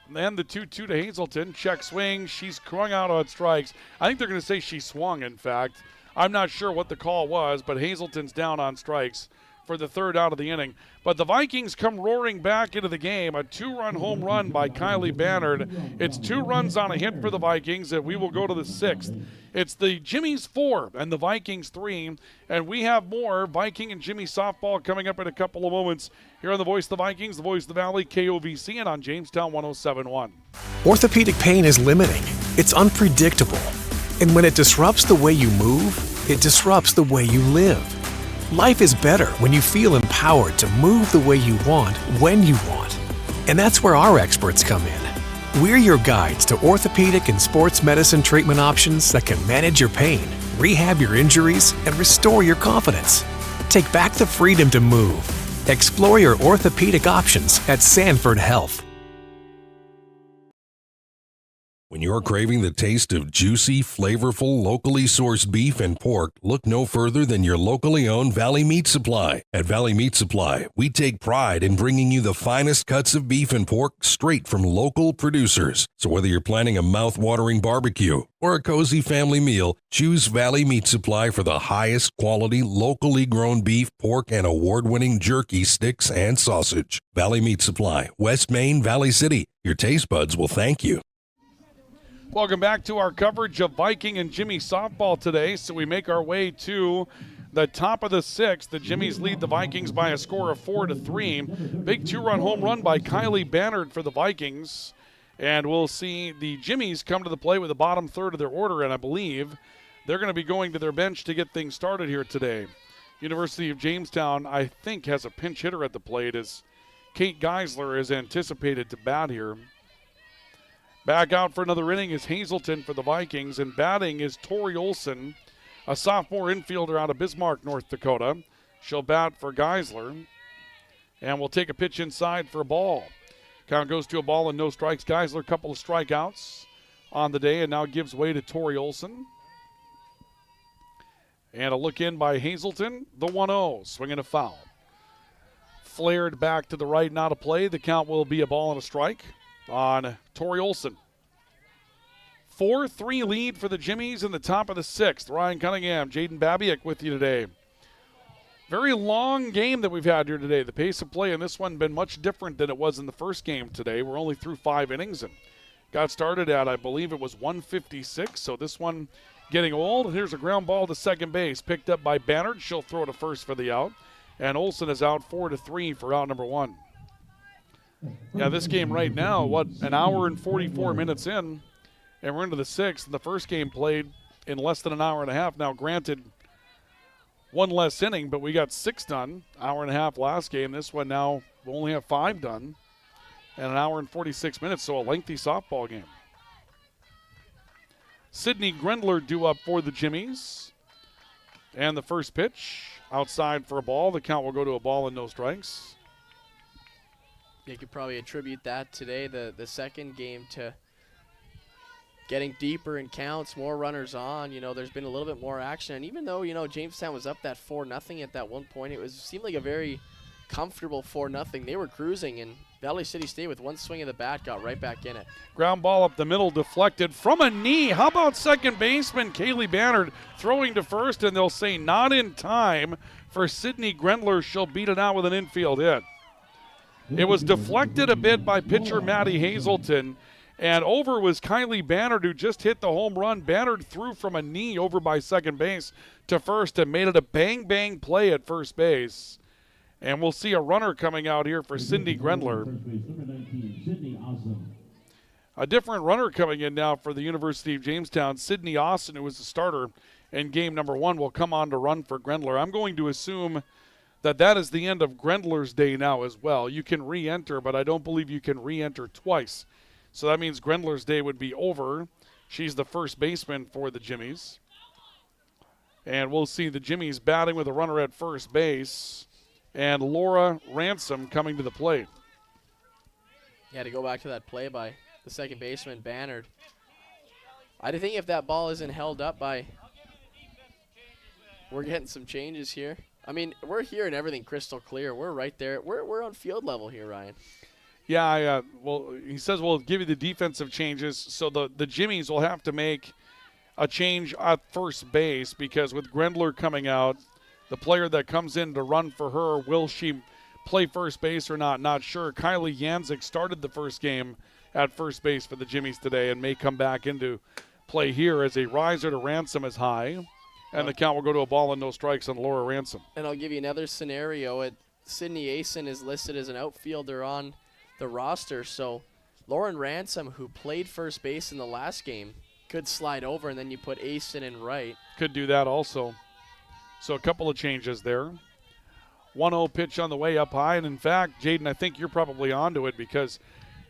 And then the 2-2 to Hazelton. Check swing. She's crung out on strikes. I think they're going to say she swung, in fact. I'm not sure what the call was, but Hazelton's down on strikes for the 3rd out of the inning. But the Vikings come roaring back into the game. A 2-run home run by Kylie Bannard. It's 2 runs on a hit for the Vikings, and we will go to the 6th. It's the Jimmies 4 and the Vikings 3, and we have more Viking and Jimmy softball coming up in a couple of moments here on the Voice of the Vikings, the Voice of the Valley, KOVC, and on Jamestown 107.1. Orthopedic pain is limiting. It's unpredictable. And when it disrupts the way you move, it disrupts the way you live. Life is better when you feel empowered to move the way you want, when you want. And that's where our experts come in. We're your guides to orthopedic and sports medicine treatment options that can manage your pain, rehab your injuries, and restore your confidence. Take back the freedom to move. Explore your orthopedic options at Sanford Health. When you're craving the taste of juicy, flavorful, locally sourced beef and pork, look no further than your locally owned Valley Meat Supply. At Valley Meat Supply, we take pride in bringing you the finest cuts of beef and pork straight from local producers. So whether you're planning a mouth-watering barbecue or a cozy family meal, choose Valley Meat Supply for the highest quality, locally grown beef, pork, and award-winning jerky, sticks, and sausage. Valley Meat Supply, West Main, Valley City. Your taste buds will thank you. Welcome back to our coverage of Viking and Jimmy softball today. So we make our way to the top of the sixth. The Jimmies lead the Vikings by a score of 4-3. Big two-run home run by Kylie Bannard for the Vikings. And we'll see the Jimmies come to the plate with the bottom third of their order, and I believe they're going to be going to their bench to get things started here today. University of Jamestown, I think, has a pinch hitter at the plate as Kate Geisler is anticipated to bat here. Back out for another inning is Hazelton for the Vikings, and batting is Tori Olson, a sophomore infielder out of Bismarck, North Dakota. She'll bat for Geisler, and we'll take a pitch inside for a ball. Count goes to a ball and no strikes. Geisler, a couple of strikeouts on the day, and now gives way to Tori Olson. And a look in by Hazelton, the 1-0, swinging a foul. Flared back to the right, not a play. The count will be a ball and a strike on Tori Olson. 4-3 lead for the Jimmies in the top of the sixth. Ryan Cunningham, Jaden Babiak with you today. Very long game that we've had here today. The pace of play in this one been much different than it was in the first game today. We're only through 5 innings and got started at, I believe it was 156. So this one getting old. Here's a ground ball to second base, picked up by Bannard. She'll throw to first for the out. And Olson is out 4-3 for out number 1. Yeah, this game right now, an hour and 44 minutes in, and we're into the sixth. The first game played in less than an hour and a half. Now, granted, one less inning, but we got 6 done. Hour and a half last game. This one now we'll only have 5 done, and an hour and 46 minutes, so a lengthy softball game. Sydney Grendler due up for the Jimmies. And the first pitch outside for a ball. The count will go to a ball and no strikes. You could probably attribute that today, the second game, to getting deeper in counts, more runners on. You know, there's been a little bit more action. And even though, you know, Jamestown was up that 4-0 at that one point, seemed like a very comfortable 4-0. They were cruising, and Valley City State with one swing of the bat got right back in it. Ground ball up the middle, deflected from a knee. How about second baseman Kaylee Bannard throwing to first, and they'll say not in time for Sydney Grendler. She'll beat it out with an infield hit. It was deflected a bit by pitcher Maddie Hazelton, and over was Kylie Bannard, who just hit the home run. Bannard threw from a knee over by second base to first and made it a bang-bang play at first base. And we'll see a runner coming out here for Cindy Grendler. A different runner coming in now for the University of Jamestown. Sydney Austin, who was the starter in game number 1, will come on to run for Grendler. I'm going to assume that is the end of Grendler's day now as well. You can re-enter, but I don't believe you can re-enter twice. So that means Grendler's day would be over. She's the first baseman for the Jimmies. And we'll see the Jimmies batting with a runner at first base. And Laura Ransom coming to the plate. Yeah, to go back to that play by the second baseman, Bannard. I think if that ball isn't held up by... We're getting some changes here. I mean, we're hearing everything crystal clear. We're right there. We're on field level here, Ryan. Yeah, well, he says we'll give you the defensive changes. So the Jimmies will have to make a change at first base because with Grendler coming out, the player that comes in to run for her, will she play first base or not? Not sure. Kylie Yanzik started the first game at first base for the Jimmies today and may come back into play here as a riser to Ransom is high. And the count will go to a ball and no strikes on Laura Ransom. And I'll give you another scenario. Sydney Asen is listed as an outfielder on the roster. So Lauren Ransom, who played first base in the last game, could slide over, and then you put Asen in right. Could do that also. So a couple of changes there. 1-0 pitch on the way up high. And, in fact, Jaden, I think you're probably onto it because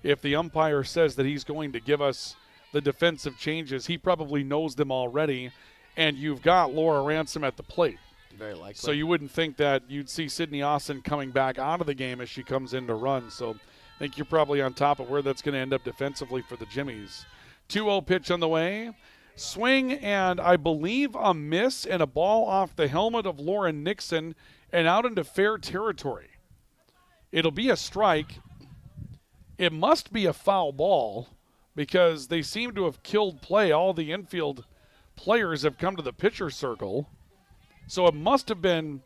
if the umpire says that he's going to give us the defensive changes, he probably knows them already. and you've got Laura Ransom at the plate. Very likely. So you wouldn't think that you'd see Sydney Austin coming back out of the game as she comes in to run. So I think you're probably on top of where that's going to end up defensively for the Jimmies. 2-0 pitch on the way. Swing and I believe a miss and a ball off the helmet of Lauren Nixon and out into fair territory. It'll be a strike. It must be a foul ball because they seem to have killed play. All the infield players have come to the pitcher circle. So it must have been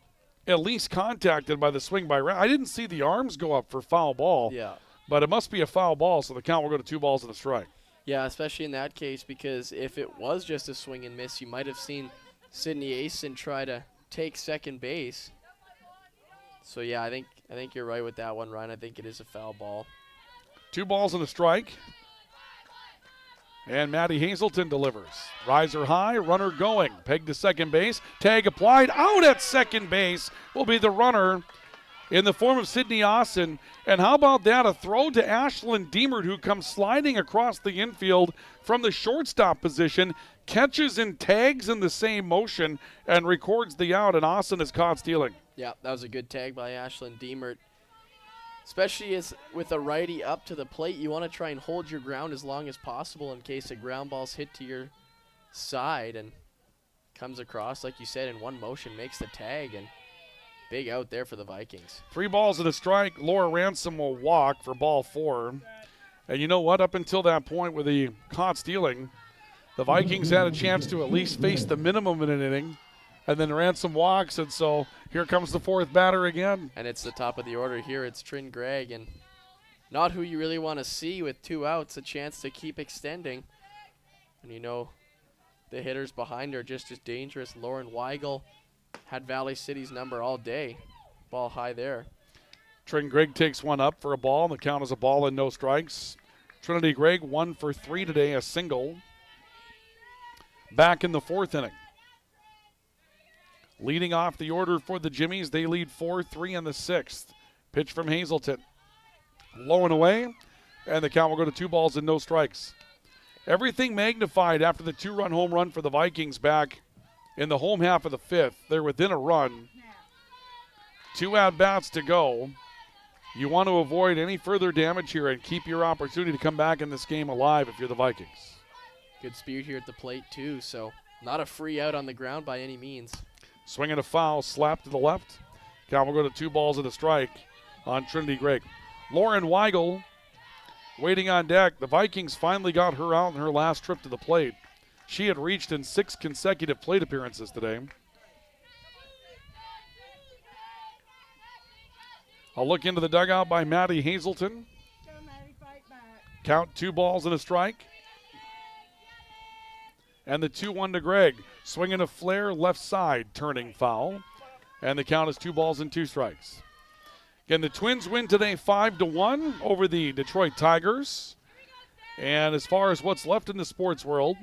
at least contacted by the swing by Ram. I didn't see the arms go up for foul ball. Yeah. But it must be a foul ball, so the count will go to 2 balls and a strike. Yeah, especially in that case, because if it was just a swing and miss, you might have seen Sydney Asen try to take second base. So yeah, I think you're right with that one, Ryan. I think it is a foul ball. 2 balls and a strike. And Maddie Hazelton delivers. Riser high, runner going. Peg to second base. Tag applied. Out at second base will be the runner in the form of Sydney Austin. And how about that? A throw to Ashlyn Deemert, who comes sliding across the infield from the shortstop position, catches and tags in the same motion, and records the out, and Austin is caught stealing. Yeah, that was a good tag by Ashlyn Deemert. Especially as with a righty up to the plate, you want to try and hold your ground as long as possible in case a ground ball's hit to your side and comes across, like you said, in one motion, makes the tag, and big out there for the Vikings. 3 balls and a strike. Laura Ransom will walk for ball 4. And you know what? Up until that point with the caught stealing, the Vikings had a chance to at least face the minimum in an inning. And then Ransom walks, and so here comes the 4th batter again. And it's the top of the order here. It's Trin Gregg, and not who you really want to see with 2 outs, a chance to keep extending. And you know, the hitters behind her just as dangerous. Lauren Weigel had Valley City's number all day. Ball high there. Trin Gregg takes one up for a ball, and the count is a ball and no strikes. Trinity Gregg 1 for 3 today, a single. Back in the 4th inning. Leading off the order for the Jimmies, they lead 4-3 in the 6th. Pitch from Hazelton. Low and away, and the count will go to 2 balls and no strikes. Everything magnified after the 2-run home run for the Vikings back in the home half of the 5th. They're within a run. 2 at-bats to go. You want to avoid any further damage here and keep your opportunity to come back in this game alive if you're the Vikings. Good speed here at the plate, too, so not a free out on the ground by any means. Swinging a foul, slap to the left. Count will go to 2 balls and a strike on Trinity Gregg. Lauren Weigel waiting on deck. The Vikings finally got her out in her last trip to the plate. She had reached in 6 consecutive plate appearances today. A look into the dugout by Maddie Hazelton. Count 2 balls and a strike. And the 2-1 to Gregg. Swinging a flare left side, turning foul. And the count is 2 balls and 2 strikes. Again, the Twins win today 5-1 over the Detroit Tigers. And as far as what's left in the sports world,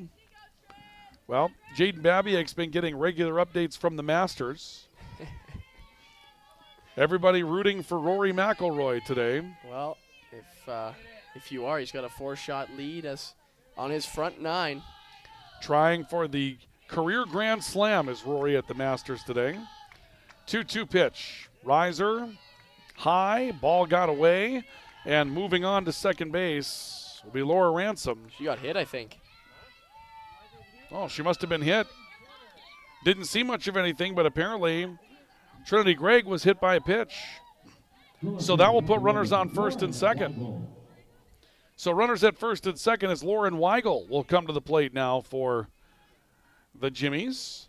well, Jaden Babiak's been getting regular updates from the Masters. Everybody rooting for Rory McIlroy today. Well, if you are, he's got a 4-shot lead as on his front 9. Trying for the career grand slam is Rory at the Masters today. 2-2 pitch. Riser, high, ball got away, and moving on to second base will be Laura Ransom. She got hit, I think. Oh, she must have been hit. Didn't see much of anything, but apparently Trinity Gregg was hit by a pitch. So that will put runners on first and second. So runners at first and second as Lauren Weigel will come to the plate now for the Jimmies.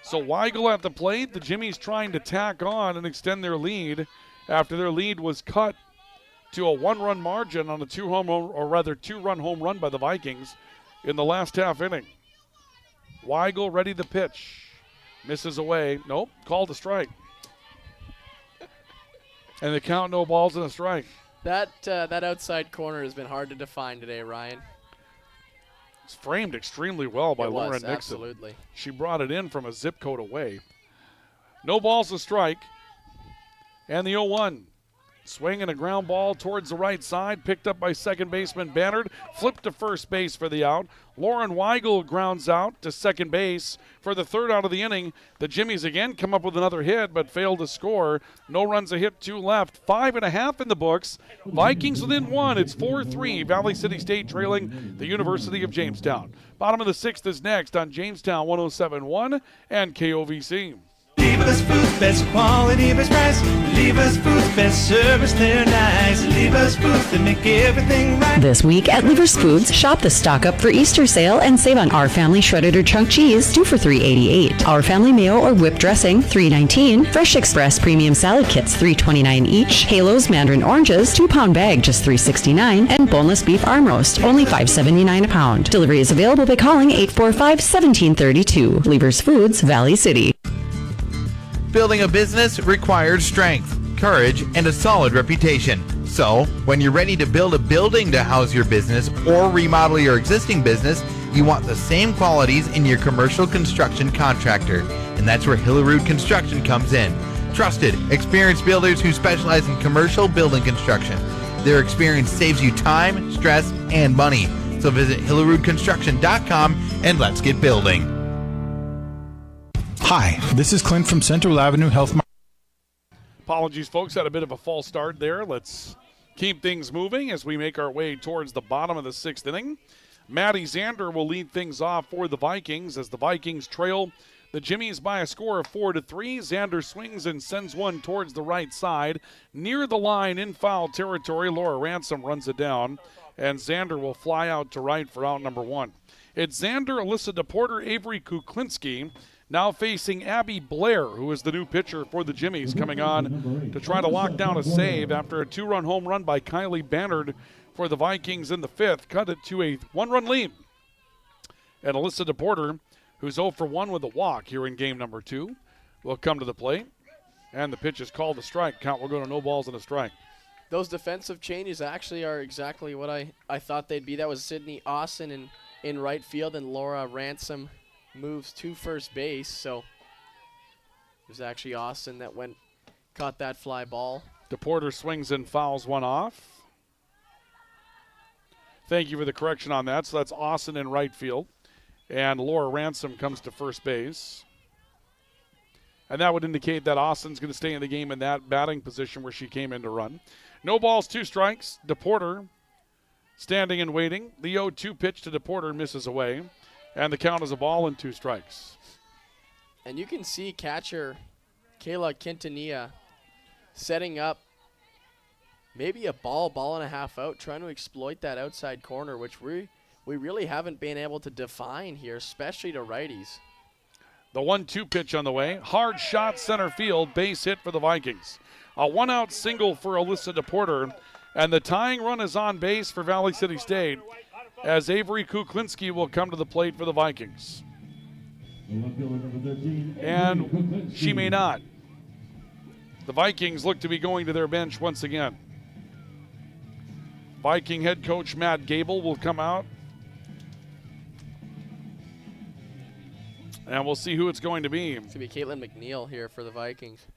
So Weigel at the plate, the Jimmies trying to tack on and extend their lead after their lead was cut to a 1-run margin on a 2-run home run by the Vikings in the last half inning. Weigel ready to pitch. Misses away. Nope, called a strike. And the count, no balls and a strike. That outside corner has been hard to define today, Ryan. It's framed extremely well by Lauren Nixon. Absolutely. She brought it in from a zip code away. No balls, a strike. And the 0-1. Swing and a ground ball towards the right side, picked up by second baseman Bannard, flipped to first base for the out. Lauren Weigel grounds out to second base for the third out of the inning. The Jimmies again come up with another hit, but fail to score. No runs, a hit, 2 left. 5.5 in the books. Vikings within 1. It's 4-3. Valley City State trailing the University of Jamestown. Bottom of the 6th is next on Jamestown 107.1 and KOVC. Lever's Foods, best quality, best price. Lever's Foods, best service, they're nice. Lever's Foods, they make everything right. This week at Lever's Foods, shop the stock up for Easter sale and save on Our Family shredded or chunk cheese, 2 for $3.88. Our Family mayo or whipped dressing, $3.19. Fresh Express premium salad kits, $3.29 each. Halo's mandarin oranges, 2-pound bag, just $3.69. And boneless beef arm roast, only $5.79 a pound. Delivery is available by calling 845-1732. Lever's Foods, Valley City. Building a business requires strength, courage, and a solid reputation. So, when you're ready to build a building to house your business or remodel your existing business, you want the same qualities in your commercial construction contractor. And that's where Hillerud Construction comes in. Trusted, experienced builders who specialize in commercial building construction. Their experience saves you time, stress, and money. So visit HillerudConstruction.com and let's get building. Hi, this is Clint from Central Avenue Health. Apologies, folks. Had a bit of a false start there. Let's keep things moving as we make our way towards the bottom of the 6th inning. Maddie Zander will lead things off for the Vikings as the Vikings trail the Jimmies by a score of 4-3. Zander swings and sends one towards the right side. Near the line in foul territory, Laura Ransom runs it down, and Zander will fly out to right for out number 1. It's Zander, Alyssa DePorter, Avery Kuklinski, now facing Abby Blair, who is the new pitcher for the Jimmies, coming on to try to lock down a save after a 2-run home run by Kylie Bannard for the Vikings in the 5th, cut it to a 1-run lead. And Alyssa DePorter, who's 0 for 1 with a walk here in game number 2, will come to the plate. And the pitch is called a strike. Count will go to no balls and a strike. Those defensive changes actually are exactly what I thought they'd be. That was Sydney Austin in right field, and Laura Ransom moves to first base. So it was actually Austin that caught that fly ball. DePorter swings and fouls one off. Thank you for the correction on that. So that's Austin in right field. And Laura Ransom comes to first base. And that would indicate that Austin's going to stay in the game in that batting position where she came in to run. No balls, 2 strikes. DePorter standing and waiting. The 0-2 pitch to DePorter misses away. And the count is a ball and 2 strikes. And you can see catcher Kayla Quintanilla setting up maybe a ball and a half out, trying to exploit that outside corner, which we really haven't been able to define here, especially to righties. The 1-2 pitch on the way. Hard shot center field, base hit for the Vikings. A 1-out single for Alyssa DePorter, and the tying run is on base for Valley City State, as Avery Kuklinski will come to the plate for the Vikings. And she may not. The Vikings look to be going to their bench once again. Viking head coach Matt Gable will come out. And we'll see who it's going to be. It's going to be Caitlin McNeil here for the Vikings.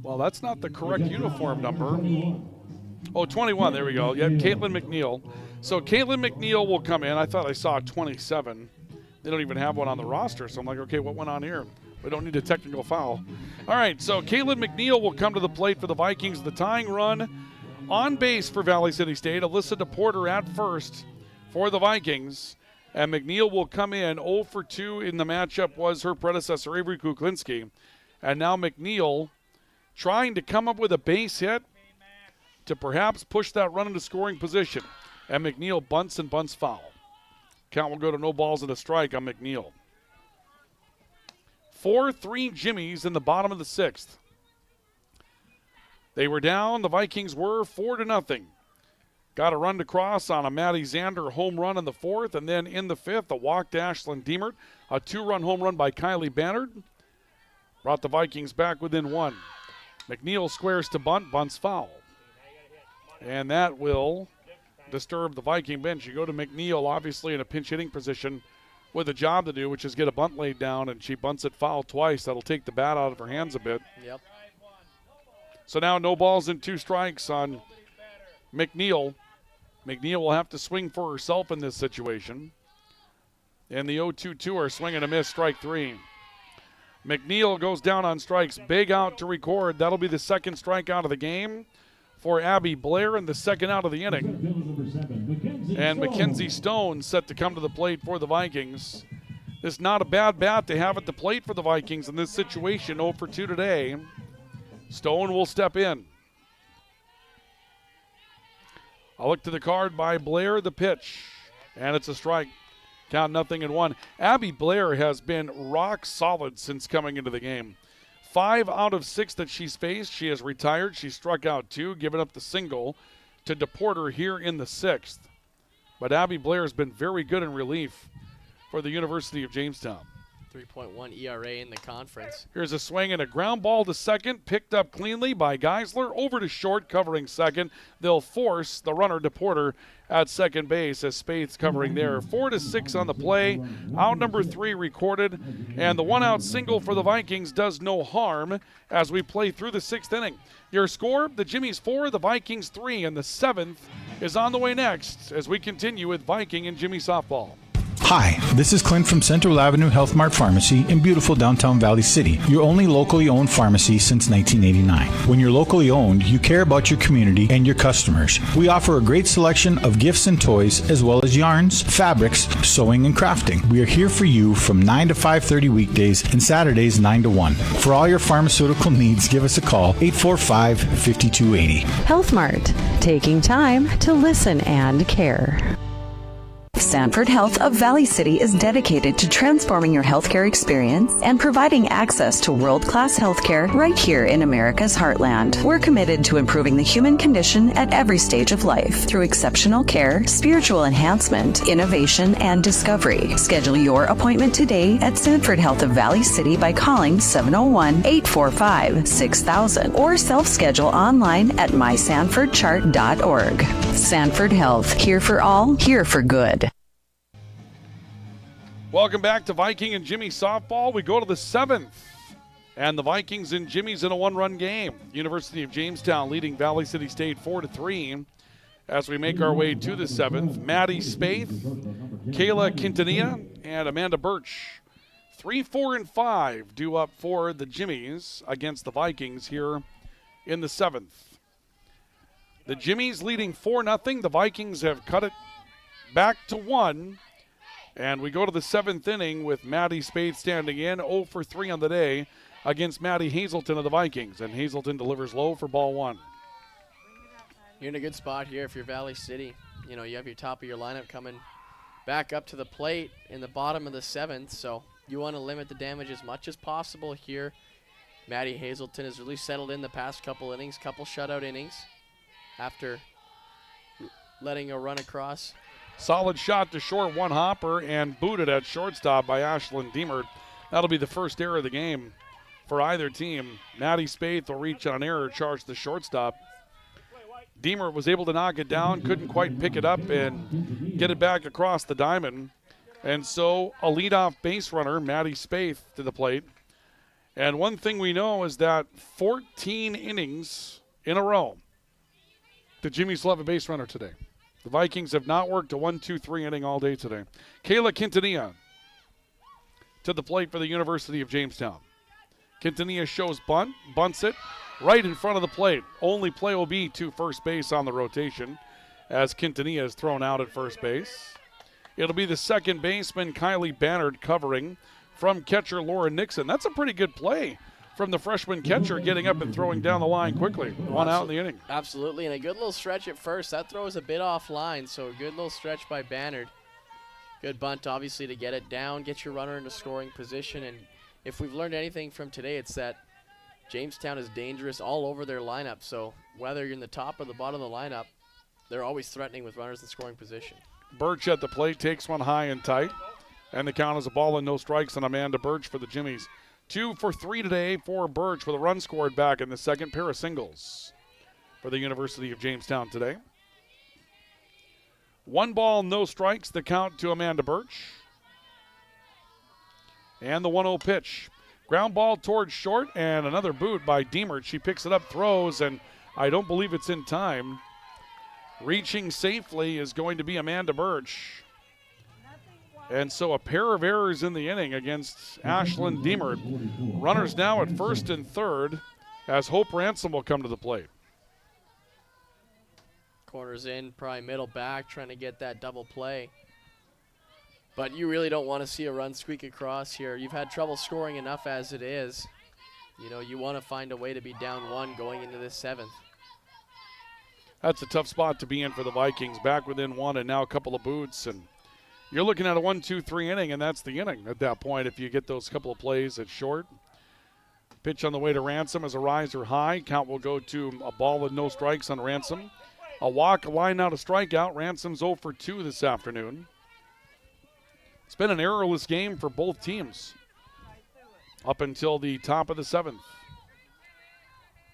Well, that's not the correct uniform number. Oh, 21, there we go. Yep, Caitlin McNeil. So Caitlin McNeil will come in. I thought I saw 27. They don't even have one on the roster, so I'm like, okay, what went on here? We don't need a technical foul. All right, so Caitlin McNeil will come to the plate for the Vikings. The tying run on base for Valley City State. Alyssa DePorter at first for the Vikings. And McNeil will come in. 0 for 2 in the matchup was her predecessor, Avery Kuklinski. And now McNeil trying to come up with a base hit to perhaps push that run into scoring position. And McNeil bunts and bunts foul. Count will go to no balls and a strike on McNeil. 4-3 Jimmies in the bottom of the 6th. They were down. The Vikings were 4-0. Got a run to cross on a Maddie Zander home run in the 4th. And then in the 5th, a walk to Ashlyn Diemert. A 2-run home run by Kylie Bannard. Brought the Vikings back within 1. McNeil squares to bunt, bunts foul. And that will disturb the Viking bench. You go to McNeil, obviously in a pinch hitting position with a job to do, which is get a bunt laid down, and she bunts it foul twice. That'll take the bat out of her hands a bit. Yep. So now no balls and 2 strikes on McNeil. McNeil will have to swing for herself in this situation. And the 0-2-2 are swing and a miss, strike 3. McNeil goes down on strikes. Big out to record. That'll be the second strikeout of the game for Abby Blair and the second out of the inning. And Mackenzie Stone set to come to the plate for the Vikings. This is not a bad bat to have at the plate for the Vikings in this situation. 0 for 2 today. Stone will step in. A look to the card by Blair, the pitch. And it's a strike. Count 0-1. Abby Blair has been rock solid since coming into the game. 5 out of 6 that she's faced, she has retired. She struck out 2, giving up the single to DePorter here in the 6th. But Abby Blair has been very good in relief for the University of Jamestown. 3.1 ERA in the conference. Here's a swing and a ground ball to second, picked up cleanly by Geisler. Over to short, covering second. They'll force the runner DePorter at second base as Spaeth's covering there. 4-6 on the play. Out number 3 recorded. And the one-out single for the Vikings does no harm as we play through the 6th inning. Your score, the Jimmies 4, the Vikings 3, and the 7th is on the way next as we continue with Viking and Jimmy softball. Hi, this is Clint from Central Avenue Health Mart Pharmacy in beautiful downtown Valley City, your only locally owned pharmacy since 1989. When you're locally owned, you care about your community and your customers. We offer a great selection of gifts and toys, as well as yarns, fabrics, sewing, and crafting. We are here for you from 9 to 5:30 weekdays and Saturdays 9 to 1. For all your pharmaceutical needs, give us a call, 845-5280. Health Mart, taking time to listen and care. Sanford Health of Valley City is dedicated to transforming your healthcare experience and providing access to world-class healthcare right here in America's heartland. We're committed to improving the human condition at every stage of life through exceptional care, spiritual enhancement, innovation, and discovery. Schedule your appointment today at Sanford Health of Valley City by calling 701-845-6000 or self-schedule online at mysanfordchart.org. Sanford Health, here for all, here for good. Welcome back to Viking and Jimmy softball. We go to the 7th, and the Vikings and Jimmy's in a 1-run game. University of Jamestown leading Valley City State 4-3. As we make our way to the 7th, Maddie Spaeth, Kayla Quintanilla, and Amanda Birch. 3, 4, and 5 due up for the Jimmies against the Vikings here in the 7th. The Jimmies leading 4-0. The Vikings have cut it back to 1. And we go to the 7th inning with Maddie Spaeth standing in, 0 for 3 on the day against Maddie Hazelton of the Vikings. And Hazelton delivers low for ball 1. You're in a good spot here if you're Valley City. You know, you have your top of your lineup coming back up to the plate in the bottom of the 7th. So you want to limit the damage as much as possible here. Maddie Hazelton has really settled in the past couple innings, couple shutout innings after letting a run across. Solid shot to short, one hopper, and booted at shortstop by Ashlyn Deemert. That'll be the first error of the game for either team. Maddie Spaeth will reach on an error, charge the shortstop. Deemert was able to knock it down, couldn't quite pick it up and get it back across the diamond. And so a leadoff base runner, Maddie Spaeth, to the plate. And one thing we know is that 14 innings in a row, the Jimmies will have a base runner today. The Vikings have not worked a 1-2-3 inning all day today. Kayla Quintanilla to the plate for the University of Jamestown. Quintanilla shows bunt, bunts it right in front of the plate. Only play will be to first base on the rotation as Quintanilla is thrown out at first base. It'll be the second baseman, Kylie Bannard, covering from catcher Laura Nixon. That's a pretty good play from the freshman catcher, getting up and throwing down the line quickly. One out in the inning. Absolutely, and a good little stretch at first. That throw is a bit offline, so a good little stretch by Bannard. Good bunt, obviously, to get it down, get your runner into scoring position. And if we've learned anything from today, it's that Jamestown is dangerous all over their lineup. So whether you're in the top or the bottom of the lineup, they're always threatening with runners in scoring position. Birch at the plate takes one high and tight. And the count is a ball and no strikes on Amanda Birch for the Jimmies. 2 for 3 today for Birch with a run scored back in the second. Pair of singles for the University of Jamestown today. 1 ball, no strikes, the count to Amanda Birch. And the 1-0 pitch. Ground ball towards short, and another boot by Deemert. She picks it up, throws, and I don't believe it's in time. Reaching safely is going to be Amanda Birch. And so a pair of errors in the inning against Ashlyn Deemert. Runners now at first and third as Hope Ransom will come to the plate. Corners in, probably middle back, trying to get that double play. But you really don't want to see a run squeak across here. You've had trouble scoring enough as it is. You know, you want to find a way to be down 1 going into this 7th. That's a tough spot to be in for the Vikings. Back within 1 and now a couple of boots. And you're looking at a 1-2-3 inning, and that's the inning at that point if you get those couple of plays at short. Pitch on the way to Ransom is a riser high. Count will go to a ball with no strikes on Ransom. A walk, a line out, a strikeout. Ransom's 0 for 2 this afternoon. It's been an errorless game for both teams up until the top of the 7th.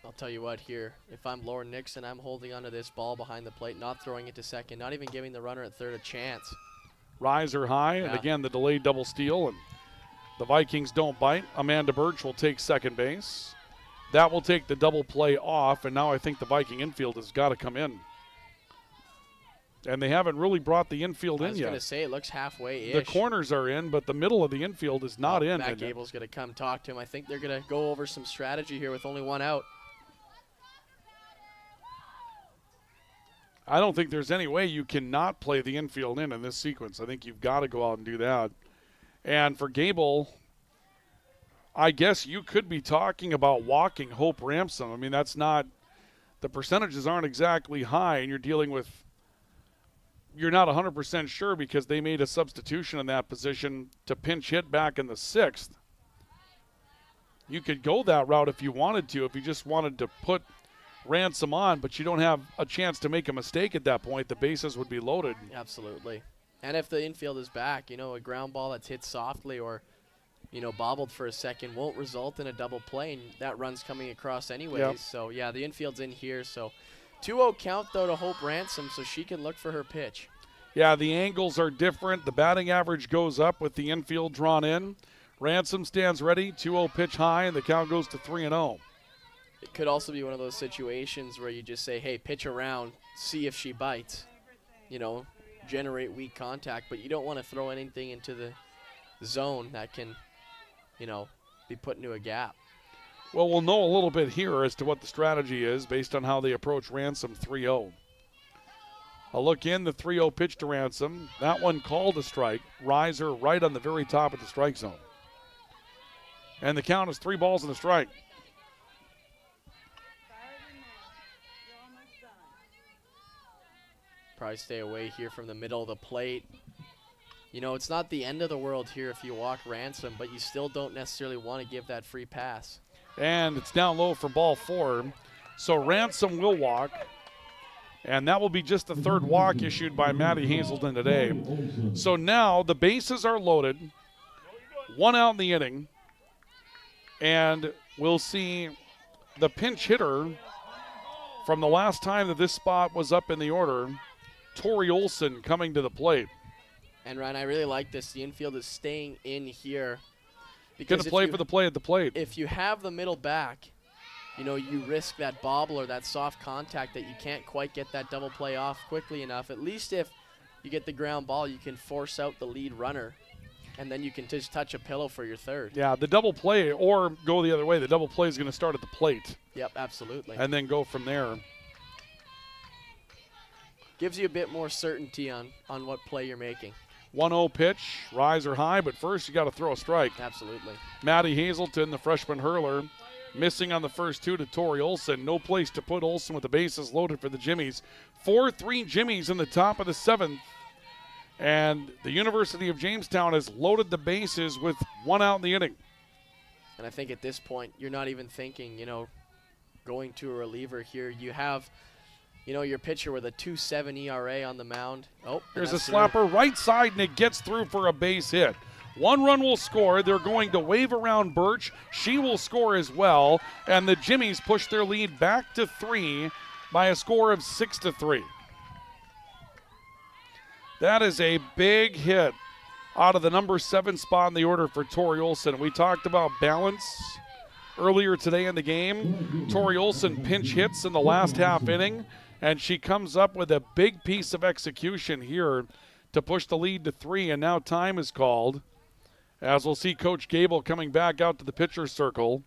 I'll tell you what here, if I'm Lauren Nixon, I'm holding onto this ball behind the plate, not throwing it to second, not even giving the runner at third a chance. Riser high, and again the delayed double steal, and the Vikings don't bite. Amanda Birch will take second base. That will take the double play off, and now I think the Viking infield has got to come in. And they haven't really brought the infield in yet. I was going to say, it looks halfway-ish. The corners are in, but the middle of the infield is not in. Matt Gable's going to come talk to him. I think they're going to go over some strategy here with only 1 out. I don't think there's any way you cannot play the infield in this sequence. I think you've got to go out and do that. And for Gable, I guess you could be talking about walking Hope Ransom. I mean, that's not – the percentages aren't exactly high, and you're dealing with – you're not 100% sure because they made a substitution in that position to pinch hit back in the 6th. You could go that route if you wanted to, if you just wanted to put Ransom on, but you don't have a chance to make a mistake at that point. The bases would be loaded. Absolutely. And if the infield is back, you know, a ground ball that's hit softly or, you know, bobbled for a second won't result in a double play, and that run's coming across anyways. Yep. So, yeah, the infield's in here, so 2-0 count, though, to Hope Ransom, so she can look for her pitch. Yeah, the angles are different. The batting average goes up with the infield drawn in. Ransom stands ready, 2-0 pitch high, and the count goes to 3-0. It could also be one of those situations where you just say, hey, pitch around, see if she bites, you know, generate weak contact, but you don't want to throw anything into the zone that can, you know, be put into a gap. Well, we'll know a little bit here as to what the strategy is based on how they approach Ransom 3-0. A look in, the 3-0 pitch to Ransom. That one called a strike. Riser right on the very top of the strike zone. And the count is 3 balls and a strike. Probably stay away here from the middle of the plate. You know, it's not the end of the world here if you walk Ransom, but you still don't necessarily want to give that free pass. And it's down low for ball 4. So Ransom will walk. And that will be just the 3rd walk issued by Maddie Hazelton today. So now the bases are loaded. 1 out in the inning. And we'll see the pinch hitter from the last time that this spot was up in the order, Tori Olson, coming to the plate. And, Ryan, I really like this. The infield is staying in here. Going to play for the play at the plate. If you have the middle back, you know, you risk that bobble or that soft contact that you can't quite get that double play off quickly enough. At least if you get the ground ball, you can force out the lead runner, and then you can just touch a pillow for your 3rd. Yeah, the double play, or go the other way. The double play is going to start at the plate. Yep, absolutely. And then go from there. Gives you a bit more certainty on what play you're making. 1-0 pitch, riser high, but first you got to throw a strike. Absolutely. Maddie Hazelton, the freshman hurler, missing on the first 2 to Tori Olson. No place to put Olson with the bases loaded for the Jimmies. 4-3 Jimmies in the top of the 7th. And the University of Jamestown has loaded the bases with 1 out in the inning. And I think at this point, you're not even thinking, you know, going to a reliever here. You have, you know, your pitcher with a 2.7 ERA on the mound. Oh, there's a slapper right side, and it gets through for a base hit. 1 run will score. They're going to wave around Birch. She will score as well. And the Jimmies push their lead back to 3 by a score of 6-3. That is a big hit out of the number 7 spot in the order for Tori Olson. We talked about balance earlier today in the game. Tori Olson pinch hits in the last half inning, and she comes up with a big piece of execution here to push the lead to 3, and now time is called, as we'll see Coach Gable coming back out to the pitcher's circle,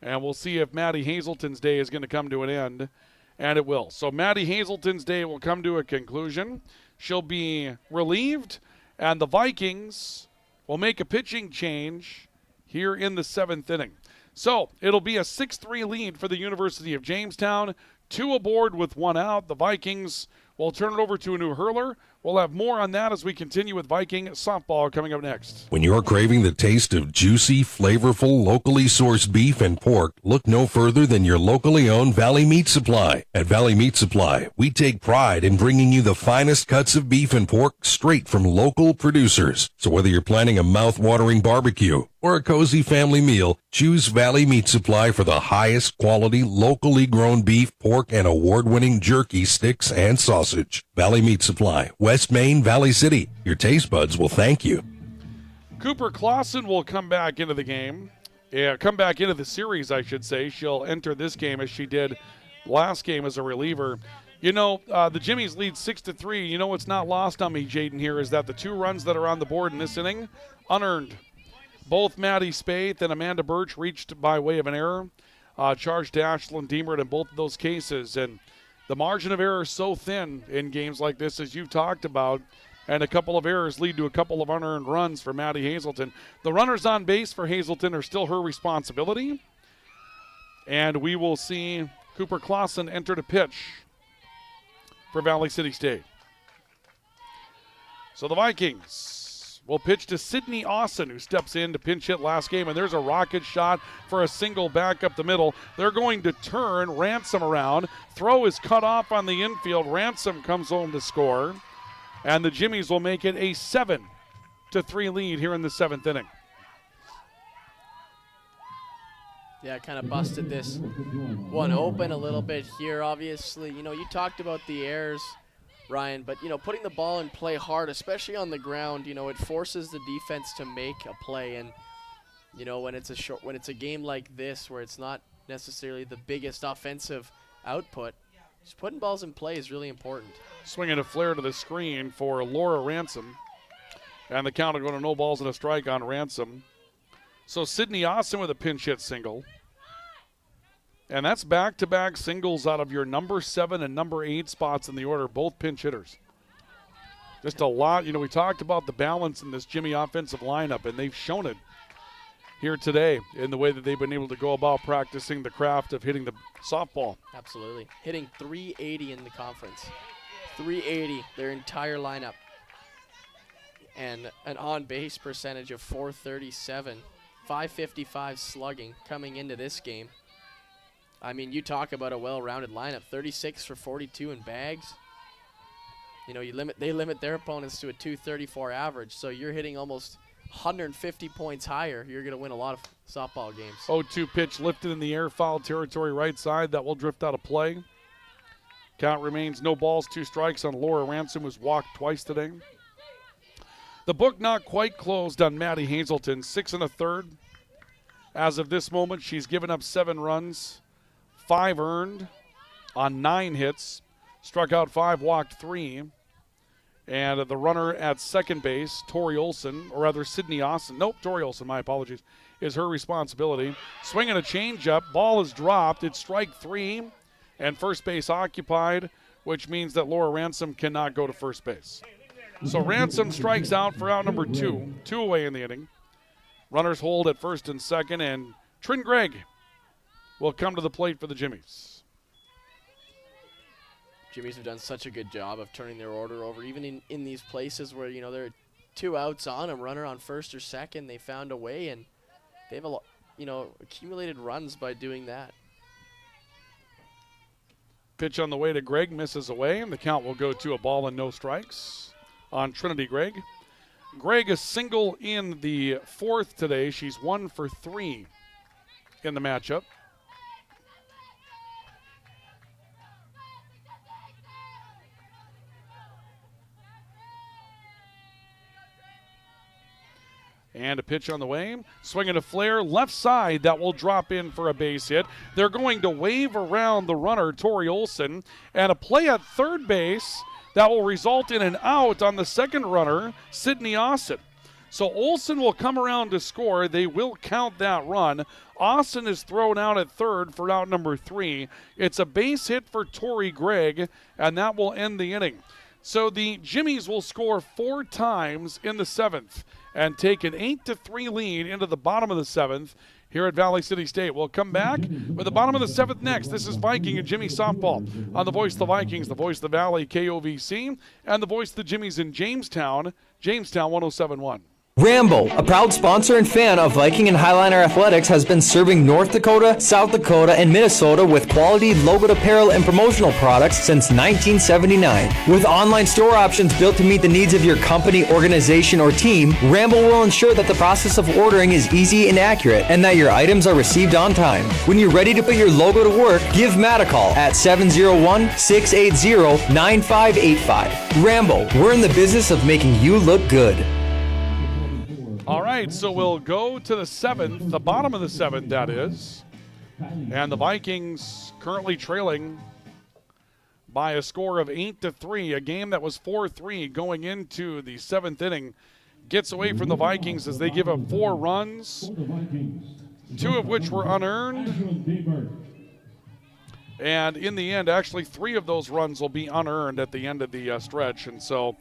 and we'll see if Maddie Hazelton's day is going to come to an end, and it will. So Maddie Hazelton's day will come to a conclusion. She'll be relieved, and the Vikings will make a pitching change here in the 7th inning. So it'll be a 6-3 lead for the University of Jamestown. 2 aboard with 1 out. The Vikings will turn it over to a new hurler. We'll have more on that as we continue with Viking softball coming up next. When you're craving the taste of juicy, flavorful, locally sourced beef and pork, look no further than your locally owned Valley Meat Supply. At Valley Meat Supply, we take pride in bringing you the finest cuts of beef and pork straight from local producers. So whether you're planning a mouth-watering barbecue or a cozy family meal, choose Valley Meat Supply for the highest quality, locally grown beef, pork, and award-winning jerky, sticks, and sausage. Valley Meat Supply, West Main, Valley City. Your taste buds will thank you. Cooper Clausen will come back into the game. Come back into the series, I should say. She'll enter this game as she did last game as a reliever. You know, the Jimmies lead 6-3. You know what's not lost on me, Jaden, here is that the 2 runs that are on the board in this inning, unearned. Both Maddie Spaeth and Amanda Birch reached by way of an error. Charged to Ashlyn Deemert in both of those cases. And the margin of error is so thin in games like this, as you've talked about, and a couple of errors lead to a couple of unearned runs for Maddie Hazelton. The runners on base for Hazelton are still her responsibility. And we will see Cooper Clausen enter to pitch for Valley City State. So the Vikings will pitch to Sydney Austin, who steps in to pinch hit last game, and there's a rocket shot for a single back up the middle. They're going to turn Ransom around. Throw is cut off on the infield. Ransom comes home to score, and the Jimmies will make it a 7-3 lead here in the 7th inning. Yeah, kind of busted this one open a little bit here, obviously. You know, you talked about the errors, Ryan, but, you know, putting the ball in play hard, especially on the ground, you know, it forces the defense to make a play. And, you know, when it's a game like this where it's not necessarily the biggest offensive output, just putting balls in play is really important. Swinging a flare to the screen for Laura Ransom. And the count will go to no balls and a strike on Ransom. So Sydney Austin with a pinch hit single. And that's back-to-back singles out of your number 7 and number 8 spots in the order, both pinch hitters. Just a lot. You know, we talked about the balance in this Jimmy offensive lineup, and they've shown it here today in the way that they've been able to go about practicing the craft of hitting the softball. Absolutely. Hitting .380 in the conference. .380, their entire lineup. And an on-base percentage of .437. .555 slugging coming into this game. I mean, you talk about a well-rounded lineup. 36 for 42 in bags. You know, they limit their opponents to a .234 average, so you're hitting almost 150 points higher. You're going to win a lot of softball games. 0-2 pitch lifted in the air, foul territory right side. That will drift out of play. Count remains no balls, 2 strikes on Laura Ransom, who's walked twice today. The book not quite closed on Maddie Hazelton, 6 1/3. As of this moment, she's given up 7 runs, 5 earned on 9 hits, struck out 5, walked 3. And the runner at second base, Tori Olson, or rather Sydney Austin, Tori Olson, my apologies, is her responsibility. Swinging a changeup, ball is dropped, it's strike 3, and first base occupied, which means that Laura Ransom cannot go to first base. So Ransom strikes out for out number 2, 2 away in the inning. Runners hold at first and second, and Trin Gregg will come to the plate for the Jimmies. Jimmies have done such a good job of turning their order over, even in these places where, you know, there are 2 outs on them, runner on first or second. They found a way, and they've accumulated runs by doing that. Pitch on the way to Gregg, misses away, and the count will go to a ball and no strikes on Trinity Gregg. Gregg is single in the 4th today. She's 1 for 3 in the matchup. And a pitch on the way. Swinging a flare left side that will drop in for a base hit. They're going to wave around the runner, Tori Olson, and a play at third base that will result in an out on the second runner, Sydney Austin. So Olson will come around to score. They will count that run. Austin is thrown out at third for out number 3. It's a base hit for Tori Gregg, and that will end the inning. So the Jimmies will score 4 times in the 7th and take an 8-3 lead into the bottom of the 7th here at Valley City State. We'll come back with the bottom of the 7th next. This is Viking and Jimmy Softball on the Voice of the Vikings, the Voice of the Valley, KOVC, and the Voice of the Jimmies in Jamestown, Jamestown 107.1. Rambo, a proud sponsor and fan of Viking and Highliner Athletics, has been serving North Dakota, South Dakota, and Minnesota with quality logoed apparel and promotional products since 1979. With online store options built to meet the needs of your company, organization, or team, Rambo will ensure that the process of ordering is easy and accurate, and that your items are received on time. When you're ready to put your logo to work, give Matt a call at 701-680-9585. Rambo, we're in the business of making you look good. All right, so we'll go to the 7th, the bottom of the 7th, that is. And the Vikings currently trailing by a score of 8-3, a game that was 4-3 going into the 7th inning. Gets away from the Vikings as they give up 4 runs, 2 of which were unearned. And in the end, actually 3 of those runs will be unearned at the end of the stretch. And so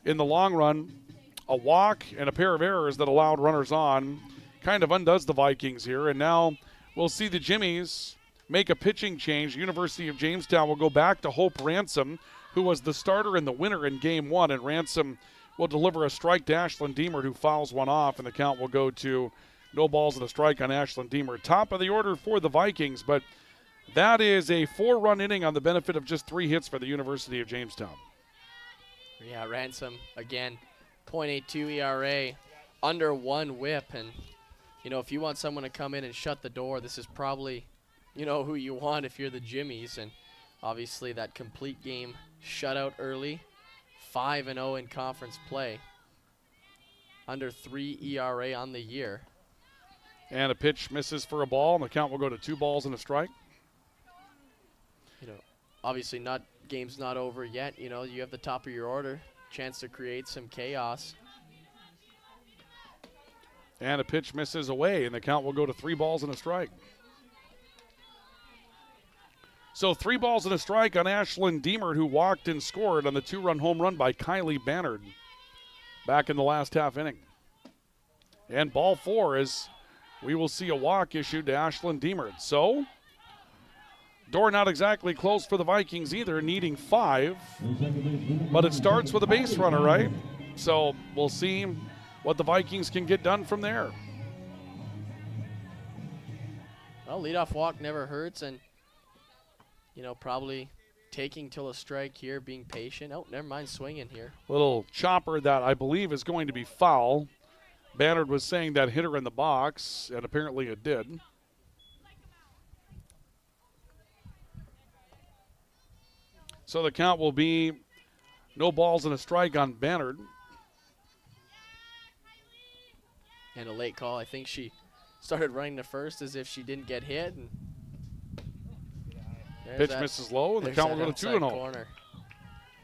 in the long run, a walk and a pair of errors that allowed runners on kind of undoes the Vikings here. And now we'll see the Jimmies make a pitching change. University of Jamestown will go back to Hope Ransom, who was the starter and the winner in Game 1. And Ransom will deliver a strike to Ashlyn Deemer, who fouls one off. And the count will go to no balls and a strike on Ashlyn Deemer. Top of the order for the Vikings, but that is a 4-run inning on the benefit of just 3 hits for the University of Jamestown. Yeah, Ransom, again, .82 ERA, under 1 whip. And, you know, if you want someone to come in and shut the door, this is probably, you know, who you want if you're the Jimmies. And obviously that complete game shutout early, 5-0 in conference play, under 3 ERA on the year. And a pitch misses for a ball, and the count will go to 2 balls and a strike. You know, obviously game's not over yet. You know, you have the top of your order. Chance to create some chaos. And a pitch misses away, and the count will go to 3 balls and a strike. So 3 balls and a strike on Ashlyn Deemer, who walked and scored on the 2-run home run by Kylie Bannard back in the last half inning. And ball 4 is we will see a walk issued to Ashlyn Deemer. So door not exactly close for the Vikings either, needing 5. But it starts with a base runner, right? So we'll see what the Vikings can get done from there. Well, leadoff walk never hurts, and, you know, probably taking till a strike here, being patient. Oh, never mind swinging here. Little chopper that I believe is going to be foul. Bannard was saying that hit her in the box, and apparently it did. So the count will be no balls and a strike on Bannard. And a late call. I think she started running to first as if she didn't get hit. And pitch misses low, and the count will go to 2-0. Corner.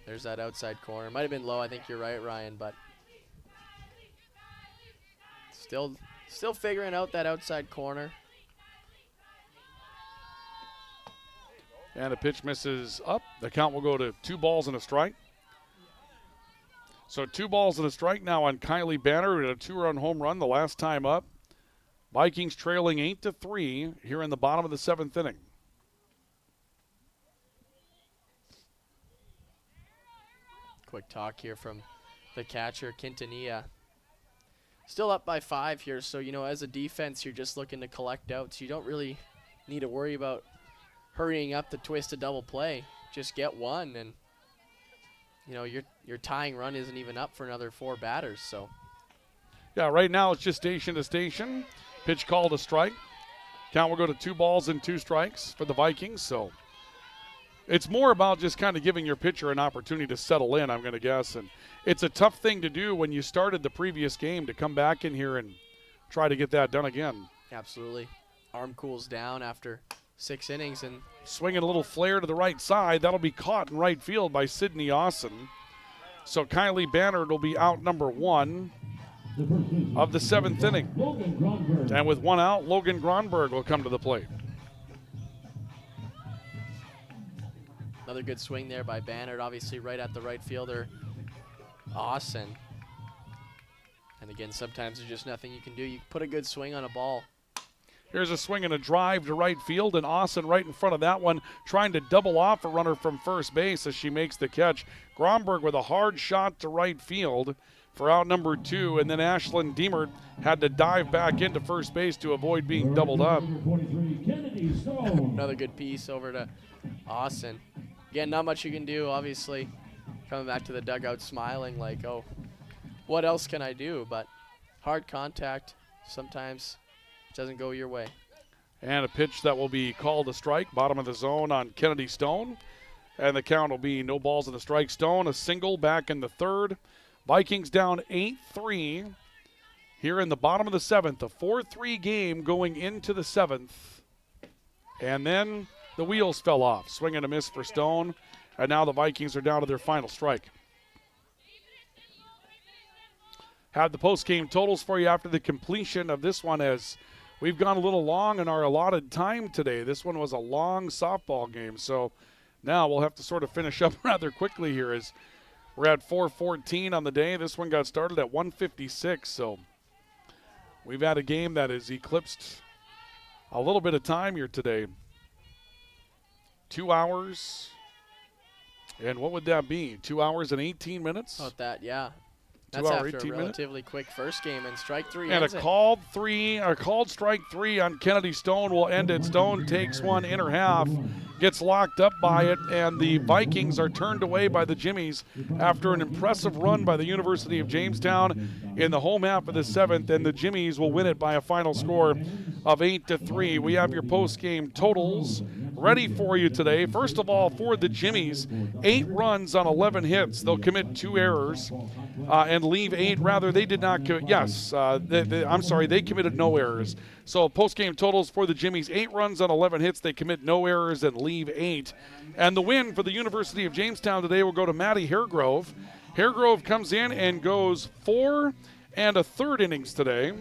There's that outside corner. Might have been low. I think you're right, Ryan, but still figuring out that outside corner. And a pitch misses up. The count will go to 2 balls and a strike. So 2 balls and a strike now on Kylie Banner and a 2-run home run the last time up. Vikings trailing 8-3 here in the bottom of the 7th inning. Quick talk here from the catcher, Quintanilla. Still up by 5 here, so, you know, as a defense, you're just looking to collect outs. You don't really need to worry about hurrying up the twist to double play. Just get one, and, you know, your tying run isn't even up for another 4 batters. So yeah, right now it's just station to station. Pitch called a strike. Count will go to 2 balls and 2 strikes for the Vikings. So It's more about just kind of giving your pitcher an opportunity to settle in, I'm going to guess. And it's a tough thing to do when you started the previous game to come back in here and try to get that done again. Absolutely. Arm cools down after 6 innings. And swinging a little flare to the right side. That'll be caught in right field by Sydney Austin. So Kylie Bannard will be out number 1 of the 7th inning. And with 1 out, Logan Gronberg will come to the plate. Another good swing there by Bannard, obviously right at the right fielder, Austin. And again, sometimes there's just nothing you can do. You put a good swing on a ball. Here's a swing and a drive to right field, and Austin right in front of that one, trying to double off a runner from first base as she makes the catch. Gronberg with a hard shot to right field for out number 2, and then Ashlyn Deemert had to dive back into first base to avoid being doubled up. Another good piece over to Austin. Again, not much you can do, obviously. Coming back to the dugout smiling like, oh, what else can I do? But hard contact sometimes doesn't go your way. And a pitch that will be called a strike, bottom of the zone on Kennedy Stone. And the count will be no balls in the strike. Stone, a single back in the 3rd. Vikings down 8-3 here in the bottom of the 7th. A 4-3 game going into the 7th. And then the wheels fell off. Swing and a miss for Stone. And now the Vikings are down to their final strike. Have the post-game totals for you after the completion of this one, as we've gone a little long in our allotted time today. This one was a long softball game, so now we'll have to sort of finish up rather quickly here as we're at 4:14 on the day. This one got started at 1:56, so we've had a game that has eclipsed a little bit of time here today. 2 hours, and what would that be? 2 hours and 18 minutes? About that, yeah. 2 That's hour, after 18 a minutes. relatively quick first game, and strike 3 And ends a it. called strike 3 on Kennedy Stone will end it. Stone takes one inner half, gets locked up by it, and the Vikings are turned away by the Jimmies after an impressive run by the University of Jamestown in the home half of the 7th, and the Jimmies will win it by a final score of 8-3. We have your post-game totals ready for you today. First of all, for the Jimmies, 8 runs on 11 hits. They'll commit 2 errors and leave 8. Rather, they did not. They committed no errors. So post-game totals for the Jimmies: 8 runs on 11 hits. They commit no errors and leave 8. And the win for the University of Jamestown today will go to Maddie Haregrove. Haregrove comes in and goes 4 1/3 innings today.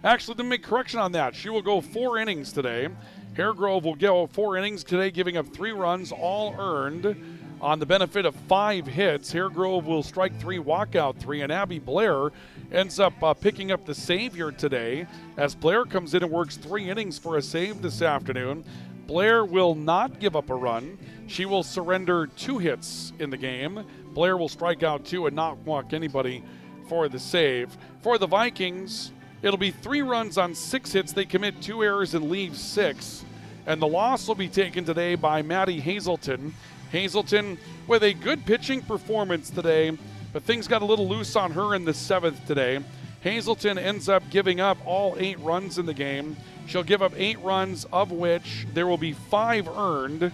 Actually, let me make a correction on that. She will go 4 innings today. Haregrove will go 4 innings today, giving up 3 runs, all earned on the benefit of 5 hits. Haregrove will strike 3, walk out 3, and Abby Blair ends up picking up the save here today as Blair comes in and works 3 innings for a save this afternoon. Blair will not give up a run. She will surrender 2 hits in the game. Blair will strike out 2 and not walk anybody for the save. For the Vikings, it'll be 3 runs on 6 hits. They commit 2 errors and leave 6. And the loss will be taken today by Maddie Hazelton. Hazelton with a good pitching performance today, but things got a little loose on her in the 7th today. Hazelton ends up giving up all 8 runs in the game. She'll give up 8 runs, of which there will be 5 earned,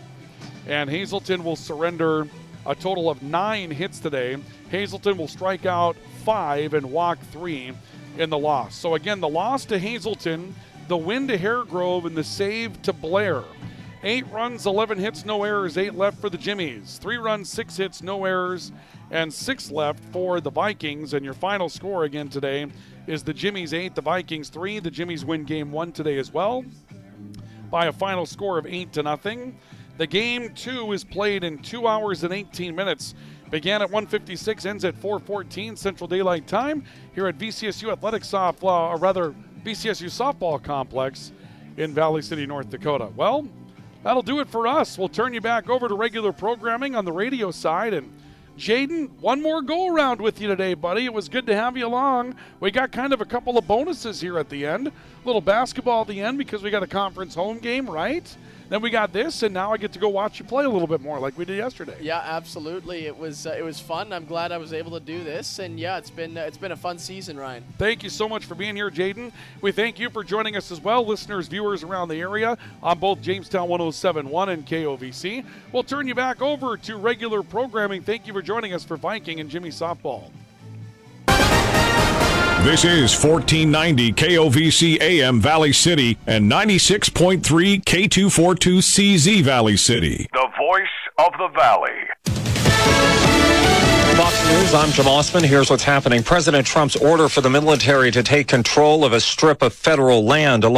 and Hazelton will surrender a total of 9 hits today. Hazelton will strike out 5 and walk 3 in the loss. So again, the loss to Hazelton, the win to Haregrove, and the save to Blair. 8 runs, 11 hits, no errors, 8 left for the Jimmies. 3 runs, 6 hits, no errors, and 6 left for the Vikings. And your final score again today is the Jimmies 8, the Vikings 3. The Jimmies win game 1 today as well by a final score of 8-0. The game 2 is played in 2 hours and 18 minutes. Began at 1:56, ends at 4:14 Central Daylight Time here at VCSU VCSU Softball Complex in Valley City, North Dakota. Well, that'll do it for us. We'll turn you back over to regular programming on the radio side. And Jaden, one more go-around with you today, buddy. It was good to have you along. We got kind of a couple of bonuses here at the end. A little basketball at the end because we got a conference home game, right? Then we got this, and now I get to go watch you play a little bit more like we did yesterday. Yeah, absolutely. It was fun. I'm glad I was able to do this, and yeah, it's been a fun season, Ryan. Thank you so much for being here, Jaden. We thank you for joining us as well, listeners, viewers around the area on both Jamestown 107.1 and KOVC. We'll turn you back over to regular programming. Thank you for joining us for Viking and Jimmy Softball. This is 1490 KOVC AM Valley City and 96.3 K242CZ Valley City. The voice of the Valley. Fox News, I'm Jim Osman. Here's what's happening. President Trump's order for the military to take control of a strip of federal land